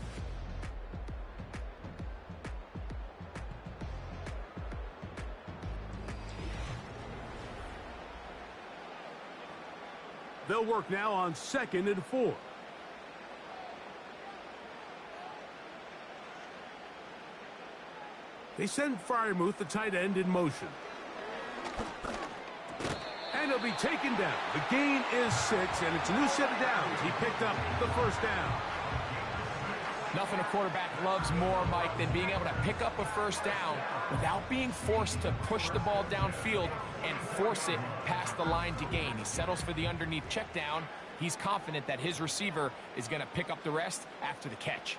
They'll work now on 2nd and 4. They send Freiermuth, the tight end, in motion. And he'll be taken down. The gain is 6, and it's a new set of downs. He picked up the 1st down. Nothing a quarterback loves more, Mike, than being able to pick up a 1st down without being forced to push the ball downfield and force it past the line to gain. He settles for the underneath check down. He's confident that his receiver is going to pick up the rest after the catch.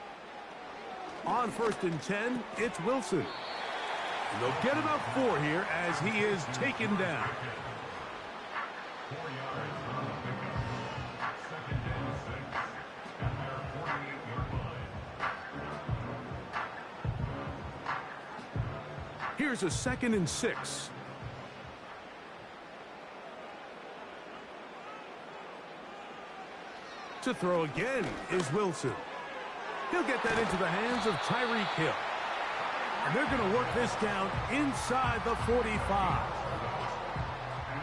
On 1st and 10, it's Wilson. And they'll get about 4 here as he is taken down. 4 yards on the pickup. 2nd and 6 at their 48-yard line. Here's a 2nd and 6. To throw again is Wilson. He'll get that into the hands of Tyreek Hill. And they're going to work this down inside the 45.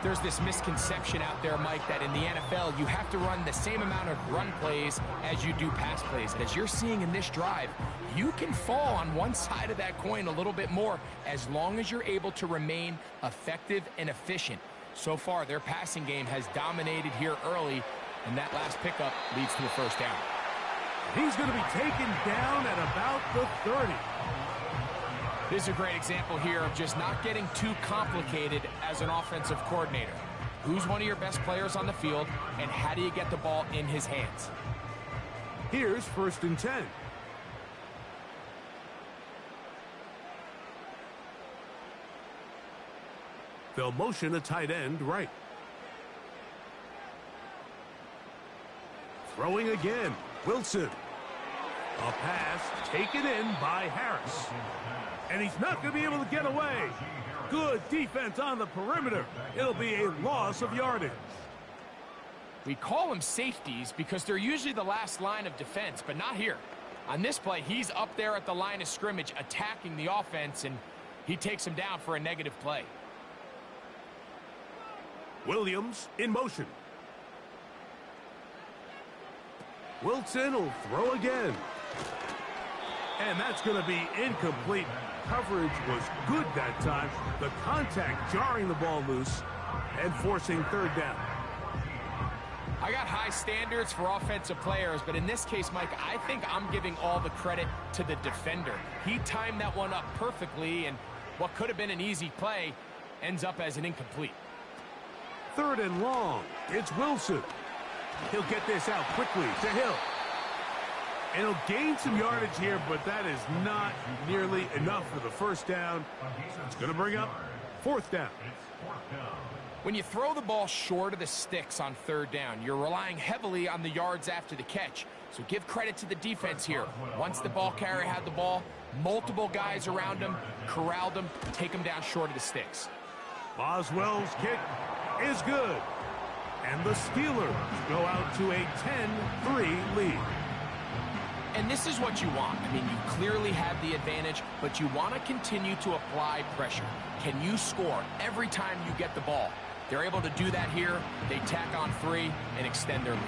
There's this misconception out there, Mike, that in the NFL, you have to run the same amount of run plays as you do pass plays. And as you're seeing in this drive, you can fall on one side of that coin a little bit more as long as you're able to remain effective and efficient. So far, their passing game has dominated here early, and that last pickup leads to a first down. He's going to be taken down at about the 30. This is a great example here of just not getting too complicated as an offensive coordinator. Who's one of your best players on the field, and how do you get the ball in his hands? Here's 1st and 10. They'll motion a tight end right. Throwing again, Wilson. A pass taken in by Harris. And he's not going to be able to get away. Good defense on the perimeter. It'll be a loss of yardage. We call them safeties because they're usually the last line of defense, but not here. On this play, he's up there at the line of scrimmage attacking the offense, and he takes him down for a negative play. Williams in motion. Wilson will throw again. And that's going to be incomplete. Coverage was good that time. The contact jarring the ball loose and forcing 3rd down. I got high standards for offensive players, but in this case, Mike, I think I'm giving all the credit to the defender. He timed that one up perfectly, and what could have been an easy play ends up as an incomplete. 3rd and long. It's Wilson. He'll get this out quickly to Hill. And he'll gain some yardage here, but that is not nearly enough for the first down. It's going to bring up 4th down. When you throw the ball short of the sticks on 3rd down, you're relying heavily on the yards after the catch. So give credit to the defense here. Once the ball carrier had the ball, multiple guys around him, corralled him, take him down short of the sticks. Boswell's kick is good. And the Steelers go out to a 10-3 lead. And this is what you want. I mean, you clearly have the advantage, but you want to continue to apply pressure. Can you score every time you get the ball? They're able to do that here. They tack on 3 and extend their lead.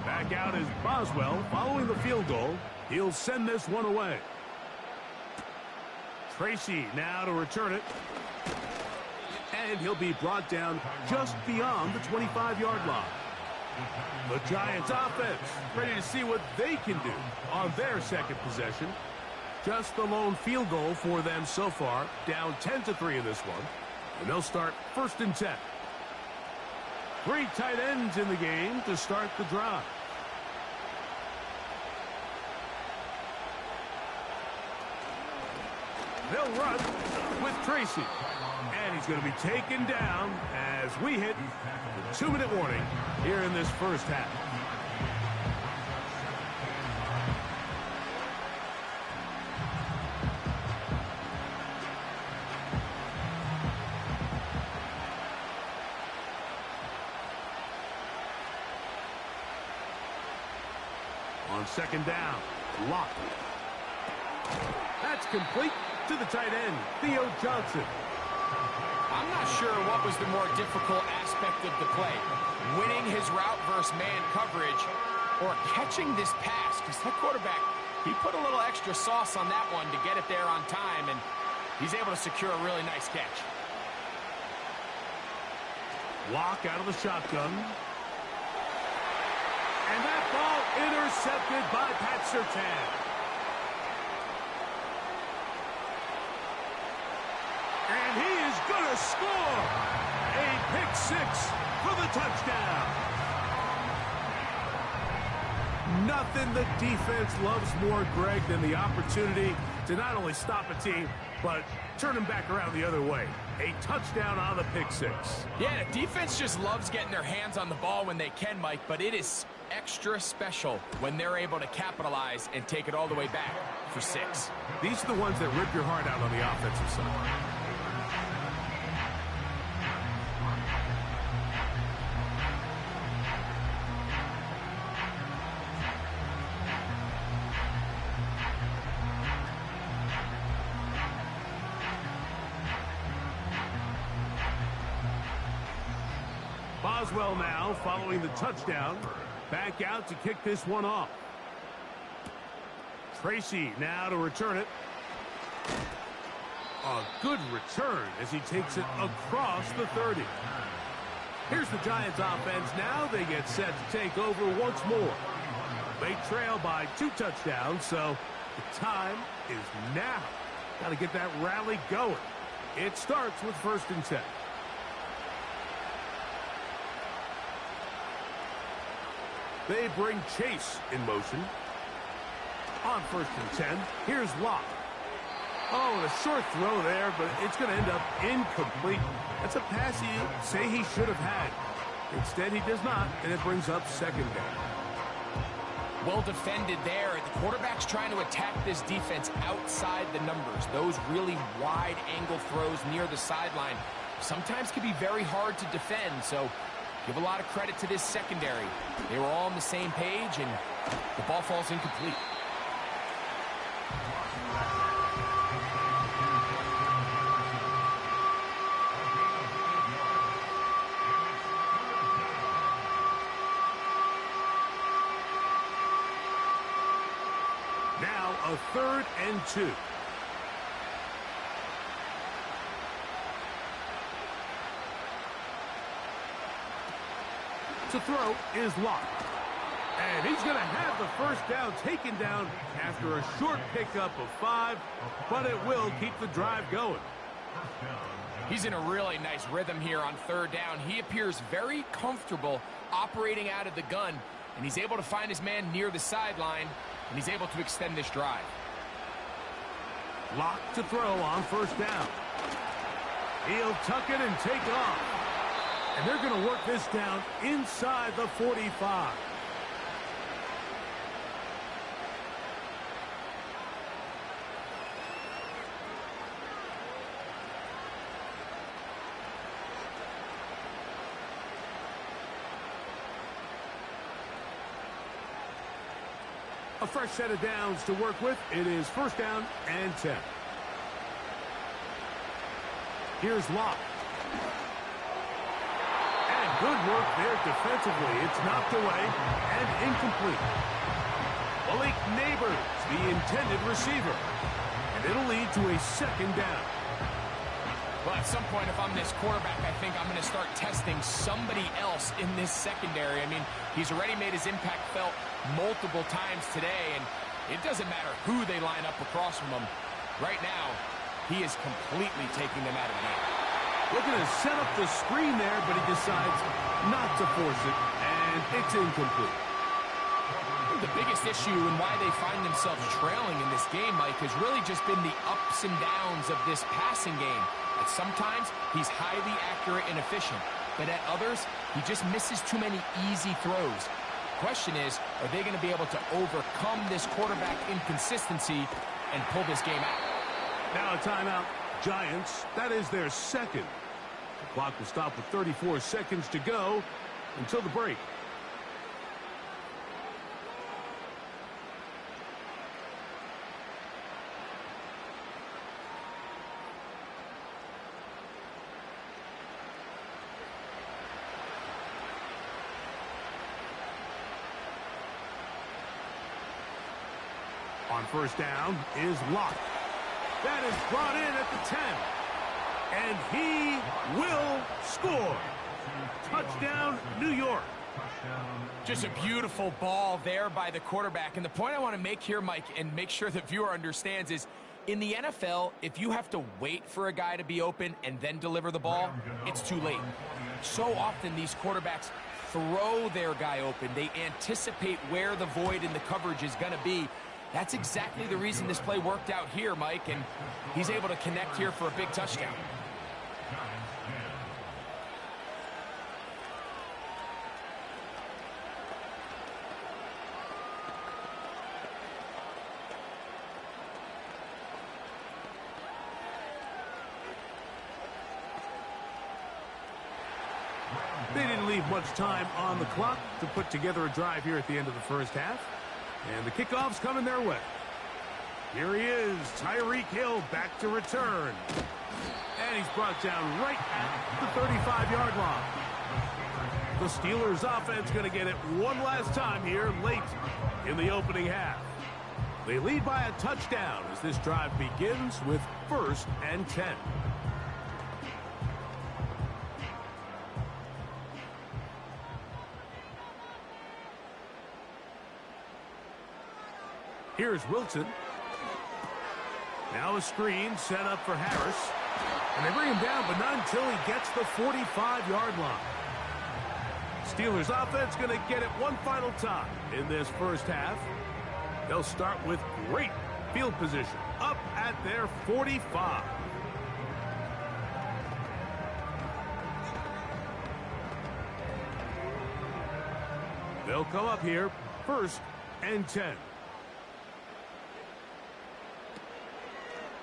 Back out is Boswell following the field goal. He'll send this one away. Tracy now to return it. And he'll be brought down just beyond the 25-yard line. The Giants offense ready to see what they can do on their second possession. Just the lone field goal for them so far, down 10-3 in this one. And they'll start 1st and 10. 3 tight ends in the game to start the drive. They'll run with Tracy. And he's going to be taken down as we hit the 2-minute warning here in this first half. On 2nd down, Locke. That's complete to the tight end, Theo Johnson. I'm not sure what was the more difficult aspect of the play, winning his route versus man coverage or catching this pass, because that quarterback, he put a little extra sauce on that one to get it there on time, and he's able to secure a really nice catch. Locke out of the shotgun. And that ball intercepted by Pat Surtain. And he is going to score a pick-6 for the touchdown. Nothing the defense loves more, Greg, than the opportunity to not only stop a team, but turn them back around the other way. A touchdown on the pick-6. Yeah, the defense just loves getting their hands on the ball when they can, Mike, but it is extra special when they're able to capitalize and take it all the way back for 6. These are the ones that rip your heart out on the offensive side. Boswell now following the touchdown. Back out to kick this one off. Tracy now to return it. A good return as he takes it across the 30. Here's the Giants offense now. They get set to take over once more. They trail by 2 touchdowns, so the time is now. Got to get that rally going. It starts with 1st and 10. They bring Chase in motion. On 1st and 10, here's Locke. Oh, and a short throw there, but it's going to end up incomplete. That's a pass you say he should have had. Instead, he does not, and it brings up 2nd down. Well defended there. The quarterback's trying to attack this defense outside the numbers. Those really wide angle throws near the sideline sometimes can be very hard to defend, so give a lot of credit to this secondary. They were all on the same page, and the ball falls incomplete. Now a 3rd and 2. To throw is Locke. And he's going to have the 1st down taken down after a short pickup of 5, but it will keep the drive going. He's in a really nice rhythm here on 3rd down. He appears very comfortable operating out of the gun, and he's able to find his man near the sideline, and he's able to extend this drive. Locke to throw on 1st down. He'll tuck it and take off. And they're going to work this down inside the 45. A fresh set of downs to work with. It is 1st down and 10. Here's Locke. And good work there defensively. It's knocked away and incomplete. Malik Neighbors, the intended receiver. And it'll lead to a 2nd down. Well, at some point, if I'm this quarterback, I think I'm going to start testing somebody else in this secondary. I mean, he's already made his impact felt multiple times today, and it doesn't matter who they line up across from him. Right now, he is completely taking them out of the game. Looking to set up the screen there, but he decides not to force it, and it's incomplete. The biggest issue and why they find themselves trailing in this game, Mike, has really just been the ups and downs of this passing game. At sometimes, he's highly accurate and efficient, but at others, he just misses too many easy throws. Question is, are they going to be able to overcome this quarterback inconsistency and pull this game out? Now a timeout. Giants, that is their 2nd. The clock will stop with 34 seconds to go until the break. On 1st down is Locke. That is brought in at the 10. And he will score. Touchdown, New York. Just a beautiful ball there by the quarterback. And the point I want to make here, Mike, and make sure the viewer understands is, in the NFL, if you have to wait for a guy to be open and then deliver the ball, it's too late. So often these quarterbacks throw their guy open. They anticipate where the void in the coverage is going to be. That's exactly the reason this play worked out here, Mike, and he's able to connect here for a big touchdown. They didn't leave much time on the clock to put together a drive here at the end of the 1st half. And the kickoff's coming their way. Here he is, Tyreek Hill back to return. And he's brought down right at the 35-yard line. the Steelers offense going to get it one last time here late in the opening half. They lead by a touchdown as this drive begins with 1st and 10. Here's Wilson. Now a screen set up for Harris. And they bring him down, but not until he gets the 45-yard line. Steelers offense going to get it one final time in this first half. They'll start with great field position up at their 45. They'll come up here 1st and 10.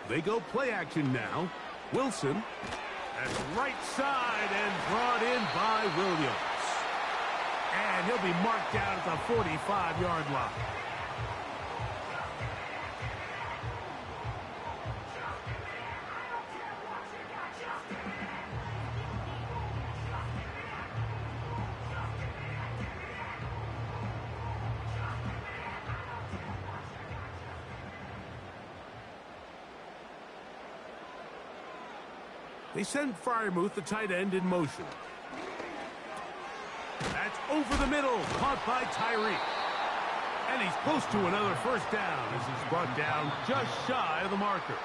They go play action now. Wilson. That's right side and brought in by Williams. And he'll be marked down at the 45-yard line. They send Freiermuth, the tight end, in motion. That's over the middle, caught by Tyree. And he's close to another first down as he's brought down just shy of the marker.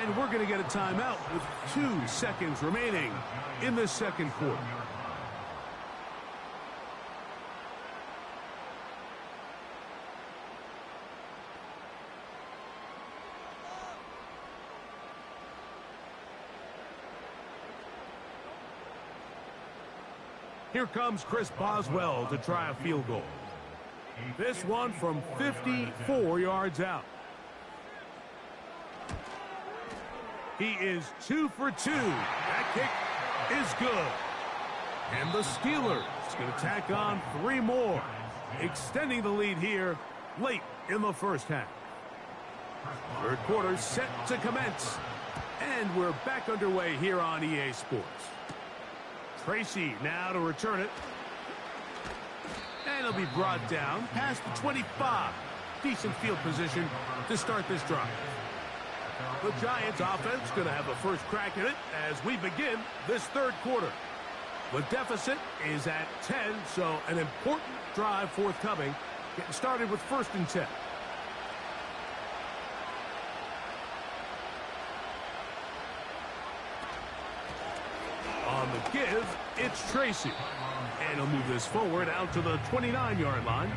And we're going to get a timeout with 2 seconds remaining in this second quarter. Here comes Chris Boswell to try a field goal. This one from 54 yards out. He is 2 for 2. That kick is good. And the Steelers going to tack on 3 more, extending the lead here late in the first half. Third quarter set to commence. And we're back underway here on EA Sports. Tracy now to return it. And he'll be brought down past the 25. Decent field position to start this drive. The Giants offense going to have a first crack at it as we begin this third quarter. The deficit is at 10, so an important drive forthcoming. Getting started with 1st and 10. On the give, it's Tracy. And he'll move this forward out to the 29-yard line.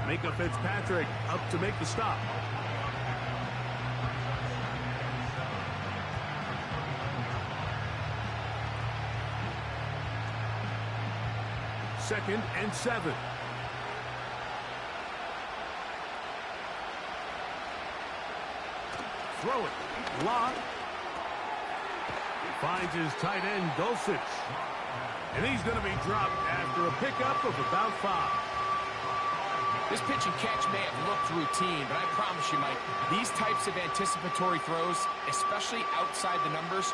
Micah Fitzpatrick up to make the stop. Second and 7. Throw it. Lock. Finds his tight end, Dulcich. And he's going to be dropped after a pickup of about 5. This pitch and catch may have looked routine, but I promise you, Mike, these types of anticipatory throws, especially outside the numbers,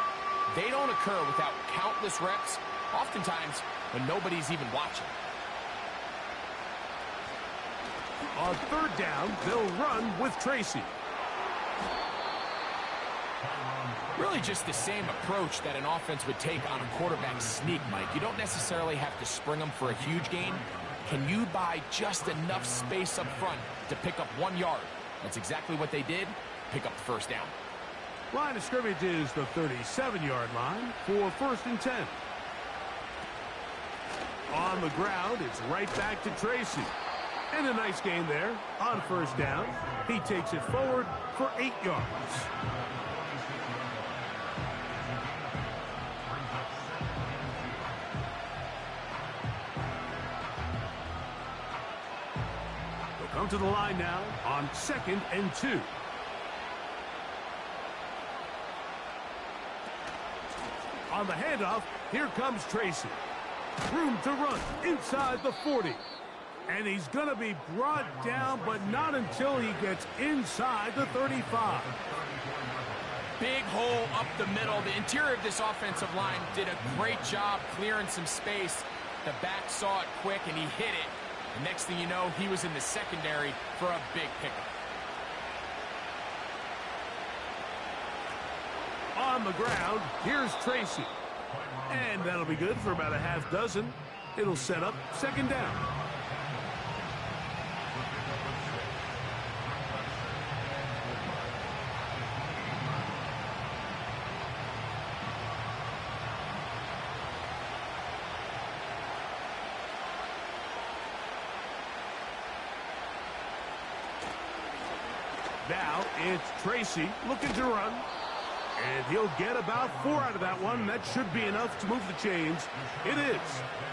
they don't occur without countless reps, oftentimes when nobody's even watching. On 3rd down, they'll run with Tracy. Really just the same approach that an offense would take on a quarterback sneak, Mike. You don't necessarily have to spring them for a huge gain. Can you buy just enough space up front to pick up 1 yard? That's exactly what they did. Pick up the first down. Line of scrimmage is the 37-yard line for 1st and 10. On the ground, it's right back to Tracy. And a nice gain there on 1st down. He takes it forward for 8 yards. Come to the line now on 2nd and 2. On the handoff, here comes Tracy. Room to run inside the 40. And he's going to be brought down, but not until he gets inside the 35. Big hole up the middle. The interior of this offensive line did a great job clearing some space. The back saw it quick, and he hit it. The next thing you know, he was in the secondary for a big pickup. On the ground, here's Tracy. And that'll be good for about a half dozen. It'll set up second down. Now it's Tracy looking to run. And he'll get about 4 out of that one. That should be enough to move the chains. It is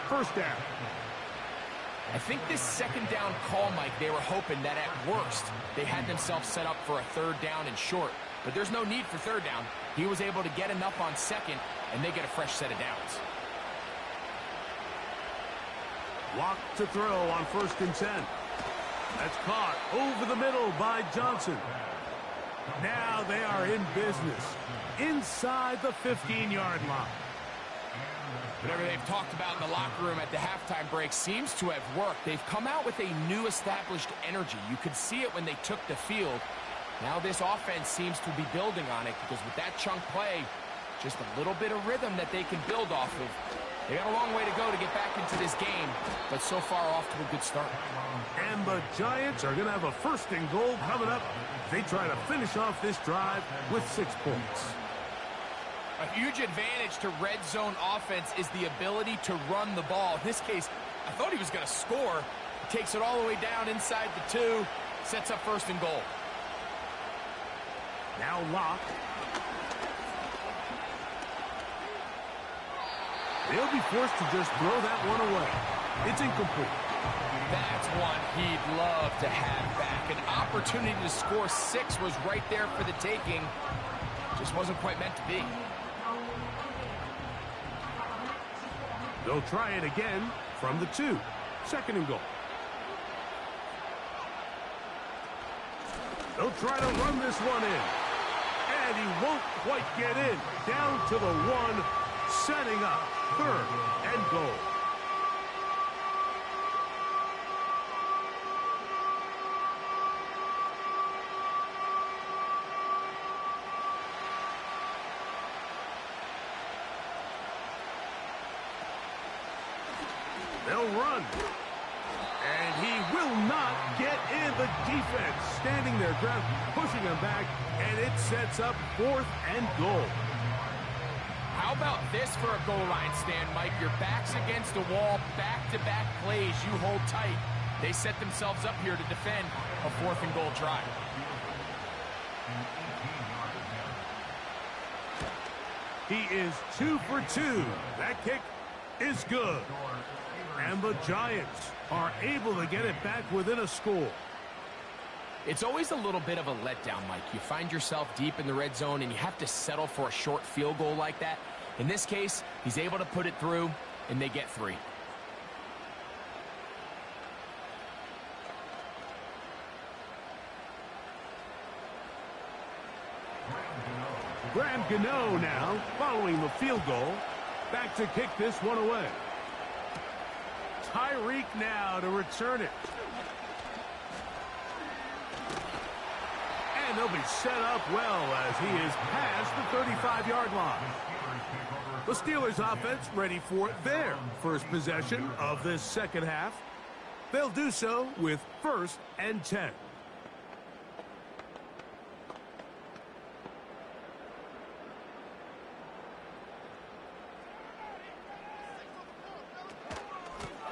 first down. I think this second down call, Mike, they were hoping that at worst they had themselves set up for a third down and short. But there's no need for third down. He was able to get enough on second, and they get a fresh set of downs. Walk to throw on 1st and 10. That's caught over the middle by Johnson. Now they are in business inside the 15-yard line. Whatever they've talked about in the locker room at the halftime break seems to have worked. They've come out with a new established energy. You could see it when they took the field. Now this offense seems to be building on it because with that chunk play, just a little bit of rhythm that they can build off of. They got a long way to go to get back into this game, but so far off to a good start. And the Giants are going to have a 1st and goal coming up. They try to finish off this drive with 6 points. A huge advantage to red zone offense is the ability to run the ball. In this case, I thought he was going to score. He takes it all the way down inside the 2, sets up 1st and goal. Now Locke. They'll be forced to just throw that one away. It's incomplete. That's one he'd love to have back. An opportunity to score 6 was right there for the taking. Just wasn't quite meant to be. They'll try it again from the 2. 2nd and goal. They'll try to run this one in. And he won't quite get in. Down to the 1, setting up 3rd and goal. They'll run. And he will not get in. The defense standing their ground, pushing him back, and it sets up 4th and goal. How about this for a goal line stand, Mike? Your back's against the wall, back-to-back plays you hold tight. They set themselves up here to defend a 4th and goal drive. He is 2 for 2. That kick is good. And the Giants are able to get it back within a score. It's always a little bit of a letdown, Mike. You find yourself deep in the red zone and you have to settle for a short field goal like that. In this case, he's able to put it through, and they get 3. Graham Gano now following the field goal. Back to kick this one away. Tyreek now to return it. And they'll be set up well as he is past the 35-yard line. The Steelers offense ready for their first possession of this second half. They'll do so with 1st and 10.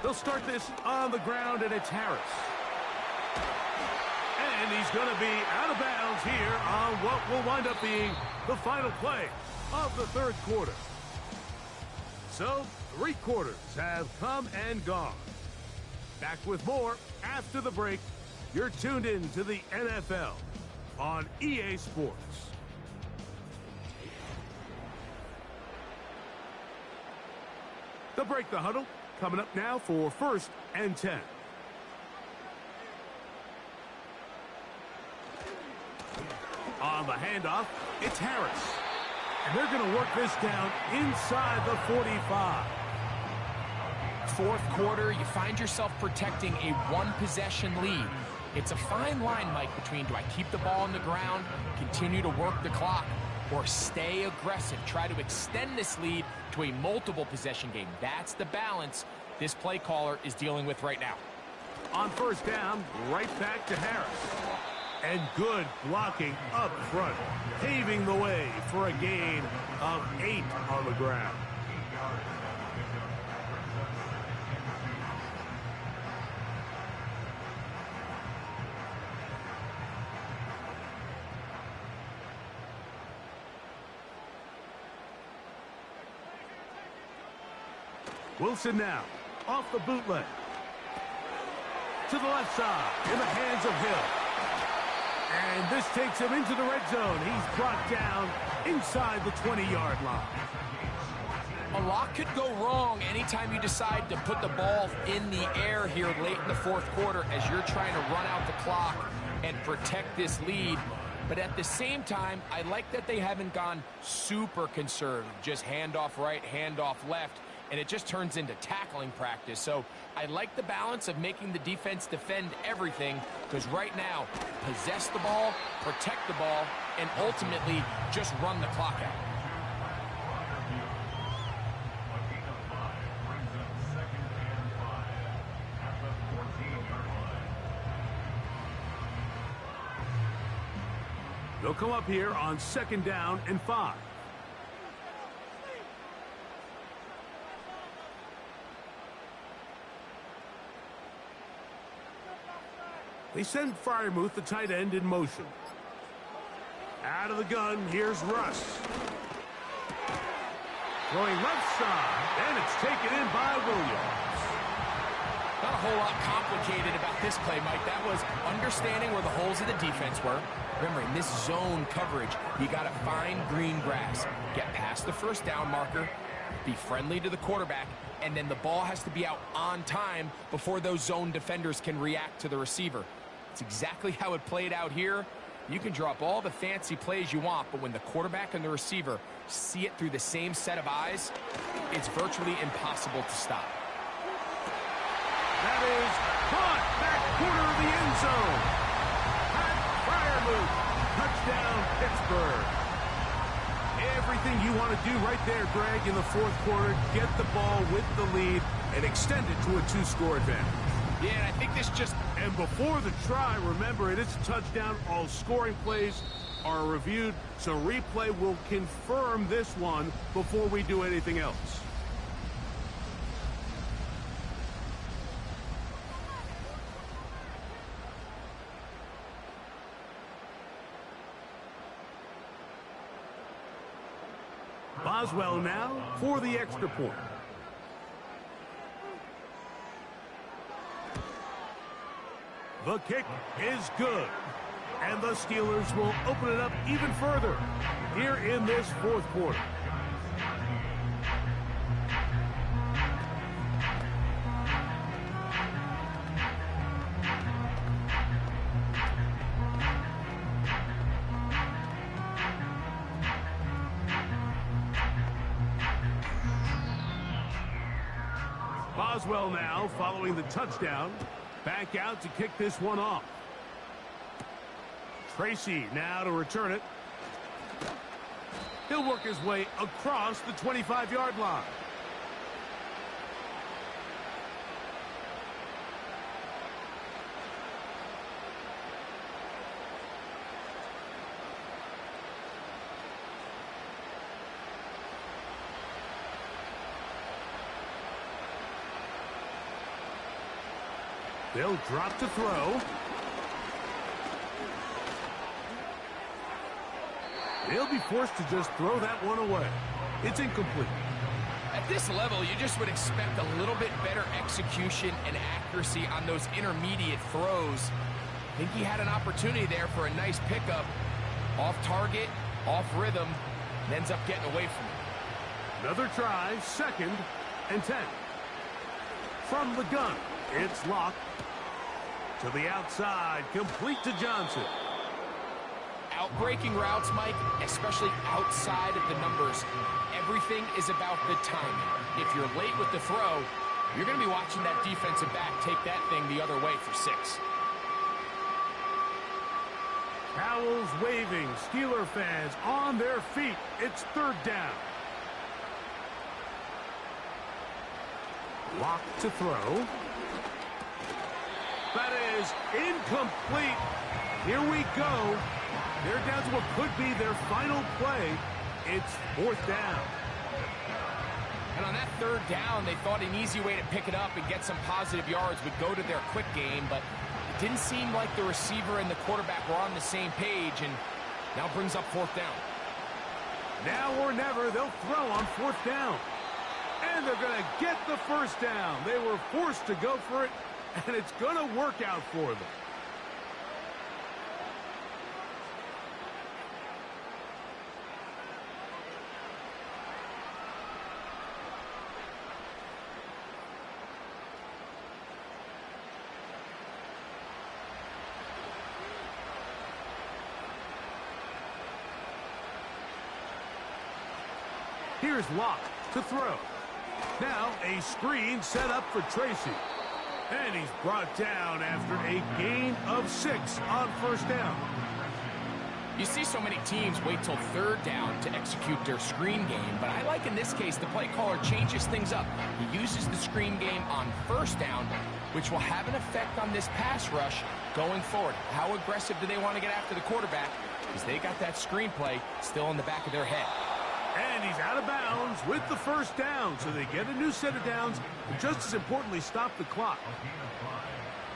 They'll start this on the ground, and it's Harris. And he's going to be out of bounds here on what will wind up being the final play of the 3rd quarter. So, 3 quarters have come and gone. Back with more after the break. You're tuned in to the NFL on EA Sports. They'll break the huddle. Coming up now for 1st and 10. On the handoff, it's Harris. And they're going to work this down inside the 45. fourth quarter, you find yourself protecting a one-possession lead. It's a fine line, Mike, between do I keep the ball on the ground, continue to work the clock, or stay aggressive, try to extend this lead to a multiple possession game. That's the balance this play caller is dealing with right now. On first down, right back to Harris. And good blocking up front, paving the way for a gain of 8 on the ground. Wilson now, off the bootleg. To the left side, in the hands of Hill. And this takes him into the red zone. He's brought down inside the 20-yard line. A lot could go wrong anytime you decide to put the ball in the air here late in the fourth quarter as you're trying to run out the clock and protect this lead. But at the same time, I like that they haven't gone super conservative, just handoff right, handoff left, and it just turns into tackling practice. So I like the balance of making the defense defend everything, because right now, possess the ball, protect the ball, and ultimately just run the clock out. They'll come up here on 2nd down and 5. They send Freiermuth, the tight end, in motion. Out of the gun, here's Russ. Throwing left side, and it's taken in by Williams. Not a whole lot complicated about this play, Mike. That was understanding where the holes of the defense were. Remember, in this zone coverage, you got to find green grass, get past the first down marker, be friendly to the quarterback, and then the ball has to be out on time before those zone defenders can react to the receiver. It's exactly how it played out here. You can draw up all the fancy plays you want, but when the quarterback and the receiver see it through the same set of eyes, it's virtually impossible to stop. That is caught back corner of the end zone. Pat Freiermuth, touchdown Pittsburgh. Everything you want to do right there, Greg, in the fourth quarter, get the ball with the lead and extend it to a 2-score advantage. Yeah, and I think this just... And before the try, remember, it is a touchdown. All scoring plays are reviewed, so replay will confirm this one before we do anything else. Boswell now for the extra point. The kick is good. And the Steelers will open it up even further here in this fourth quarter. Boswell now following the touchdown. Back out to kick this one off. Tracy now to return it. He'll work his way across the 25-yard line. They'll drop to throw. They'll be forced to just throw that one away. It's incomplete. At this level, you just would expect a little bit better execution and accuracy on those intermediate throws. I think he had an opportunity there for a nice pickup. Off target, off rhythm, and ends up getting away from it. Another try, 2nd and 10. From the gun, it's locked. To the outside, complete to Johnson. Outbreaking routes, Mike, especially outside of the numbers, everything is about the timing. If you're late with the throw, You're going to be watching that defensive back take that thing the other way for 6. Towels waving, Steeler fans on their feet. It's 3rd down. Lock to throw. That is incomplete. Here we go. They're down to what could be their final play. It's 4th down. And on that 3rd down, they thought an easy way to pick it up and get some positive yards would go to their quick game, but it didn't seem like the receiver and the quarterback were on the same page, and now brings up 4th down. Now or never, they'll throw on 4th down. And they're going to get the 1st down. They were forced to go for it, and it's going to work out for them. Here's Locke to throw. Now a screen set up for Tracy. And he's brought down after a gain of 6 on 1st down. You see so many teams wait till 3rd down to execute their screen game, but I like in this case the play caller changes things up. He uses the screen game on 1st down, which will have an effect on this pass rush going forward. How aggressive do they want to get after the quarterback? Because they got that screen play still in the back of their head. And he's out of bounds with the 1st down, so they get a new set of downs, and just as importantly, stop the clock.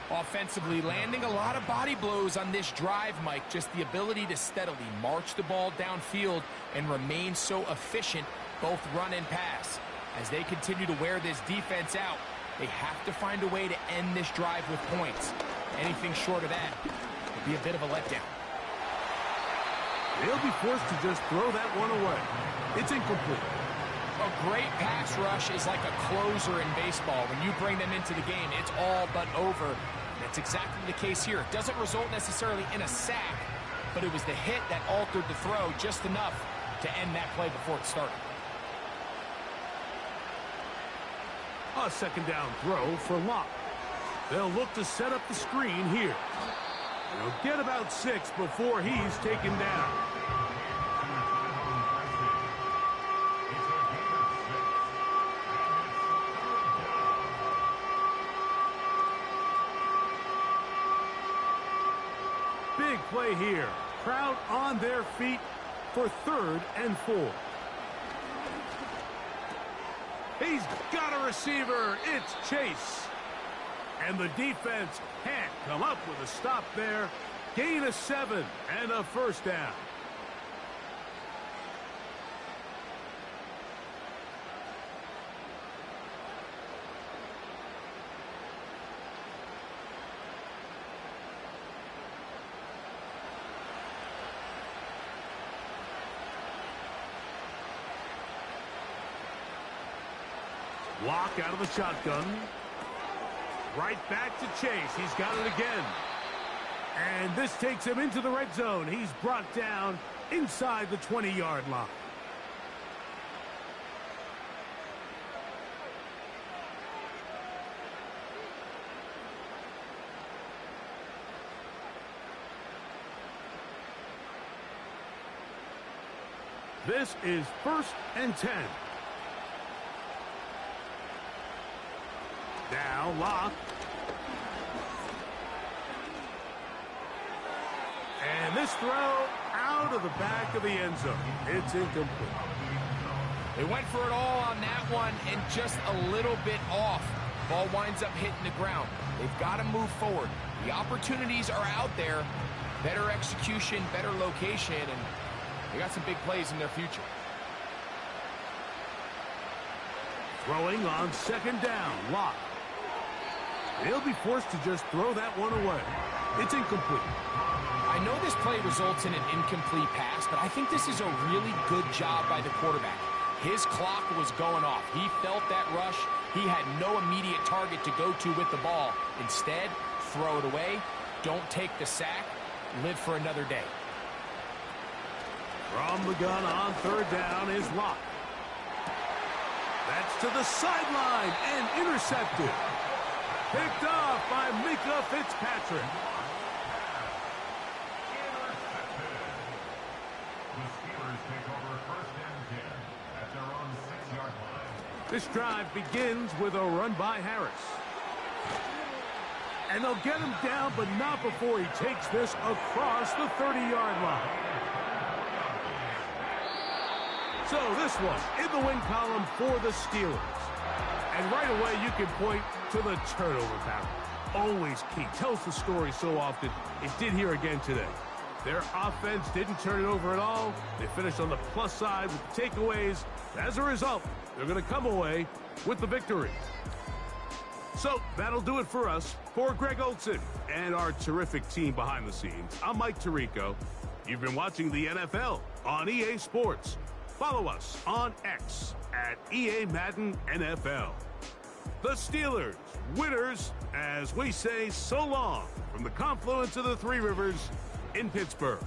Offensively, landing a lot of body blows on this drive, Mike. Just the ability to steadily march the ball downfield and remain so efficient, both run and pass. As they continue to wear this defense out, they have to find a way to end this drive with points. Anything short of that would be a bit of a letdown. They'll be forced to just throw that one away. It's incomplete. A great pass rush is like a closer in baseball. When you bring them into the game, it's all but over. That's exactly the case here. It doesn't result necessarily in a sack, but it was the hit that altered the throw just enough to end that play before it started. A 2nd down throw for Locke. They'll look to set up the screen here. They'll get about 6 before he's taken down. Big play here. Crowd on their feet for 3rd and 4. He's got a receiver. It's Chase. And the defense can't come up with a stop there. Gain of 7 and a 1st down. Lock out of the shotgun. Right back to Chase. He's got it again. And this takes him into the red zone. He's brought down inside the 20-yard line. This is 1st and 10. Now Locke. And this throw out of the back of the end zone. It's incomplete. They went for it all on that one and just a little bit off. Ball winds up hitting the ground. They've got to move forward. The opportunities are out there. Better execution, better location, and they got some big plays in their future. Throwing on 2nd down, Locke. They'll be forced to just throw that one away. It's incomplete. I know this play results in an incomplete pass, but I think this is a really good job by the quarterback. His clock was going off. He felt that rush. He had no immediate target to go to with the ball. Instead, throw it away. Don't take the sack. Live for another day. From the gun on 3rd down is Locke. That's to the sideline and intercepted. Picked off by Mika Fitzpatrick. The Steelers take over 1st and 10 at their own 6-yard line. This drive begins with a run by Harris. And they'll get him down, but not before he takes this across the 30-yard line. So this one in the win column for the Steelers. And right away you can point to the turnover battle. Always key. Tells the story so often. It did here again today. Their offense didn't turn it over at all. They finished on the plus side with takeaways. As a result, they're going to come away with the victory. So that'll do it for us. For Greg Olson and our terrific team behind the scenes, I'm Mike Tirico. You've been watching the NFL on EA Sports. Follow us on X at EA Madden NFL. The Steelers, winners, as we say so long from the confluence of the Three Rivers in Pittsburgh.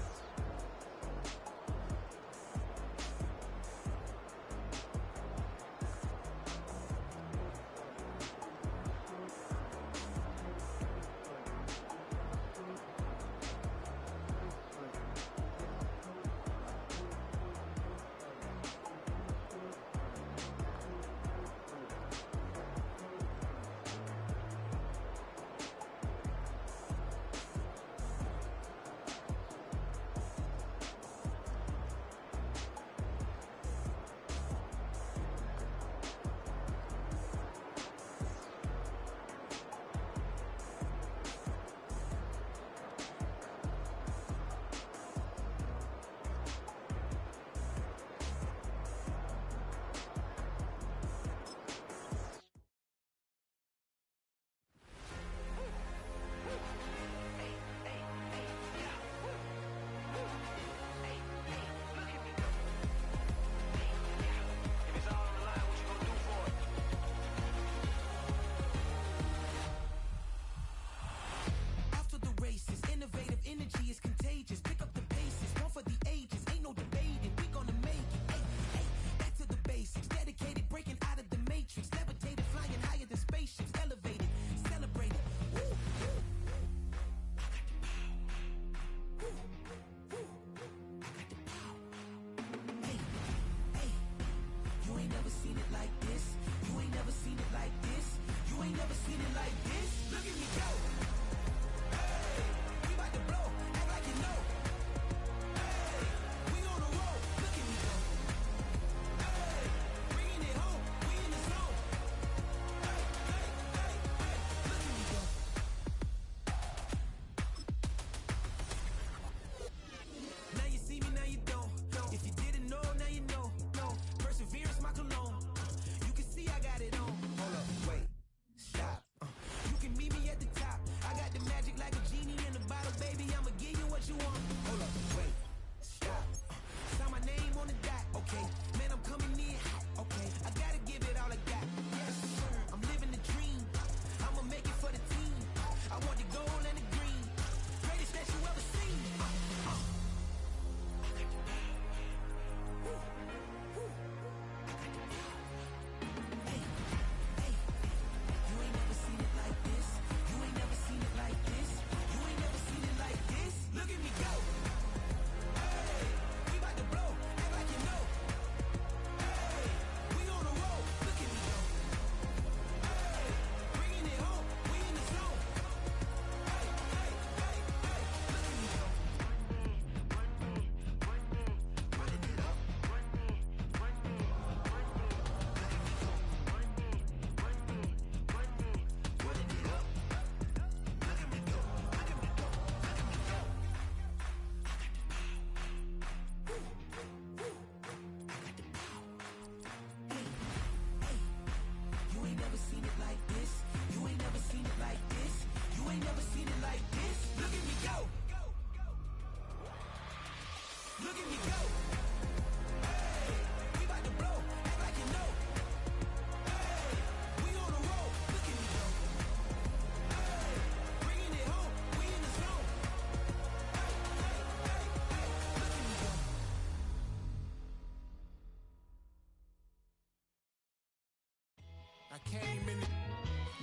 came in,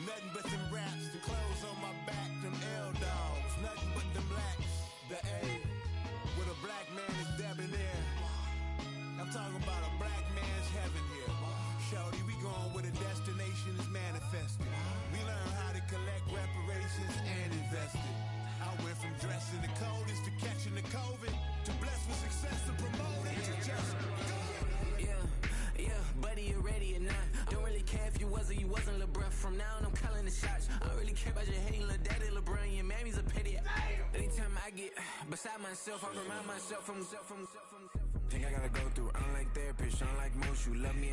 nothing but them raps, the clothes on my back, them L dogs, nothing but them blacks. The A, with a black man is debonair. I'm talking about a black man's heaven here. Shorty, we going where the destination is manifested. We learn how to collect reparations and invest it. I went from dressing the coldest to catching the COVID, to blessed with success and promoted to just Yeah, buddy, you ready or not? Don't really care if you was or you wasn't, lil' bruh. From now on, I'm calling the shots. I don't really care about your hating, lil' daddy, LeBron. Your mammy's a pity. Anytime I get beside myself, I remind myself from. Think I gotta go through. I don't like therapists, I don't like most. You love me,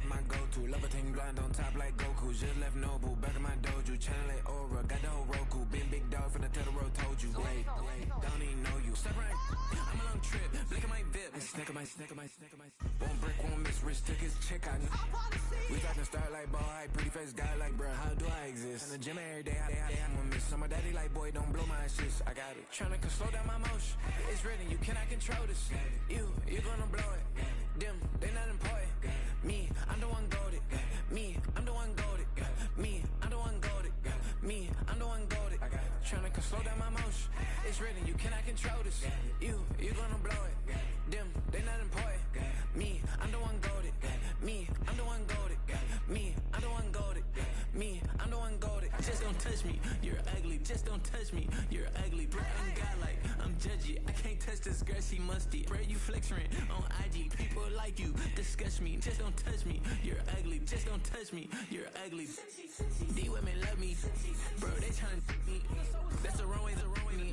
my go-to. Love a thing blind on top like Goku. Just left Noble, back in my dojo. Channel like Aura, got the whole Roku. Been big dog from the tell the road, told you. Wait, don't even know you. Step right, I'm a long trip. Blick at my VIP. Snack of my. One brick, one miss. Rich took his check out. We talking start like ball hype. Pretty face guy like, bruh, how do I exist? In the gym every day, I'm a miss. I'm a daddy like, boy, don't blow my assist. I got it. Tryna slow down my motion. It's written, you cannot control this. You gonna blow it. Them, they not important. Me, I'm the one goated. Me, I'm the one goated. Me, I'm the one goated. Me, I'm the one goated. Tryna slow down my motion. It's written, you cannot control this. You gonna blow it. Them, they not important. Me, I'm the one goated. Me, I'm the one goated. Me, I'm the one goated. Me, I'm the one goated. Just don't touch me, you're ugly. Just don't touch me, you're ugly. Bro, I'm godlike, I'm judgy. I can't touch this girl, she musty. Bro, you flexing on IG. People like you disgust me. Just don't touch me, you're ugly. Just don't touch me, you're ugly. These women love me, bro, they tryna me. That's the wrong way,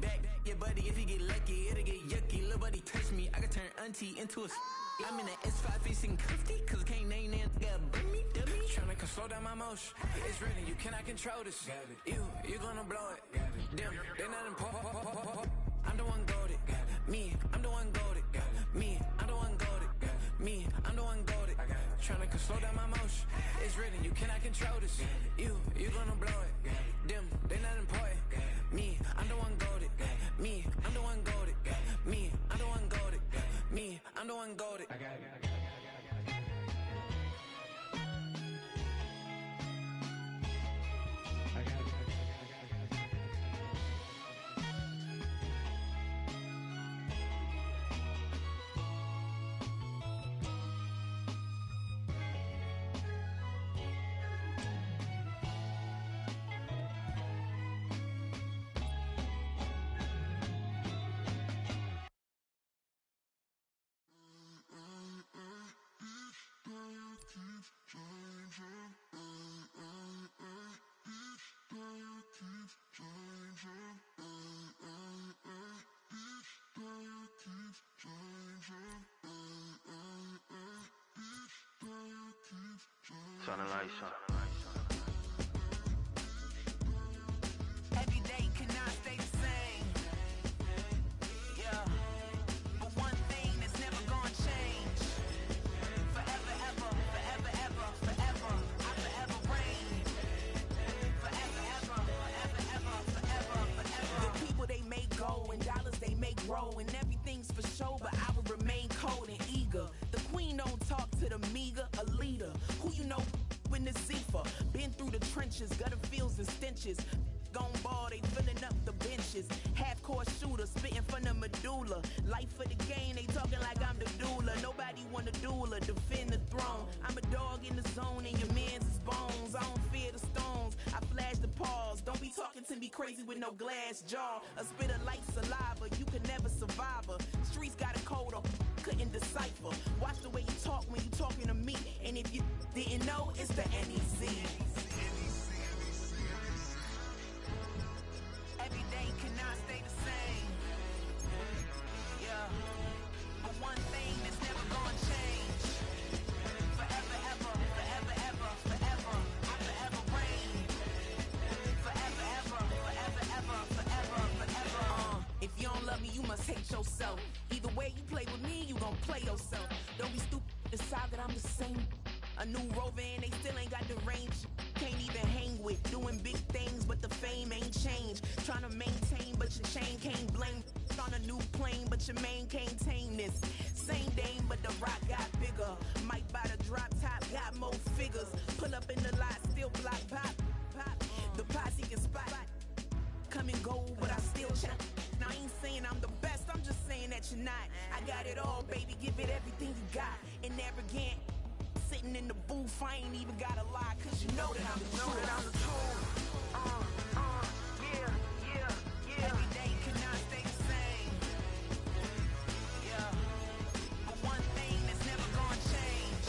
back your buddy. If you get lucky, it'll get yucky. Little buddy touch me, I can turn auntie into a. I'm in the S5 facing comfy, cause I can't name that nigga, burn me, dummy. Tryna slow down my motion. It's written, you cannot control this. You gonna blow it. Them, they not important. I'm the one goated. Me, I'm the one goated. Me, I'm the one goated. Me, I'm the one goated. Tryna slow down my motion. It's written, you cannot control this. You gonna blow it. Them, they not important. Me, I'm the one goated. Me, I'm the one goated. Me, I'm the one goated. Me, I'm the one goated. I got it. Turn the lights on. Every day cannot stay the same. Yeah. But one thing that's never gonna change. Forever, ever, forever, ever, forever. I forever reign. Forever, ever, forever, ever, forever, forever. The people they make go and dollars they make grow. And everything's for show, but I will remain cold and eager. The queen don't talk to the meager, a leader. Who you know in the Zephyr? Been through the trenches, gutter fields and stenches. Gone ball, they filling up the benches. Half-court shooter, spitting from the medulla. Life for the game, they talking like I'm the doula. Nobody want a doula, defend the throne. I'm a dog in the zone and your man's is bones. I don't fear the stones, I flash the paws. Don't be talking to me crazy with no glass jaw. A spit of light saliva, you can never survive her. Streets got a code up, couldn't decipher. Watch the way you talk when you talking to me. And if you didn't know, it's the NEC. Every day cannot stay the same. Yeah. But one thing that's never gonna change. Forever, ever, forever, ever, forever. I forever reign. Forever, ever, forever, ever, forever, forever. If you don't love me, you must hate yourself. Either way you play with me, you gon' play yourself. Don't be stupid, decide that I'm the same. A new rover and they still ain't got the range. Can't even hang with, doing big things, but the fame ain't changed. Trying to maintain, but your chain can't blame. On a new plane, but your main can't tame this. Same dame, but the rock got bigger. Might buy the drop top, got more figures. Pull up in the lot, come and go, but I still check. Now I ain't saying I'm the best, I'm just saying that you're not. I got it all, baby, give it everything you got. And arrogant, sitting in the booth, I ain't even gotta lie, cause you know that I'm the truth. Yeah. Every day could not stay the same. Yeah. But one thing that's never gonna change.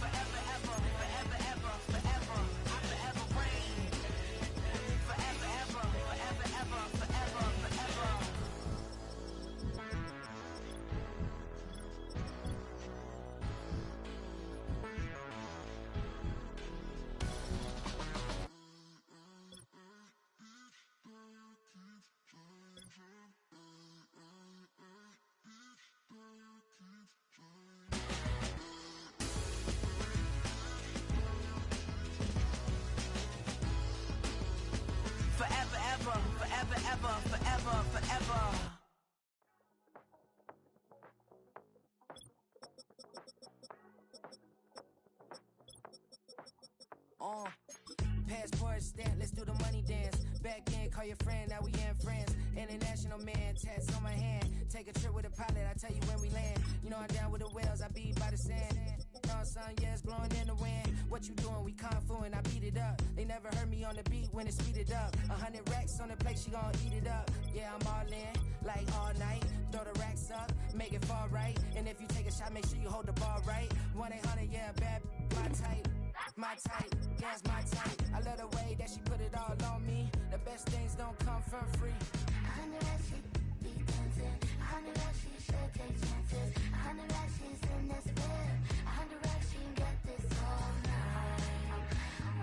Forever, ever, forever, ever, forever. I forever reign. Forever, ever, forever, ever, forever, forever. Forever, ever, forever, ever, forever, forever. Passport stamp, let's do the money dance. Back in, call your friend, now we in France. International man, tats on my hand. Take a trip with a pilot, I tell you when we land. You know I'm down with the whales, I be by the sand. Sun, yeah, it's blowing in the wind. What you doing? We kung fu and I beat it up. They never heard me on the beat when it speeded up. 100 racks on the plate, she gon' eat it up. Yeah, I'm all in, like all night. Throw the racks up, make it fall right. And if you take a shot, make sure you hold the ball right. 1-800, yeah, bad, my type. My type, yeah, it's my type. I love the way that she put it all on me. The best things don't come for free. 100 racks, she be dancing. 100 racks, she should take chances. 100 racks, she's in this bed. 100 racks, she can get this all night.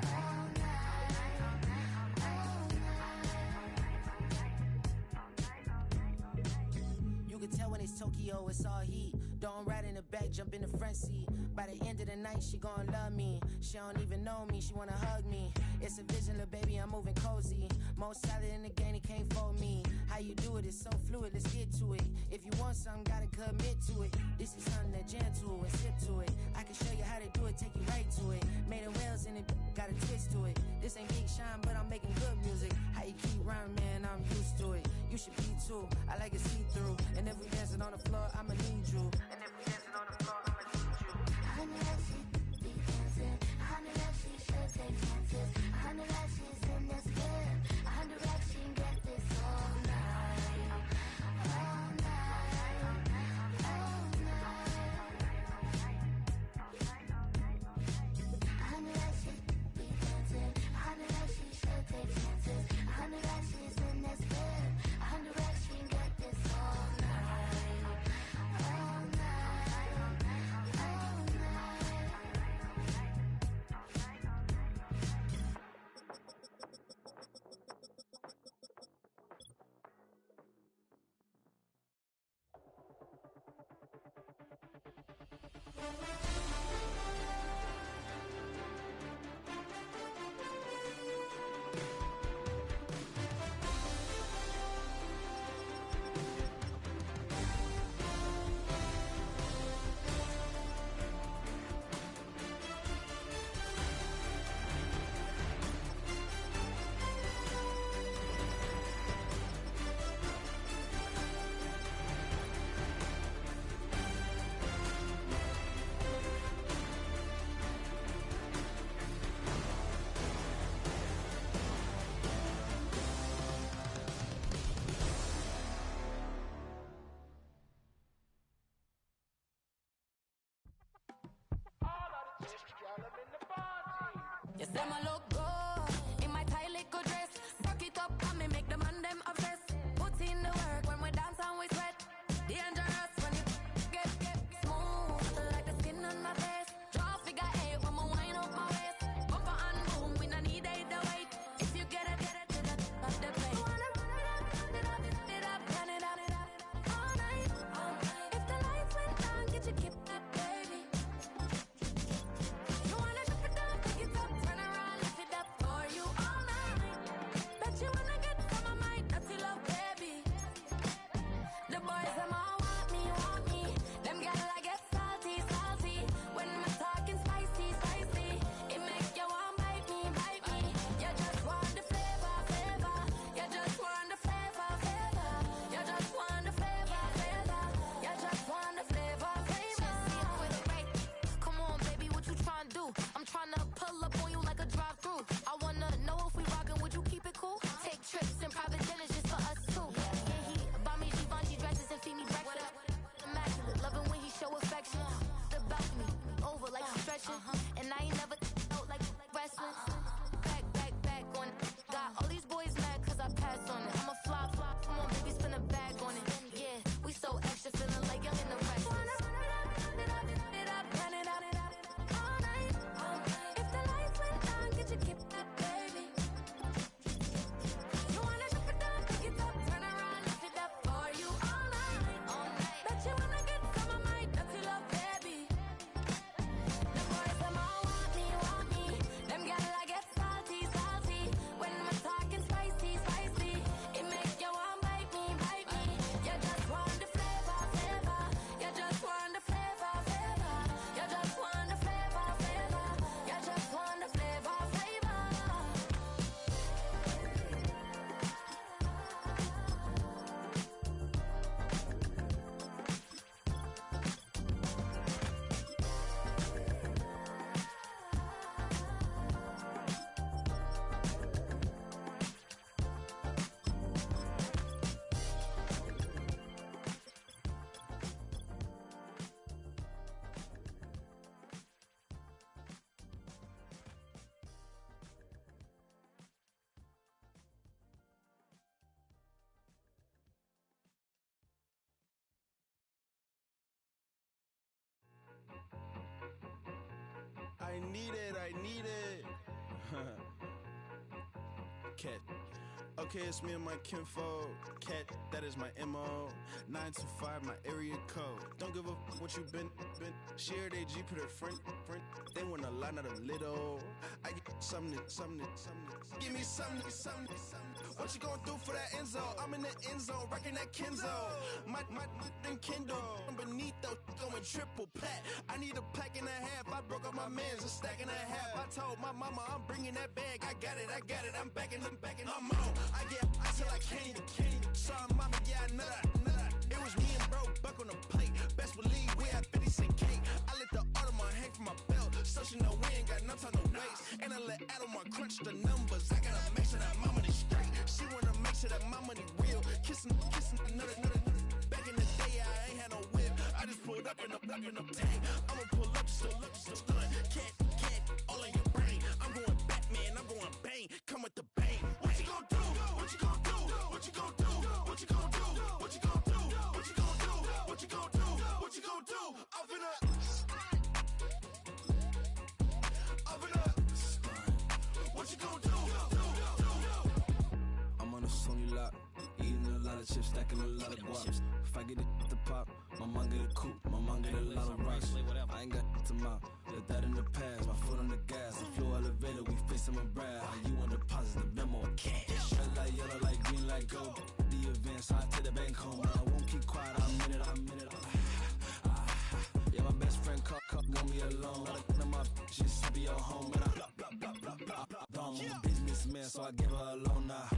All night. All night. You can tell when it's Tokyo, it's all heat. Don't ride in the back, jump in the front seat. By the end of the night, she gon' love me. She don't even know me, she wanna hug me. It's a vision, little baby, I'm moving cozy. Most solid in the game, he can't fold me. How you do it, it's so fluid, let's get to it. If you want something, gotta commit to it. This is something that jam to and sip to it. I can show you how to do it, take you right to it. Made of whales in it, got a twist to it. This ain't Big Shine, but I'm making good music. How you keep rhyming, man, I'm used to it. You should be too, I like it see-through. And if we dancing on the floor, I'ma need you. And if we dancing on the floor, I'ma need you. 100 racks, she be dancing. 100 racks, she should take chances. 100 racks, she's in this bed. 100 racks, she can get this all night. All night. All night. 100 racks, she be dancing. 100 racks, she should take chances. 100 racks, she's in this bed. 100 racks, she can get this all night. All night. All You say my look good in my tight little dress. Rock it up and me make the man them obsessed. Put in the work when we dance and we sweat. Dangerous when you get smooth like the skin on my face. Draw figure eight when we wind up my waist. Bumper and boom, we no need it the weight. If you get it, off the plate. You wanna run it up, turn it up all night. If the lights went down, get your kip up, baby. You wanna drop it down, pick it up, turn around, lift it up for you all night. need it. Cat. Okay, it's me and my kinfolk. Cat, that is my MO. 925, my area code. Don't give a what you been. Share they G, put her friend. They want a lot, not a little. I get something. Give me something. What you gonna do for that Enzo? I'm in the end zone, rocking that Kenzo. My Kindle. I'm beneath though, going triple plat. I need a pack and a half. I broke up my mans, a stack and a half. I told my mama I'm bringing that bag. I got it. I'm backing. I'm on. I till I can't. Sorry, mama, yeah, I nut. It was me and bro, buck on the plate. Best believe we had 50 cent cake. I let the Audemars hang from my belt. So she know we ain't got no time to waste. And I let Adelmar crunch the numbers. I gotta make sure that my money straight. She wanna make sure that my money real. Kissing another. Back in the day, I ain't had no whip. I just pulled up in the tank. I'ma pull up just to stun. Cat, all in your brain. I'm going Batman, I'm going bang. Come with the bang. What you gon' do? What you gon' do? What you gon' do? What you gon' do? What you gon' do? What you gon' do? What you gon' do? What you gon' do? Up in a what you gon' do? I'm on a Sony lot, eating a lot of chips, stacking a lot of guap. If I get it to pop, my mom get a coupe, my mom get a lot of rocks. I ain't got to mouth, let that in the past. My foot on the gas, the flow elevator, we facing my brad. How you on the positive, no more cash. Red light, yellow light, green light, go. The event, so I take the bank home. I won't keep quiet, I'm in it. Yeah, my best friend caught want me alone. None of my bitches to be at home, and I'm a businessman, so I give her a loan now.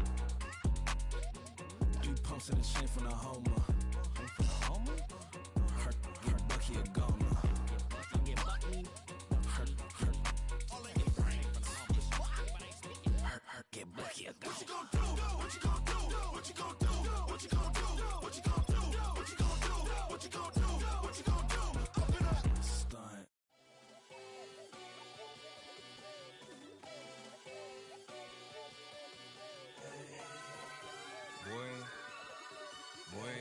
3 pumps in the chain from the Homer. Her Bucky a goner. Her get Bucky a goner. What you gon' do? What you gon' do? What you gon' do? What you gon' do? What you gon' do? What you gon' do? What you gon' do? What you gon' do? Up in a stunt. Boy.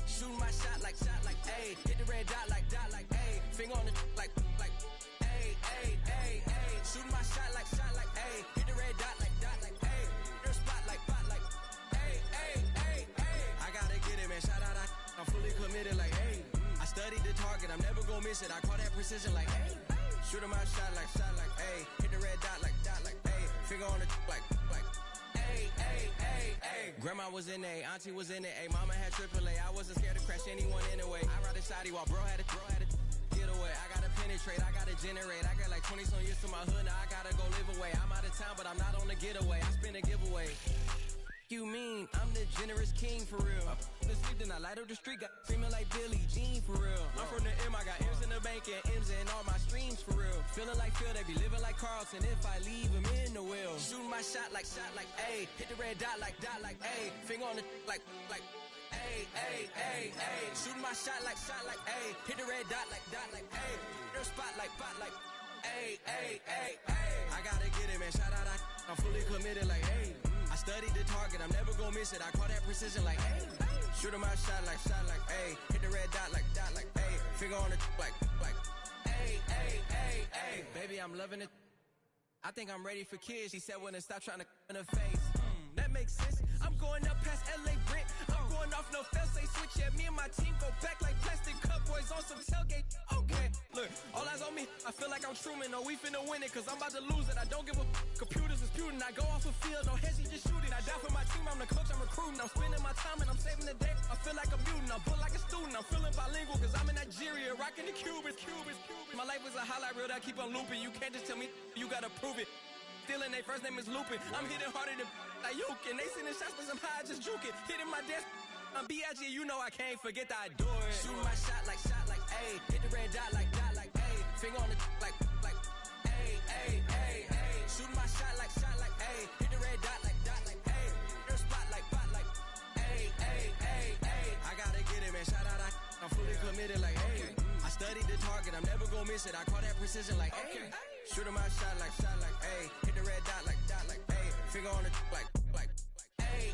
Shooting my shot like, ayy. Hit the red dot like, ayy. Finger on the like, ayy. Shooting my shot like, ayy. Hit the red dot like, ayy. Your spot like, ayy. I gotta get it, man. Shout out, I'm fully committed like, ayy. I studied the target, I'm never gonna miss it. I call that precision like, ayy. Shooting my shot like, ayy. Hit the red dot like, ayy. Finger on the like, ayy. Grandma was in A, auntie was in it, ayy. Mama had AAA, I wasn't scared to crash anyone anyway. I ride a shotty while bro had to get away. I gotta penetrate, I gotta generate. I got like 20 some years to my hood, now I gotta go live away. I'm out of town, but I'm not on the getaway. I spin a giveaway. You mean I'm the generous king for real? I the sleep, then I light up the street, got screaming like Billie Jean for real. I'm from the M, I got M's in the bank and M's in all my streams for real. Feeling like Phil, they be living like Carlton if I leave him in the wheel. Shooting my shot like, ayy. Hit the red dot like, ayy. Finger on the like, ayy. Shooting my shot like, ayy. Hit the red dot like, ayy. Your spot like, ayy. I gotta get it, man. Shout out, I'm fully committed like, ayy. I studied the target, I'm never gonna miss it. I call that precision like, ayy. Shooting my shot like, ayy. Hit the red dot like, ayy. Finger on the like, ayy. Baby, I'm loving it. I think I'm ready for kids. She said when to stop trying to in her face. That makes sense. I'm going up past LA Brent. I'm going off no fail, say switch. Yeah, me and my team go back like plastic cup boys on some tailgate. Okay, look, all eyes on me. I feel like I'm Truman. No, we finna win it, cause I'm about to lose it. I don't give a computers disputing. I go off the field, no heads, just shooting. I die for my team, I'm the coach, I'm recruiting. I'm spending my time and I'm saving the day. I feel like a mutant, I'm built like a student. I'm feeling bilingual, cause I'm in Nigeria, rocking the Cubans. My life is a highlight reel that I keep on looping. You can't just tell me, you gotta prove it. Stealing, they first name is Lupin. I'm hitting harder than like Yukin. They sending shots, but I'm high, just juke it. Hitting my desk, I'm B.I.G. You know I can't forget that I do it. Shooting my shot like, ayy. Hit the red dot like, ayy. Finger on the like, ayy. Shooting my shot like, ayy. Hit the red dot like, ayy. Your spot like, ayy. I gotta get it, man. Shout out, I'm fully committed like, ayy. I studied the target, I'm never gonna miss it. I call that precision like, ayy. Shooting my shot like, ayy. Hit the red dot like, ayy. Finger on the like, ayy.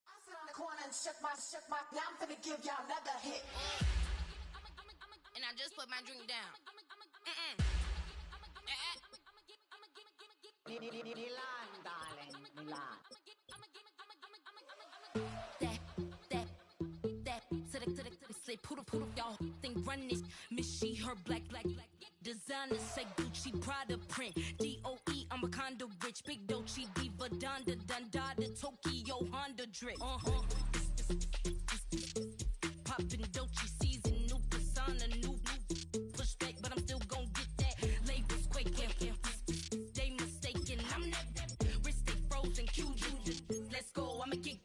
I sit on the corner and shook my shook my, now I'm finna give y'all another hit. And I just put my drink down. Milan, darling, Milan. Say poodle, y'all think run this. Miss she, her black. Designer say Gucci, Prada print. DOE, I'm a condo rich. Big Dolce, Diva, Donda, Dundada, Tokyo, Honda drip. Poppin' Dolce season, new persona, new pushback, but I'm still gon' get that. Labels quaking, they mistaken. I'm that wrist stay frozen, Q. Let's go, I'ma get.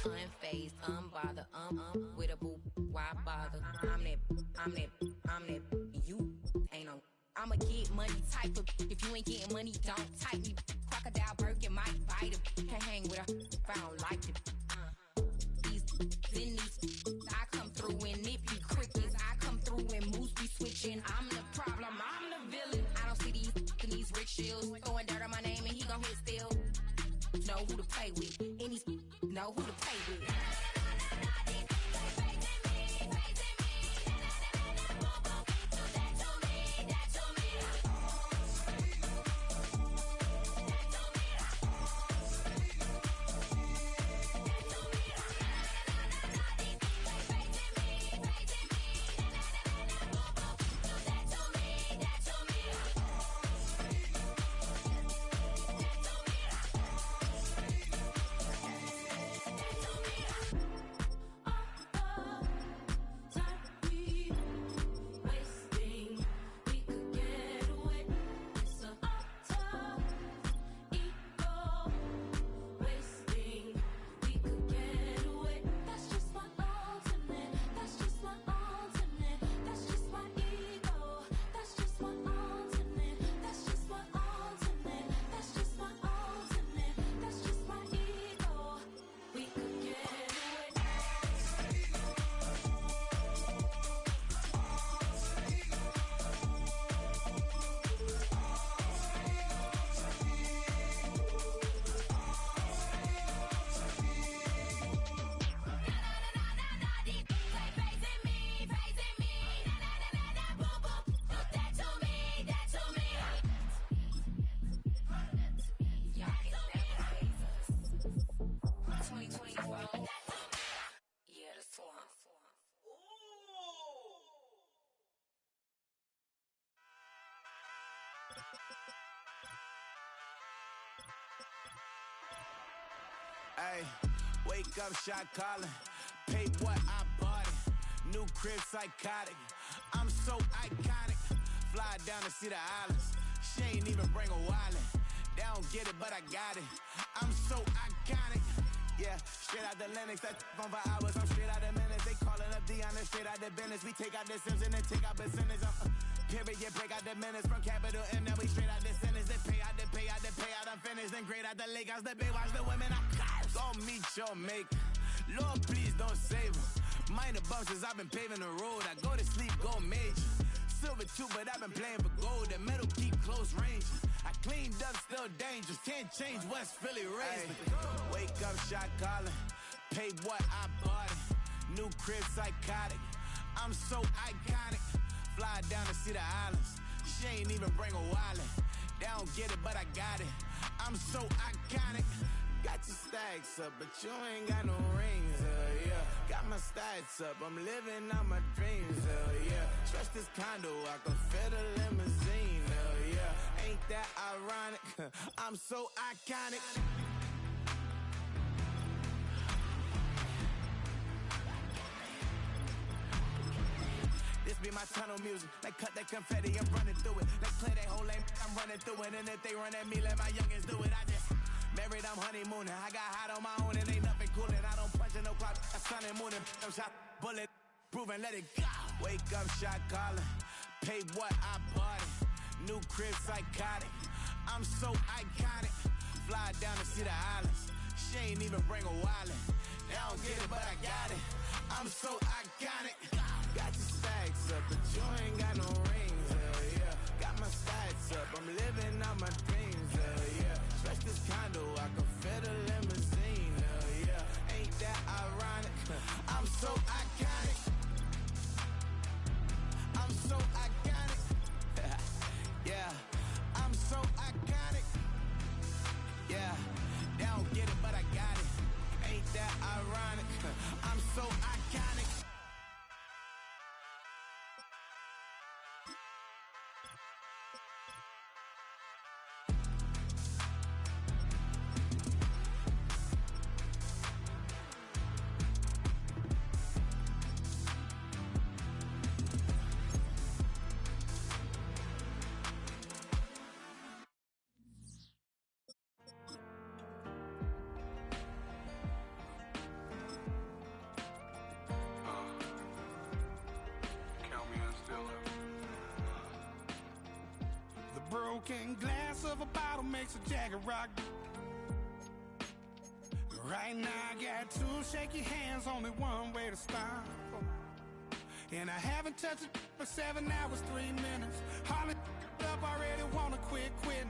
Unfazed, unbothered, with a boo, why bother? I'm that, you ain't no. I'm a get money type of, if you ain't getting money, don't type me. Crocodile Birkin might bite him. Can't hang with her if I don't like them. These, I come through in nippy crickets. I come through in moose be switching. I'm the problem, I'm the villain. I don't see these rickshaws throwing dirt on my name and he gon' hit still. Know who to play with, and he's know who to play with. Hey, wake up, shot calling. Pay what I bought it. New crib, psychotic. I'm so iconic. Fly down to see the islands. She ain't even bring a wallet. They don't get it, but I got it. I'm so iconic. Yeah, straight out the Lennox. That on for hours. I'm straight out the minutes. They calling up Dion. Straight out the business. We take out the Sims and then take out percentage. Period, break out the minutes from capital and then we straight out the sentence. They pay out, I'm finished. Then grade out the Lakers, the Bay, watch the women I curse. Don't meet your mate. Lord, please don't save them. Minor bumps as I've been paving the road. I go to sleep, go major. Silver too, but I've been playing for gold. The metal keep close range. I cleaned up, still dangerous. Can't change West Philly raised. Wake up, shot calling. Pay what I bought it. New crib, psychotic. I'm so iconic. Fly down to see the islands. She ain't even bring a wallet. They don't get it, but I got it. I'm so iconic. Got your stacks up, but you ain't got no rings, yeah. Got my stats up, I'm living out my dreams, yeah. Trust this condo, I can fit a limousine, yeah. Ain't that ironic? I'm so iconic. This be my tunnel music. They cut that confetti, I'm running through it. They clear that whole lane, I'm running through it. And if they run at me, let my youngins do it. I just married, I'm honeymooning. I got hot on my own and ain't nothing coolin'. I don't punch in no clock. I sun and moon and shot bullet, proven let it go. Wake up, shot calling. Pay what I bought it. New crib, psychotic. I'm so iconic. Fly down to see the islands. She ain't even bring a wallet. They don't get it, but I got it. I'm so iconic. Got your stacks up, but you ain't got no rings. Hell yeah. Got my stats up. I'm living out my dreams. Hell yeah. Stretch this condo, I can fit a limousine. Hell yeah. Ain't that ironic? I'm so iconic. I'm so iconic. Yeah. I'm so iconic. Yeah. They don't get it, but I got it. Ain't that ironic? I'm so iconic. The broken glass of a bottle makes a jagged rock. Right now I got two shaky hands, only one way to stop. And I haven't touched it for 7 hours, 3 minutes. Hardly up, already wanna quit quitting.